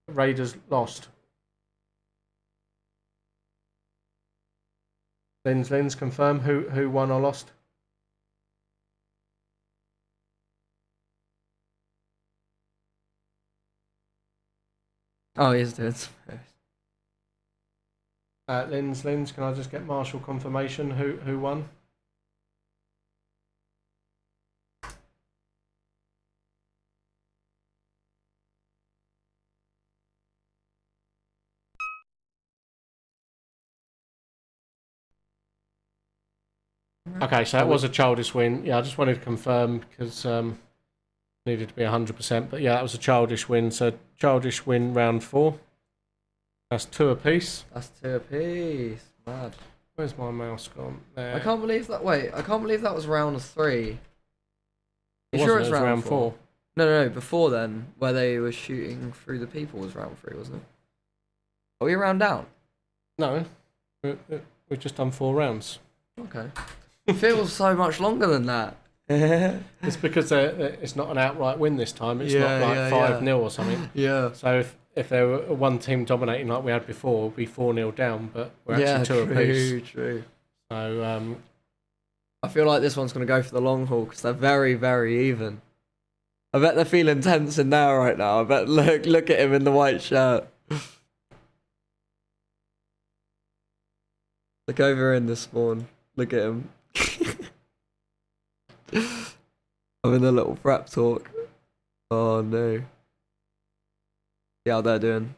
Raiders lost. Lynn's confirm who won or lost. Oh, he's dead. Lynn's, can I just get Marshall confirmation who won? Okay, so that was a childish win. Yeah, I just wanted to confirm because needed to be 100%. But yeah, that was a childish win. So childish win round 4. That's 2 apiece. That's 2 apiece. Mad. Where's my mouse gone? There. I can't believe that. Wait, I can't believe that was round 3. It You sure wasn't, it's it was round 4? No. Before then, where they were shooting through the people was round 3, wasn't it? Are we a round down? No, we've just done 4 rounds. Okay. It feels so much longer than that. It's because it's not an outright win this time. It's not like 5-0 or something. Yeah. So if there were one team dominating like we had before, we'd be 4-0 down, but we're actually 2 apiece. True. So I feel like this one's going to go for the long haul because they're very, very even. I bet they're feeling tense in there right now. I bet look at him in the white shirt. Look over in the spawn. Look at him. I'm in a little prep talk. Oh no. See how they're doing.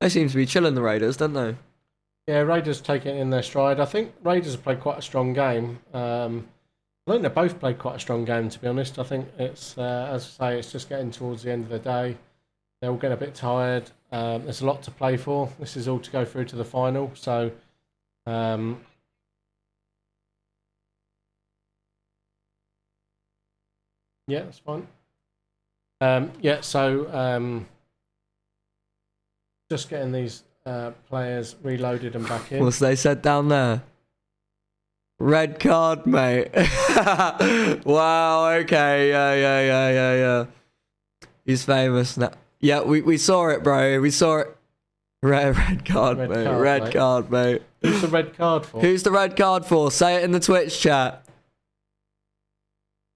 They seem to be chilling, the Raiders, don't they? yeah, Raiders take it in their stride. I think Raiders have played quite a strong game. I think they both played quite a strong game, to be honest. I think it's, as I say, it's just getting towards the end of the day. They're all getting a bit tired. There's a lot to play for. This is all to go through to the final. So, yeah, that's fine. Just getting these players reloaded and back in. What's they said down there? Red card, mate. Wow, okay, yeah. He's famous now. Yeah, we saw it, bro. We saw it. Red card, mate. Red card, mate. Who's the red card for? Who's the red card for? Say it in the Twitch chat.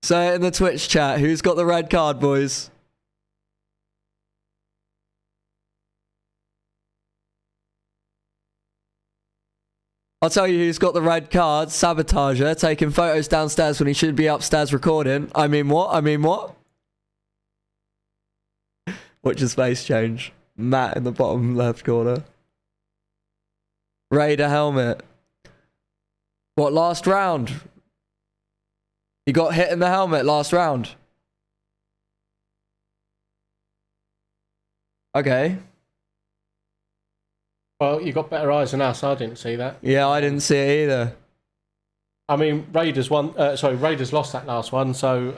Say it in the Twitch chat. Who's got the red card, boys? I'll tell you who's got the red card. Sabotager, taking photos downstairs when he should be upstairs recording. I mean what? Watch his face change. Matt in the bottom left corner. Raider helmet. What, last round? He got hit in the helmet last round. Okay. Well, you got better eyes than us. I didn't see that. Yeah, I didn't see it either. I mean, Raiders won. Raiders lost that last one, so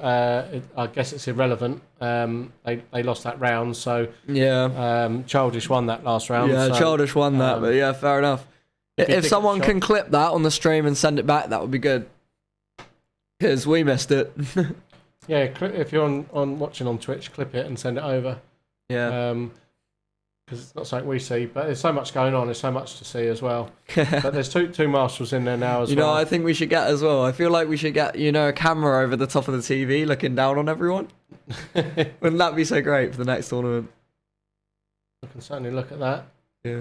I guess it's irrelevant. They lost that round, so yeah. Childish won that last round. Yeah, so, Childish won that, but yeah, fair enough. If someone can clip that on the stream and send it back, that would be good. Because we missed it. Yeah, if you're on watching on Twitch, clip it and send it over. Yeah. Because it's not something we see, but there's so much going on. There's so much to see as well. But there's two marshals in there now as well. You know, I think we should get as well. I feel like we should get, a camera over the top of the TV looking down on everyone. Wouldn't that be so great for the next tournament? I can certainly look at that. Yeah.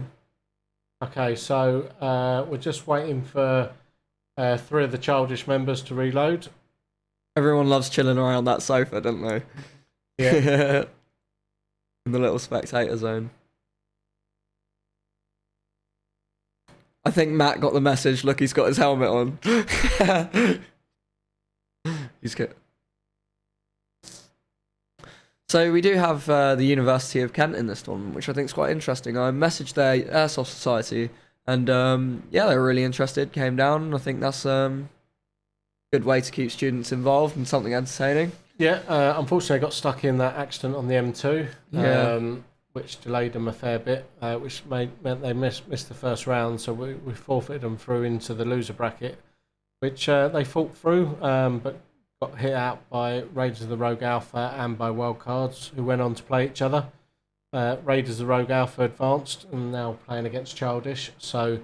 Okay, so we're just waiting for 3 of the Childish members to reload. Everyone loves chilling around that sofa, don't they? Yeah. In the little spectator zone. I think Matt got the message. Look, he's got his helmet on. He's good. So we do have the University of Kent in this tournament, which I think is quite interesting. I messaged their Airsoft Society, and yeah, they were really interested. Came down. I think that's a good way to keep students involved and something entertaining. Yeah, unfortunately, I got stuck in that accident on the M2, which delayed them a fair bit, which meant they missed the first round, so we forfeited them through into the loser bracket, which they fought through, but got hit out by Raiders of the Rogue Alpha and by Wildcards, who went on to play each other. Raiders of the Rogue Alpha advanced and now playing against Childish, so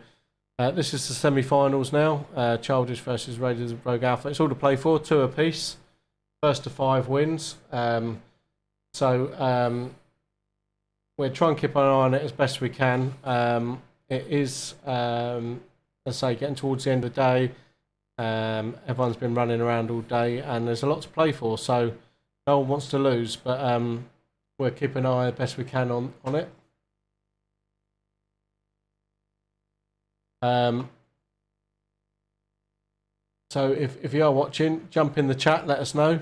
this is the semi-finals now, Childish versus Raiders of the Rogue Alpha. It's all to play for, 2 apiece. First to 5 wins. We're trying to keep an eye on it as best we can. It is, let's say, getting towards the end of the day. Everyone's been running around all day, and there's a lot to play for. So no one wants to lose, but we're keeping an eye as best we can on it. So if you are watching, jump in the chat. Let us know.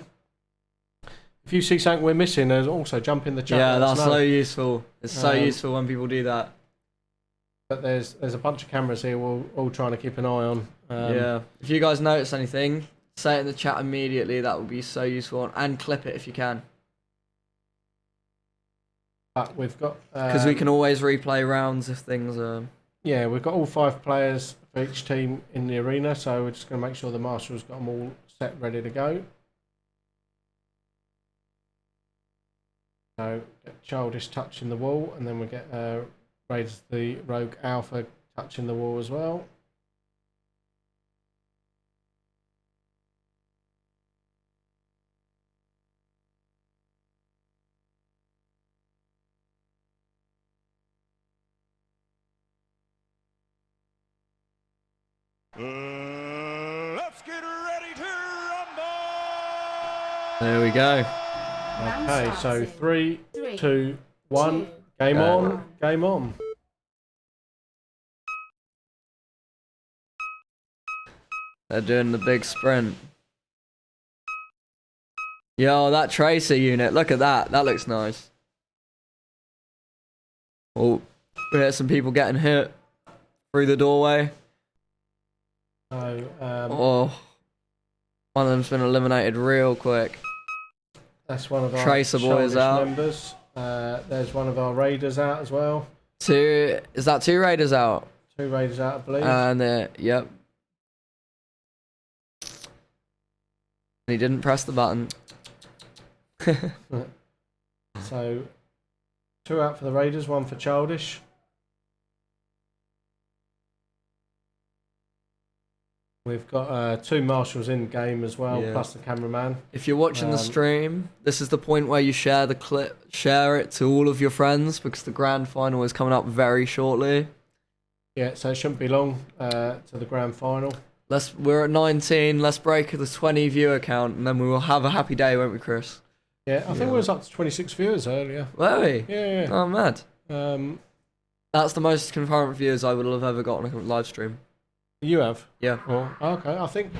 If you see something we're missing, there's also jump in the chat. Yeah, that's so useful. It's so useful when people do that. But there's a bunch of cameras here we're all trying to keep an eye on. Yeah. If you guys notice anything, say it in the chat immediately. That would be so useful. And clip it if you can. But we've got... Because we can always replay rounds if things are... Yeah, we've got all 5 players for each team in the arena, so we're just going to make sure the marshal's got them all set, ready to go. So, get Childish touching the wall, and then we get Raiders the Rogue Alpha touching the wall as well. Let's get ready to rumble! There we go. Okay, so 3, 2, 1, game on, game on. They're doing the big sprint. Yo, that tracer unit, look at that. That looks nice. Oh, we hear some people getting hit through the doorway. So, oh, one of them's been eliminated real quick. that's one of our Tracer boys Childish out. members. There's one of our Raiders out as well. Is that 2 Raiders out? 2 Raiders out, I believe. And yep. He didn't press the button. So 2 out for the Raiders, 1 for Childish. We've got 2 marshals in game as well, Yeah. plus the cameraman. If you're watching the stream, this is the point where you share the clip, share it to all of your friends because the grand final is coming up very shortly. Yeah, so it shouldn't be long to the grand final. We're at 19. Let's break the 20 viewer count, and then we will have a happy day, won't we, Chris? Yeah, I think we was up to 26 viewers earlier. Were we? Yeah. Oh, mad. Um, That's the most concurrent viewers I would have ever got on a live stream. you have? Yeah. Well, okay. I think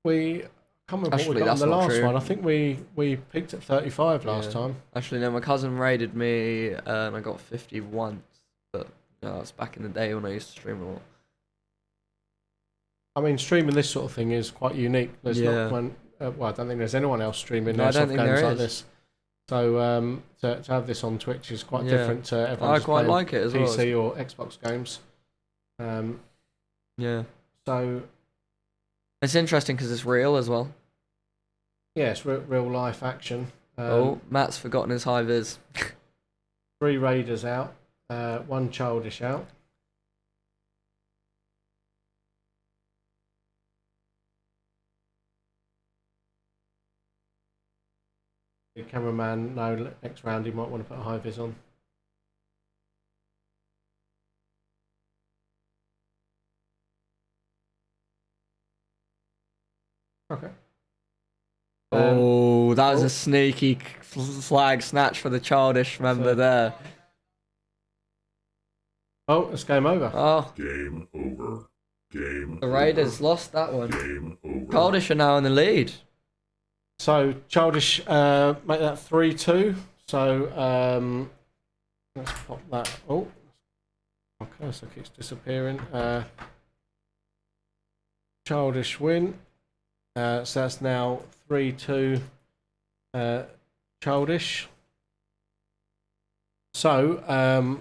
we. I can't remember Actually, what we got on that's the not last true. one. I think we peaked at 35 last time. Actually, no, my cousin raided me, and I got 50 once. But that's back in the day when I used to stream a lot. I mean, streaming this sort of thing is quite unique. There's not one. Well, I don't think there's anyone else streaming airsoft games like this. So to have this on Twitch is quite different to everyone. I quite like it as well. PC or Xbox games. Yeah. So it's interesting because it's real as well. yeah, it's real life action. Matt's forgotten his high vis. 3 raiders out, 1 childish out. The cameraman, no, next round he might want to put a high vis on. Okay. That was a sneaky flag snatch for the childish member there. Oh, it's game over. Oh. Game over. Game The Raiders lost that one. Game over. Childish are now in the lead. So Childish make that 3-2. So let's pop that. Oh, my cursor keeps disappearing. Childish win. So that's now 3-2 Childish. So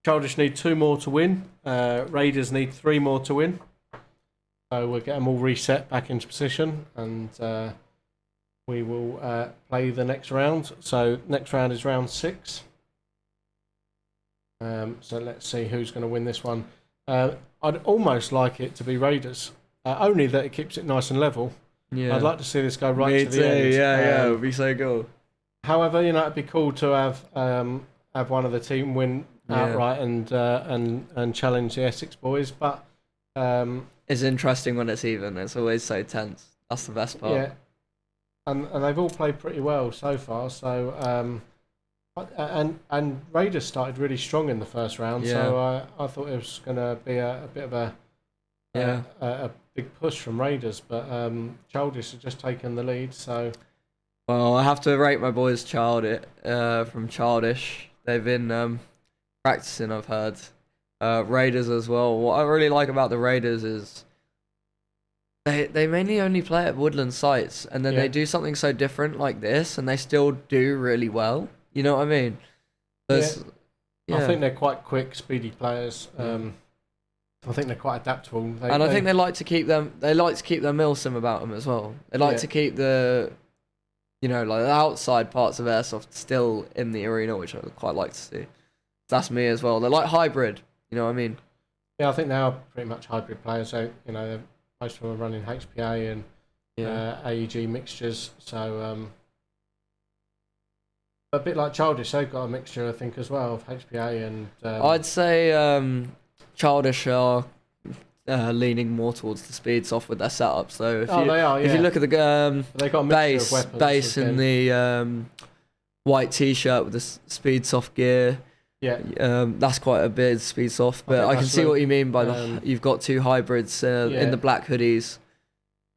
Childish need 2 more to win. Raiders need 3 more to win. So we'll get them all reset back into position, and we will play the next round. So next round is round 6. So let's see who's going to win this one. I'd almost like it to be Raiders, only that it keeps it nice and level. Yeah. I'd like to see this go right Me to the too. end. Yeah, it would be so cool. However, it'd be cool to have one of the team win outright and challenge the Essex boys. But it's interesting when it's even. It's always so tense. That's the best part. Yeah, and they've all played pretty well so far. So and Raiders started really strong in the first round. Yeah. So I thought it was going to be a bit of a big push from Raiders, but Childish has just taken the lead. So well, I have to rate my boys from Childish. They've been practicing, I've heard. Raiders as well. What I really like about the Raiders is they mainly only play at woodland sites, and then they do something so different like this, and they still do really well. You know what I mean? I think they're quite quick, speedy players. I think they're quite adaptable. I think they like to keep them. They like to keep their milsim about them as well. They like to keep the, like the outside parts of airsoft still in the arena, which I would quite like to see. That's me as well. They're like hybrid. You know what I mean? Yeah, I think they are pretty much hybrid players. So most of them are running HPA and AEG mixtures. So a bit like Childish, they've got a mixture, I think, as well of HPA and. I'd say Childish are leaning more towards the speed soft with their setup. So if you look at the they got a base in the white t-shirt with the speed soft gear. Yeah, that's quite a bit speed soft, but I can see what you mean by you've got 2 hybrids in the black hoodies,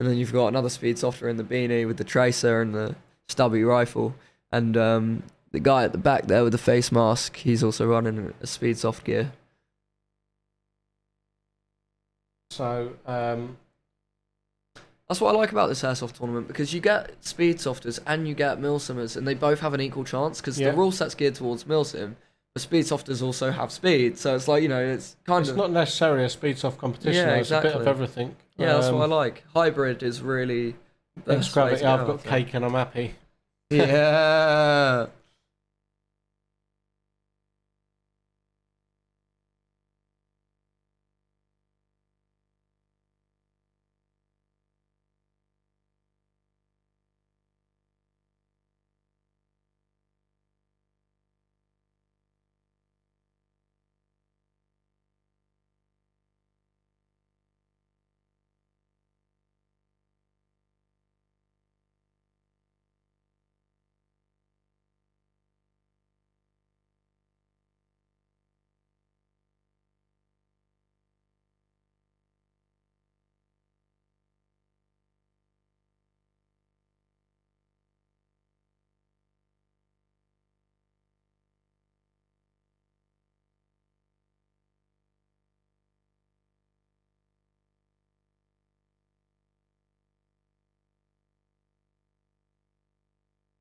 and then you've got another speed softer in the beanie with the tracer and the stubby rifle, and the guy at the back there with the face mask, he's also running a speed soft gear. So that's what I like about this airsoft tournament, because you get speed softers and you get milsimmers, and they both have an equal chance, because the rule set's geared towards milsim. The speed softers also have speed, so it's like, it's not necessarily a speed soft competition. Yeah, It's a bit of everything. Yeah, that's what I like. Hybrid is really. Thanks, Gravity. I've got cake and I'm happy. Yeah.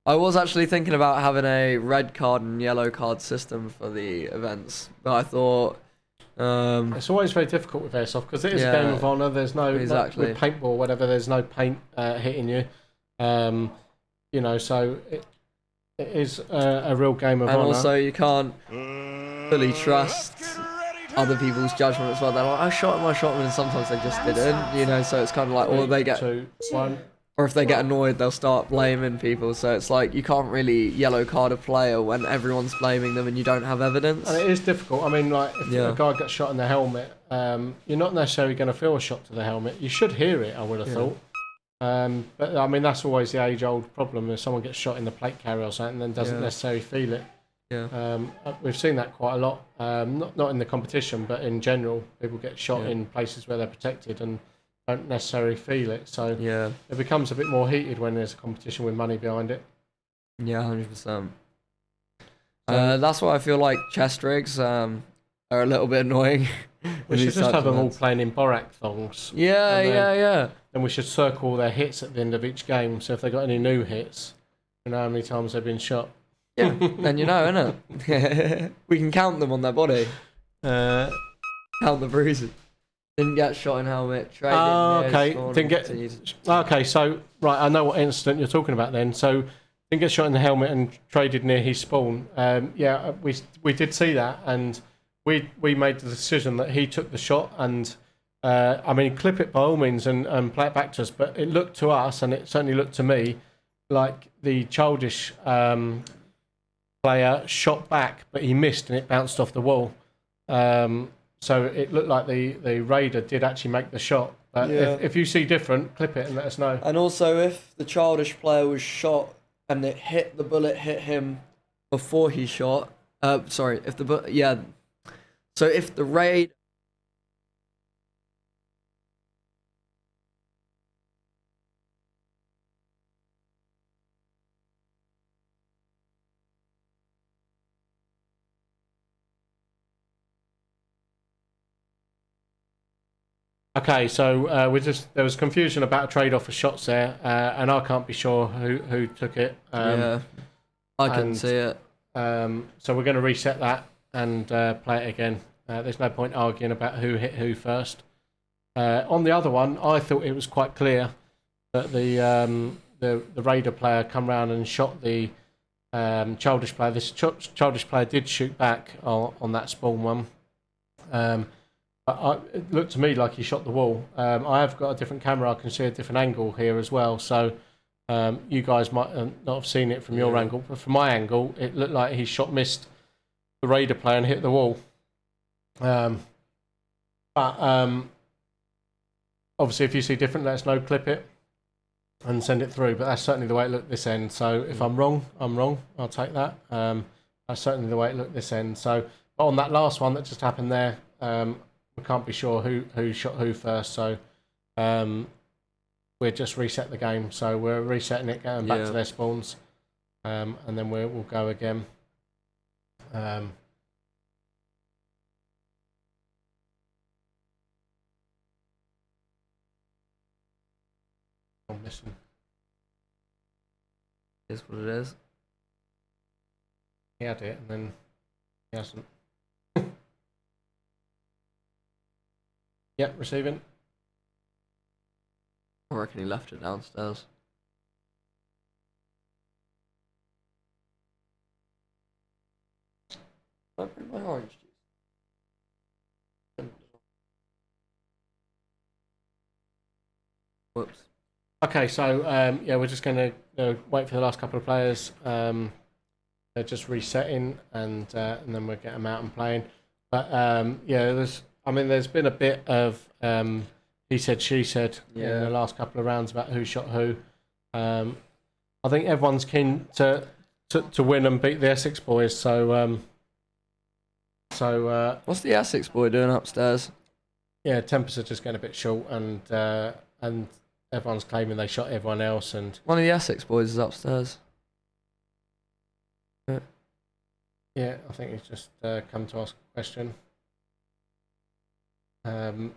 I was actually thinking about having a red card and yellow card system for the events, but I thought It's always very difficult with airsoft because it is a Yeah, game of honour. There's no exactly. like, with paintball or whatever. There's no paint hitting you. You know, so it is a real game of and honour. also you can't fully trust other people's judgment as well. They're like, I shot him, and sometimes they just didn't, you know. So it's kind of like, or they get, 2, 1. or if they get annoyed, they'll start blaming people. So it's like you can't really yellow card a player when everyone's blaming them and you don't have evidence. And it is difficult. I mean, like if Yeah. a guy gets shot in the helmet, you're not necessarily going to feel a shot to the helmet. You should hear it, I would have thought. But I mean, that's always the age-old problem. If someone gets shot in the plate carrier or something, then doesn't necessarily feel it. Yeah. We've seen that quite a lot. Not in the competition, but in general, people get shot in places where they're protected and don't necessarily feel it. So Yeah. it becomes a bit more heated when there's a competition with money behind it. Yeah, 100%. That's why I feel like chest rigs are a little bit annoying. We should just have them all playing in Borak thongs. Yeah, And then- yeah. Then we should circle their hits at the end of each game. So if they got any new hits, we know how many times they've been shot. Yeah, then you know, innit? We can count them on their body. Count the bruises. Didn't get shot in helmet. Traded okay. spawn, Didn't get. continued. Okay, so right, I know what incident you're talking about then. So didn't get shot in the helmet and traded near his spawn. Yeah, we did see that, and we made the decision that he took the shot, and I mean, clip it by all means and play it back to us. But it looked to us, and it certainly looked to me, like the childish player shot back, but he missed and it bounced off the wall. So it looked like the raider did actually make the shot. But Yeah. if you see different, clip it and let us know. And also, if the childish player was shot and the bullet hit him before he shot. Sorry, if the So if the raid. Okay, so there was confusion about a trade-off of shots there, and I can't be sure who took it. Yeah, I couldn't and- see it. So we're going to reset that and play it again. There's no point arguing about who hit who first. On the other one, I thought it was quite clear that the raider player come round and shot the childish player. This childish player did shoot back on that spawn one. But it looked to me like he shot the wall. I have got a different camera. I can see a different angle here as well. So you guys might not have seen it from your angle, but from my angle, it looked like he missed the raider player and hit the wall. But obviously, if you see different, let us know. Clip it and send it through. But that's certainly the way it looked this end. So if I'm wrong, I'm wrong. I'll take that. That's certainly the way it looked this end. So but on that last one that just happened there, we can't be sure who shot who first. So we'll just reset the game. So we're resetting it, going back to their spawns, and then we'll go again. I'm missing. Is what it is. He had it, and then he hasn't. Yep, receiving. I reckon he left it downstairs. I bring my orange juice. Whoops. Okay, so yeah, we're just going to wait for the last couple of players. They're just resetting, and then we'll get them out and playing. But yeah, there's been a bit of he said, she said in the last couple of rounds about who shot who. I think everyone's keen to win and beat the Essex boys. So What's the Essex boy doing upstairs? yeah, tempers are just getting a bit short, and everyone's claiming they shot everyone else, and One of the Essex boys is upstairs. yeah, I think he's just come to ask a question. But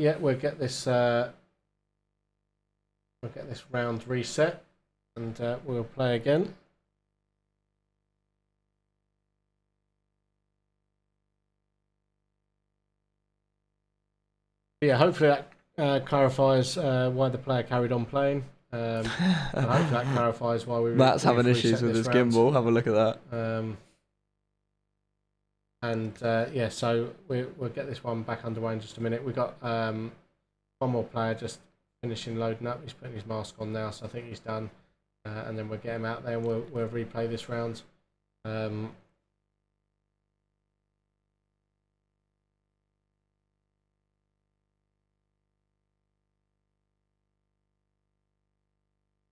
yeah, we'll get this We'll get this round reset and we'll play again. Yeah, hopefully that clarifies why the player carried on playing. And hopefully that clarifies why we. Matt's having we've issues reset with this his round. gimbal. Have a look at that. Yeah, so we'll get this one back underway in just a minute. We've got one more player just finishing loading up. He's putting his mask on now, so I think he's done. And then we'll get him out there and we'll replay this round.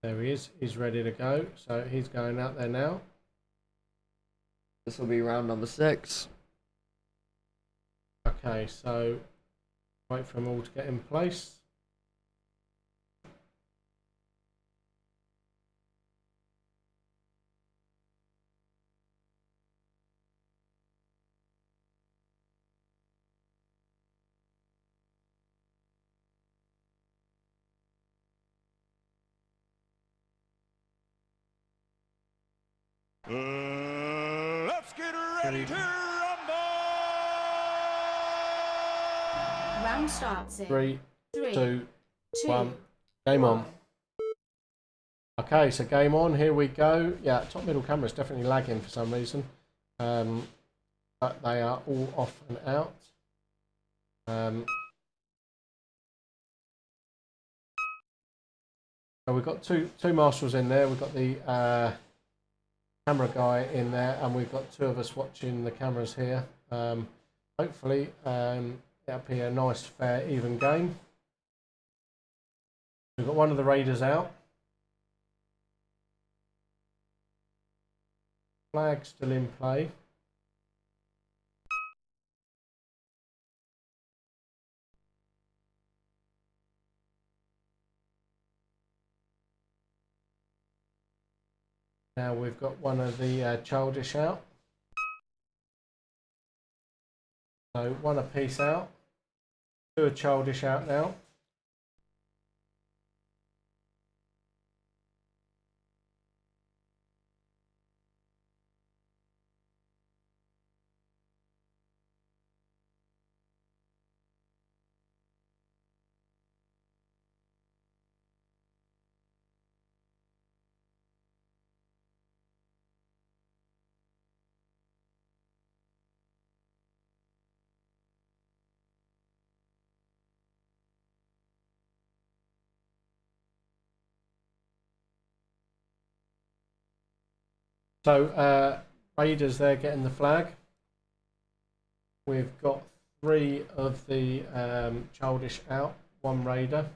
There he is. He's ready to go. So he's going out there now. This will be round number 6. Okay, so wait for them all to get in place. Let's get ready to rumble! Round starts in 3, 3, 2, 2, 1. Game on. Okay, so game on. Here we go. Yeah, top middle camera is definitely lagging for some reason. But they are all off and out. So we've got two marshals in there. We've got the camera guy in there, and we've got 2 of us watching the cameras here. Hopefully, it'll be a nice, fair, even game. We've got one of the raiders out. Flag still in play. Now we've got one of the childish out. So 1 apiece out. 2 are childish out now. So raiders there getting the flag. We've got 3 of the childish out, 1 raider.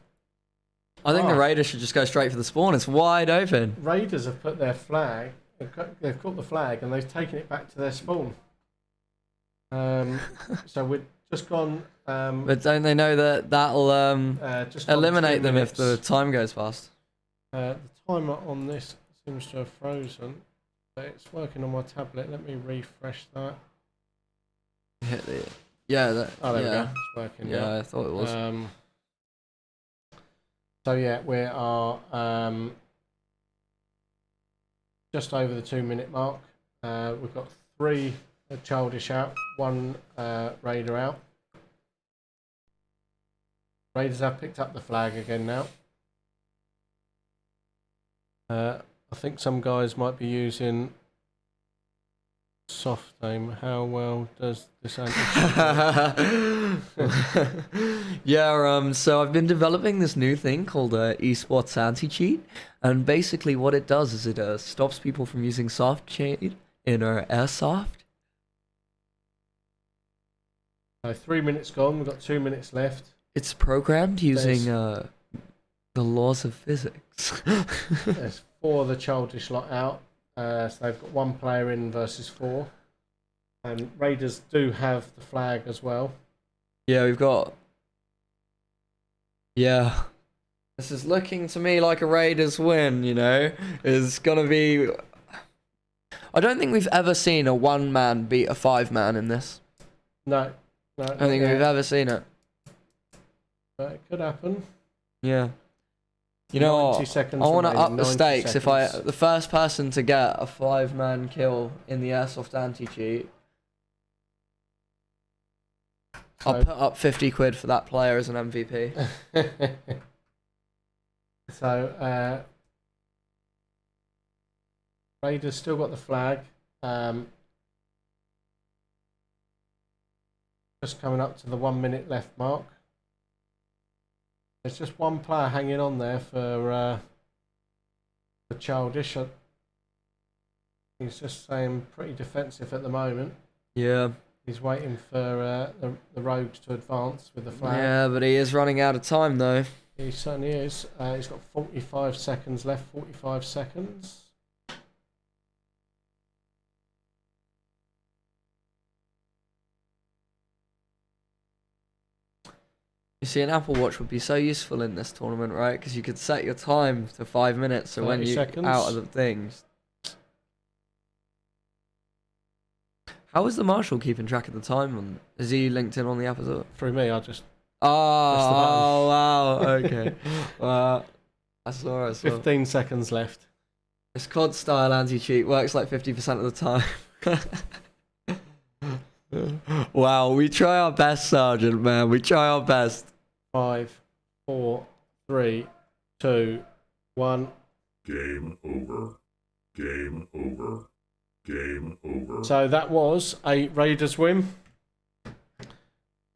I think the Raiders should just go straight for the spawn. It's wide open. Raiders have put their flag, they've caught the flag and they've taken it back to their spawn. So we've just gone. But don't they know that that'll just gone eliminate 2 them if minutes. the time goes fast? The timer on this seems to have frozen, but it's working on my tablet. Let me refresh that. Hit the, yeah, that, Oh, there we yeah. go. It's working. Yeah, I thought it was. So yeah, we are just over the 2-minute mark. We've got 3 childish out, 1 raider out. Raiders have picked up the flag again now. I think some guys might be using soft aim. How well does this Yeah, so I've been developing this new thing called esports anti-cheat, and basically what it does is it stops people from using soft cheat in Airsoft. 3 minutes gone. We've got 2 minutes left. It's programmed using the laws of physics. There's 4 of the childish lot out. So they've got 1 player in versus 4. And Raiders do have the flag as well. Yeah, we've got... Yeah. This is looking to me like a Raiders win, you know? It's gonna be... I don't think we've ever seen a 1-man beat a 5-man in this. No. I don't think we've ever seen it. But it could happen. Yeah. You know 90 what? seconds I want to remaining, up the 90 stakes. If seconds. the first person to get a 5-man kill in the Airsoft anti-cheat, I'll put up 50 quid for that player as an MVP. So, Raiders still got the flag. Just coming up to the 1 minute left mark. There's just one player hanging on there for Childish. He's just staying pretty defensive at the moment. Yeah. He's waiting for the Rogues to advance with the flag. Yeah, but he is running out of time though. He certainly is. He's got 45 seconds left. 45 seconds. You see, an Apple Watch would be so useful in this tournament, right? Because you could set your time to 5 minutes, so when 30 you seconds. out of the things. How is the Marshal keeping track of the time? Is he linked in on the app as well? Through me, I just. Oh, wow. Okay. Wow. I saw. 15 seconds left. This COD style anti-cheat works like 50% of the time. Wow, we try our best, Sergeant, man. We try our best. 5, 4, 3, 2, 1. Game over. Game over. Game over. So that was a Raiders win.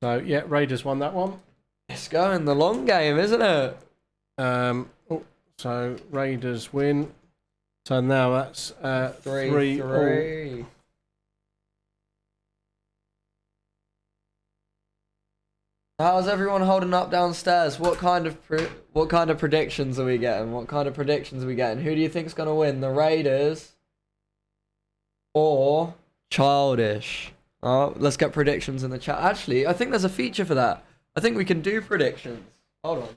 So yeah, Raiders won that one. It's going the long game, isn't it? So Raiders win. So now that's 3-3. How's everyone holding up downstairs? What kind of predictions are we getting? What kind of predictions are we getting? Who do you think's gonna win? The Raiders or Childish? Oh, let's get predictions in the chat. Actually, I think there's a feature for that. I think we can do predictions. Hold on.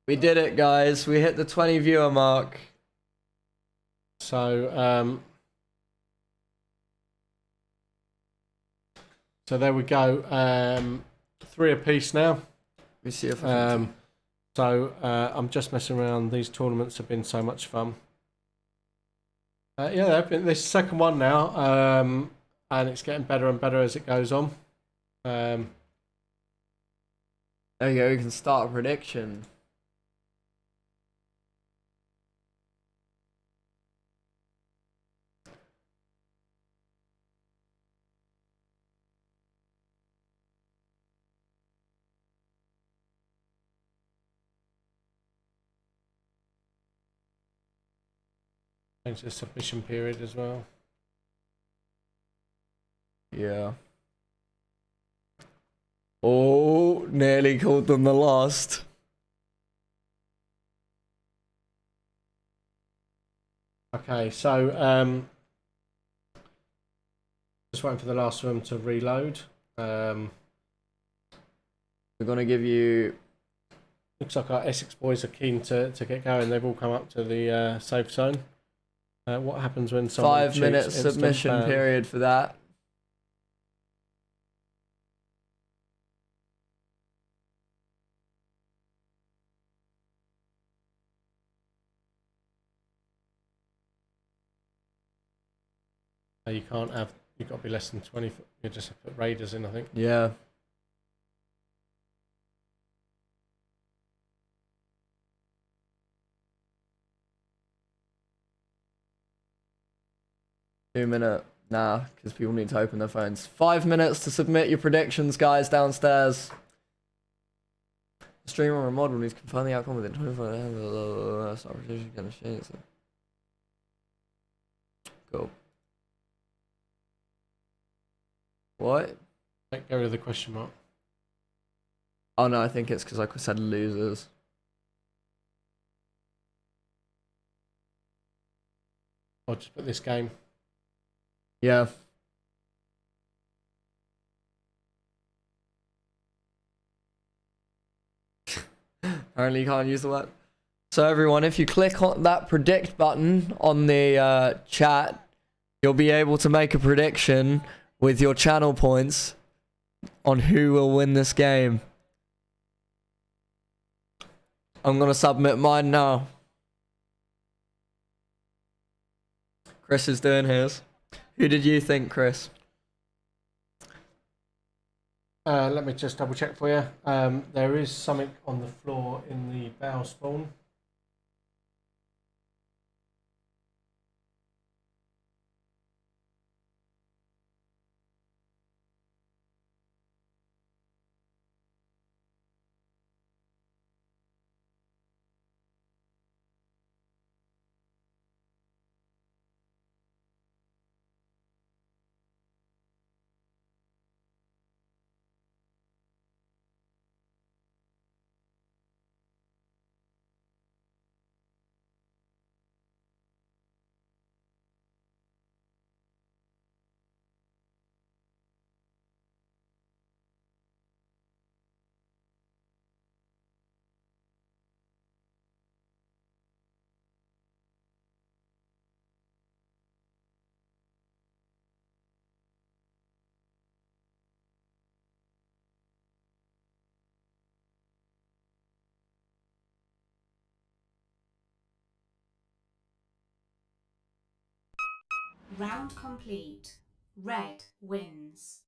We did it, guys. We hit the 20 viewer mark. So so there we go. 3 apiece now. Let me see if I can. So I'm just messing around. These tournaments have been so much fun. Yeah, they've been this second one now, and it's getting better and better as it goes on. There you go. We can start a prediction. Change the submission period as well. Yeah. Oh, nearly called them the last. Okay, so just waiting for the last room to reload. We're gonna give you. Looks like our Essex boys are keen to get going. They've all come up to the safe zone. What happens when someone 5 minute cheats? Instant submission ban. period for that. You can't have. You've got to be less than 20. You just have to put Raiders in, I think. Yeah. Two-minute. Nah, because people need to open their phones. 5 minutes to submit your predictions, guys, downstairs. The streamer or mod will need to confirm the outcome within 24 hours. Cool. What? Get rid of the question mark. Oh no, I think it's because I said losers. I'll just put this game. Yeah. Apparently you can't use the word. So everyone, if you click on that predict button on the chat, you'll be able to make a prediction with your channel points on who will win this game. I'm gonna submit mine now. Chris is doing his. Who did you think, Chris? Let me just double check for you. There is something on the floor in the bow spawn. Round complete. Red wins.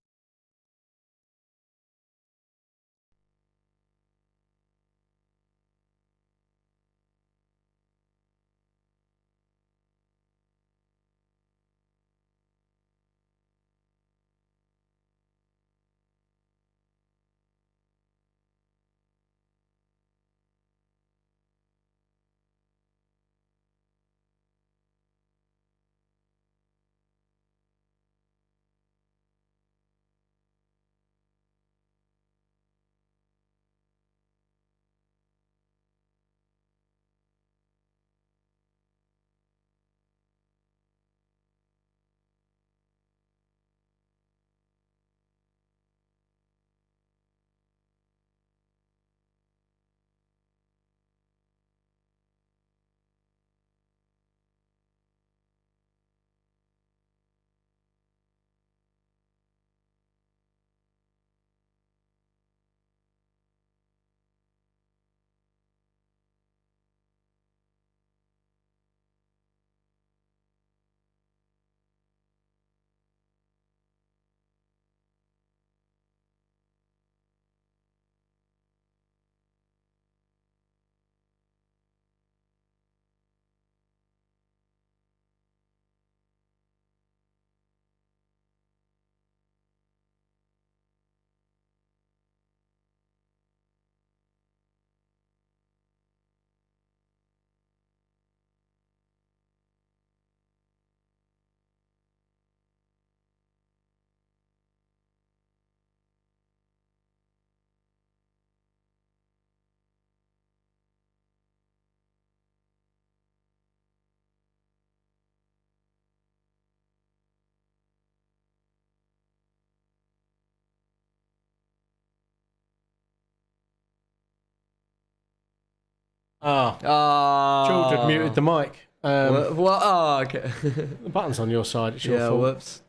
George had muted the mic. What? Oh, okay. The button's on your side. It's your fault. Whoops.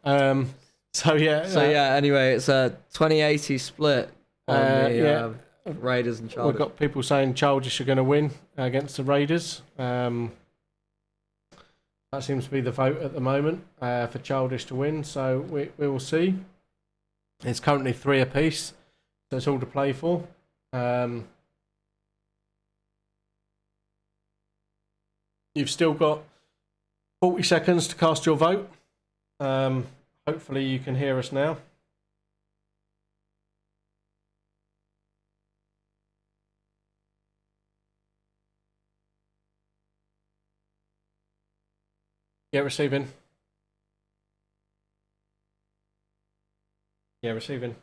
So yeah. Anyway, it's a 2080 split on the Raiders and Chargers. We've got people saying Chargers are going to win against the Raiders. That seems to be the vote at the moment for Childish to win. So we will see. It's currently 3 apiece, so it's all to play for. You've still got 40 seconds to cast your vote. Hopefully you can hear us now. Yeah, receiving. Yeah, receiving.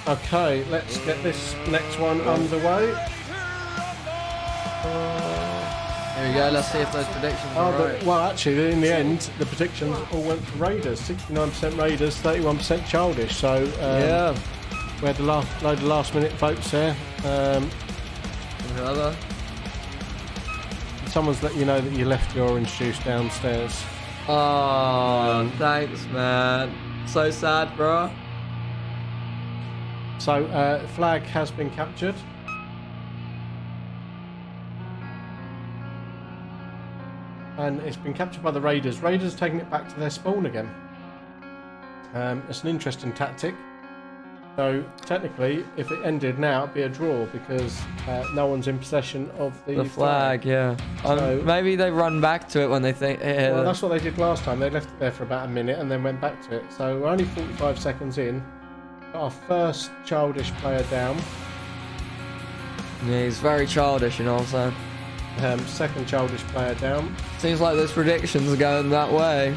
Okay, let's get this next one underway. Here we go. Let's see if those predictions are right. Well, actually, in the end, the predictions all went for Raiders. 69% Raiders, 31% Childish. So Yeah. we had a load of last-minute votes there. Another. Someone's let you know that you left your orange juice downstairs. Oh, thanks, man. So sad, bro. So flag has been captured. And it's been captured by the Raiders. Raiders taking it back to their spawn again. It's an interesting tactic. So technically, if it ended now, it'd be a draw because no one's in possession of the flag. Yeah. So, maybe they run back to it when they think. well, that's what they did last time. They left it there for about a minute and then went back to it. So we're only 45 seconds in. Got our first Childish player down. Yeah, he's very childish, you know what I'm saying? Second Childish player down. Seems like those predictions are going that way.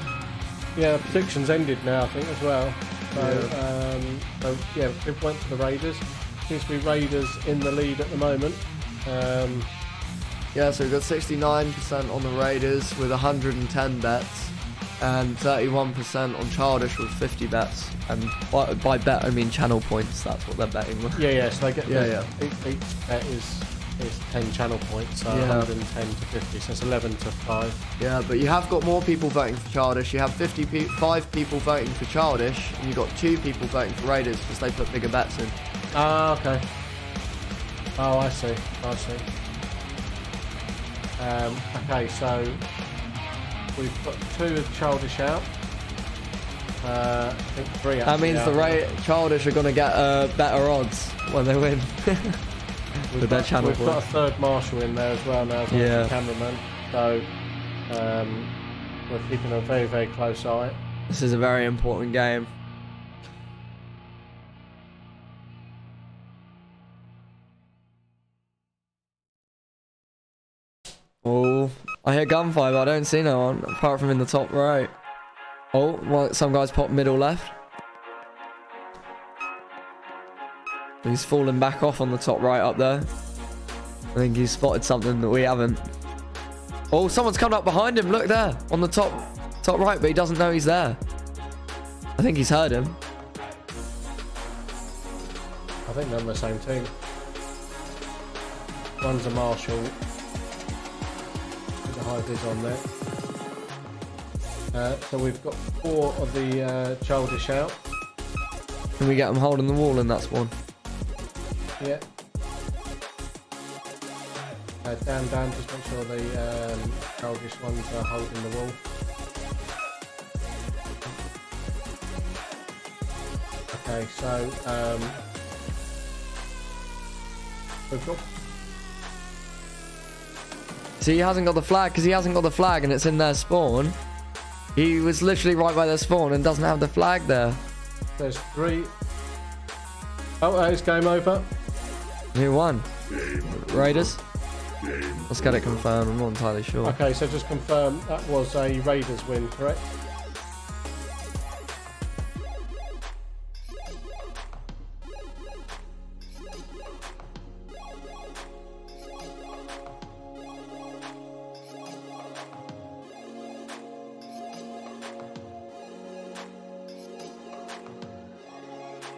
Yeah, the predictions ended now, I think, as well. So yeah, big point to the Raiders. Seems to be Raiders in the lead at the moment. Yeah, so we've got 69% on the Raiders with 110 bets and 31% on Childish with 50 bets. And by bet, I mean channel points. That's what they're betting with. Yeah, so they get Each bet is 10 channel points, so 110 to 50, so it's 11 to 5. Yeah, but you have got more people voting for Childish. You have 55 people voting for Childish, and you've got 2 people voting for Raiders because they put bigger bets in. Ah, okay. Oh, I see. Okay, so we've got 2 of Childish out. I think 3 out. That means the Childish are going to get better odds when they win. With their channel We've got a third Marshall in there as well now as the cameraman. So we're keeping a very, very close eye. This is a very important game. Oh, I hear gunfire, but I don't see no one apart from in the top right. Oh, well, some guys pop middle left. He's falling back off on the top right up there. I think he's spotted something that we haven't. Oh, someone's coming up behind him. Look there on the top right, but he doesn't know he's there. I think he's heard him. I think they're on the same team. One's a Marshall. The high vis on there. So we've got 4 of the Childish out. Can we get them holding the wall in that spawn? Yeah. Down, just make sure the Childish ones are holding the wall. Okay, so we've got. See, he hasn't got the flag because he hasn't got the flag and it's in their spawn. He was literally right by their spawn and doesn't have the flag there. There's 3. Oh, it's game over. Who won? Raiders? Let's get it confirmed, I'm not entirely sure. Okay, so just confirm that was a Raiders win, correct?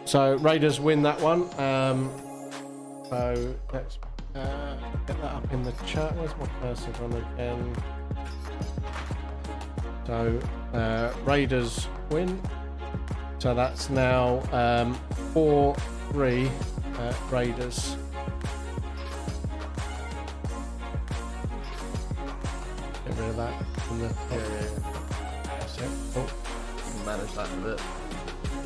So Raiders win that one. So let's get that up in the chat. Where's my cursor gone again? So Raiders win. So that's now 4-3 Raiders. Get rid of that from the That's it. Cool. You can manage that a bit.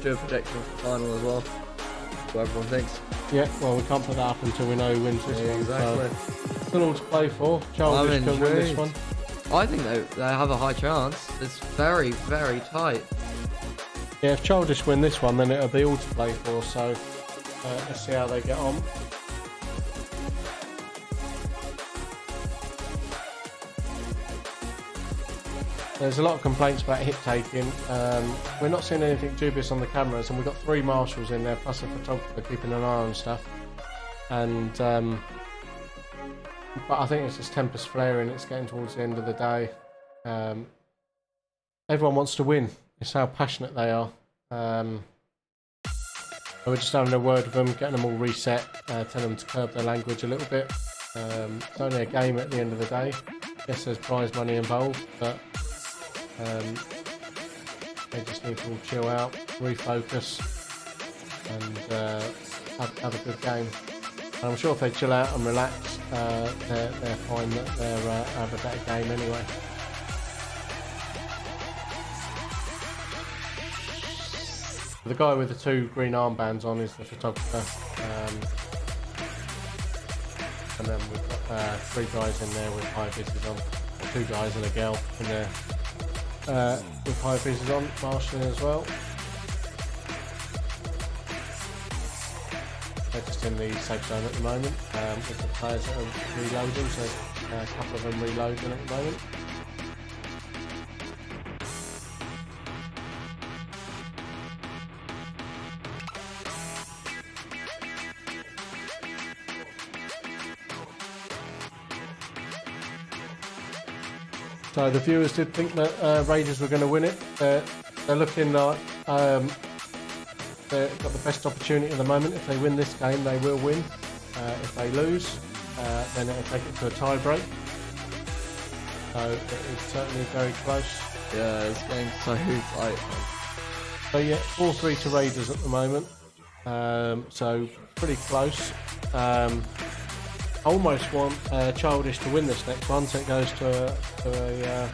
Do a prediction for the final as well. What everyone thinks. Yeah, well, we can't put that up until we know who wins this one. Exactly. So still all to play for. Childish can win this one. I think they have a high chance. It's very, very tight. Yeah, if Childish win this one, then it'll be all to play for. So let's see how they get on. there's a lot of complaints about hit taking. We're not seeing anything dubious on the cameras, and we've got 3 marshals in there plus a photographer keeping an eye on stuff. And but I think it's just tempers flaring. It's getting towards the end of the day. Everyone wants to win. It's how passionate they are. We're just having a word with them, getting them all reset, telling them to curb their language a little bit. It's only a game at the end of the day. Yes, there's prize money involved, but they just need to all chill out, refocus, and have a good game. And I'm sure if they chill out and relax, they're fine. That they'll have a better game anyway. The guy with the 2 green armbands on is the photographer, and then we've got 3 guys in there with high vises on, 2 guys and a girl in there with high vises on, marshalling as well. They're just in the safe zone at the moment. With the players that are reloading, so a couple of them reloading at the moment. So the viewers did think that Raiders were going to win it. They're looking like they've got the best opportunity at the moment. If they win this game, they will win. If they lose, then it'll take it to a tie break. So it is certainly very close. Yeah, it's getting so tight. So yeah, 4-3 to Raiders at the moment. So pretty close. I almost want Childish to win this next one, so it goes to a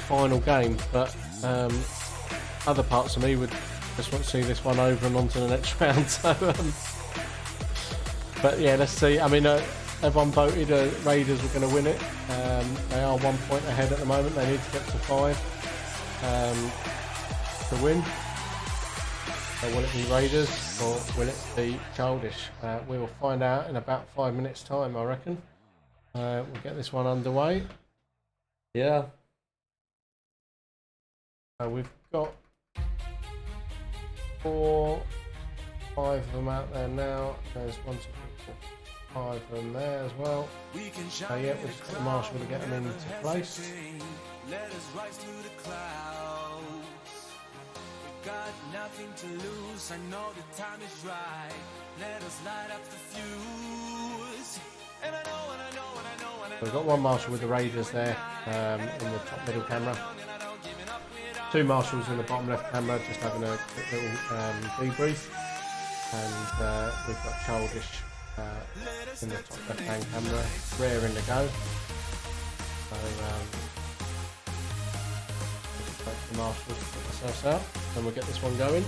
final game. But other parts of me would just want to see this one over and on to the next round. So, but yeah, let's see. I mean, everyone voted Raiders were going to win it. They are 1 point ahead at the moment. They need to get to 5 to win. So will it be Raiders or will it be Childish? We will find out in about 5 minutes' time, I reckon. We'll get this one underway. Yeah. We've got 4, 5 of them out there now. There's 1, 2, 3, 4, 5 of them there as well. Yeah, we've just got the marshal to get them into place. Let us rise to the clouds. Got nothing to lose, I know the time is right. Let us light up the fuse. And I know, and I know, and I know, and I know. We've got 1 marshal with the Raiders there in the top middle camera. 2 marshals in the bottom left camera, just having a quick little debrief. And we've got Childish in the top left hand camera, raring to go. So the marshals to put themselves out, then we'll get this one going.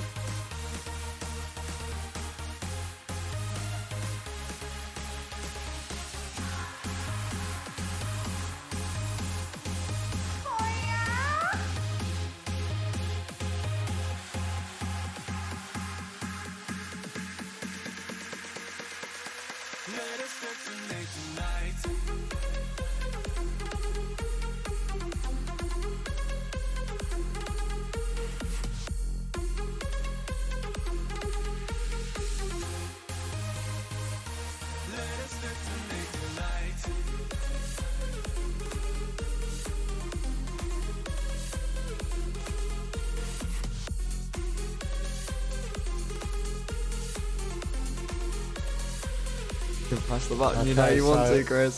Let us detonate tonight. You can press the button, you Okay, know you want so- to, Chris.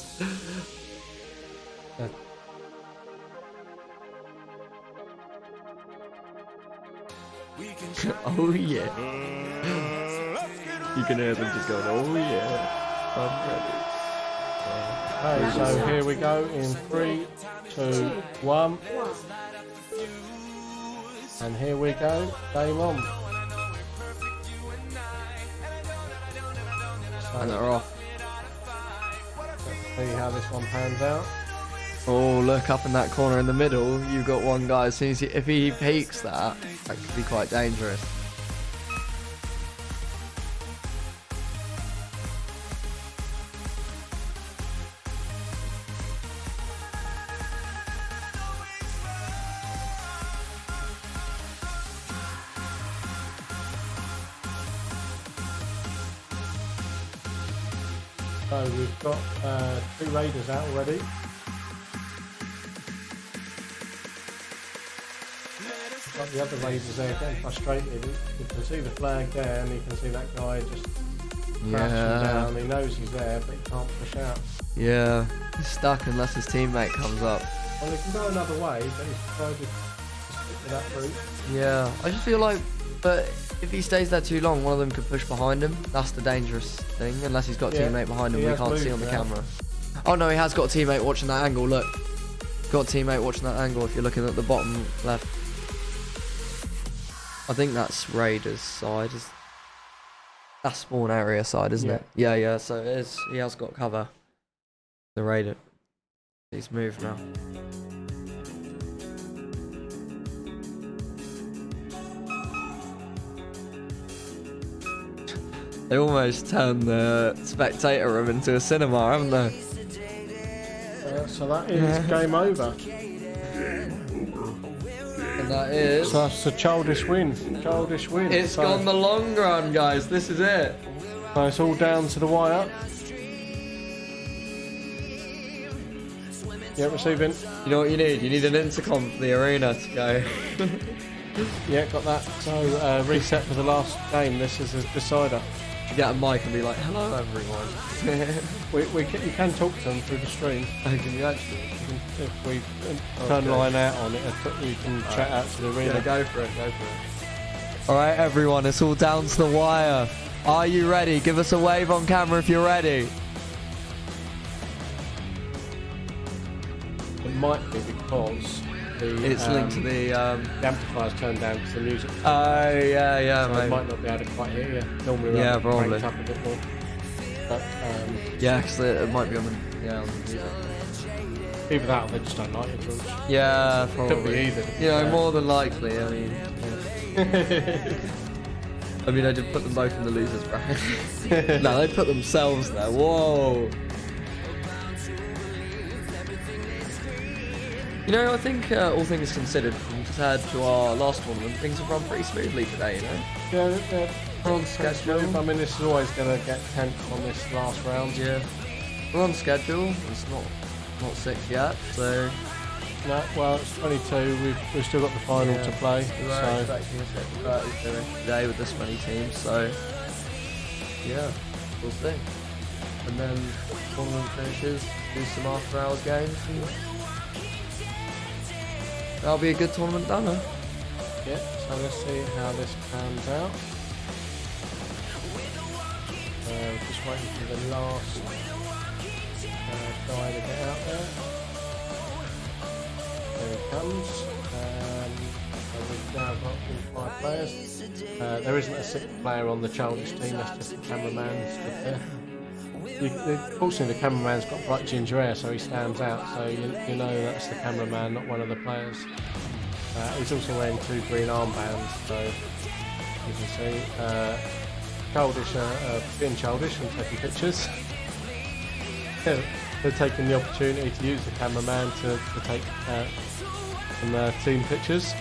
Oh yeah. You can hear them just going, oh yeah. I'm ready. Okay, so here we go in 3, 2, 1. And here we go, game on. And they're off. Let's see how this one pans out. Oh, look up in that corner in the middle. You've got one guy. As soon as if he peeks that could be quite dangerous. So we've got 2 raiders out already. Got the other raiders there getting frustrated. You can see the flag there, and you can see that guy just crashing down. He knows he's there, but he can't push out. Yeah, he's stuck unless his teammate comes up. Well, he can go another way, but he's decided to stick with that route. Yeah, I just feel like, but if he stays there too long, one of them could push behind him. That's the dangerous thing, unless he's got a teammate behind him we can't see on the camera. Oh no, he has got a teammate watching that angle, look. Got a teammate watching that angle if you're looking at the bottom left. I think that's Raiders' side. That's spawn area side, isn't it? Yeah, yeah, so it is. He has got cover. The Raider. He's moved now. They almost turned the spectator room into a cinema, haven't they? So that is game over. And that is... So that's a childish win. Childish win. It's gone the long run, guys. This is it. So it's all down to the wire. Yeah, receiving. You know what you need? You need an intercom for the arena to go. Yeah, got that. So reset for the last game. This is a decider. You get a mic and be like, hello everyone. You can talk to them through the stream. Oh, can you actually? If we turn line out on it, you can chat out to the arena. Yeah, go for it, go for it. Alright everyone, it's all down to the wire. Are you ready? Give us a wave on camera if you're ready. It might be because it's linked to the amplifier's turned down because the music. Oh yeah, so maybe. it might not be able to quite hear you. Normally, yeah, probably. Up a bit more. But, yeah, because it might be on the music. Either that, or they just don't like it. George. Yeah, probably. Could be either. You know, more than likely. I mean, I mean, I did put them both in the losers bracket. No, they put themselves there. Whoa. You know, I think all things considered, compared to our last tournament, things have run pretty smoothly today, you know? Yeah, we're on schedule. I mean, this is always going to get tense on this last round. Yeah. We're on schedule. It's not 6 yet, so... No, well, it's 22. We've still got the final to play. We were expecting a set of 30 today with this many teams, so... Yeah, we'll see. And then tournament finishes, do some after hours games, and... That'll be a good tournament done, huh? Yeah, so let's see how this pans out. Just waiting for the last guy to get out there. There he comes. So we've now got 5 players. There isn't a 6th player on the childish team, that's just the cameraman stood there. Fortunately, the cameraman's got bright ginger hair, so he stands out, so you know that's the cameraman, not one of the players. He's also wearing 2 green armbands, so you can see childish, being childish and taking pictures. They're taking the opportunity to use the cameraman to take some team pictures.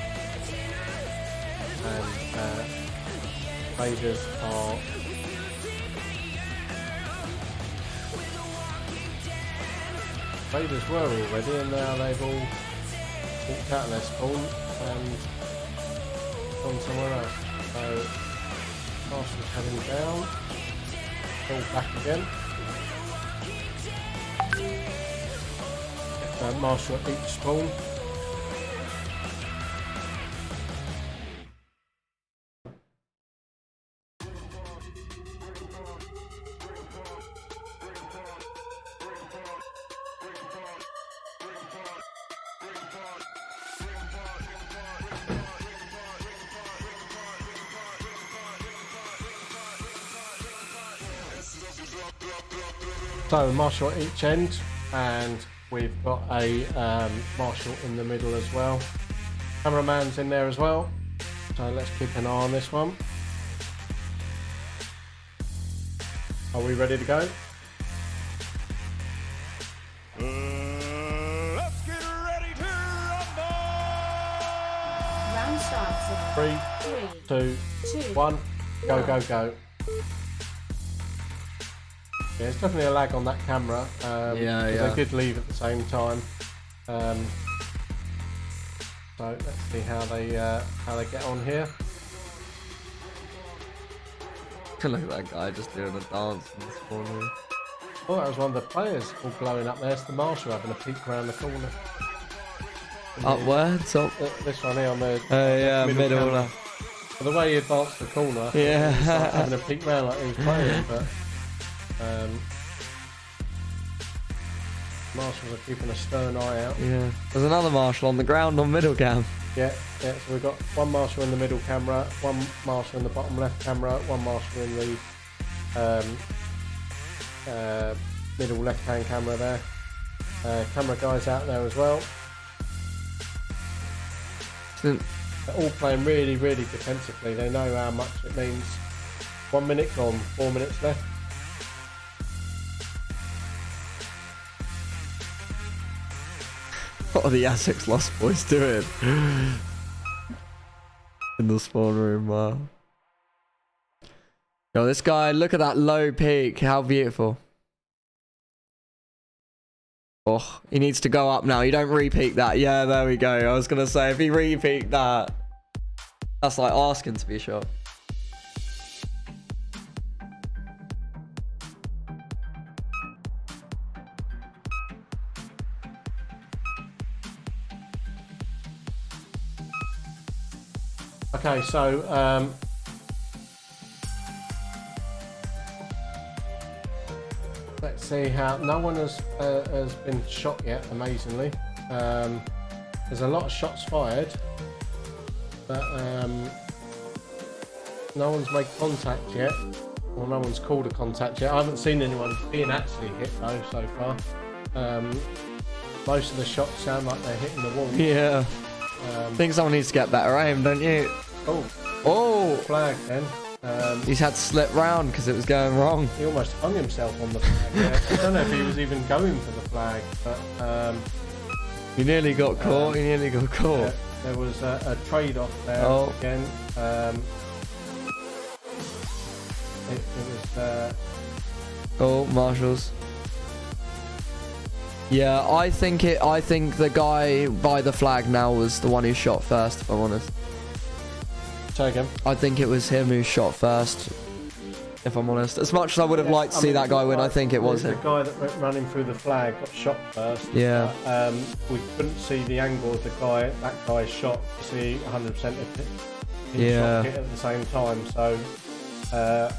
And Raiders are Raiders were already, and now they've all walked out of their spawn and gone somewhere else. So Marshall's heading down, all back again. Marshall at each spawn. So Marshall at each end, and we've got a Marshall in the middle as well. Cameraman's in there as well, so let's keep an eye on this one. Are we ready to go? Let's get ready to rumble! Round starts in 3, 2, 1, go, go, go. Yeah, it's definitely a lag on that camera. Yeah. They did leave at the same time. So let's see how they get on here. Look at that guy just doing a dance in the spawn room. Oh, that was one of the players all glowing up there. It's the marshal having a peek around the corner. Upwards, up. This one here on the middle. camera. The way he advanced the corner, Yeah. he was like having a peek round like he was playing, but marshals are keeping a stern eye out. Yeah. There's another marshal on the ground on middle cam. Yeah, so we've got one marshal in the middle camera, one marshal in the bottom left camera, one marshal in the middle left hand camera there. Camera guys out there as well. They're all playing really, really defensively. They know how much it means. 1 minute gone, 4 minutes left. What are the Essex Lost Boys doing? In the spawn room, wow. Yo, this guy, look at that low peak. How beautiful. Oh, he needs to go up now. You don't re-peak that. Yeah, there we go. I was going to say, if he re-peaked that, that's like asking to be shot. Okay, so let's see how no one has been shot yet. Amazingly, there's a lot of shots fired, but no one's made contact yet, or no one's called a contact yet. I haven't seen anyone being actually hit though so far. Most of the shots sound like they're hitting the wall. Yeah. I think someone needs to get better aim, don't you? Oh! Flag then. He's had to slip round because it was going wrong. He almost hung himself on the flag. Yeah. I don't know if he was even going for the flag, but he nearly got caught. He nearly got caught. Yeah, there was a trade-off there again. It was. Oh, marshals. Yeah, I think the guy by the flag now was the one who shot first, if I'm honest. Say again? I think it was him who shot first, if I'm honest. As much as I would have liked to see that guy win, I think it was him. The guy that went running through the flag got shot first. Yeah. We couldn't see the angle of the guy, that guy's shot, to see 100% if he shot hit at the same time. So, I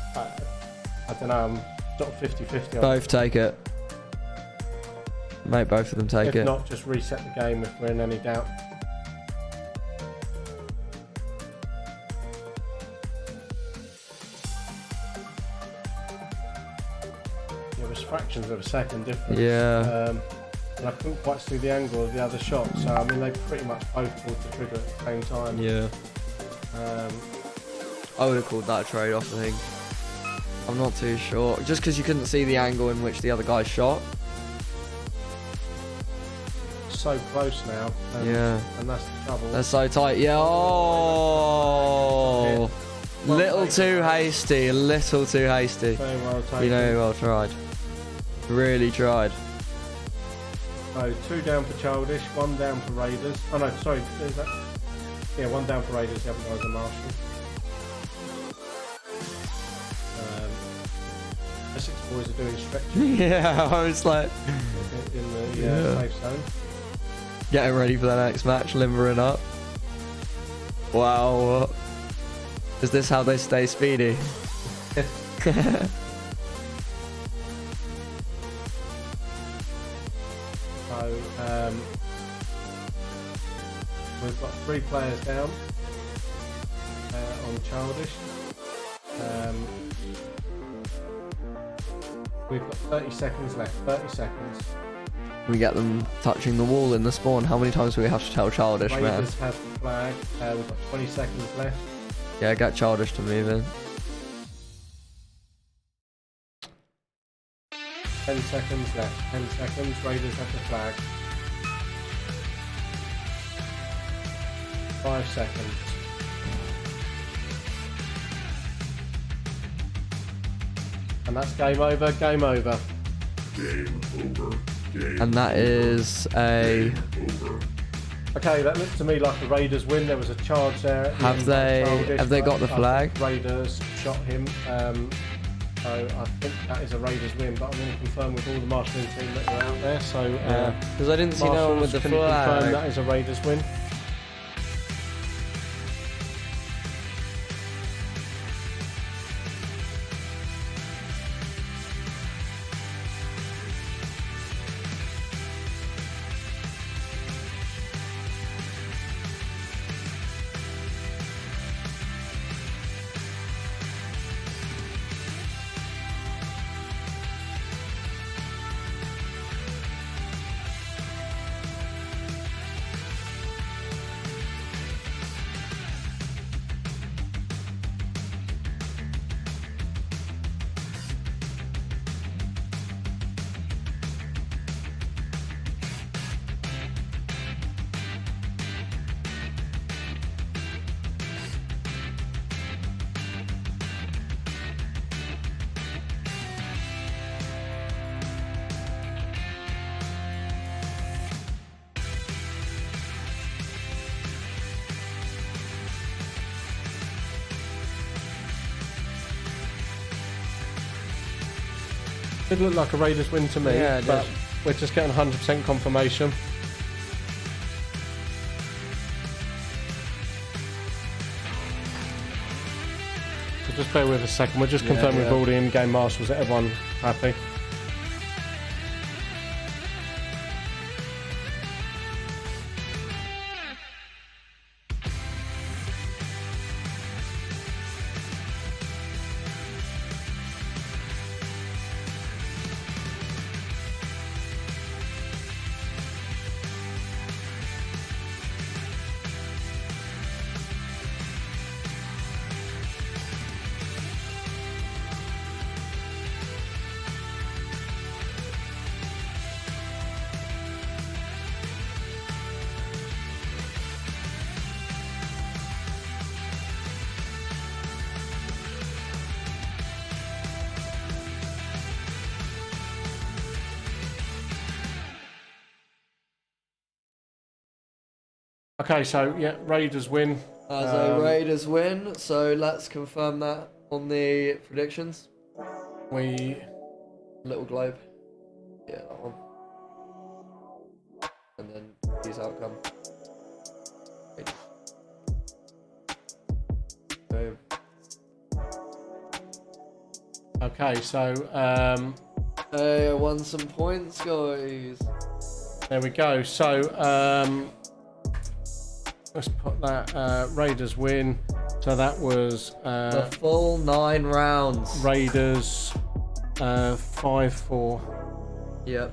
don't know, I'm sort of 50-50 on Both take it. Mate, both of them take it. If not, just reset the game if we're in any doubt. It was fractions of a second difference. Yeah. And I couldn't quite see the angle of the other shot, so I mean they pretty much both pulled the trigger at the same time. Yeah. I would have called that a trade-off, I think. I'm not too sure. Just because you couldn't see the angle in which the other guy shot. So close now. Yeah. And that's the trouble. They're so tight. Yeah. Oh. Little too hasty. A little too hasty. Very well taken. You know, well tried. Really tried. So 2 down for Childish, 1 down for Raiders. Oh no, sorry. Is that? Yeah, 1 down for Raiders. The other guy's a Marshal. Essex boys are doing stretches. Yeah, I was like in the safe zone. Getting ready for the next match, limbering up. Wow. Is this how they stay speedy? So we've got 3 players down on Childish. We've got 30 seconds left. 30 seconds. We get them touching the wall in the spawn. How many times do we have to tell Childish, man? Raiders have the flag. We've got 20 seconds left. Yeah, get Childish to move in. 10 seconds left. 10 seconds. Raiders have the flag. 5 seconds. And that's game over, game over. Game over. Game And that is a... over. Okay, that looked to me like a Raiders win. There was a charge there. At the Have end, they- childish, have they but got the I flag? think Raiders shot him. So I think that is a Raiders win, but I'm going to confirm with all the marshalling team that are out there. So Because I didn't see no one with the can you confirm flag. that is a Raiders win. Did look like a Raiders win to me, Yeah, it but did. we're just getting 100% confirmation. So just bear with us a second. We're just confirming with all the in-game marshals that everyone happy. Okay, so yeah, Raiders win. As a Raiders win, so let's confirm that on the predictions. We Little globe. Yeah, that one. And then use outcome. Boom. okay, so Hey, I won some points, guys. there we go. So let's put that Raiders win. So that was The full 9 rounds. Raiders 5-4. Yep.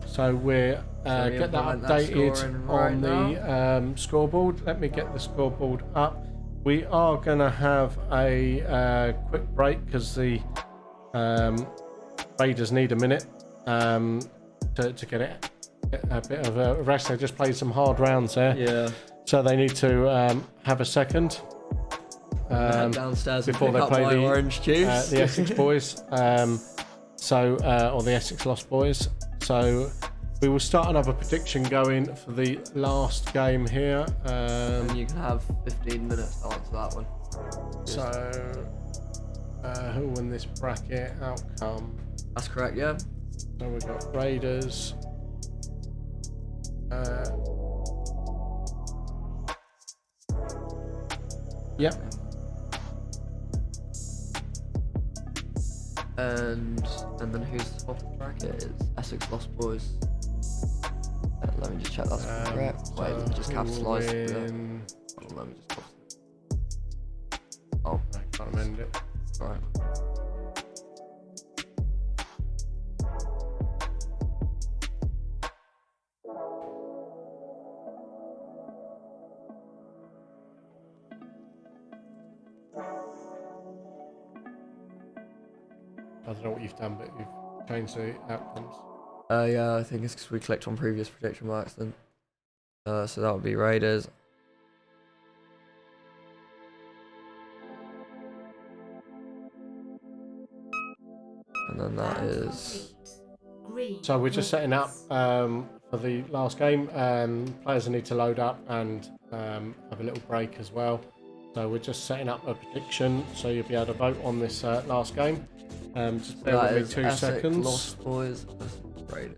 So we're So we get that implement that updated scoring on right the scoreboard. Let me get the scoreboard up. We are going to have a quick break because the Raiders need a minute to get a bit of a rest. They just played some hard rounds there. Yeah. So they need to have a second Downstairs before and pick they up play my the orange juice. the Essex boys, or the Essex Lost boys. So we will start another prediction going for the last game here. And you can have 15 minutes to answer that one. So who will win this bracket? Outcome. That's correct, yeah. So we've got Raiders. Yep. And then who's the top of the bracket? It's Essex Lost Boys. Let me just check that's correct. Wait, let me just who will capitalise it. win? Oh, let me just copy it. Oh, I can't amend it. right. I don't know what you've done, but you've changed the outcomes. Yeah, I think it's because we clicked on previous prediction by accident. So that would be Raiders. And then that is... So we're just setting up for the last game. Players need to load up and have a little break as well. So we're just setting up a prediction, so you'll be able to vote on this last game. Just bear with me 2 seconds. Lost Boys. Right.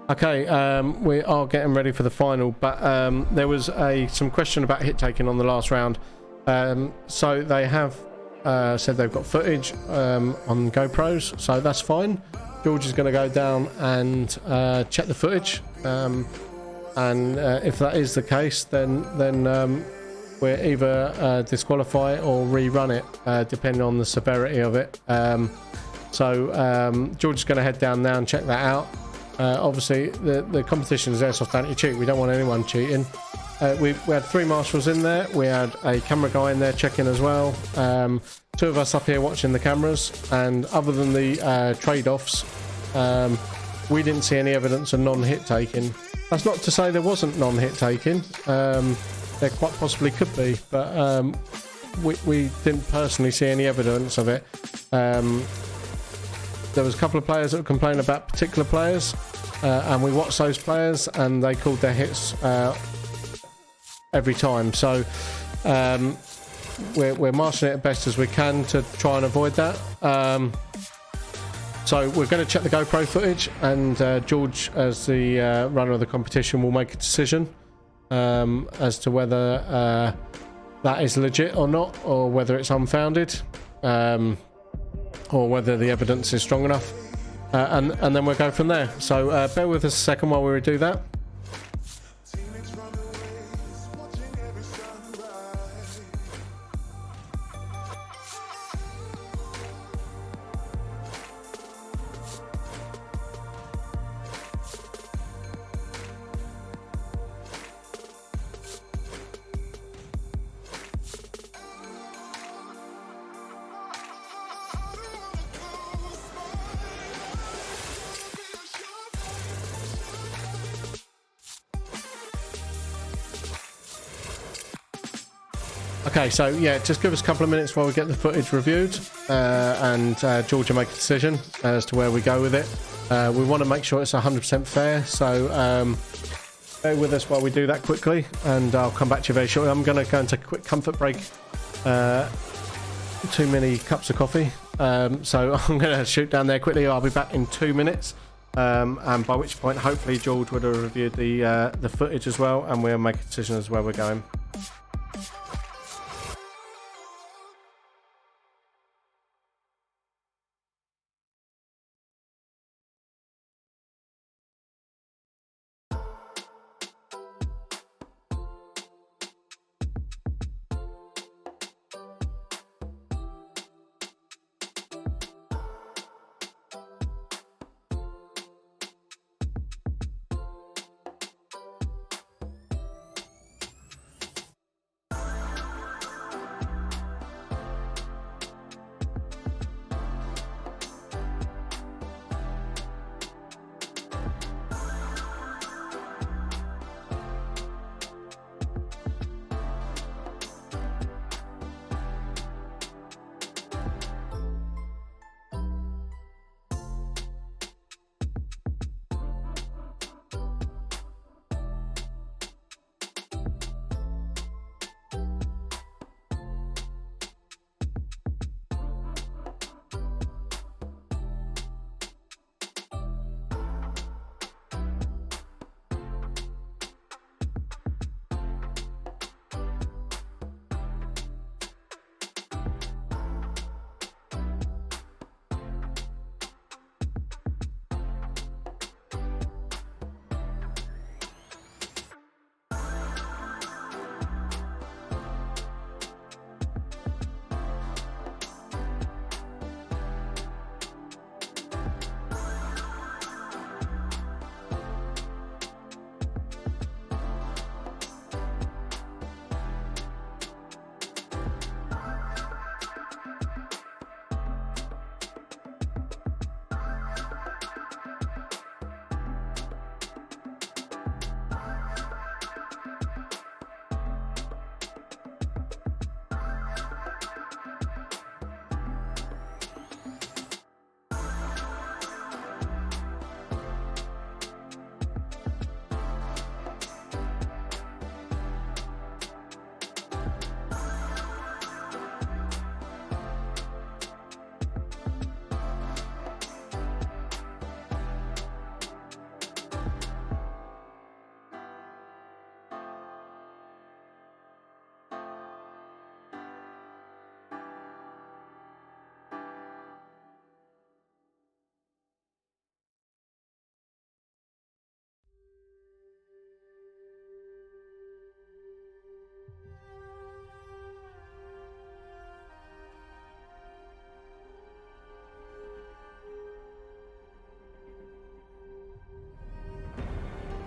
Okay, we are getting ready for the final, but there was some question about hit taking on the last round. So they have said they've got footage on GoPros, so that's fine. George is going to go down and check the footage, and if that is the case, then we'll either disqualify or rerun it, depending on the severity of it. So George is going to head down now and check that out. Obviously, the competition is Airsoft anti-cheat. We don't want anyone cheating. We had 3 marshals in there. We had a camera guy in there checking as well. 2 of us up here watching the cameras. And other than the trade-offs, we didn't see any evidence of non-hit taking. That's not to say there wasn't non-hit taking. There quite possibly could be, but we didn't personally see any evidence of it. There was a couple of players that were complaining about particular players, and we watched those players and they called their hits every time. So we're marshalling it as best as we can to try and avoid that. So we're going to check the GoPro footage, and George, as the runner of the competition, will make a decision as to whether that is legit or not, or whether it's unfounded. Or whether the evidence is strong enough. and then we'll go from there. So bear with us a second while we do that. Teenage runaways, watching every sunrise. Okay, so yeah, just give us a couple of minutes while we get the footage reviewed, and George will make a decision as to where we go with it. We want to make sure it's 100% fair, so bear with us while we do that quickly, and I'll come back to you very shortly. I'm going to go and take a quick comfort break. Too many cups of coffee, so I'm going to shoot down there quickly. I'll be back in 2 minutes, and by which point hopefully George would have reviewed the footage as well, and we'll make a decision as where we're going.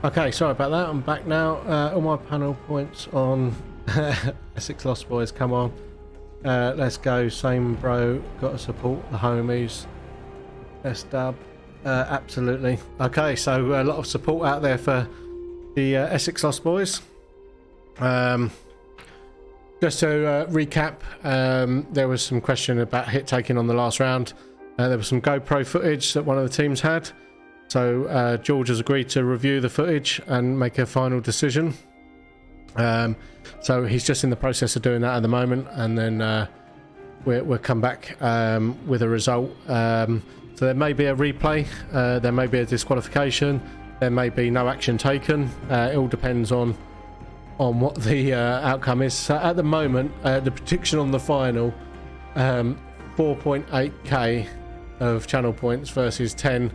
Okay, sorry about that. I'm back now. All my panel points on Essex Lost Boys. Come on, let's go. Same bro. Got to support the homies. S-dub. Absolutely. Okay, so a lot of support out there for the Essex Lost Boys. Just to recap, there was some question about hit taking on the last round. There was some GoPro footage that one of the teams had. So George has agreed to review the footage and make a final decision. So he's just in the process of doing that at the moment, and then we'll come back with a result. So there may be a replay, there may be a disqualification, there may be no action taken. It all depends on what the outcome is. So at the moment, the prediction on the final, 4.8k of channel points versus 10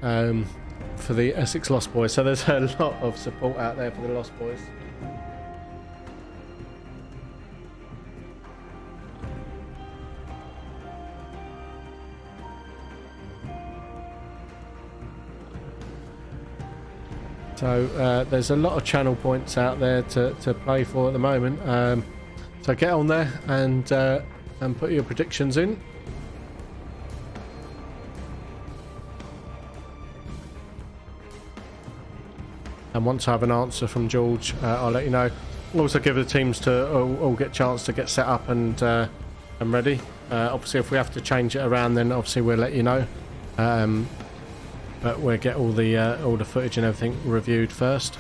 for the Essex Lost Boys. So there's a lot of support out there for the Lost Boys. So there's a lot of channel points out there to play for at the moment. So get on there and put your predictions in. And once I have an answer from George, I'll let you know. Also give the teams to all get a chance to get set up and ready. Obviously, if we have to change it around, then obviously we'll let you know. But we'll get all the footage and everything reviewed first.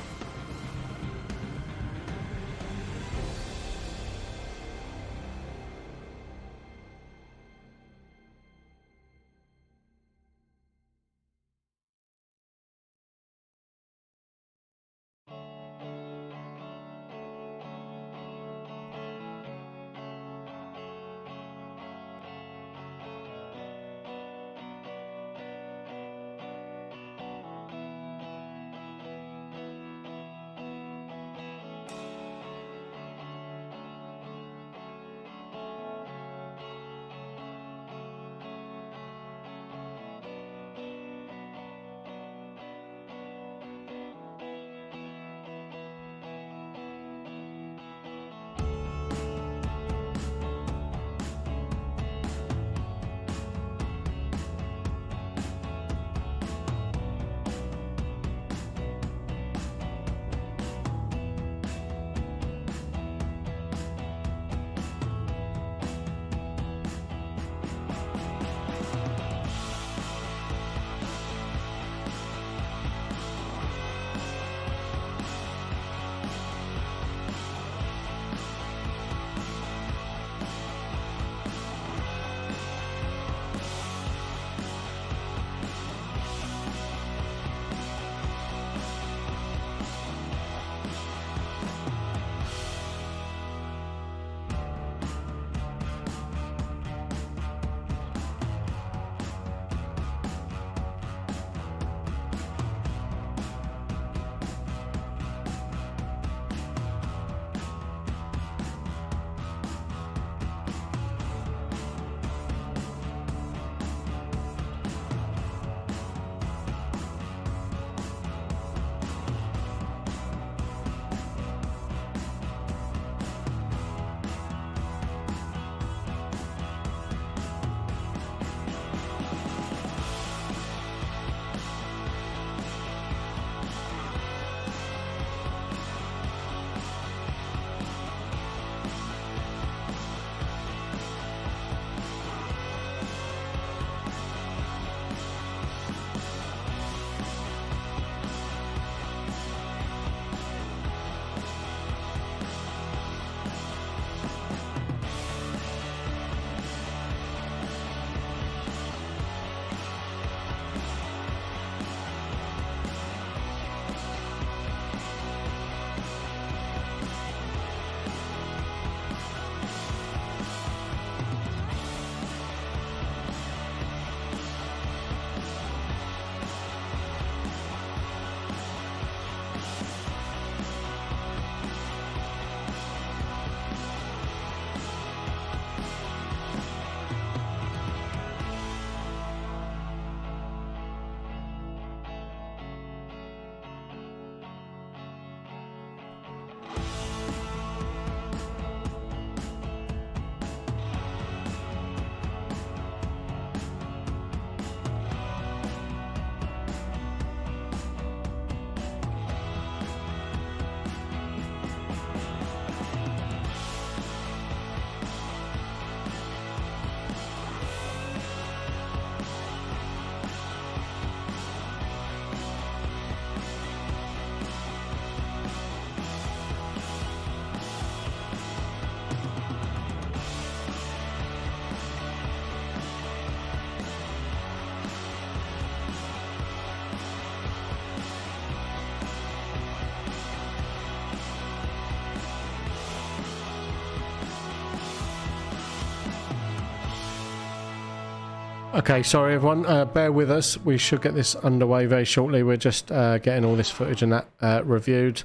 Okay, sorry everyone, bear with us. We should get this underway very shortly. We're just getting all this footage and that reviewed.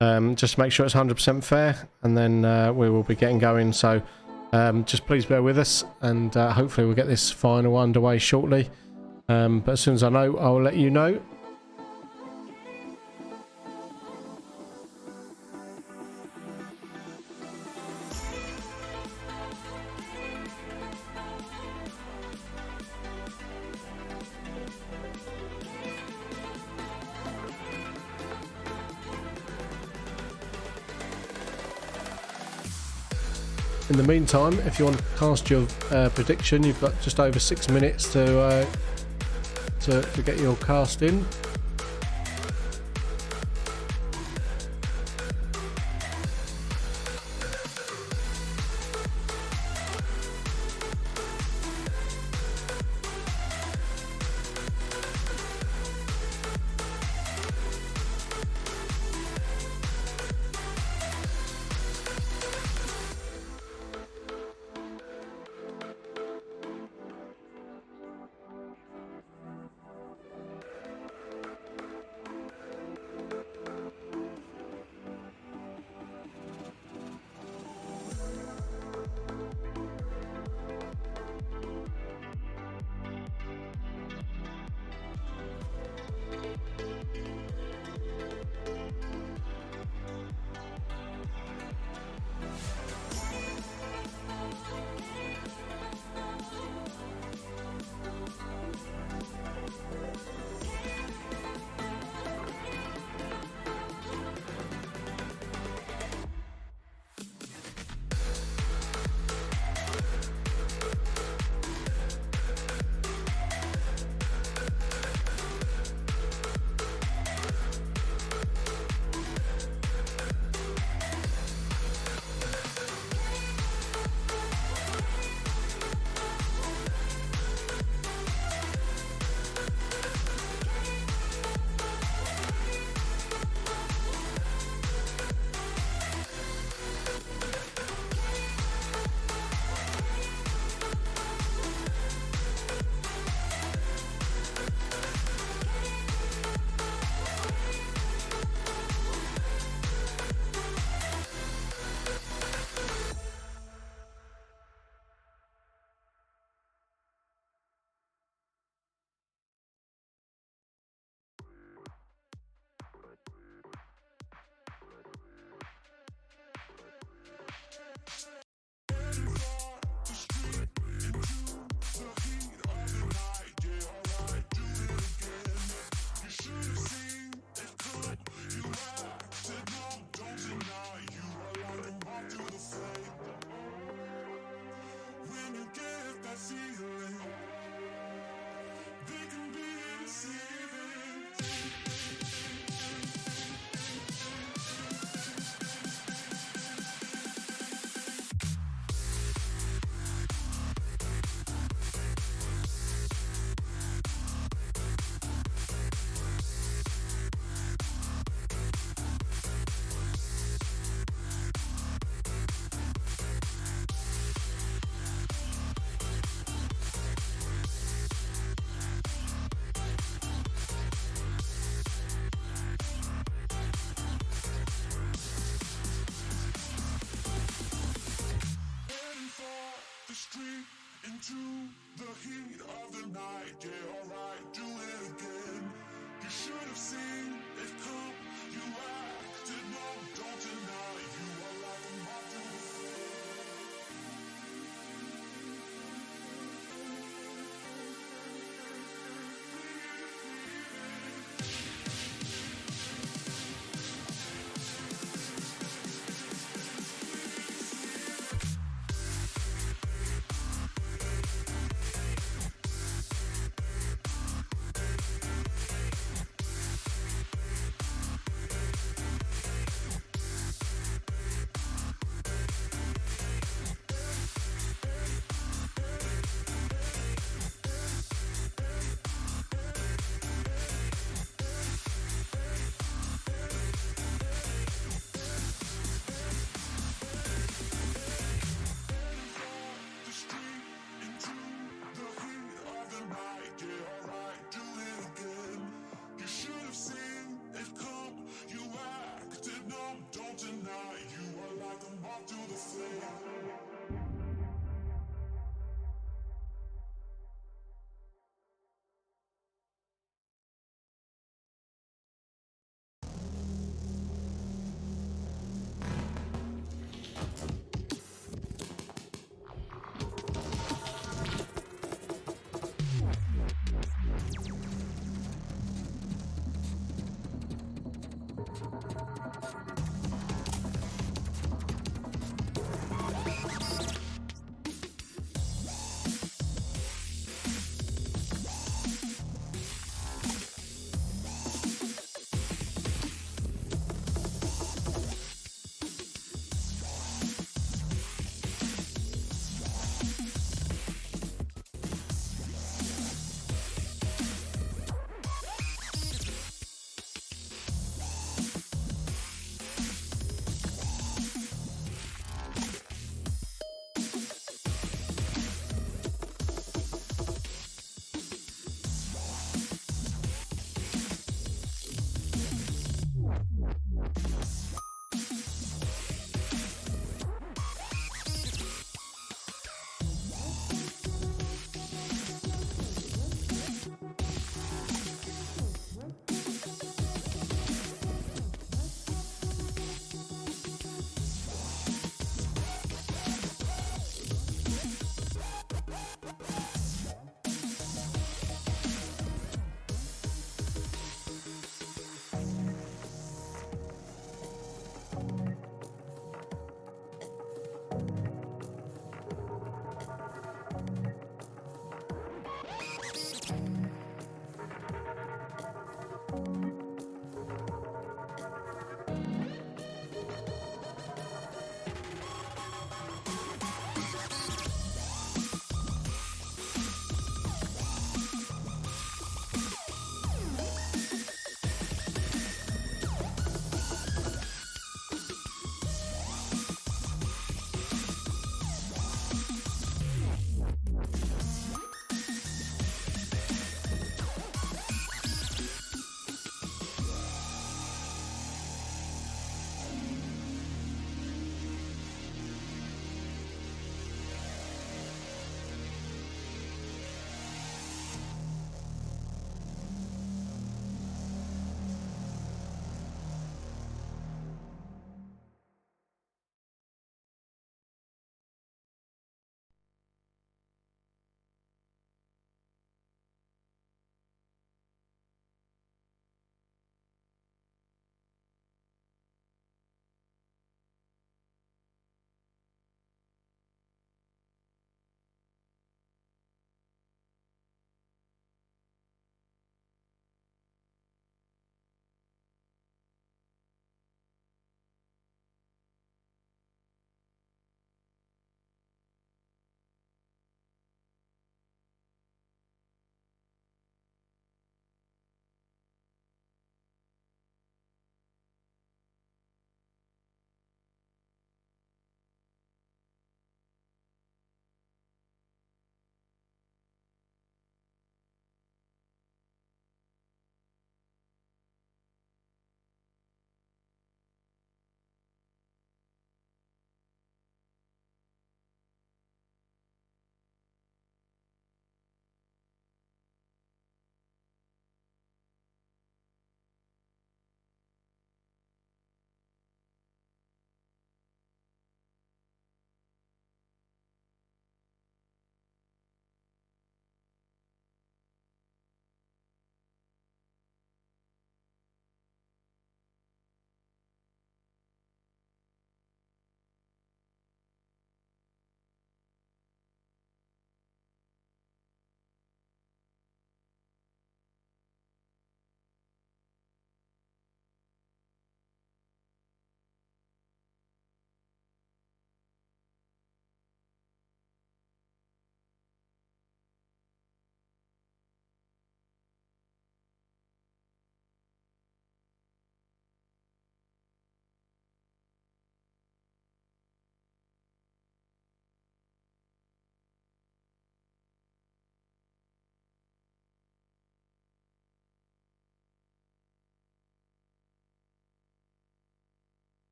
Just to make sure it's 100% fair, and then we will be getting going. So just please bear with us, and hopefully we'll get this final underway shortly. But as soon as I know, I'll let you know. In the meantime, if you want to cast your prediction, you've got just over 6 minutes to get your cast in. into the heat of the night. Yeah, alright, do it again. You should have seen it come. You acted numb, don't deny. You are like a moth to the flame.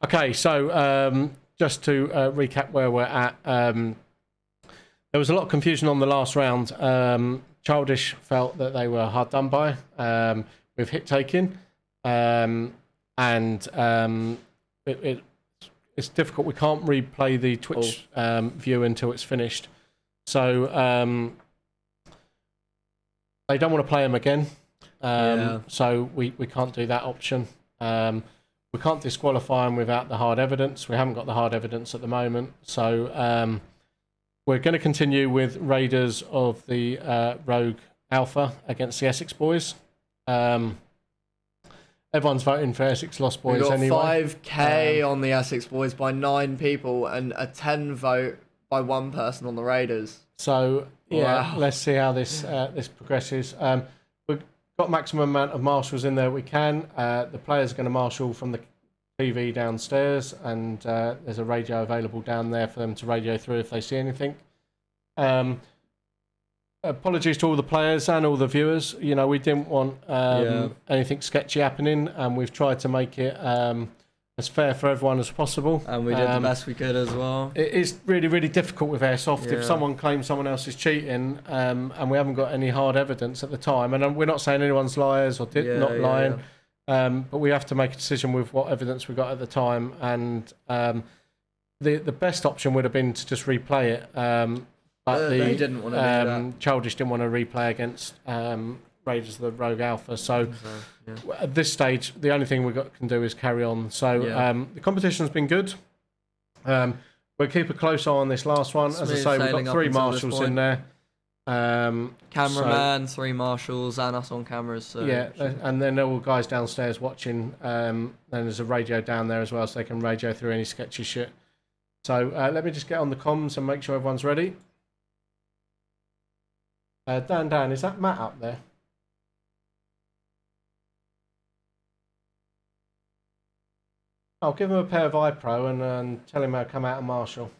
Okay, so just to recap where we're at, there was a lot of confusion on the last round. Childish felt that they were hard done by with hit taking, and it's difficult. We can't replay the Twitch view until it's finished. So they don't want to play them again. So we can't do that option. We can't disqualify them without the hard evidence. We haven't got the hard evidence at the moment. So we're going to continue with Raiders of the Rogue Alpha against the Essex Boys. Everyone's voting for Essex Lost Boys we got anyway. 5k on the Essex Boys by 9 people and a 10 vote by 1 person on the Raiders. So yeah, Wow. let's see how this this progresses. We've got maximum amount of marshals in there we can. The players are going to marshal from the TV downstairs, and there's a radio available down there for them to radio through if they see anything. Apologies to all the players and all the viewers. You know, we didn't want anything sketchy happening, and we've tried to make it as fair for everyone as possible. And we did the best we could as well. It is really, really difficult with Airsoft. Yeah. If someone claims someone else is cheating, and we haven't got any hard evidence at the time, and we're not saying anyone's liars or not lying, but we have to make a decision with what evidence we got at the time. And the best option would have been to just replay it. But they didn't want to do that. Childish didn't want to replay against Raiders of the Rogue Alpha. So at this stage, the only thing can do is carry on. So the competition's been good. We'll keep a close eye on this last one. As I say, we've got 3 marshals in there. Cameraman, 3 marshals, and us on cameras. So yeah, and then there are all guys downstairs watching. Then there's a radio down there as well, so they can radio through any sketchy shit. So let me just get on the comms and make sure everyone's ready. Dan, is that Matt up there? I'll give him a pair of iPro and tell him how to come out of Marshall.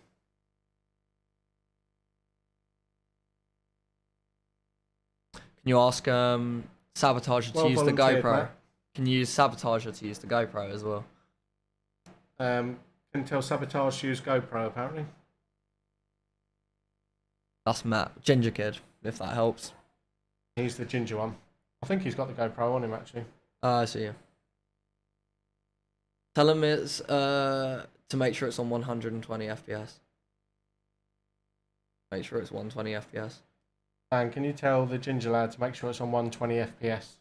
Can you ask Sabotager to use the volunteered, GoPro? Matt. Can you use Sabotager to use the GoPro as well? Can tell Sabotage to use GoPro apparently. That's Matt, Ginger Kid, if that helps. He's the ginger one. I think he's got the GoPro on him actually. I see. Tell him it's to make sure it's on 120 FPS. Make sure it's 120 FPS. And can you tell the ginger lad to make sure it's on 120 FPS?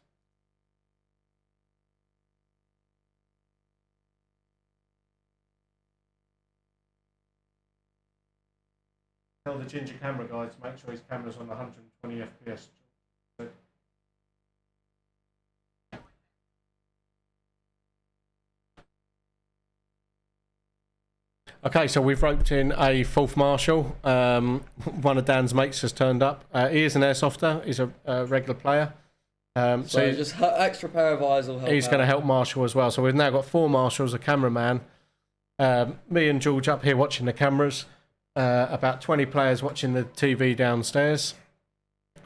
Tell the ginger camera guy to make sure his camera's on 120 FPS. Okay, so we've roped in a 4th marshal. One of Dan's mates has turned up. He is an airsofter. He's a regular player. So just extra pair of eyes will help. He's going to help marshal as well. So we've now got 4 marshals, a cameraman. Me and George up here watching the cameras. About 20 players watching the TV downstairs.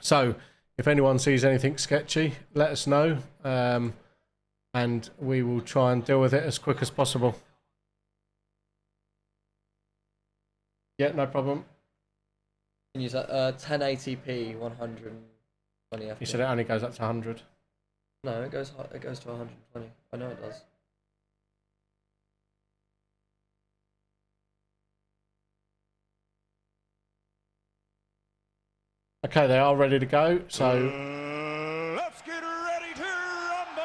So if anyone sees anything sketchy, let us know. And we will try and deal with it as quick as possible. Yeah, no problem. Can use that 1080p 120 FPS. He said it only goes up to 100. No, it goes to 120. I know it does. Okay, they are ready to go. So Let's get ready to rumble!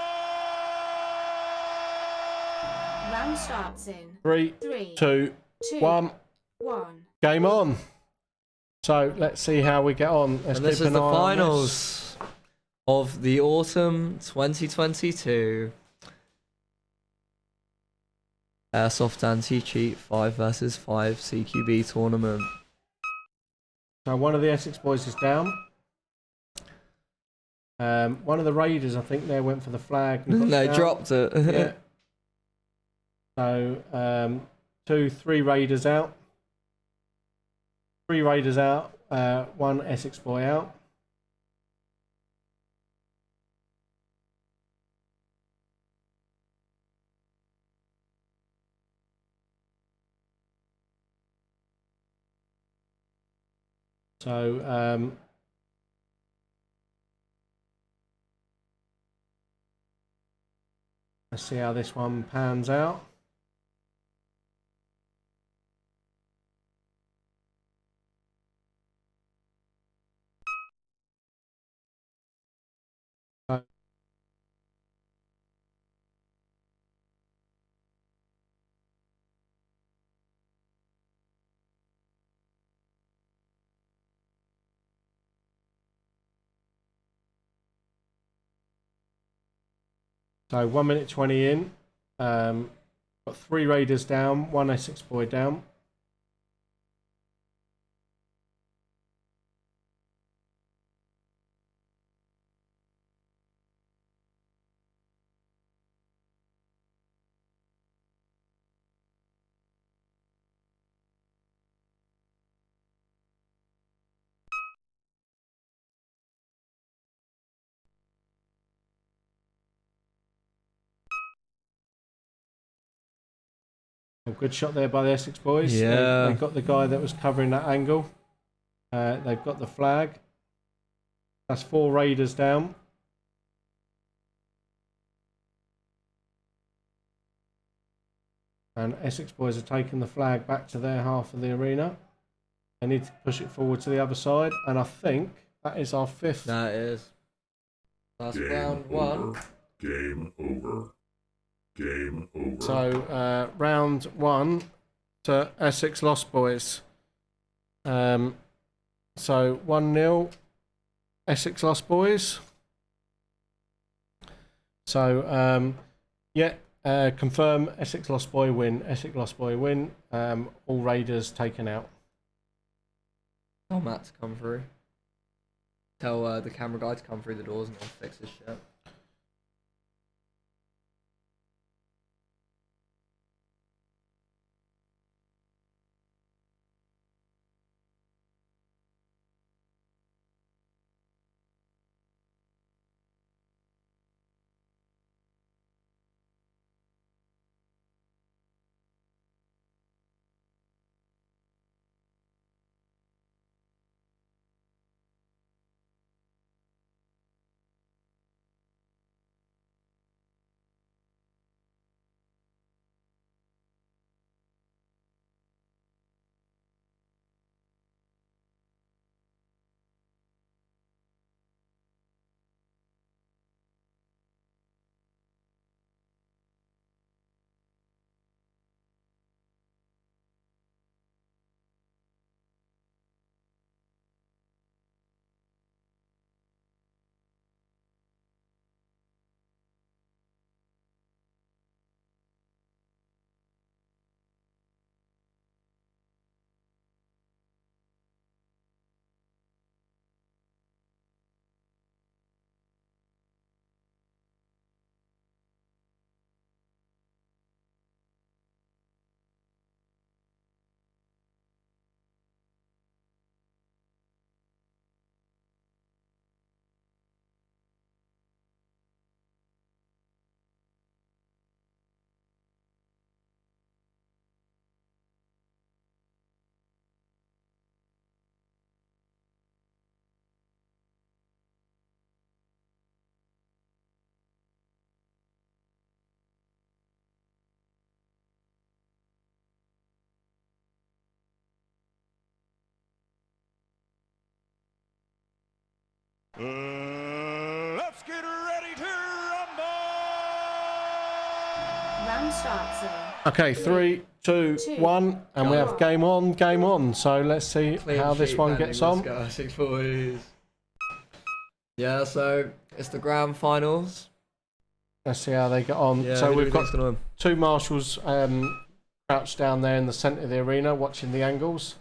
Round starts in 3, 2, 1. 1. Game on. So let's see how we get on. Let's And this keep is an the eye on finals of the autumn 2022 Airsoft Anti-Cheat 5 vs 5 CQB tournament. So one of the Essex boys is down. One of the Raiders, I think, they went for the flag. They dropped it. Yeah. So 2, 3 Raiders out. 3 Raiders out. 1 Essex boy out. So let's see how this one pans out. So 1 minute 20 in. Got 3 Raiders down, 1 Essex boy down. A good shot there by the Essex boys. Yeah. They got the guy that was covering that angle. They've got the flag. That's 4 Raiders down. And Essex boys are taking the flag back to their half of the arena. They need to push it forward to the other side. And I think that is our 5th. That is. That's Game round 1. over. Game over. Game over. So round 1 to Essex Lost Boys. So 1-0 Essex Lost Boys. So confirm Essex Lost Boy win. Essex Lost Boy win. All Raiders taken out. Tell Matt to come through. Tell the camera guy to come through the doors and I'll fix his shit. Let's get ready to rumble! Round starts in Okay, 3, 2, 1, and we have game on. So let's see Clean how this sheet one pending, gets let's on. go, Essex boys. Yeah, so it's the grand finals. Let's see how they get on. Yeah, So who do we we've got think's gonna win? 2 marshals crouched down there in the centre of the arena watching the angles.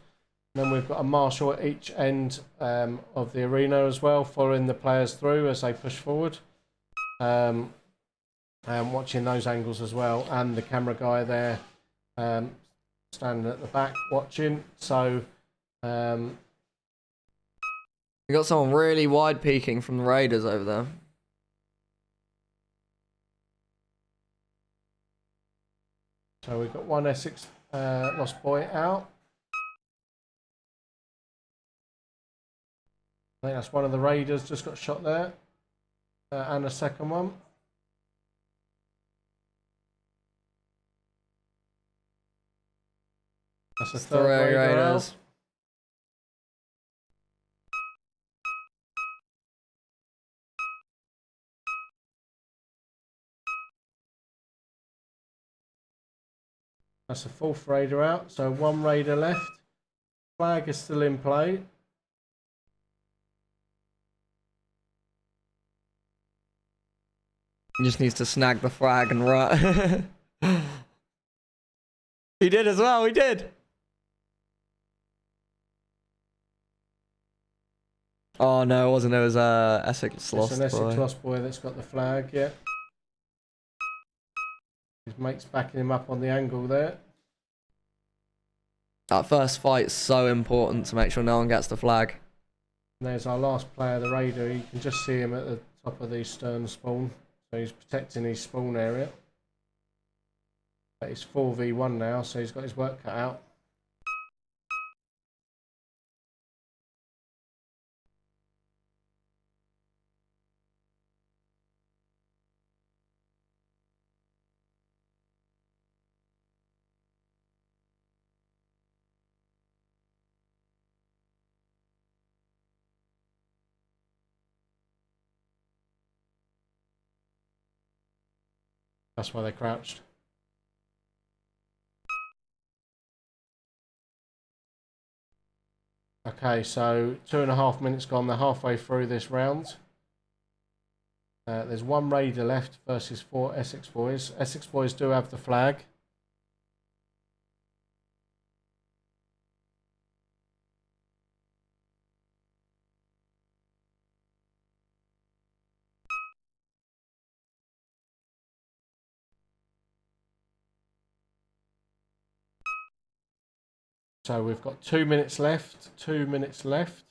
And then we've got a marshal at each end of the arena as well, following the players through as they push forward. And watching those angles as well. And the camera guy there standing at the back watching. So We got someone really wide peeking from the Raiders over there. so we've got 1 Essex Lost Boy out. I think that's one of the raiders just got shot there. And a second one. That's a third raider out. That's a fourth raider out. So one raider left. Flag is still in play. He just needs to snag the flag and run. He did as well, he did. Oh no, it wasn't. It was Essex Lost Boy. It's an Essex Lost Boy that's got the flag, yeah. His mate's backing him up on the angle there. That first fight's so important to make sure no one gets the flag. And there's our last player, the raider. You can just see him at the top of the stern spawn. So he's protecting his spawn area. But it's 4v1 now, so he's got his work cut out. That's why they crouched. Okay, so 2.5 minutes gone. They're halfway through this round. There's one raider left versus 4 Essex boys. Essex boys do have the flag. So we've got 2 minutes left. 2 minutes left.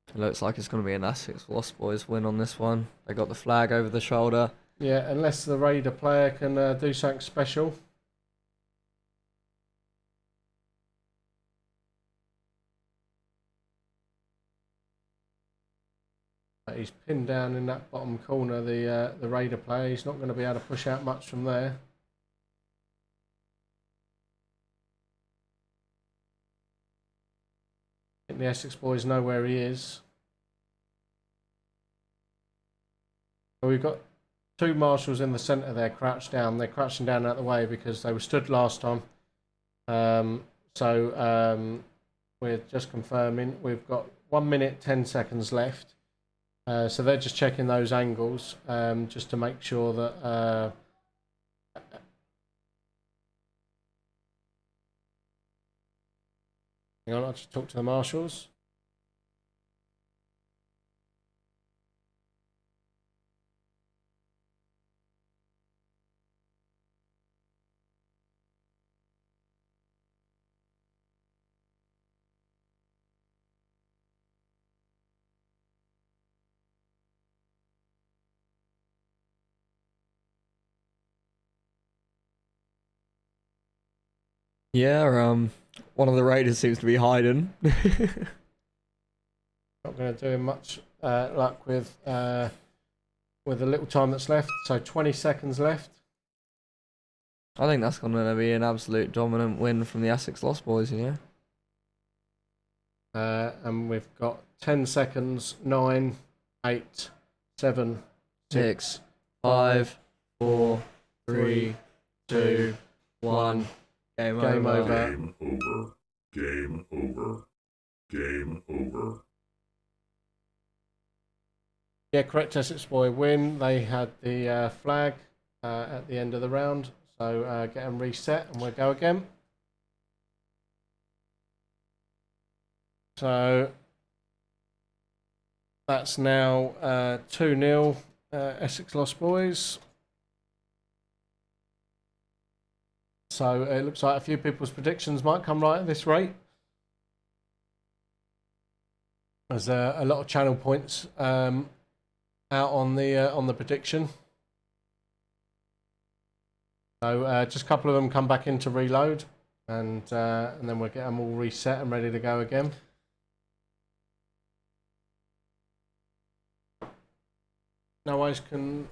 It looks like it's going to be an Essex Lost Boys win on this one. They got the flag over the shoulder. Yeah, unless the raider player can do something special. But he's pinned down in that bottom corner, the raider player. He's not going to be able to push out much from there. I think the Essex boys know where he is. So we've got 2 marshals in the centre there, crouched down. They're crouching down out the way because they were stood last time. We're just confirming. We've got 1 minute 10 seconds left. So they're just checking those angles just to make sure that hang on, I'll just talk to the marshals. Yeah, one of the raiders seems to be hiding. Not going to do him much luck with the little time that's left. So 20 seconds left. I think that's going to be an absolute dominant win from the Essex Lost Boys, you know. And we've got 10 seconds. 9, 8, 7, 6, 5, 4, 3, 2, 1. Game over. Game over. Game over. Game over. Yeah, correct. Essex boy win. They had the flag at the end of the round. So get them reset and we'll go again. So that's now 2-0 Essex Lost Boys. So it looks like a few people's predictions might come right at this rate. There's a lot of channel points out on the prediction. So just a couple of them come back in to reload, and then we'll get them all reset and ready to go again. no eyes can.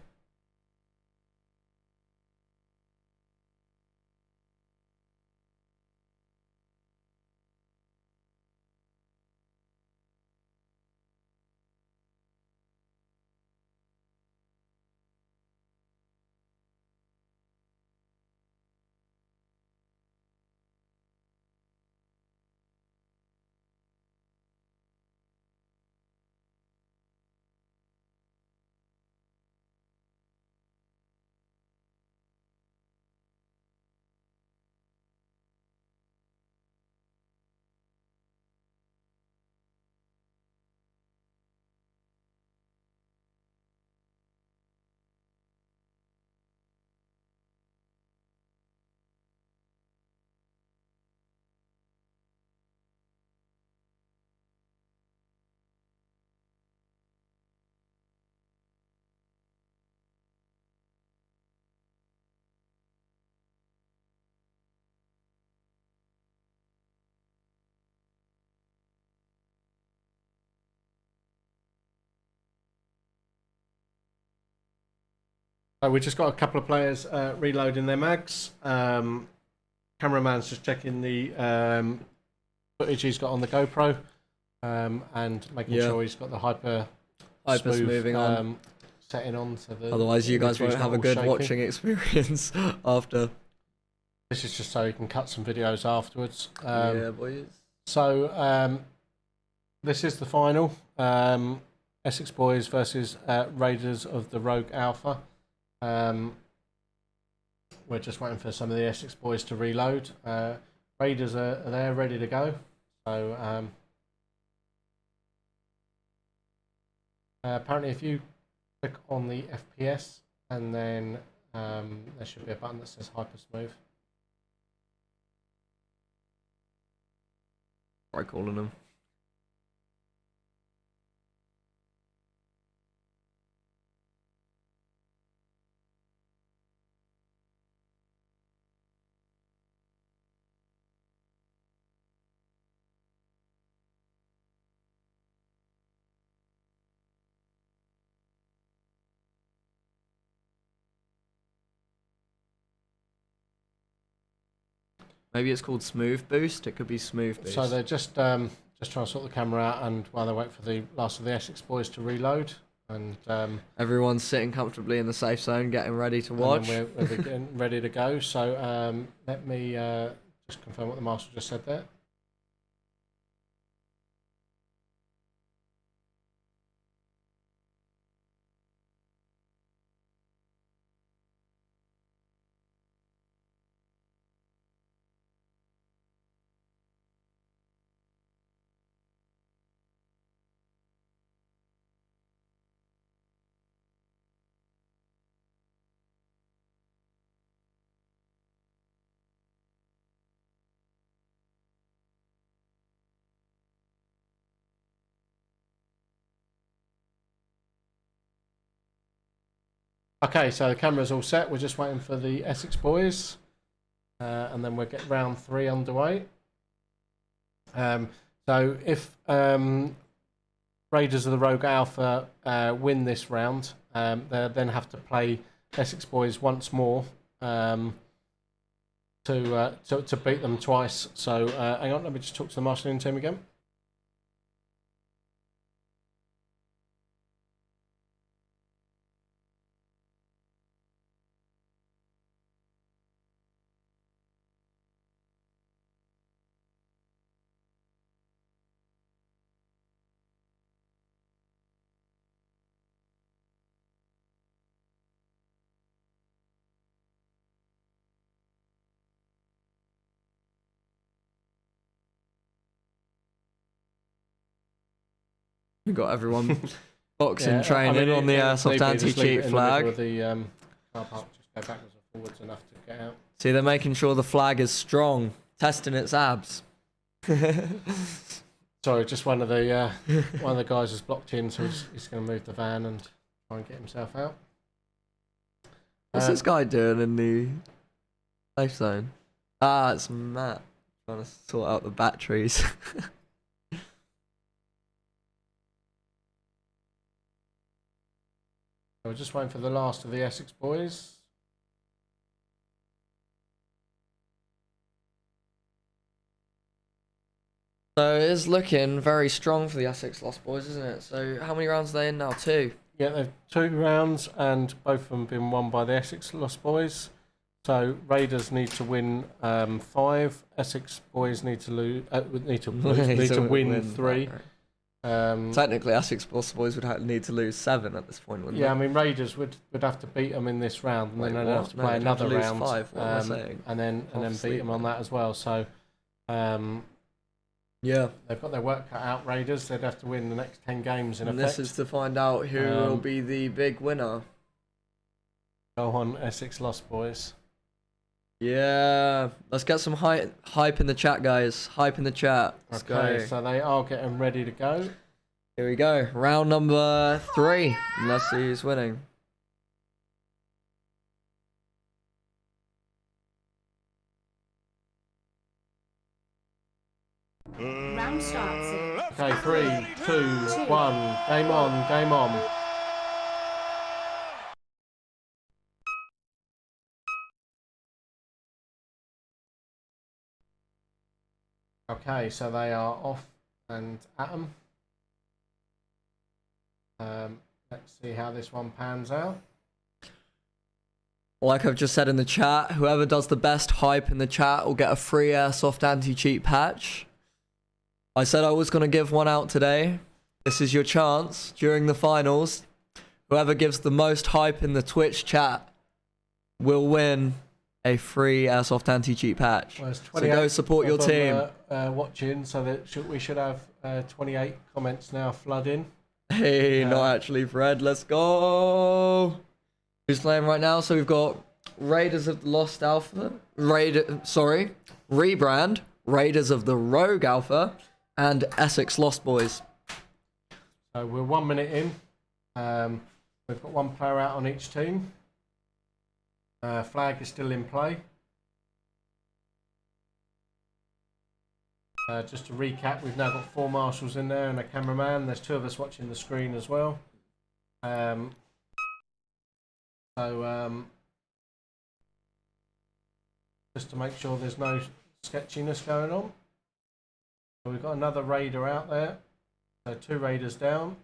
So we just got a couple of players reloading their mags. Cameraman's just checking the footage he's got on the GoPro and making sure he's got the hyper smoothing on. Setting on. So the Otherwise, you guys won't have a good watching experience after. This is just so he can cut some videos afterwards. Yeah, boys. So this is the final. Essex Boys versus Raiders of the Rogue Alpha. We're just waiting for some of the Essex Boys to reload. Raiders are there, ready to go. So apparently, if you click on the FPS and then there should be a button that says Hyper Smooth. Try calling them. Maybe it's called Smooth Boost. It could be Smooth Boost. So they're just trying to sort the camera out, and while they wait for the last of the Essex Boys to reload, and everyone's sitting comfortably in the safe zone, getting ready to watch. And we're getting ready to go. So let me just confirm what the master just said there. Okay, so the camera's all set. We're just waiting for the Essex Boys, and then we'll get round 3 underway. So if Raiders of the Rogue Alpha win this round, they then have to play Essex Boys once more to beat them twice. So hang on, let me just talk to the marshalling team again. We got everyone boxing training on the Airsoft anti-cheat flag. The car park, just go backwards and forwards enough to get out. See, they're making sure the flag is strong, testing its abs. Sorry, just one of the guys is blocked in, so he's going to move the van and try and get himself out. What's this guy doing in the safe zone? Ah, it's Matt trying to sort out the batteries. We're just waiting for the last of the Essex boys. So it is looking very strong for the Essex Lost Boys, isn't it? So how many rounds are they in now? 2. Yeah, they've 2 rounds, and both of them have been won by the Essex Lost Boys. So Raiders need to win 5. Essex boys need to win 3. Technically, Essex Lost Boys would need to lose 7 at this point, wouldn't Yeah, they? I mean Raiders would have to beat them in this round, and Wait, then they'd have what? to No, play they'd have to another lose round, 5, what am I saying? and then beat them on that as well. So Yeah. they've got their work cut out. Raiders, they'd have to win the next 10 games in And effect. this is to find out who will be the big winner. Go on, Essex Lost Boys. Yeah, let's get some hype in the chat, guys. Hype in the chat. Let's Okay, go. so they are getting ready to go. Here we go. Round number 3. And let's see who's winning. Round starts in Okay, 3, 2, 1. Game on, game on. Okay, so they are off and at 'em. Let's see how this one pans out. Like I've just said in the chat, whoever does the best hype in the chat will get a free Airsoft anti-cheat patch. I said I was going to give one out today. This is your chance during the finals. Whoever gives the most hype in the Twitch chat will win a free Airsoft anti-cheat patch. Well, So go support your of team. them, watching, so that we should have 28 comments now flooding. Hey, not actually, Fred. Let's go. Who's playing right now? So we've got Raiders of the Lost Alpha. Rebrand. Raiders of the Rogue Alpha. And Essex Lost Boys. So we're 1 minute in. We've got one player out on each team. Flag is still in play. Just to recap, we've now got 4 marshals in there and a cameraman. There's 2 of us watching the screen as well. Just to make sure there's no sketchiness going on. So we've got another raider out there. So 2 raiders down.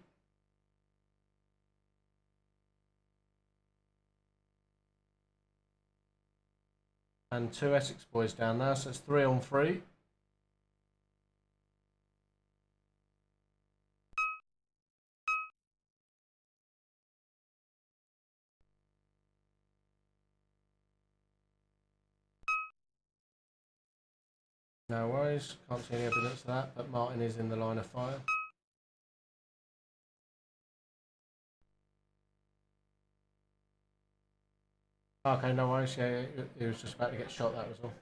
And 2 Essex boys down there, so it's 3 on 3. No worries, can't see any evidence of that, but Martin is in the line of fire. Okay, no worries, yeah, he was just about to get shot, that was all.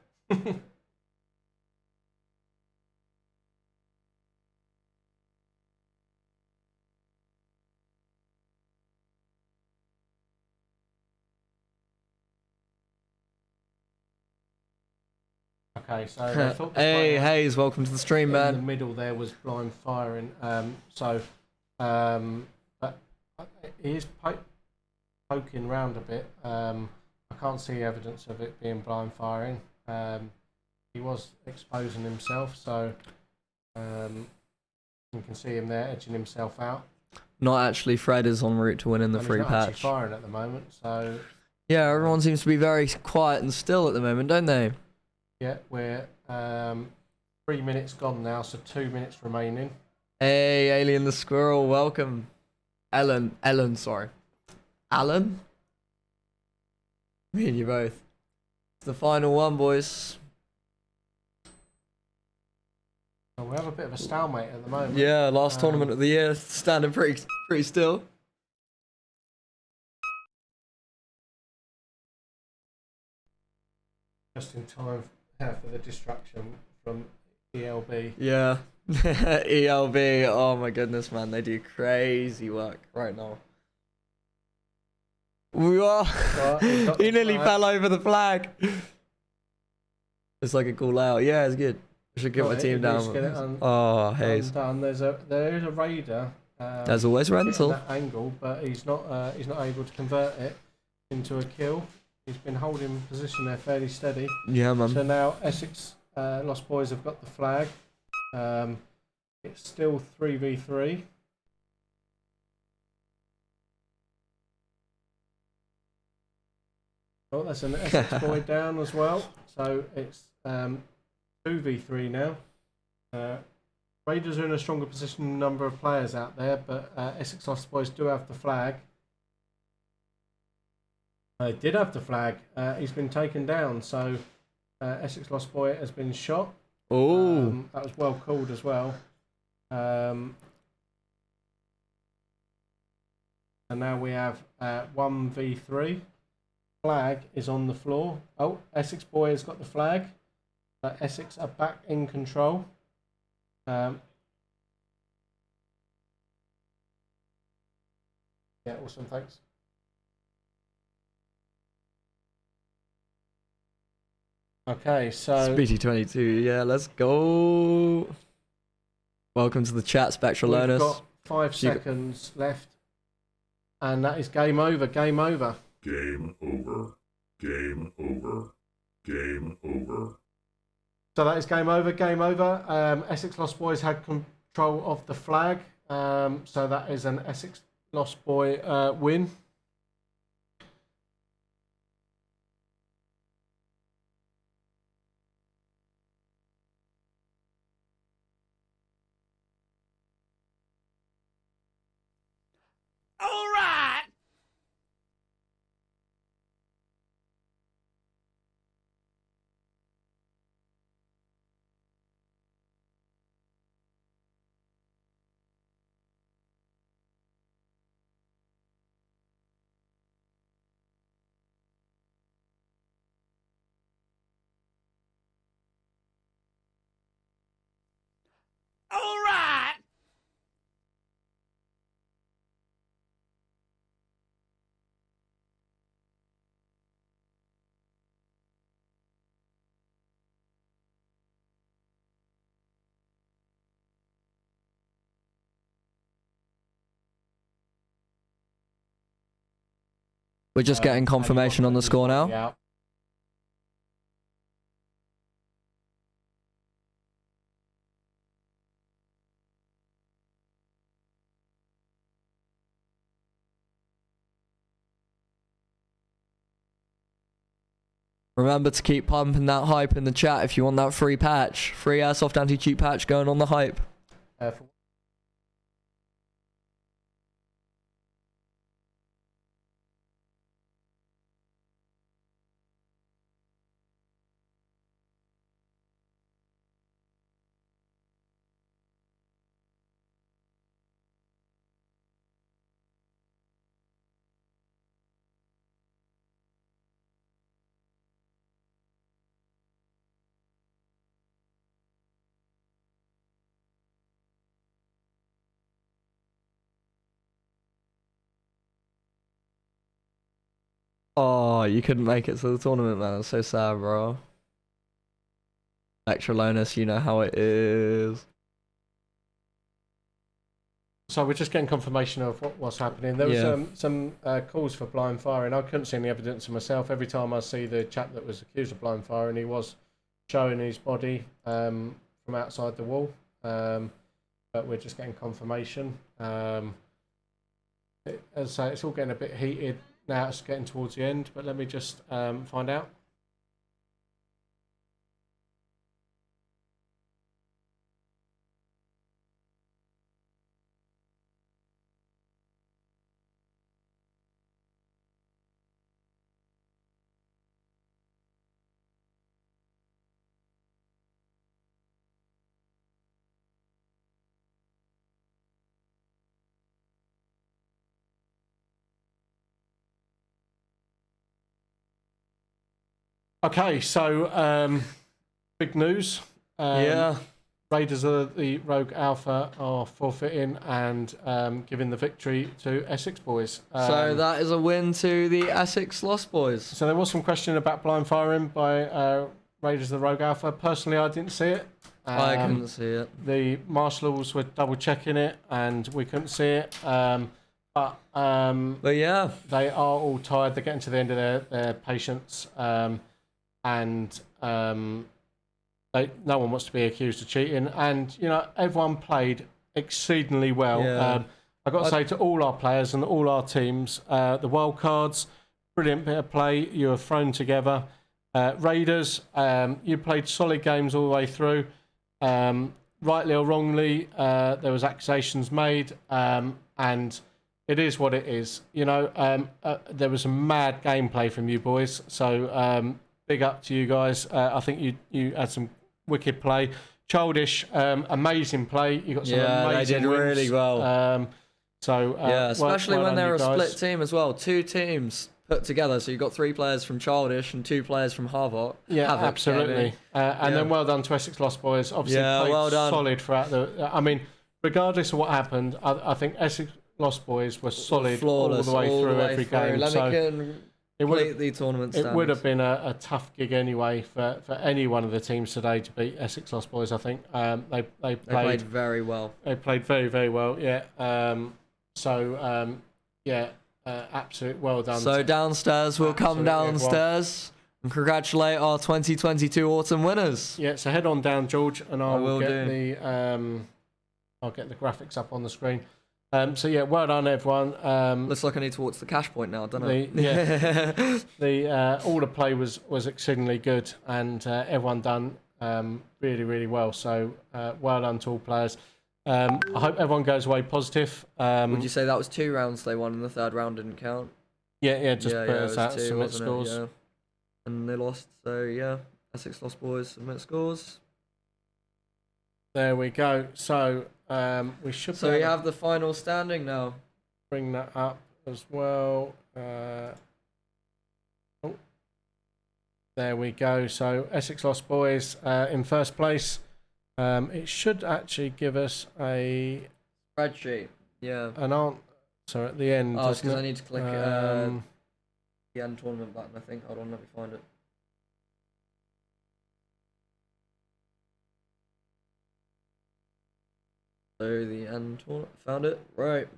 Okay, so I thought the Hey, player Hayes, welcome to the stream, in the man. middle there was blind firing. But he is poking round a bit. I can't see evidence of it being blind firing. He was exposing himself, so you can see him there edging himself out. Not actually, Fred is en route to winning the And free he's not actually patch. firing at the moment, so Yeah, everyone seems to be very quiet and still at the moment, don't they? yeah, we're 3 minutes gone now, so 2 minutes remaining. Hey, Alien the Squirrel, welcome. Alan, sorry. Alan? Me and you both. It's the final one, boys. Well, we have a bit of a stalemate at the moment. Yeah, last tournament of the year, standing pretty still. Just in time for the distraction from ELB. Yeah. ELB, oh my goodness, man, they do crazy work right now. We are. He nearly fell over the flag. It's like a cool out. Yeah, it's good. I should get my team down. Oh, Hayes. Done. There is a raider There's always getting rental. that angle, but he's not able to convert it into a kill. He's been holding position there fairly steady. Yeah, man. So now Essex Lost Boys have got the flag. It's still 3v3. Oh, that's an Essex boy down as well. So it's 2v3 now. Raiders are in a stronger position than a number of players out there, but Essex Lost Boys do have the flag. They did have the flag. He's been taken down, so Essex Lost Boy has been shot. Oh. That was well called as well. And now we have 1v3. Flag is on the floor. Oh, Essex Boy has got the flag. Essex are back in control. Yeah, awesome, thanks. Okay, so Speedy 22, yeah, let's go. Welcome to the chat, Spectral we've Lonus. got 5 seconds left, and that is game over. Game over. Game over. Game over. Game over. So that is game over. Game over. Essex Lost Boys had control of the flag, so that is an Essex Lost Boy win. All right. All right. We're just getting confirmation on the score now. Yeah. Remember to keep pumping that hype in the chat if you want that free patch. Free Airsoft anti-cheat patch going on the hype. Oh, you couldn't make it to the tournament, man. That's so sad, bro. Extra Lonus, you know how it is. So we're just getting confirmation of what's happening. There was some calls for blind firing. I couldn't see any evidence of myself. Every time I see the chap that was accused of blind firing, he was showing his body from outside the wall. But we're just getting confirmation. As I say, it's all getting a bit heated now. It's getting towards the end, but let me just find out. Okay, so big news. Raiders of the Rogue Alpha are forfeiting and giving the victory to Essex Boys. So that is a win to the Essex Lost Boys. So there was some question about blind firing by Raiders of the Rogue Alpha. Personally, I didn't see it. I couldn't see it. The marshals were double checking it, and we couldn't see it. But yeah, they are all tired. They're getting to the end of their patience, and no one wants to be accused of cheating. And you know, everyone played exceedingly well. Yeah. I've got to say to all our players and all our teams, the wild cards, brilliant bit of play. You were thrown together. Raiders, you played solid games all the way through. Rightly or wrongly, there was accusations made, and it is what it is. You know, there was some mad gameplay from you boys, so big up to you guys. I think you had some wicked play. Childish, amazing play. You got some amazing they did wins. really well. Especially well when done, they're you a guys. split team as well. 2 teams put together, so you've got 3 players from Childish and 2 players from Havoc. Yeah, Havoc, absolutely. And then well done to Essex Lost Boys. Obviously, played well done. solid throughout the. I mean, regardless of what happened, I think Essex Lost Boys were solid Flawless all the way through every game. So it would have been a tough gig anyway for any one of the teams today to beat Essex Lost Boys. I think they played very well. They played very, very well. Yeah. Absolute well done. So downstairs, we'll come downstairs and congratulate our 2022 autumn winners. Yeah, so head on down, George, and I'll get do. I'll get the graphics up on the screen. So yeah, well done everyone. Looks like I need to walk to the cash point now, don't I? All the play was exceedingly good, and everyone done really, really well. So well done to all players. I hope everyone goes away positive. Would you say that was 2 rounds they won and the 3rd round didn't count? Yeah, just put us out, submit scores. Yeah. And they lost, so yeah, Essex Lost Boys submit scores. There we go. So we should. So we have the final standing now. Bring that up as well. There we go. So Essex Lost Boys in first place. It should actually give us a spreadsheet. Yeah. An answer at the end. Oh, because I need to click Um, the end tournament button, I think. Hold on, let me find it. So the end tournament, found it, right.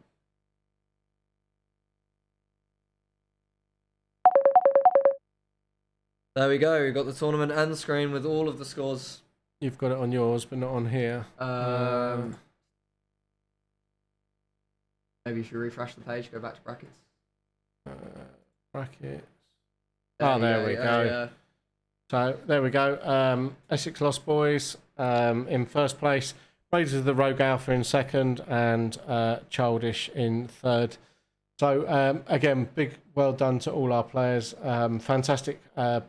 There we go, we got the tournament end screen with all of the scores. You've got it on yours, but not on here. Maybe you should refresh the page, go back to brackets. Brackets. There we go. Yeah. So there we go. Essex Lost Boys in first place. Raiders of the Rogue Alpha in second, and Childish in third. So again, big well done to all our players. Fantastic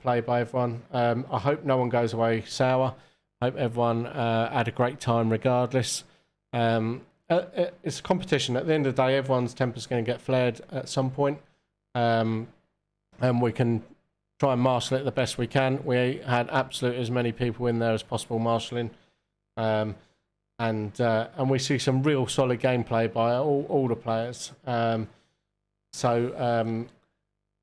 play by everyone. I hope no one goes away sour. I hope everyone had a great time regardless. It's a competition. At the end of the day, everyone's temper's going to get flared at some point. And we can try and marshal it the best we can. We had absolutely as many people in there as possible marshalling. And we see some real solid gameplay by all the players.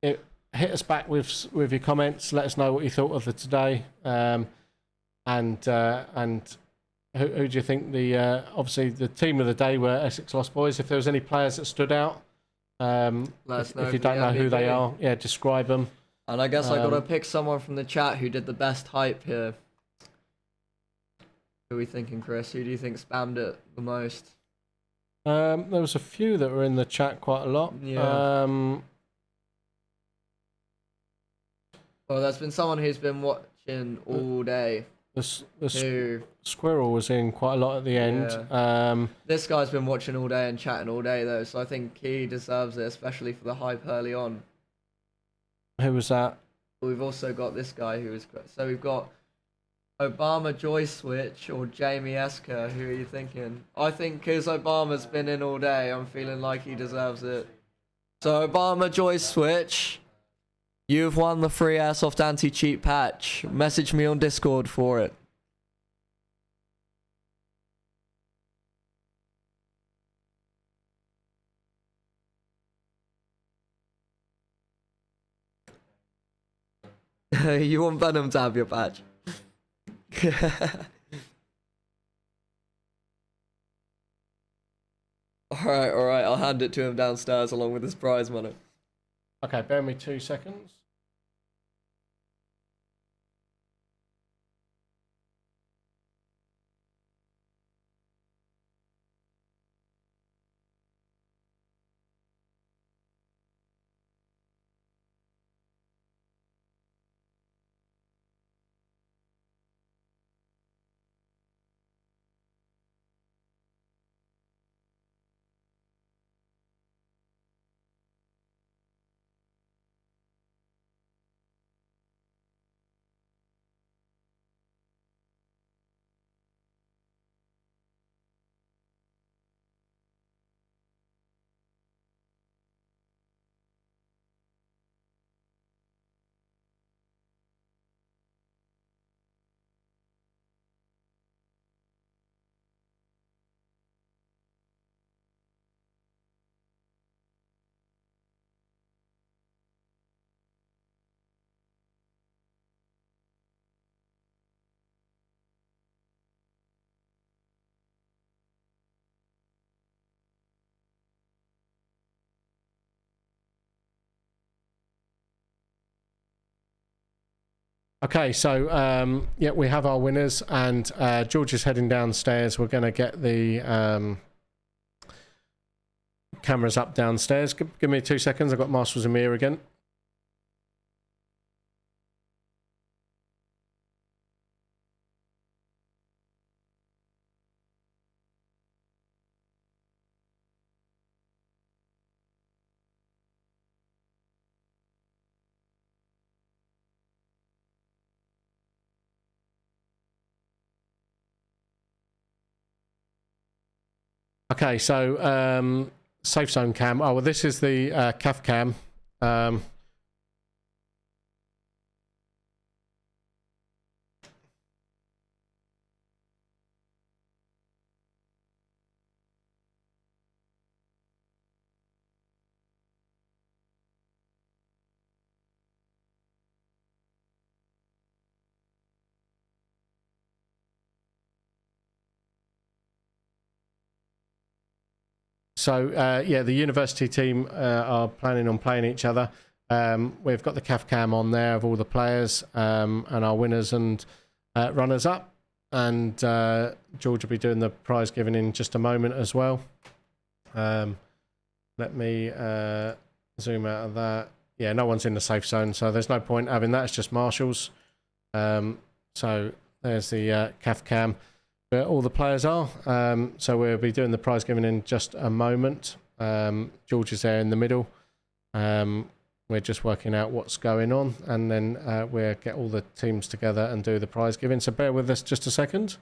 Hit us back with your comments. Let us know what you thought of it today. And who do you think obviously the team of the day were Essex Lost Boys. If there was any players that stood out, let us know if you don't know who they are, describe them. And I guess I gotta pick someone from the chat who did the best hype here. Who are we thinking, Chris? Who do you think spammed it the most? There was a few that were in the chat quite a lot. Yeah. Well, there's been someone who's been watching all day. The Squirrel was in quite a lot at the end. Yeah. This guy's been watching all day and chatting all day, though, so I think he deserves it, especially for the hype early on. Who was that? We've also got this guy who was... So we've got Obama Joy Switch or Jamie Esker. Who are you thinking? I think because Obama's been in all day, I'm feeling like he deserves it. So Obama Joy Switch, you've won the free Airsoft anti-cheat patch. Message me on Discord for it. You want Venom to have your patch? hand it to him downstairs along with his prize money. Okay, bear me 2 seconds. Okay, so yeah, we have our winners, and George is heading downstairs. We're going to get the cameras up downstairs. Give me 2 seconds. I've got Marshall's Amir again. Okay, so safe zone cam. Oh, well, this is the CAF cam. So yeah, the university team are planning on playing each other. We've got the CAF cam on there of all the players and our winners and runners up. And George will be doing the prize giving in just a moment as well. Let me zoom out of that. Yeah, no one's in the safe zone, so there's no point having that. It's just Marshall's. So there's the CAF cam where all the players are. So we'll be doing the prize giving in just a moment. George is there in the middle. We're just working out what's going on, and then we'll get all the teams together and do the prize giving. So bear with us just a second.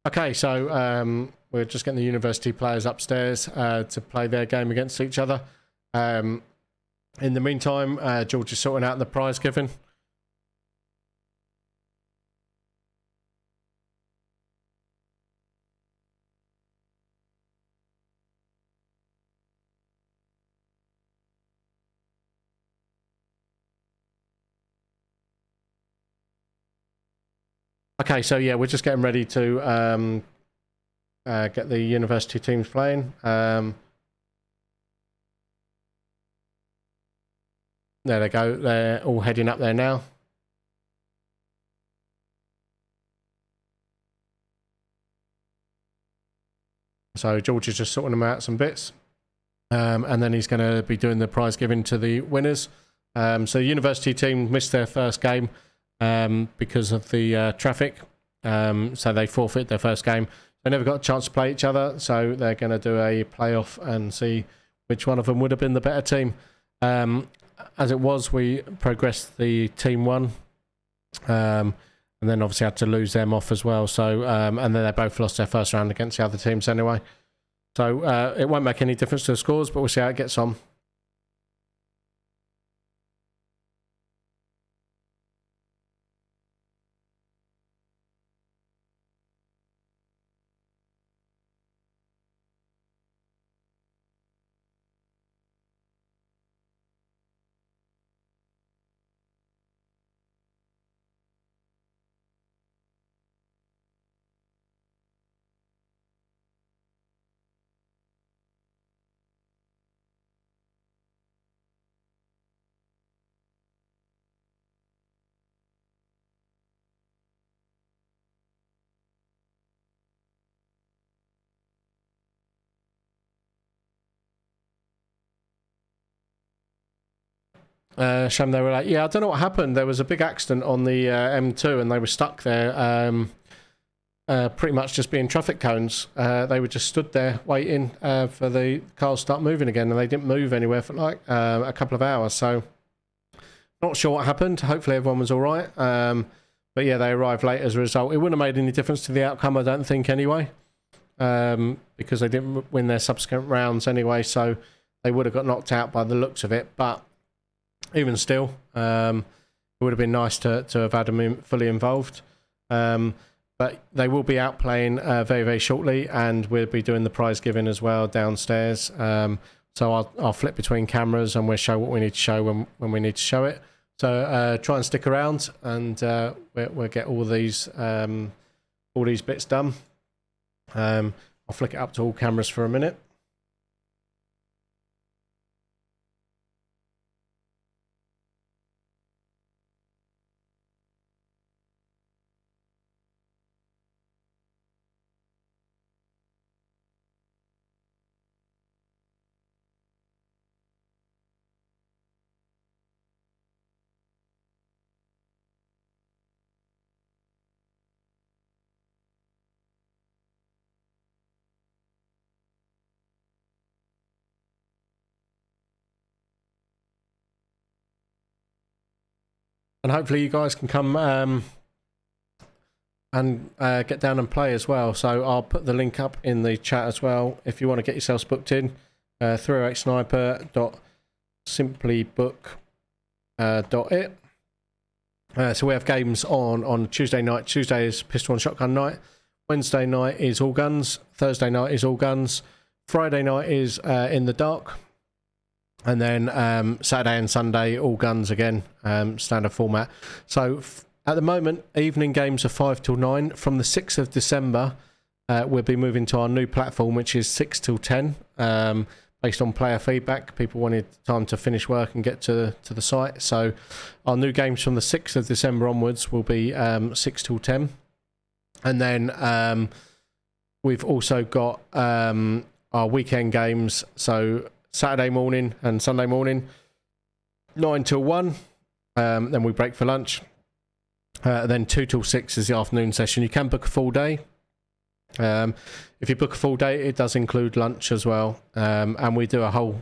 Okay, so we're just getting the university players upstairs to play their game against each other. In the meantime, George is sorting out the prize giving. Okay, so yeah, we're just getting ready to get the university teams playing. There they go. They're all heading up there now. So George is just sorting them out some bits. And then he's going to be doing the prize giving to the winners. So the university team missed their first game because of the traffic. So they forfeit their first game. They never got a chance to play each other. So they're going to do a playoff and see which one of them would have been the better team. As it was, we progressed the team one. And then obviously had to lose them off as well. So and then they both lost their first round against the other teams anyway. So it won't make any difference to the scores, but we'll see how it gets on. Shame they were like, yeah, I don't know what happened. There was a big accident on the M2 and they were stuck there, pretty much just being traffic cones. They were just stood there waiting for the cars to start moving again, and they didn't move anywhere for like a couple of hours. So not sure what happened. Hopefully everyone was all right. But yeah, they arrived late as a result. It wouldn't have made any difference to the outcome, I don't think, anyway, because they didn't win their subsequent rounds anyway. So they would have got knocked out by the looks of it. But even still, it would have been nice to have had them fully involved. But they will be out playing very, very shortly, and we'll be doing the prize giving as well downstairs. So I'll flip between cameras and we'll show what we need to show when we need to show it. So try and stick around, and we'll get all these bits done. I'll flick it up to all cameras for a minute. And hopefully you guys can come and get down and play as well. So I'll put the link up in the chat as well if you want to get yourselves booked in. 308sniper.simplybook.it. So we have games on Tuesday night. Tuesday is pistol and shotgun night. Wednesday night is all guns. Thursday night is all guns. Friday night is in the dark. And then Saturday and Sunday, all guns again, standard format. So at the moment, evening games are 5 till 9. From the 6th of December, we'll be moving to our new platform, which is 6 till 10, based on player feedback. People wanted time to finish work and get to the site. So our new games from the 6th of December onwards will be 6 till 10. And then we've also got our weekend games. So Saturday morning and Sunday morning, 9 till 1. Then we break for lunch. Then 2 till 6 is the afternoon session. You can book a full day. If you book a full day, it does include lunch as well. And we do a whole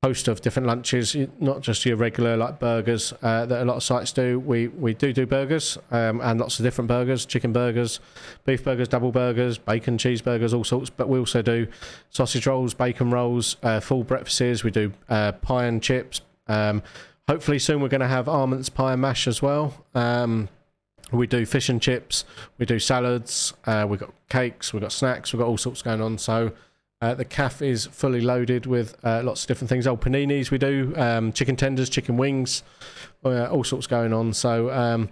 host of different lunches, not just your regular like burgers that a lot of sites do. We do burgers and lots of different burgers: chicken burgers, beef burgers, double burgers, bacon, cheeseburgers, all sorts. But we also do sausage rolls, bacon rolls, full breakfasts. We do pie and chips. Hopefully soon we're going to have almonds, pie and mash as well. We do fish and chips. We do salads. We've got cakes. We've got snacks. We've got all sorts going on. So the cafe is fully loaded with lots of different things. Paninis we do, chicken tenders, chicken wings, all sorts going on. So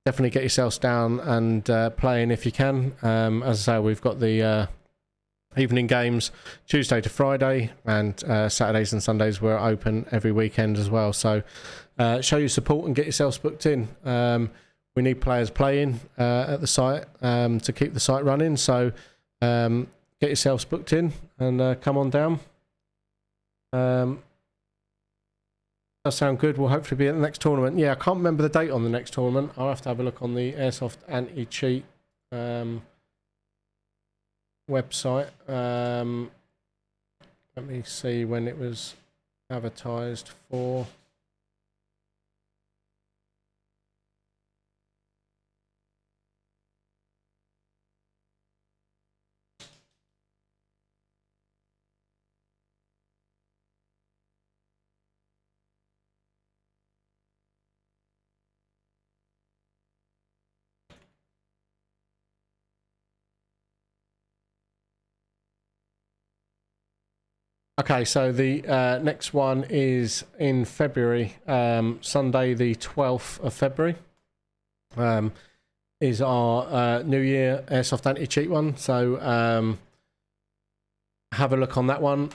definitely get yourselves down and playing if you can. As I say, we've got the evening games Tuesday to Friday, and Saturdays and Sundays we're open every weekend as well. So show your support and get yourselves booked in. We need players playing at the site to keep the site running. So get yourselves booked in and come on down. Does sound good. We'll hopefully be at the next tournament. Yeah, I can't remember the date on the next tournament. I'll have to have a look on the Airsoft anti-cheat website. Let me see when it was advertised for. Okay, so the next one is in February, Sunday the 12th of February. Is our New Year Airsoft anti-cheat one. So have a look on that one.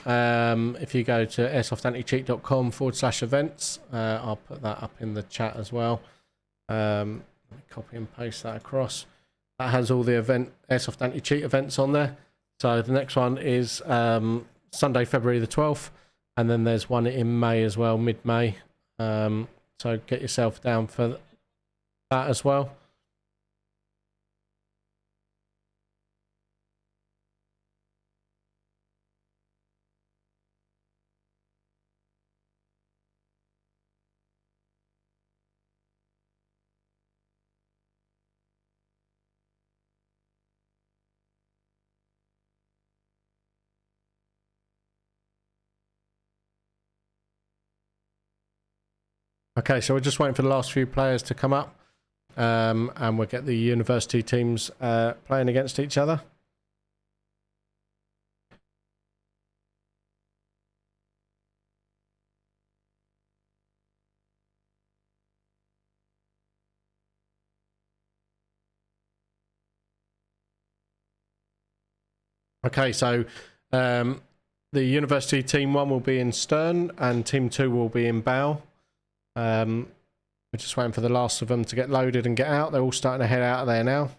If you go to airsoftanticheat.com/events, I'll put that up in the chat as well. Let me copy and paste that across. That has all the Airsoft anti-cheat events on there. So the next one is Sunday, February the 12th, and then there's one in May as well, mid-May. So get yourself down for that as well. Okay, so we're just waiting for the last few players to come up, and we'll get the university teams playing against each other. Okay, so the university team 1 will be in Stern, and team 2 will be in Bow. We're just waiting for the last of them to get loaded and get out. They're all starting to head out of there now.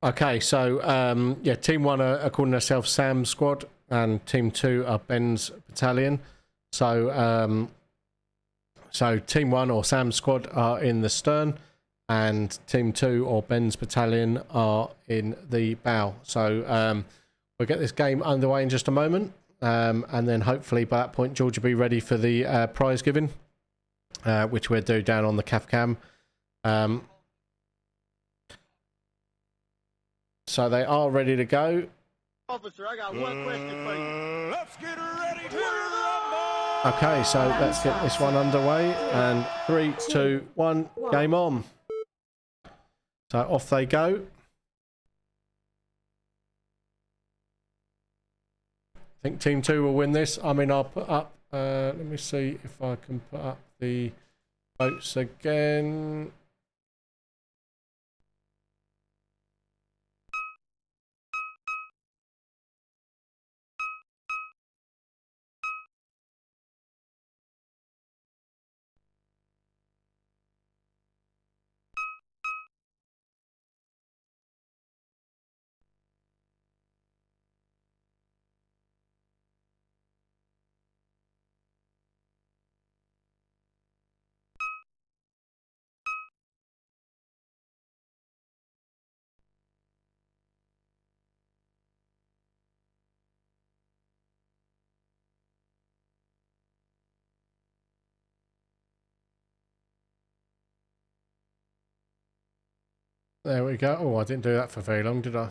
Okay, so yeah, team 1 are calling themselves Sam's squad, and team 2 are Ben's battalion. So so team 1 or Sam's squad are in the Stern, and team 2 or Ben's battalion are in the Bow. So we'll get this game underway in just a moment, and then hopefully by that point George will be ready for the prize giving, which we'll do down on the CAF cam. So they are ready to go. Officer, I got one question for you. Let's get ready to rumble! Okay, so let's get this one underway. And 3, 2, 1, game on. So off they go. I think team 2 will win this. I mean, I'll put up, let me see if I can put up the votes again. There we go. Oh, I didn't do that for very long, did I?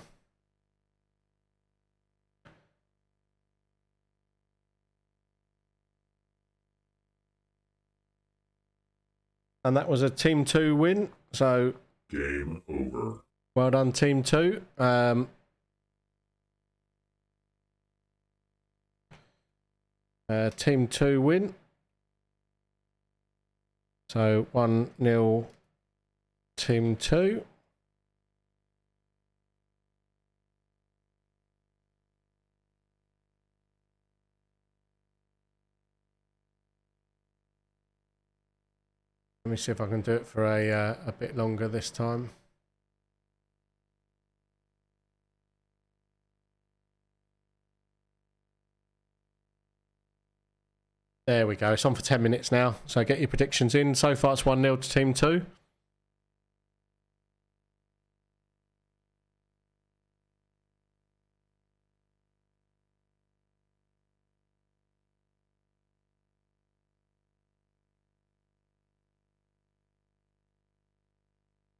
And that was a Team 2 win. So Game over. well done, Team 2. Team 2 win. So 1-0 Team 2. Let me see if I can do it for a bit longer this time. There we go. It's on for 10 minutes now. So get your predictions in. So far it's 1-0 to Team 2.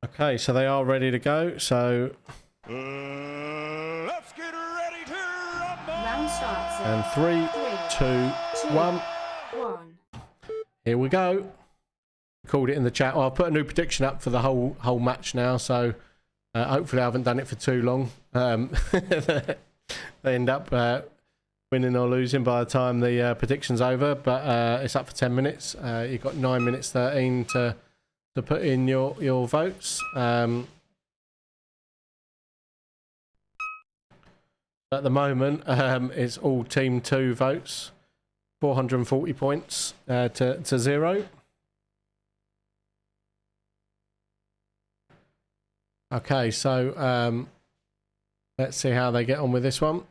Okay, so they are ready to go. So Let's get ready to rumble. Round starts in and 3, 2, 1. 1. Here we go. Called it in the chat. Well, I've put a new prediction up for the whole match now, so hopefully I haven't done it for too long. They end up winning or losing by the time the prediction's over, but it's up for 10 minutes. You've got 9 minutes 13 to put in your votes. At the moment, it's all Team 2 votes. 440 points to 0. Okay, so let's see how they get on with this one.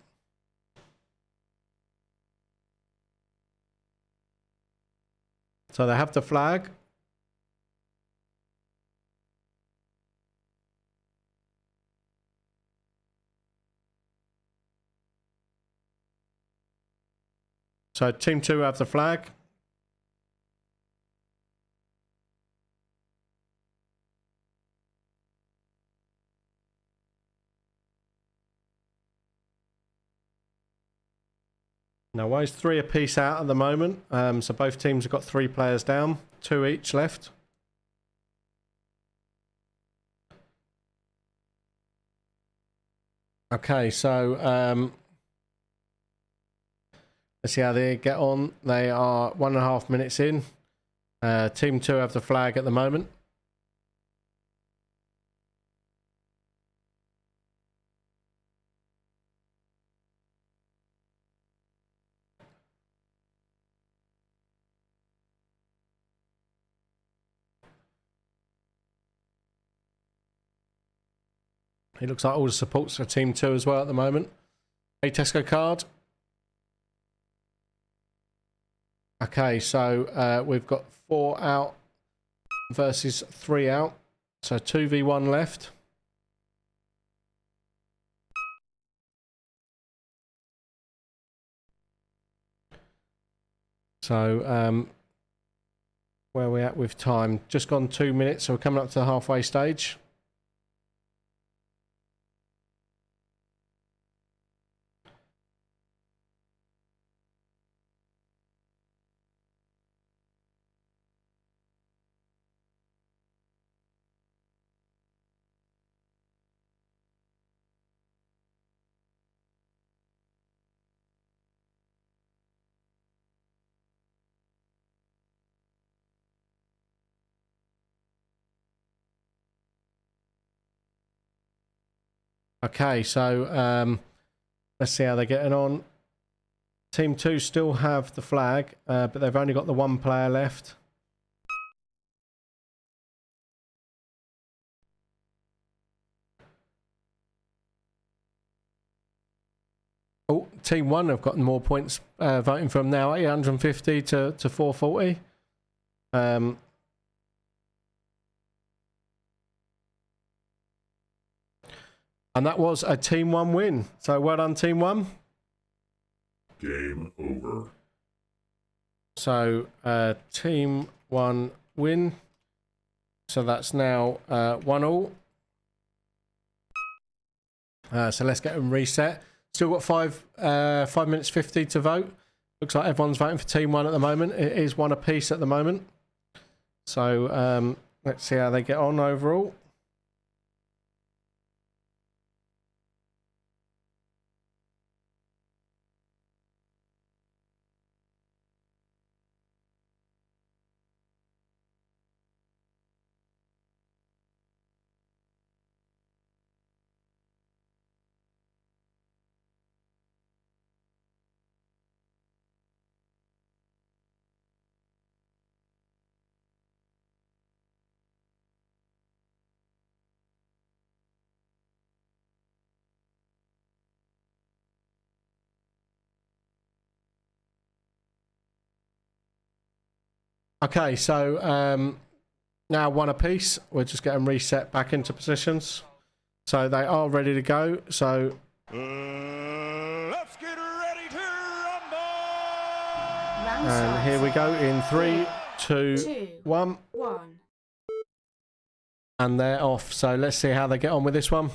So they have the flag. So Team 2 have the flag. No worries, 3 apiece out at the moment. So both teams have got 3 players down, 2 each left. Okay, so let's see how they get on. They are 1.5 minutes in. Team 2 have the flag at the moment. It looks like all the supports for Team 2 as well at the moment. A Tesco card. Okay, so we've got 4 out versus 3 out. So 2v1 left. So where are we at with time? Just gone 2 minutes, so we're coming up to the halfway stage. Okay, so let's see how they're getting on. Team 2 still have the flag, but they've only got the 1 player left. Oh, Team 1 have got more points voting from now, 850 to 440. And that was a Team 1 win. So well done, Team 1. Game over. So Team 1 win. So that's now 1-1. So let's get them reset. Still got 5 minutes 50 to vote. Looks like everyone's voting for team 1 at the moment. It is 1 apiece at the moment. So let's see how they get on overall. Okay, so now 1 apiece. We're just getting reset back into positions. So they are ready to go. So Let's get ready to rumble! Round and starts. here we go in 3, 2, 2, 1, 1. and they're off. So let's see how they get on with this one.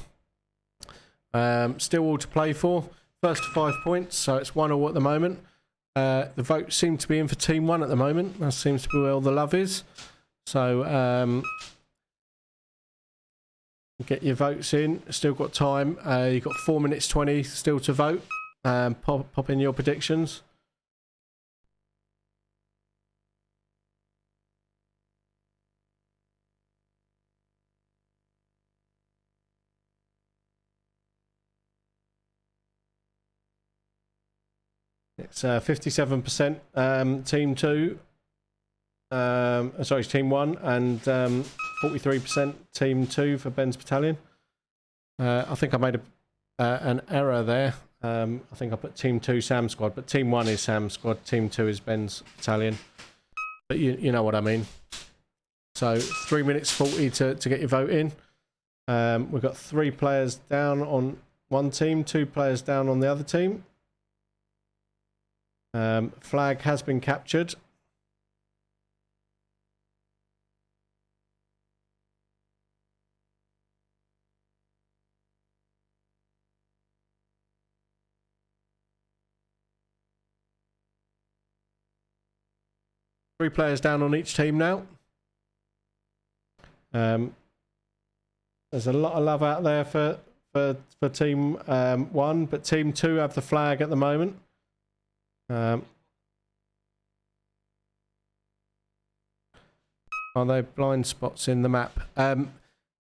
Still all to play for. First to 5 points, so it's 1-1 at the moment. The votes seem to be in for team 1 at the moment. That seems to be where all the love is. So get your votes in. Still got time. You've got 4 minutes 20 still to vote. Pop in your predictions. It's 57% team 2. Sorry, team 1, and 43% team 2 for Ben's battalion. I think I made an error there. I think I put team 2 Sam squad, but team 1 is Sam's squad, team 2 is Ben's battalion. But you know what I mean. So 3 minutes 40 to get your vote in. We've got 3 players down on one team, 2 players down on the other team. Flag has been captured. Three players down on each team now. There's a lot of love out there for team 1, but team 2 have the flag at the moment. Are there blind spots in the map?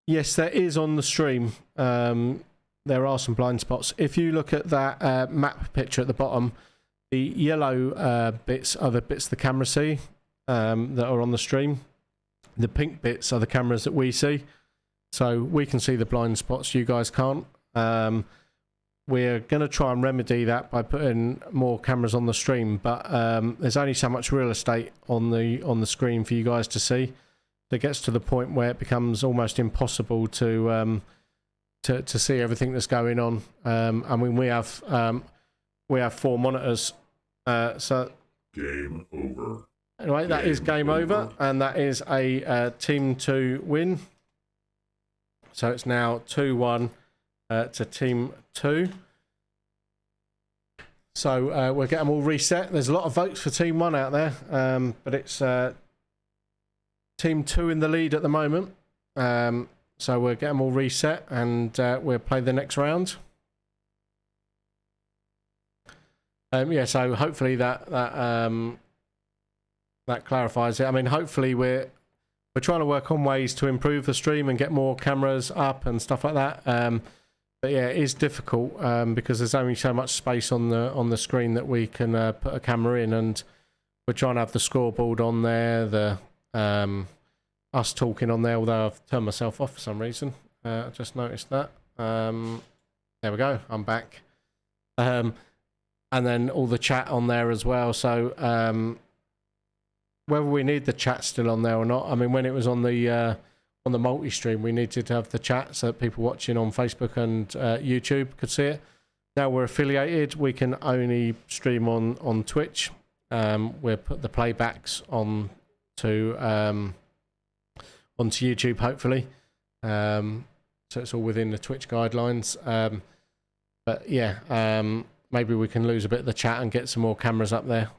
Yes, there is on the stream. There are some blind spots. If you look at that map picture at the bottom, the yellow bits are the bits the camera see that are on the stream. The pink bits are the cameras that we see. So we can see the blind spots, you guys can't. We're going to try and remedy that by putting more cameras on the stream, but there's only so much real estate on the screen for you guys to see. It gets to the point where it becomes almost impossible to see everything that's going on. I mean, we have 4 monitors, so Game over. anyway, that is game over, and that is a team 2 win. So it's now 2-1 to team 2. So we'll get them all reset. There's a lot of votes for team 1 out there, but it's team 2 in the lead at the moment. So we'll get them all reset, and we'll play the next round. Yeah, so hopefully that clarifies it. I mean, hopefully we're trying to work on ways to improve the stream and get more cameras up and stuff like that. But yeah, it is difficult because there's only so much space on the screen that we can put a camera in, and we're trying to have the scoreboard on there, the us talking on there. Although I've turned myself off for some reason. I just noticed that. There we go. I'm back. And then all the chat on there as well. So whether we need the chat still on there or not, I mean, when it was on the multi-stream, we needed to have the chat so that people watching on Facebook and YouTube could see it. Now we're affiliated, we can only stream on Twitch. We'll put the playbacks on onto YouTube, hopefully. So it's all within the Twitch guidelines. But yeah, maybe we can lose a bit of the chat and get some more cameras up there.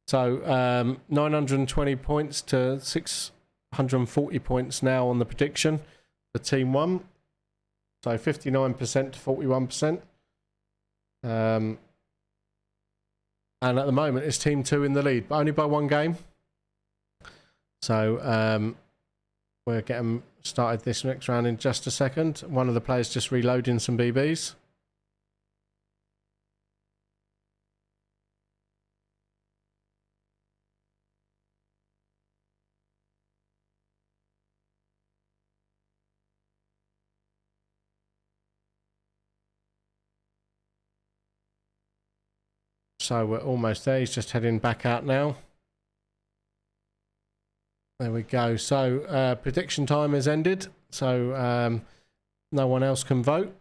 So 920 points to 640 points now on the prediction for Team 1. So 59% to 41%. And at the moment, it's Team 2 in the lead, but only by 1 game. So we're getting started this next round in just a second. One of the players just reloading some BBs. So we're almost there. He's just heading back out now. There we go. So prediction time has ended. So no one else can vote.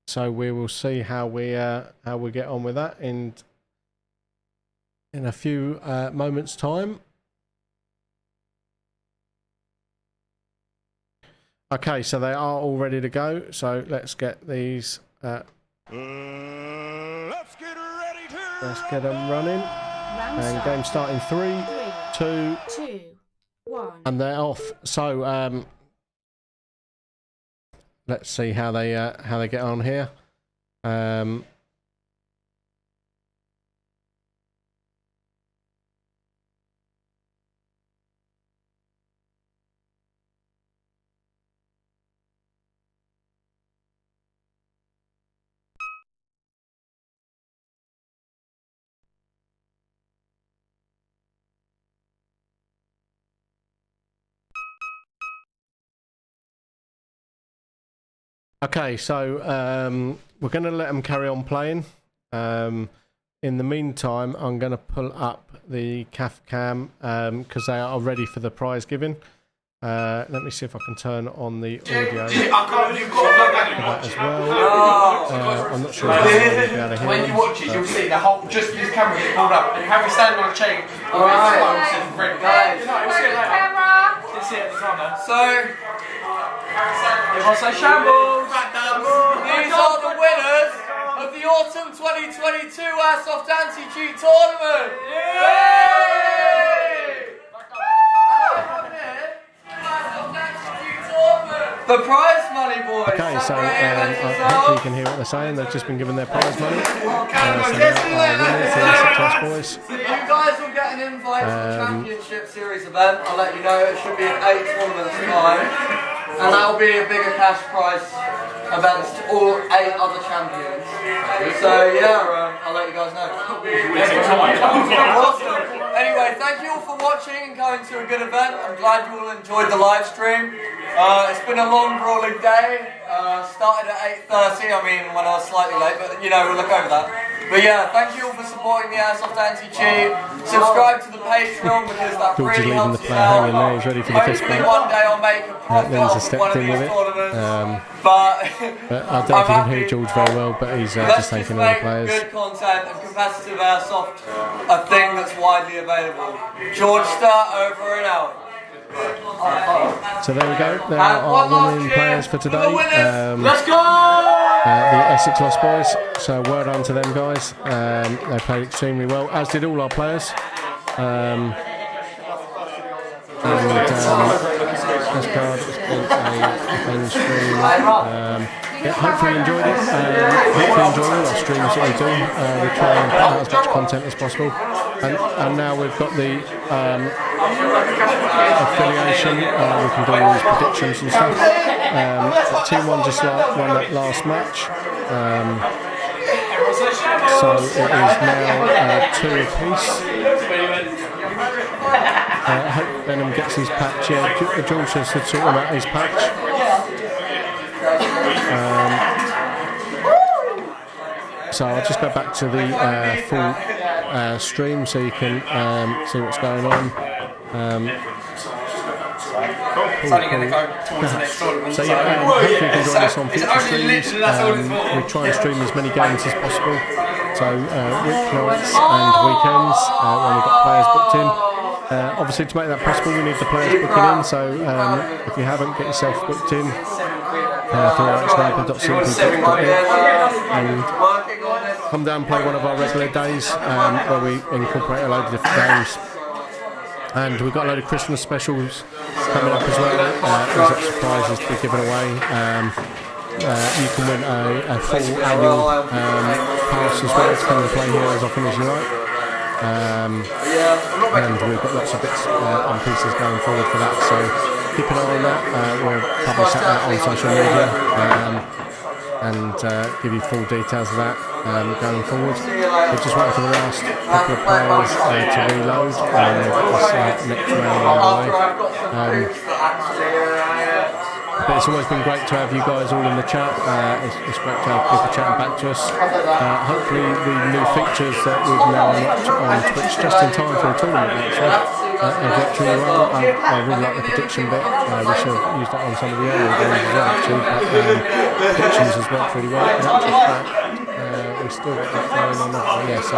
So we will see how we get on with that in a few moments' time. Okay, so they are all ready to go. So let's get these. Let's get them running. And game starting 3, 2, 1, and they're off. So let's see how they get on here. Okay, so we're going to let them carry on playing. In the meantime, I'm going to pull up the CAF cam because they are ready for the prize giving. Let me see if I can turn on the audio for that as well. I'm not sure if you'll be able to hear when you watch it, you'll see the whole, just this camera gets pulled up and Harry standing on a chain. So, everyone say shambles! These are the winners of the Autumn 2022 Airsoft Anti-Cheat Tournament! The prize money, boys! Okay, so hopefully you can hear what they're saying. They've just been given their prize money. So they are winners, the Airsoft boys. So you guys will get an invite to the Championship Series event. I'll let you know, it should be in 8 tournaments time. And that'll be a bigger cash prize against all 8 other champions. So yeah, I'll let you guys know. Awesome. Anyway, thank you all for watching and coming to a good event. I'm glad you all enjoyed the live stream. It's been a long, grueling day. Started at 8:30. I mean, when I was slightly late, but you know, we'll look over that. But yeah, thank you all for supporting the Airsoft Anti-Cheat. Subscribe to the Patreon because that really helps us out. Hanging there. He's ready for the fist bump. One day I'll make a profit off one of these tournaments. But I don't know if you can hear George very well, but he's just thanking all the players. Good content and competitive airsoft, a thing that's widely available. George Star over and out. So there we go. There are our winning players for today. Let's go! The Essex Lost Boys. So well done to them guys. They played extremely well, as did all our players. This card has been a fun stream. Yeah, hopefully you enjoyed it. Hopefully you enjoy all our streams that we do. We try and put out as much content as possible. And now we've got the affiliation. We can do all these predictions and stuff. Team 1 just won that last match. So it is now 2 apiece. I hope Venom gets his patch. Yeah, George has sorted out his patch. So I'll just go back to the full stream so you can see what's going on. It's only going to go towards the next tournament. So yeah, hopefully you can join us on future streams. We try and stream as many games as possible. So weeknights and weekends when we've got players booked in. Obviously to make that possible we need the players booking in, so if you haven't, get yourself booked in. 308sniper.co.uk, and come down and play one of our regular days where we incorporate a load of different games. And we've got a load of Christmas specials coming up as well. There's lots of prizes to be given away. You can win a full annual pass as well to come and play here as often as you like. And we've got lots of bits and pieces going forward for that. So keep an eye on that. We'll publish that out on social media and give you full details of that going forward. We're just waiting for the last couple of players to reload and this next round away. But it's always been great to have you guys all in the chat. It's great to have people chatting back to us. Hopefully the new features that we've now unlocked on Twitch just in time for the tournament actually have worked really well. I really like the prediction bit. We should have used that on some of the earlier games as well actually. But predictions has worked really well. In actual fact, we still got that going on that one. Yeah, so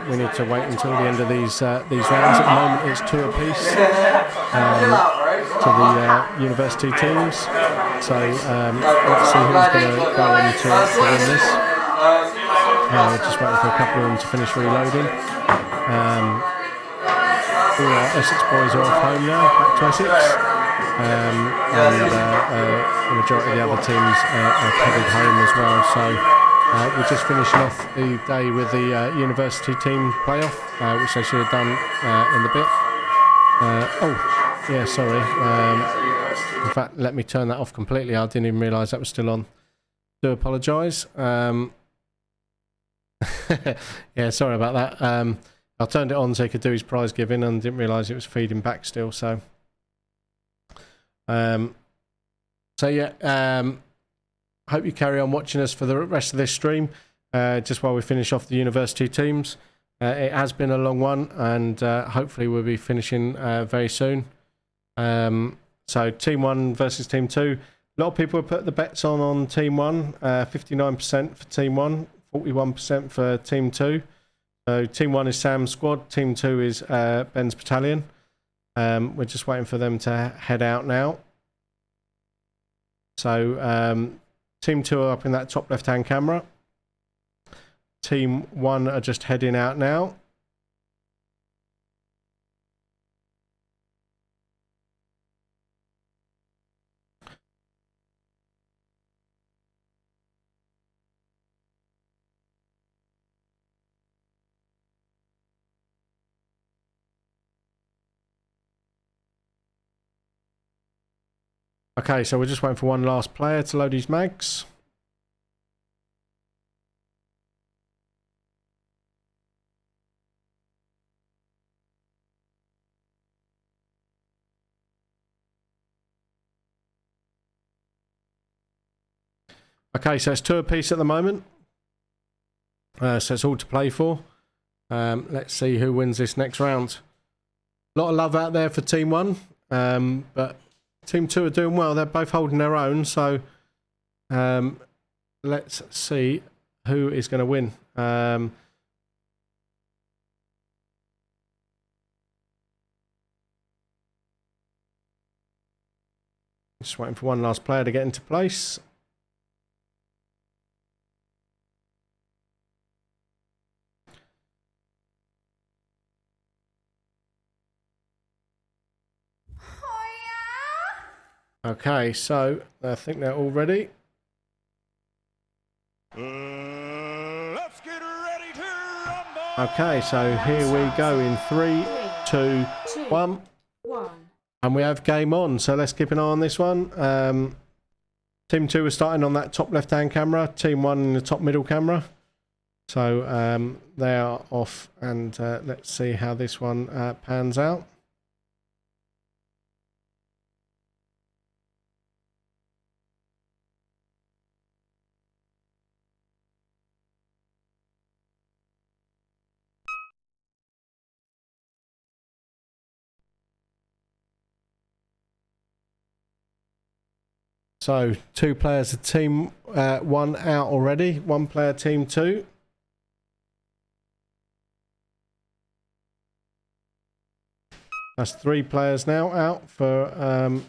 we need to wait until the end of these rounds. At the moment it's 2 apiece to the university teams. So let's see who's going to go on to win this. Just waiting for a couple of them to finish reloading. All our Essex boys are off home now, back to Essex. And the majority of the other teams are headed home as well. So we're just finishing off the day with the university team playoff, which they should have done in the bit. Yeah, sorry. In fact, let me turn that off completely. I didn't even realise that was still on. Do apologise. Yeah, sorry about that. I turned it on so he could do his prize giving and didn't realise it was feeding back still. So, yeah. Hope you carry on watching us for the rest of this stream. Just while we finish off the university teams. It has been a long one, and hopefully we'll be finishing very soon. So Team 1 versus Team 2. A lot of people have put the bets on Team 1. 59% for Team 1, 41% for Team 2. So Team 1 is Sam's squad. Team 2 is Ben's battalion. We're just waiting for them to head out now. So Team 2 are up in that top left-hand camera. Team 1 are just heading out now. Okay, so we're just waiting for one last player to load his mags. Okay, so it's 2 apiece at the moment. So it's all to play for. Let's see who wins this next round. A lot of love out there for Team 1, but Team 2 are doing well. They're both holding their own, so let's see who is going to win. Just waiting for one last player to get into place. Okay, so I think they're all ready. Let's get ready to rumble. Okay, so here we go in 3, 2, 1. And we have game on, so let's keep an eye on this one. Team 2 are starting on that top left-hand camera. Team 1 in the top middle camera. So they are off, and let's see how this one pans out. So 2 players of Team 1 out already. 1 player Team 2. That's 3 players now out for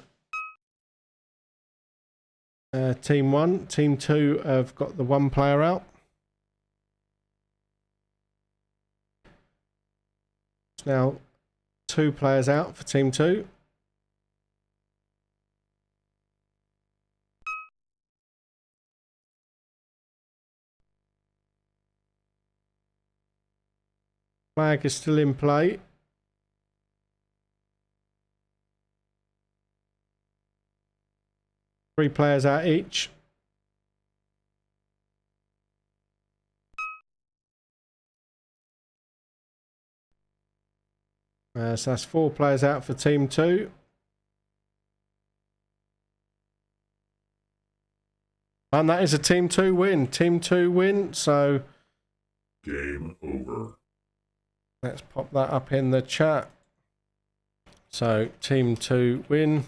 Team 1. Team 2 have got the 1 player out. It's now 2 players out for Team 2. Flag is still in play. Three players out each. So that's 4 players out for Team 2. And that is a Team 2 win. Team 2 win. So Game over. let's pop that up in the chat. So Team 2 win.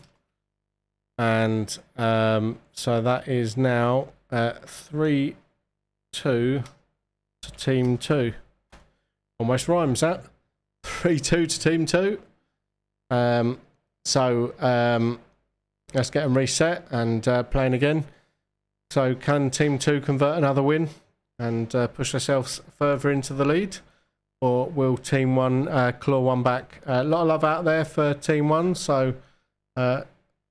And so that is now 3-2 to Team 2. Almost rhymes that. 3-2 to Team 2. Let's get them reset and playing again. So can Team 2 convert another win and push themselves further into the lead? Or will Team 1 claw one back? A lot of love out there for Team 1, so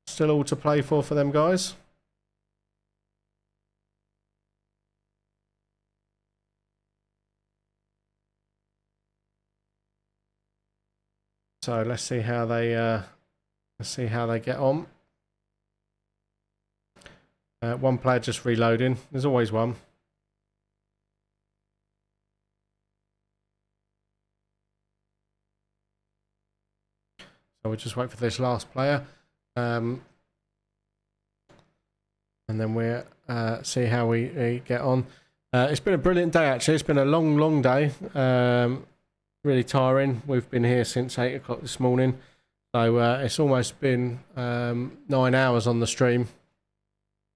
still all to play for them guys. So let's see how they get on. One player just reloading. There's always one. So we'll just wait for this last player. And then we'll see how we get on. It's been a brilliant day actually. It's been a long day. Really tiring. We've been here since 8 o'clock this morning. So it's almost been 9 hours on the stream.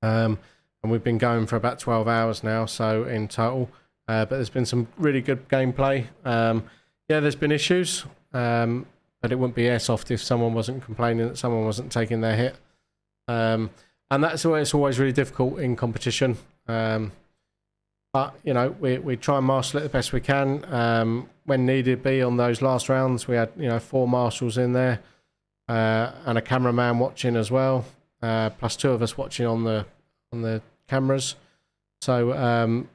And we've been going for about 12 hours now, so in total. But there's been some really good gameplay. Yeah, there's been issues. But it wouldn't be Airsoft if someone wasn't complaining that someone wasn't taking their hit. And that's why it's always really difficult in competition. But, you know, we try and marshal it the best we can. When needed be on those last rounds, we had, 4 marshals in there and a cameraman watching as well, plus 2 of us watching on the cameras. So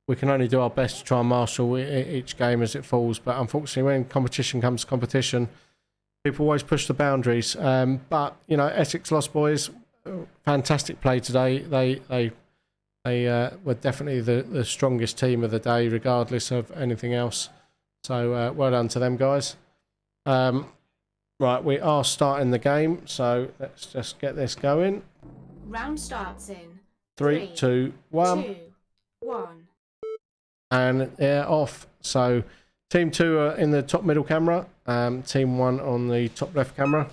we can only do our best to try and marshal each game as it falls. But unfortunately, when competition comes to competition, people always push the boundaries. But, Essex Lost Boys, fantastic play today. They were definitely the strongest team of the day, regardless of anything else. So well done to them guys. Right, we are starting the game, so let's just get this going. Round starts in 3, 2, 1. 2, 1. And they're off. So Team 2 are in the top middle camera, Team 1 on the top left camera.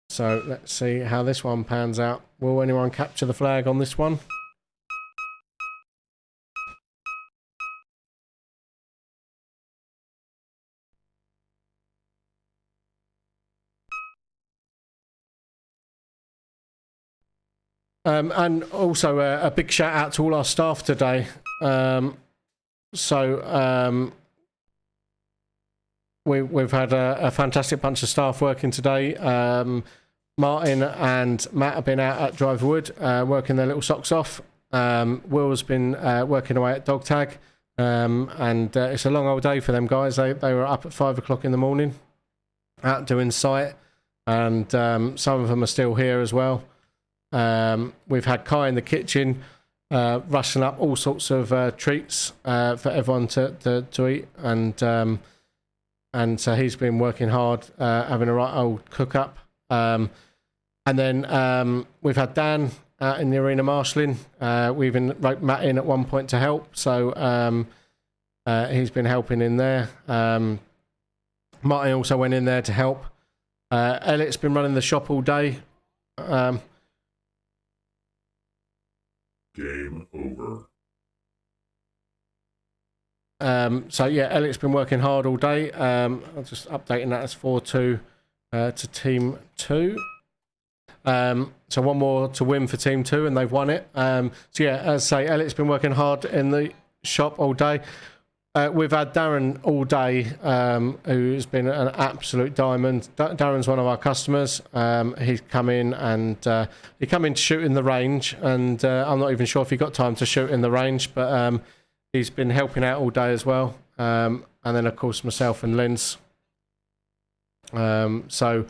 So let's see how this one pans out. Will anyone capture the flag on this one? And also a big shout out to all our staff today. We've had a fantastic bunch of staff working today. Martin and Matt have been out at Driverwood working their little socks off. Will's been working away at dog tag. And it's a long old day for them guys. They were up at 5 o'clock in the morning out doing sight. And some of them are still here as well. We've had Kai in the kitchen rushing up all sorts of treats for everyone to eat. And so he's been working hard, having a right old cook up. And then we've had Dan out in the arena marshalling. We even wrote Matt in at one point to help. So he's been helping in there. Martin also went in there to help. Elliot's been running the shop all day. Game over. So yeah, Elliot's been working hard all day. I'm just updating that as 4-2 to Team 2. So one more to win for Team 2, and they've won it. So yeah, as I say, Elliot's been working hard in the shop all day. We've had Darren all day, who's been an absolute diamond. Darren's one of our customers. He's come in and he come in to shoot in the range, and I'm not even sure if he got time to shoot in the range, but he's been helping out all day as well. And then of course myself and Linz. So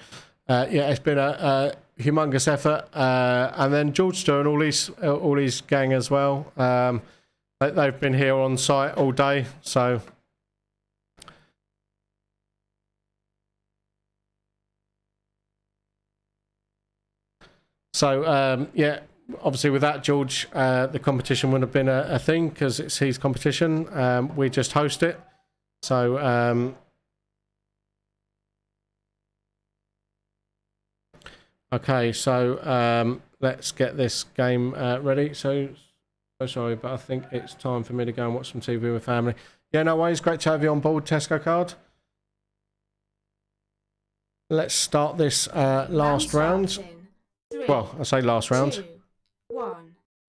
yeah, it's been a humongous effort. And then George doing all his gang as well. They've been here on site all day, so yeah, obviously without George, the competition wouldn't have been a thing because it's his competition. We just host it, so okay, so let's get this game ready. So sorry, but I think it's time for me to go and watch some TV with family. Yeah, no worries. Great to have you on board, Tesco Card. Let's start this last round. Well, I say last round. 2, 1.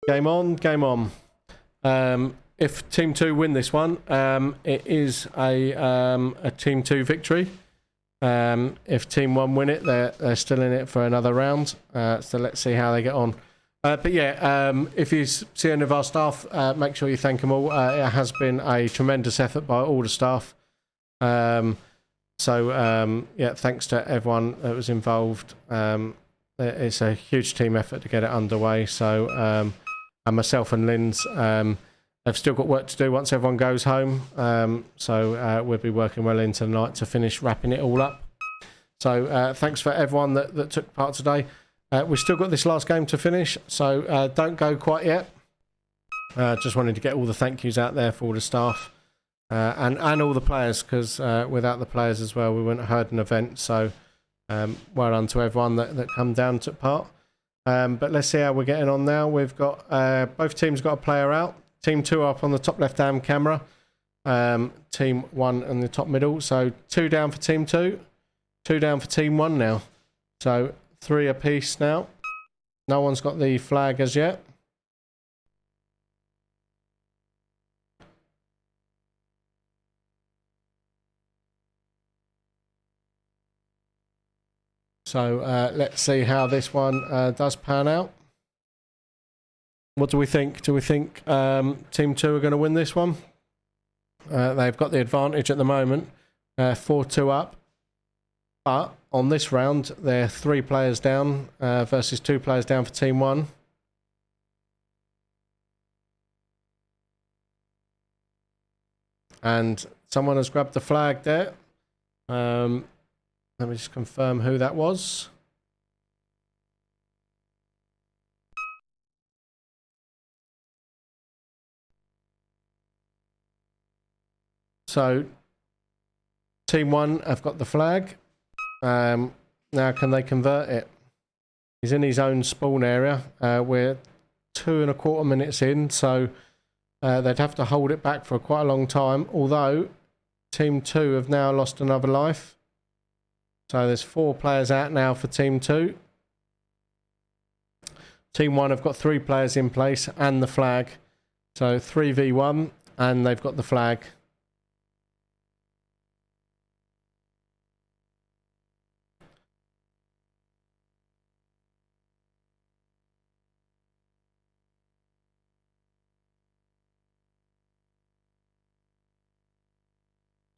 Game on, game on. If Team 2 win this one, it is a Team 2 victory. If Team 1 win it, they're still in it for another round. So let's see how they get on. But yeah, if you see any of our staff, make sure you thank them all. It has been a tremendous effort by all the staff. Yeah, thanks to everyone that was involved. It's a huge team effort to get it underway. So, and myself and Linz have still got work to do once everyone goes home. We'll be working well into the night to finish wrapping it all up. So thanks for everyone that took part today. We've still got this last game to finish, so don't go quite yet. Just wanted to get all the thank yous out there for all the staff and all the players, because without the players as well, we wouldn't have heard an event. So well done to everyone that come down and took part. But let's see how we're getting on now. We've got both teams got a player out. Team 2 up on the top left-hand camera. Team 1 in the top middle. So 2 down for Team 2, 2 down for Team 1 now. So 3 apiece now. No one's got the flag as yet. So let's see how this one does pan out. What do we think? Do we think Team 2 are going to win this one? They've got the advantage at the moment, 4-2 up. But on this round, they're 3 players down versus 2 players down for Team 1. And someone has grabbed the flag there. Let me just confirm who that was. So, Team 1 have got the flag. Now, can they convert it? He's in his own spawn area. We're 2.25 minutes in, so they'd have to hold it back for quite a long time. Although, Team 2 have now lost another life. So there's 4 players out now for Team 2. Team 1 have got 3 players in place and the flag. So 3v1, and they've got the flag.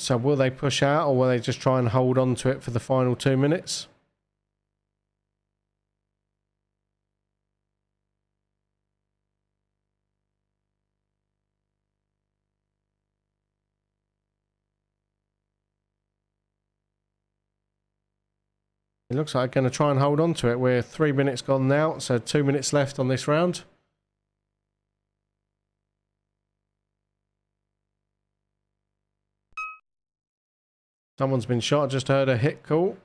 So will they push out, or will they just try and hold on to it for the final 2 minutes? It looks like they're going to try and hold on to it. We're 3 minutes gone now, so 2 minutes left on this round. Someone's been shot. I just heard a hit call.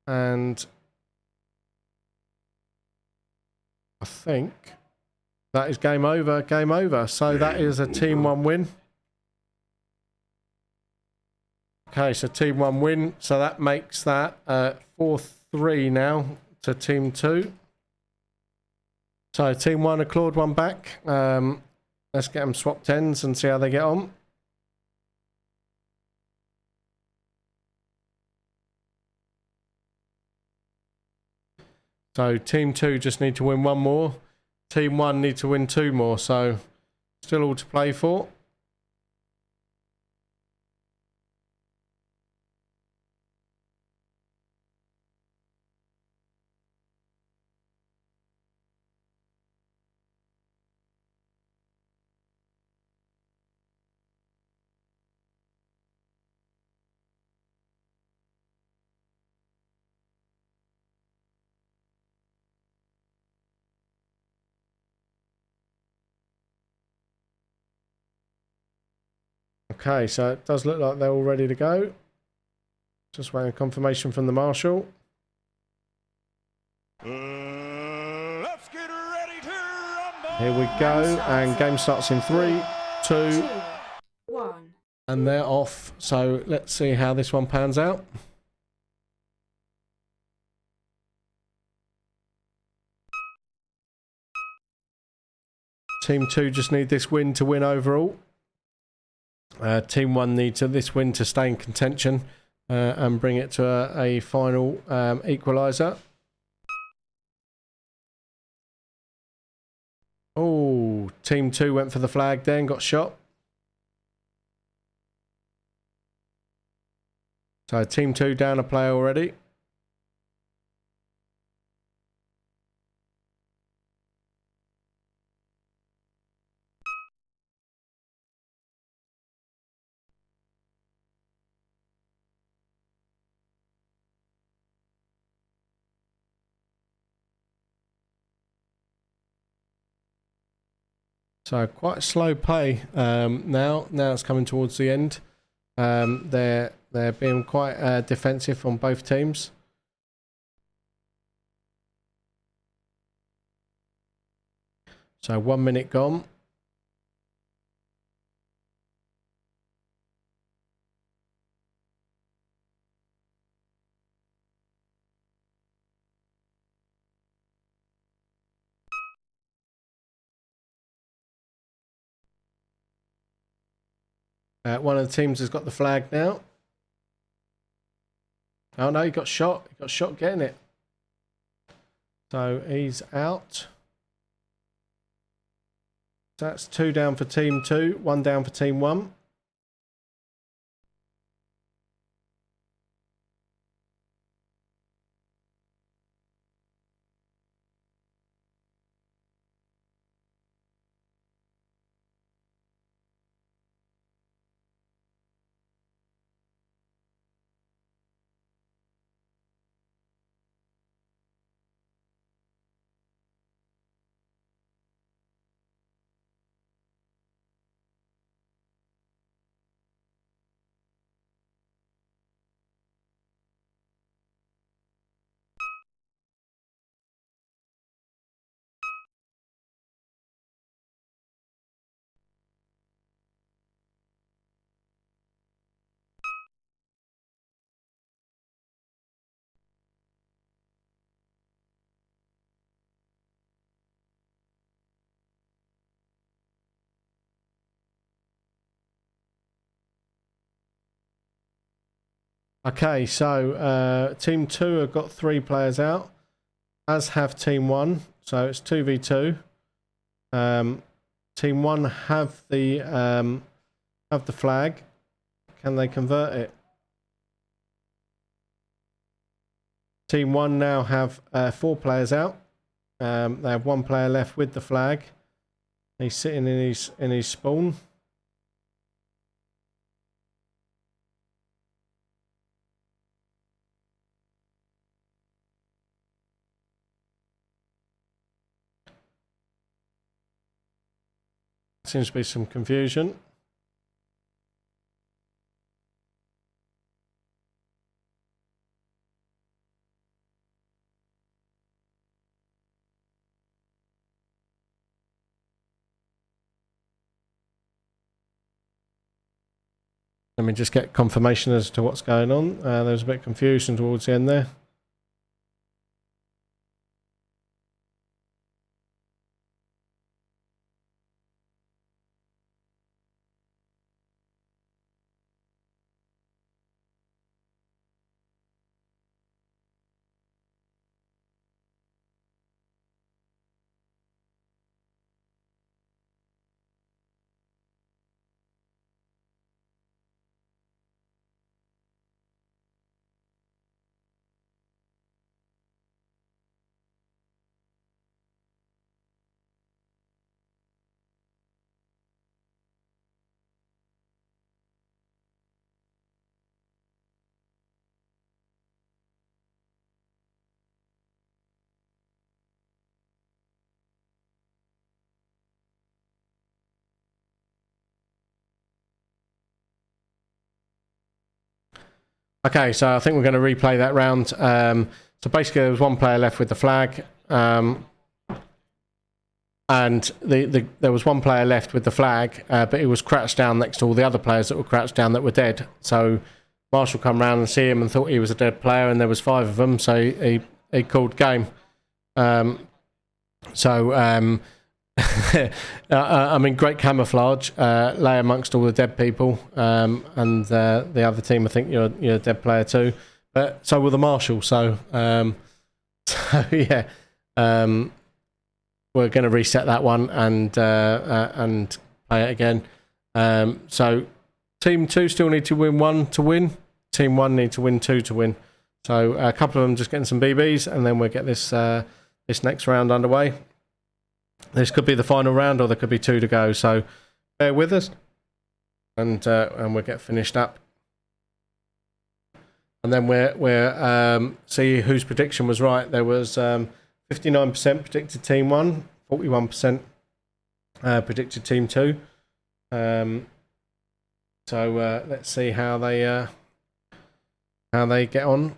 And I think that is game over. Game over. So that is a Team 1 win. Okay, so Team 1 win. So that makes that 4-3 now to team 2. So team 1 have clawed one back. Let's get them swapped ends and see how they get on. So team 2 just need to win one more. Team 1 need to win 2 more. So still all to play for. Okay, so it does look like they're all ready to go. Just waiting confirmation from the marshal. Let's get ready to rumble. Here we go, and game starts in 3, 2, 1. and they're off. So let's see how this one pans out. Team 2 just need this win to win overall. Team 1 needs this win to stay in contention and bring it to a final equaliser. Oh, Team 2 went for the flag then, got shot. So Team 2 down a player already. So quite slow play now. Now it's coming towards the end. They're being quite defensive on both teams. So 1 minute gone. One of the teams has got the flag now. Oh no, he got shot. He got shot getting it. So he's out. So that's 2 down for team 2, 1 down for team 1. Okay, so team 2 have got 3 players out, as have team 1. So it's 2v2. Team 1 have the flag. Can they convert it? Team 1 now have 4 players out. They have 1 player left with the flag. He's sitting in his spawn. Seems to be some confusion. Let me just get confirmation as to what's going on. There's a bit of confusion towards the end there. Okay, so I think we're going to replay that round. So basically, there was one player left with the flag, and there was one player left with the flag, but he was crouched down next to all the other players that were crouched down that were dead. So Marshall come round and see him and thought he was a dead player, and there was 5 of them, so he called game. I mean, great camouflage, lay amongst all the dead people, and the other team, I think you're a dead player too, but so will the Marshal. So yeah, we're going to reset that one and play it again. So team 2 still need to win 1 to win. Team 1 need to win 2 to win. So a couple of them just getting some BBs, and then we'll get this this next round underway. This could be the final round, or there could be 2 to go. So bear with us, and we'll get finished up. And then we're see whose prediction was right. There was 59% predicted team 1, 41% predicted team 2. So let's see how they get on.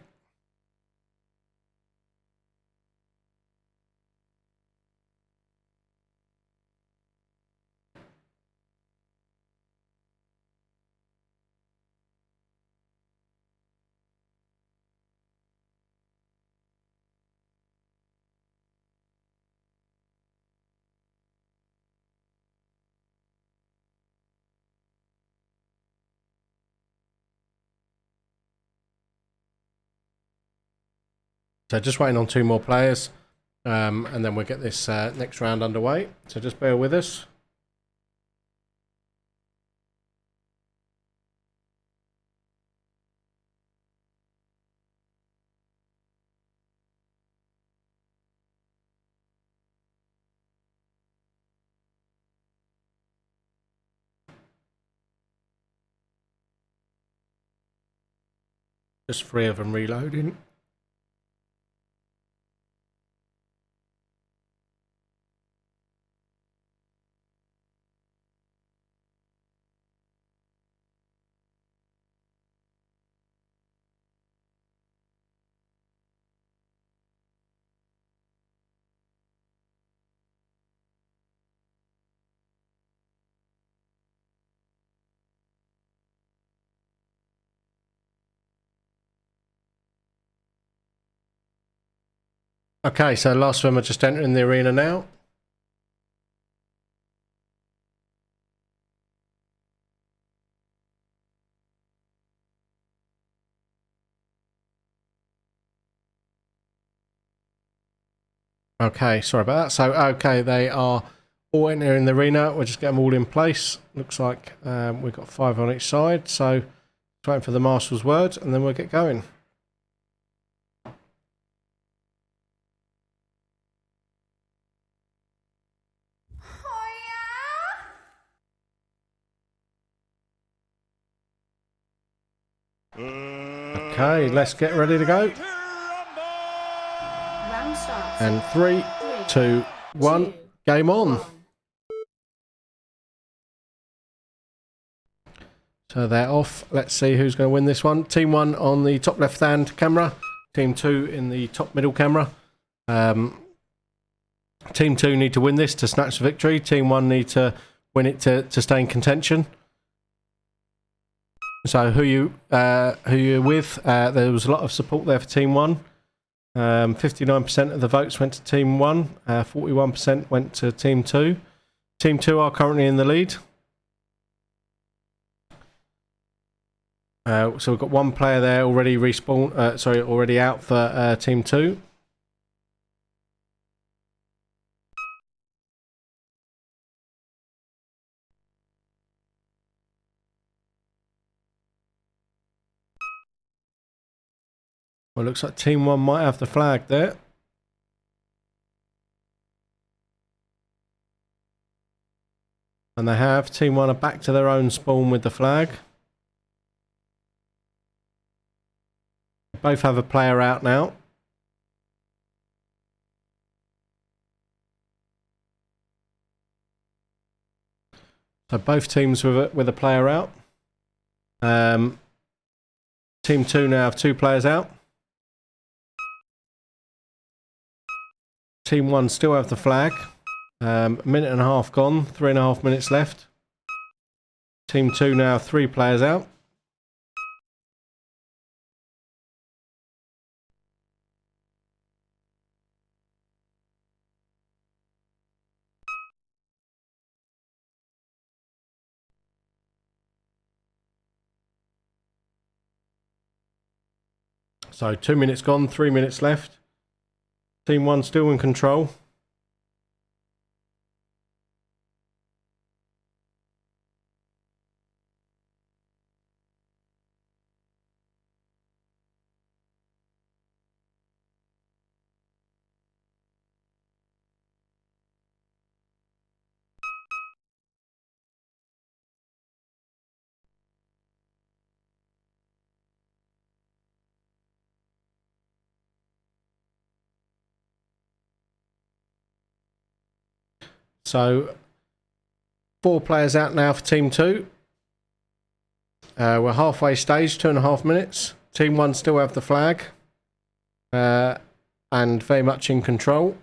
So just waiting on 2 more players, and then we'll get this next round underway. So just bear with us. Just 3 of them reloading. Okay, so last of them are just entering the arena now. Okay, sorry about that. So, okay, they are all entering the arena. We'll just get them all in place. Looks like we've got 5 on each side. So, just waiting for the Marshal's word, and then we'll get going. Okay, let's get ready to go. Round starts. And 3, 2, 1, game on. So they're off. Let's see who's going to win this one. Team 1 on the top left-hand camera. Team 2 in the top middle camera. Team 2 need to win this to snatch the victory. Team 1 need to win it to stay in contention. So who you with? There was a lot of support there for Team 1. 59% of the votes went to Team 1. 41% went to Team 2. Team 2 are currently in the lead. So we've got 1 player there already already out for Team 2. Well, it looks like Team 1 might have the flag there. And they have. Team 1 are back to their own spawn with the flag. Both have a player out now. So both teams with a player out. Team 2 now have 2 players out. Team 1 still have the flag. A minute and a half gone, 3.5 minutes left. Team 2 now 3 players out. So 2 minutes gone, 3 minutes left. Team 1 still in control. So 4 players out now for Team 2. We're halfway stage, 2.5 minutes. Team 1 still have the flag and very much in control.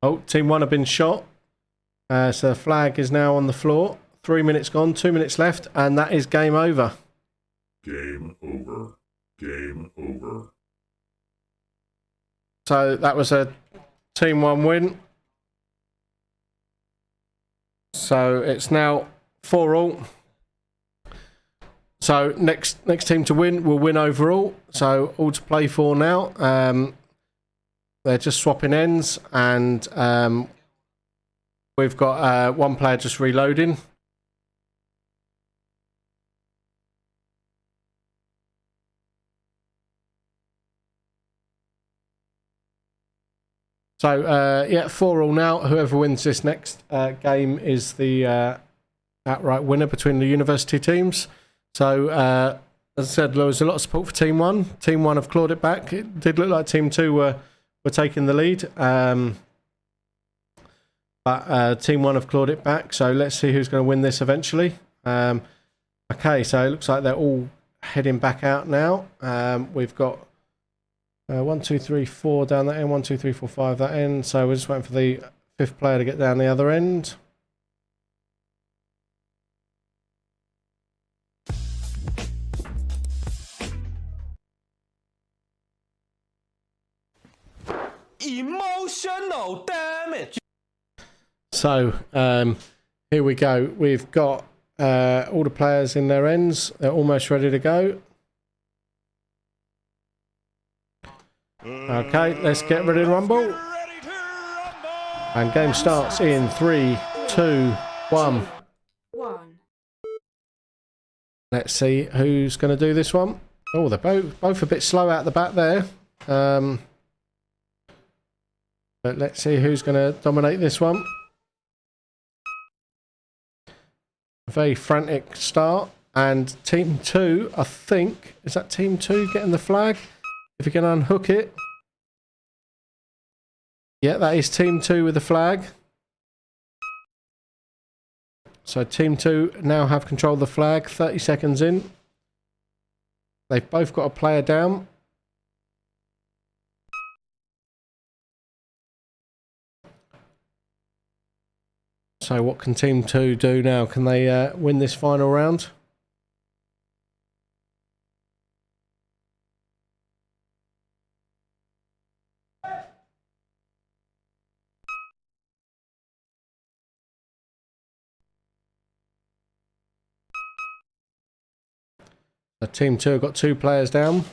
Oh, Team 1 have been shot. So the flag is now on the floor. 3 minutes gone, 2 minutes left, and that is game over. Game over. Game over. So that was a Team 1 win. So it's now 4-all. So next team to win will win overall. So all to play for now. They're just swapping ends, and we've got one player just reloading. So yeah, 4-all now. Whoever wins this next game is the outright winner between the university teams. So as I said, there was a lot of support for Team 1. Team 1 have clawed it back. It did look like Team 2 were taking the lead. But Team 1 have clawed it back. So let's see who's going to win this eventually. Okay, so it looks like they're all heading back out now. We've got 1, 2, 3, 4 down that end. 1, 2, 3, 4, 5 that end. So we're just waiting for the 5th player to get down the other end. Emotional damage. So here we go. We've got all the players in their ends. They're almost ready to go. Okay, let's get ready to rumble. And game starts in 3, 2, 1. Let's see who's going to do this one. Oh, they're both a bit slow out the back there. But let's see who's going to dominate this one. A very frantic start. And Team 2, I think, is that Team 2 getting the flag? If you can unhook it. Yeah, that is Team 2 with the flag. So Team 2 now have control of the flag, 30 seconds in. They've both got a player down. So what can Team 2 do now? Can they win this final round? So Team 2 have got 2 players down.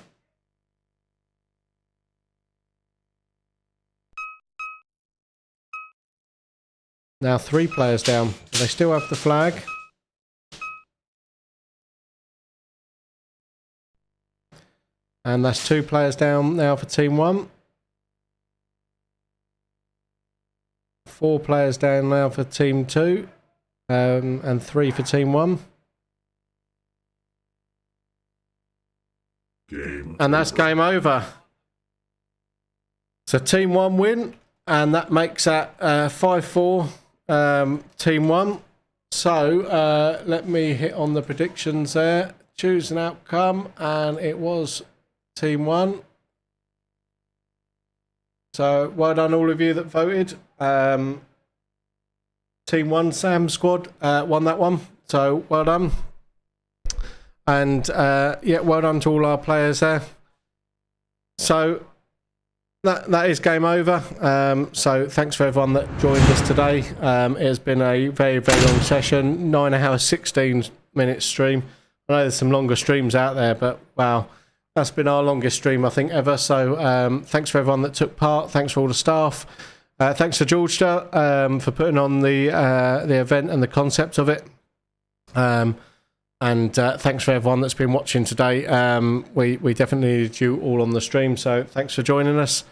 Now 3 players down. They still have the flag. And that's 2 players down now for Team 1. 4 players down now for Team 2. And 3 for Team 1. Game And that's game over. So team 1 win, and that makes that 5-4 team 1. So let me hit on the predictions there. Choose an outcome, and it was team 1. So well done all of you that voted. Team 1 Sam squad won that one. So well done. And yeah, well done to all our players there. So that is game over. So thanks for everyone that joined us today. It has been a very, very long session, 9 hours, 16 minutes stream. I know there's some longer streams out there, but wow, that's been our longest stream I think ever. So thanks for everyone that took part. Thanks for all the staff. Thanks to Georgia for putting on the event and the concept of it. And thanks for everyone that's been watching today. We definitely needed you all on the stream, so thanks for joining us.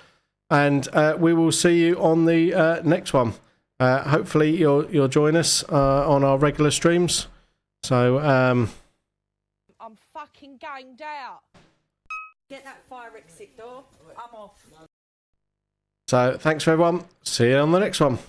And we will see you on the next one. Hopefully you'll join us on our regular streams. So I'm fucking ganged out. Get that fire exit door. I'm off. So thanks for everyone. See you on the next one.